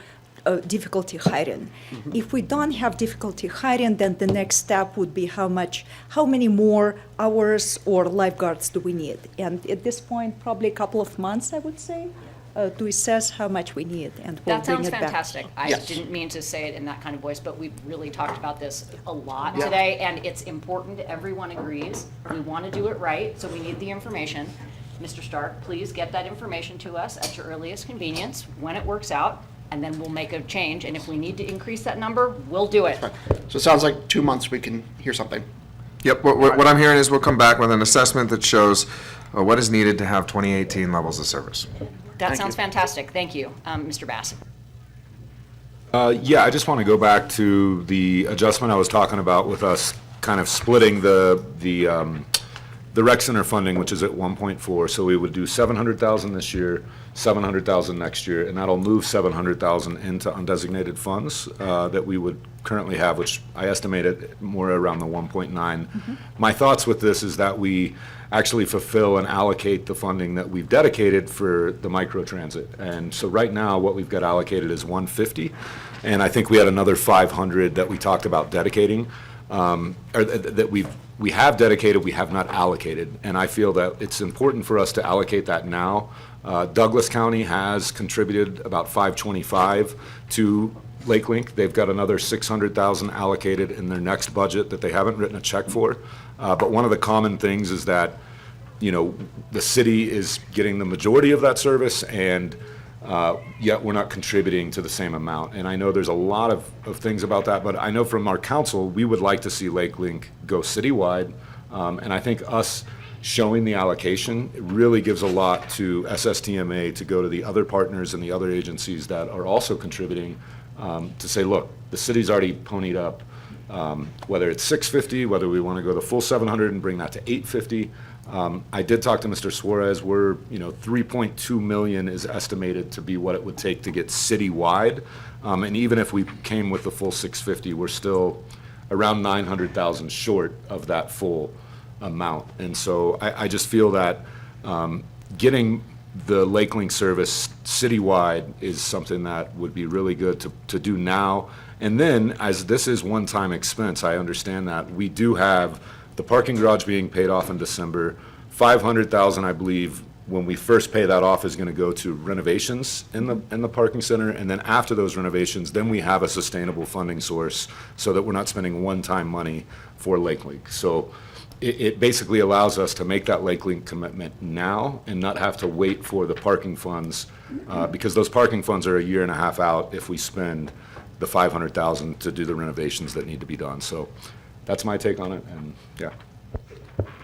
difficulty hiring. If we don't have difficulty hiring, then the next step would be how many more hours or lifeguards do we need? And at this point, probably a couple of months, I would say, to assess how much we need, and we'll
That
bring
sounds
it back.
fantastic. I
Yes.
didn't mean to say it in that kind of voice, but we've really talked about this a lot
Yeah.
today, and it's important. Everyone agrees. We want to do it right, so we need the information. Mr. Stark, please get that information to us at your earliest convenience when it works out, and then we'll make a change. And if we need to increase that number, we'll do it.
So it sounds like 2 months we can hear something.
Yep, what I'm hearing is we'll come back with an assessment that shows what is needed to have 2018 levels of service.
That
Thank
sounds
you.
fantastic. Thank you. Mr. Bass.
Yeah, I just want to go back to the adjustment I was talking about with us kind of splitting the rec center funding, which is at 1.4. So we would do 700,000 this year, 700,000 next year, and that'll move 700,000 into undesignated funds that we would currently have, which I estimated more around the 1.9. My thoughts with this is that we actually fulfill and allocate the funding that we've dedicated for the microtransit. And so right now, what we've got allocated is 150, and I think we had another 500 that we talked about dedicating, or that we have dedicated, we have not allocated. And I feel that it's important for us to allocate that now. Douglas County has contributed about 525 to Lake Link. They've got another 600,000 allocated in their next budget that they haven't written a check for. But one of the common things is that, the city is getting the majority of that service, and yet we're not contributing to the same amount. And I know there's a lot of things about that, but I know from our council, we would like to see Lake Link go citywide. And I think us showing the allocation, it really gives a lot to SSTMA to go to the other partners and the other agencies that are also contributing, to say, look, the city's already ponied up, whether it's 650, whether we want to go the full 700 and bring that to 850. I did talk to Mr. Suarez. We're, 3.2 million is estimated to be what it would take to get citywide. And even if we came with the full 650, we're still around 900,000 short of that full amount. And so I just feel that getting the Lake Link service citywide is something that would be really good to do now. And then, as this is one-time expense, I understand that. We do have the parking garage being paid off in December. 500,000, I believe, when we first pay that off, is going to go to renovations in the parking center. And then after those renovations, then we have a sustainable funding source so that we're not spending one-time money for Lake Link. So it basically allows us to make that Lake Link commitment now and not have to wait for the parking funds, because those parking funds are a year and a half out if we spend the 500,000 to do the renovations that need to be done. So that's my take on it, and yeah.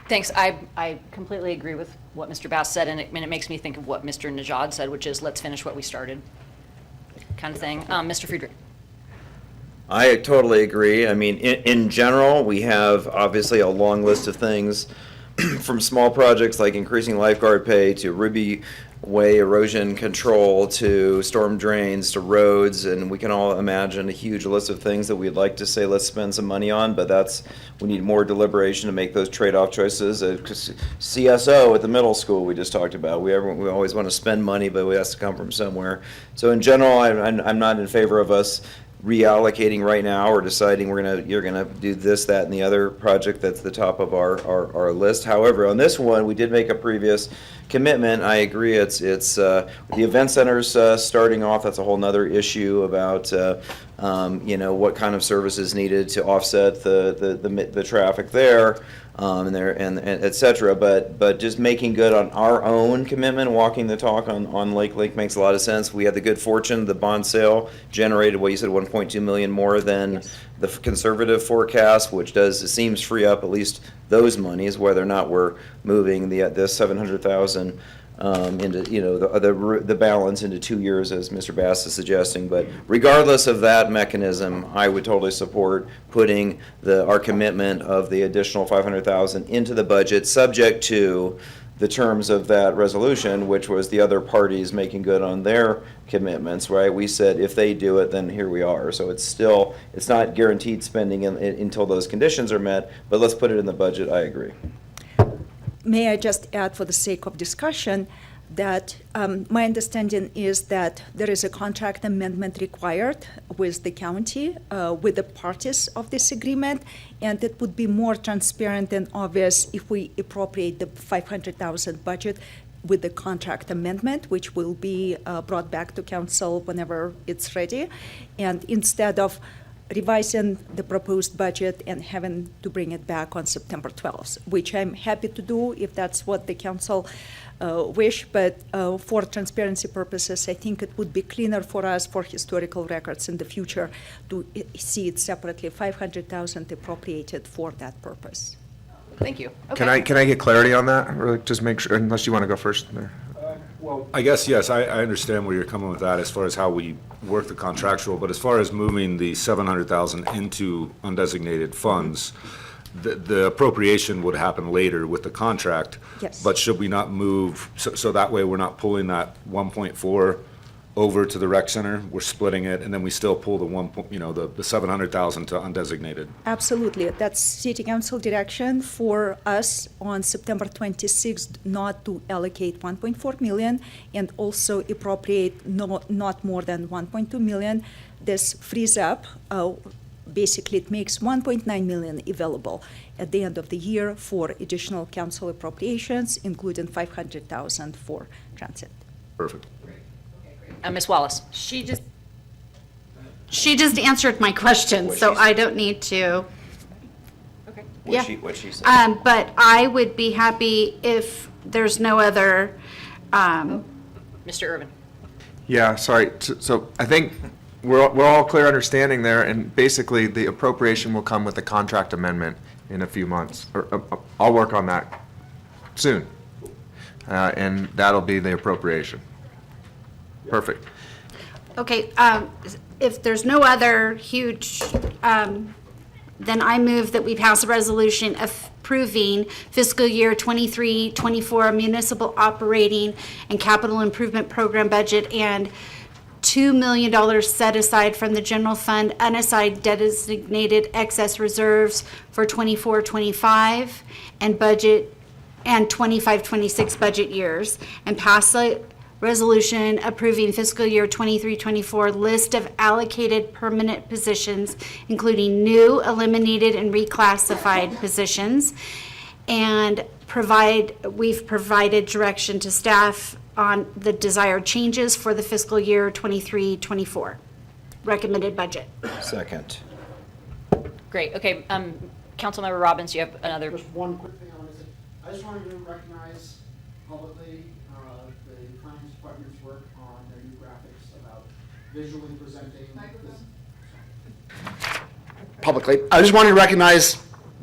Thanks. I completely agree with what Mr. Bass said, and it makes me think of what Mr. Najad said, which is let's finish what we started, kind of thing. Mr. Friedrich.
I totally agree. I mean, in general, we have obviously a long list of things from small projects like increasing lifeguard pay to Ruby Way erosion control to storm drains to roads, and we can all imagine a huge list of things that we'd like to say let's spend some money on, but we need more deliberation to make those trade-off choices. CSO at the middle school we just talked about, we always want to spend money, but it has to come from somewhere. So in general, I'm not in favor of us reallocating right now or deciding you're gonna do this, that, and the other project that's the top of our list. However, on this one, we did make a previous commitment. I agree. It's the event center's starting off. That's a whole nother issue about what kind of services needed to offset the traffic there. And et cetera, but just making good on our own commitment, walking the talk on Lake makes a lot of sense. We had the good fortune, the bond sale generated what you said, 1.2 million more than the conservative forecast, which seems free up at least those monies, whether or not we're moving the 700,000 into the balance into 2 years, as Mr. Bass is suggesting. But regardless of that mechanism, I would totally support putting our commitment of the additional 500,000 into the budget, subject to the terms of that resolution, which was the other parties making good on their commitments. Right? We said if they do it, then here we are. So it's not guaranteed spending until those conditions are met. But let's put it in the budget. I agree.
May I just add, for the sake of discussion, that my understanding is that there is a contract amendment required with the county, with the parties of this agreement, and it would be more transparent and obvious if we appropriate the 500,000 budget with the contract amendment, which will be brought back to council whenever it's ready, and instead of revising the proposed budget and having to bring it back on September 12th, which I'm happy to do if that's what the council wish, but for transparency purposes, I think it would be cleaner for us for historical records in the future to see it separately, 500,000 appropriated for that purpose.
Thank you. Okay.
Can I get clarity on that? Or just make sure, unless you want to go first there.
Well, I guess, yes, I understand where you're coming with that as far as how we work the contractual, but as far as moving the 700,000 into undesignated funds, the appropriation would happen later with the contract.
Yes.
But should we not move, so that way we're not pulling that 1.4 over to the rec center, we're splitting it, and then we still pull the 700,000 to undesignated?
Absolutely. That's City Council direction for us on September 26th not to allocate 1.4 million and also appropriate not more than 1.2 million. This frees up, basically it makes 1.9 million available at the end of the year for additional council appropriations, including 500,000 for transit.
Perfect.
Ms. Wallace.
She just answered my question, so I don't need to.
Okay.
What she said.
But I would be happy if there's no other.
Mr. Irvin.
Yeah, sorry. So I think we're all clear understanding there, and basically the appropriation will come with the contract amendment in a few months. I'll work on that soon, and that'll be the appropriation. Perfect.
Okay, if there's no other huge, then I move that we pass a resolution approving fiscal year 23-24 municipal operating and capital improvement program budget and $2 million set aside from the general fund unassigned designated excess reserves for 24-25 and budget and 25-26 budget years, and pass a resolution approving fiscal year 23-24 list of allocated permanent positions, including new, eliminated, and reclassified positions, and we've provided direction to staff on the desired changes for the fiscal year 23-24 recommended budget.
Second.
Great. Okay. Councilmember Robbins, you have another.
Just one quick thing I want to say. I just wanted to recognize publicly the planning department's work on their new graphics about visually presenting. Publicly, I just wanted to recognize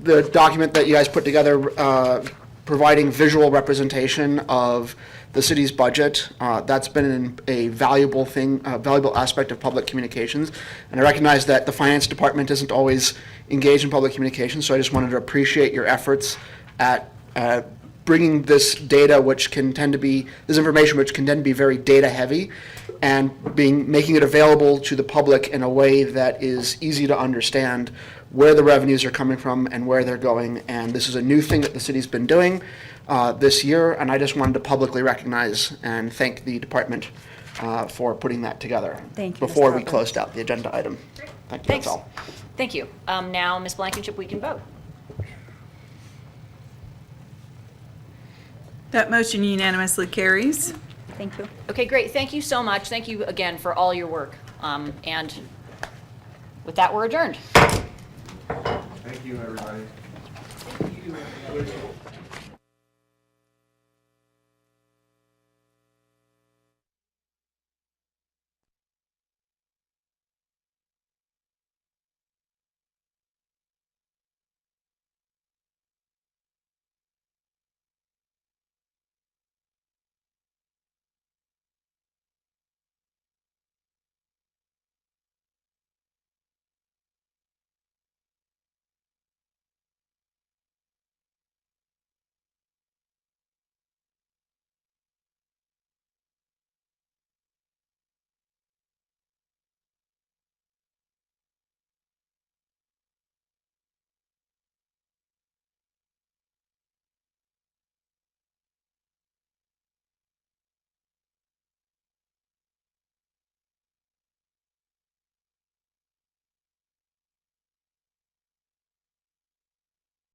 the document that you guys put together, providing visual representation of the city's budget. That's been a valuable thing, a valuable aspect of public communications. And I recognize that the finance department isn't always engaged in public communications, so I just wanted to appreciate your efforts at bringing this data, which can tend to be, this information which can tend to be very data heavy, and making it available to the public in a way that is easy to understand where the revenues are coming from and where they're going. And this is a new thing that the city's been doing this year, and I just wanted to publicly recognize and thank the department for putting that together.
Thank you, Mr.
Before we
Harper.
closed out the agenda item. Thank you,
Thanks.
that's all.
Thank you. Now, Ms. Blankenship, we can vote.
That motion unanimously carries.
Thank you.
Okay, great. Thank you so much. Thank you again for all your work. And with that, we're adjourned.
Thank you, everybody.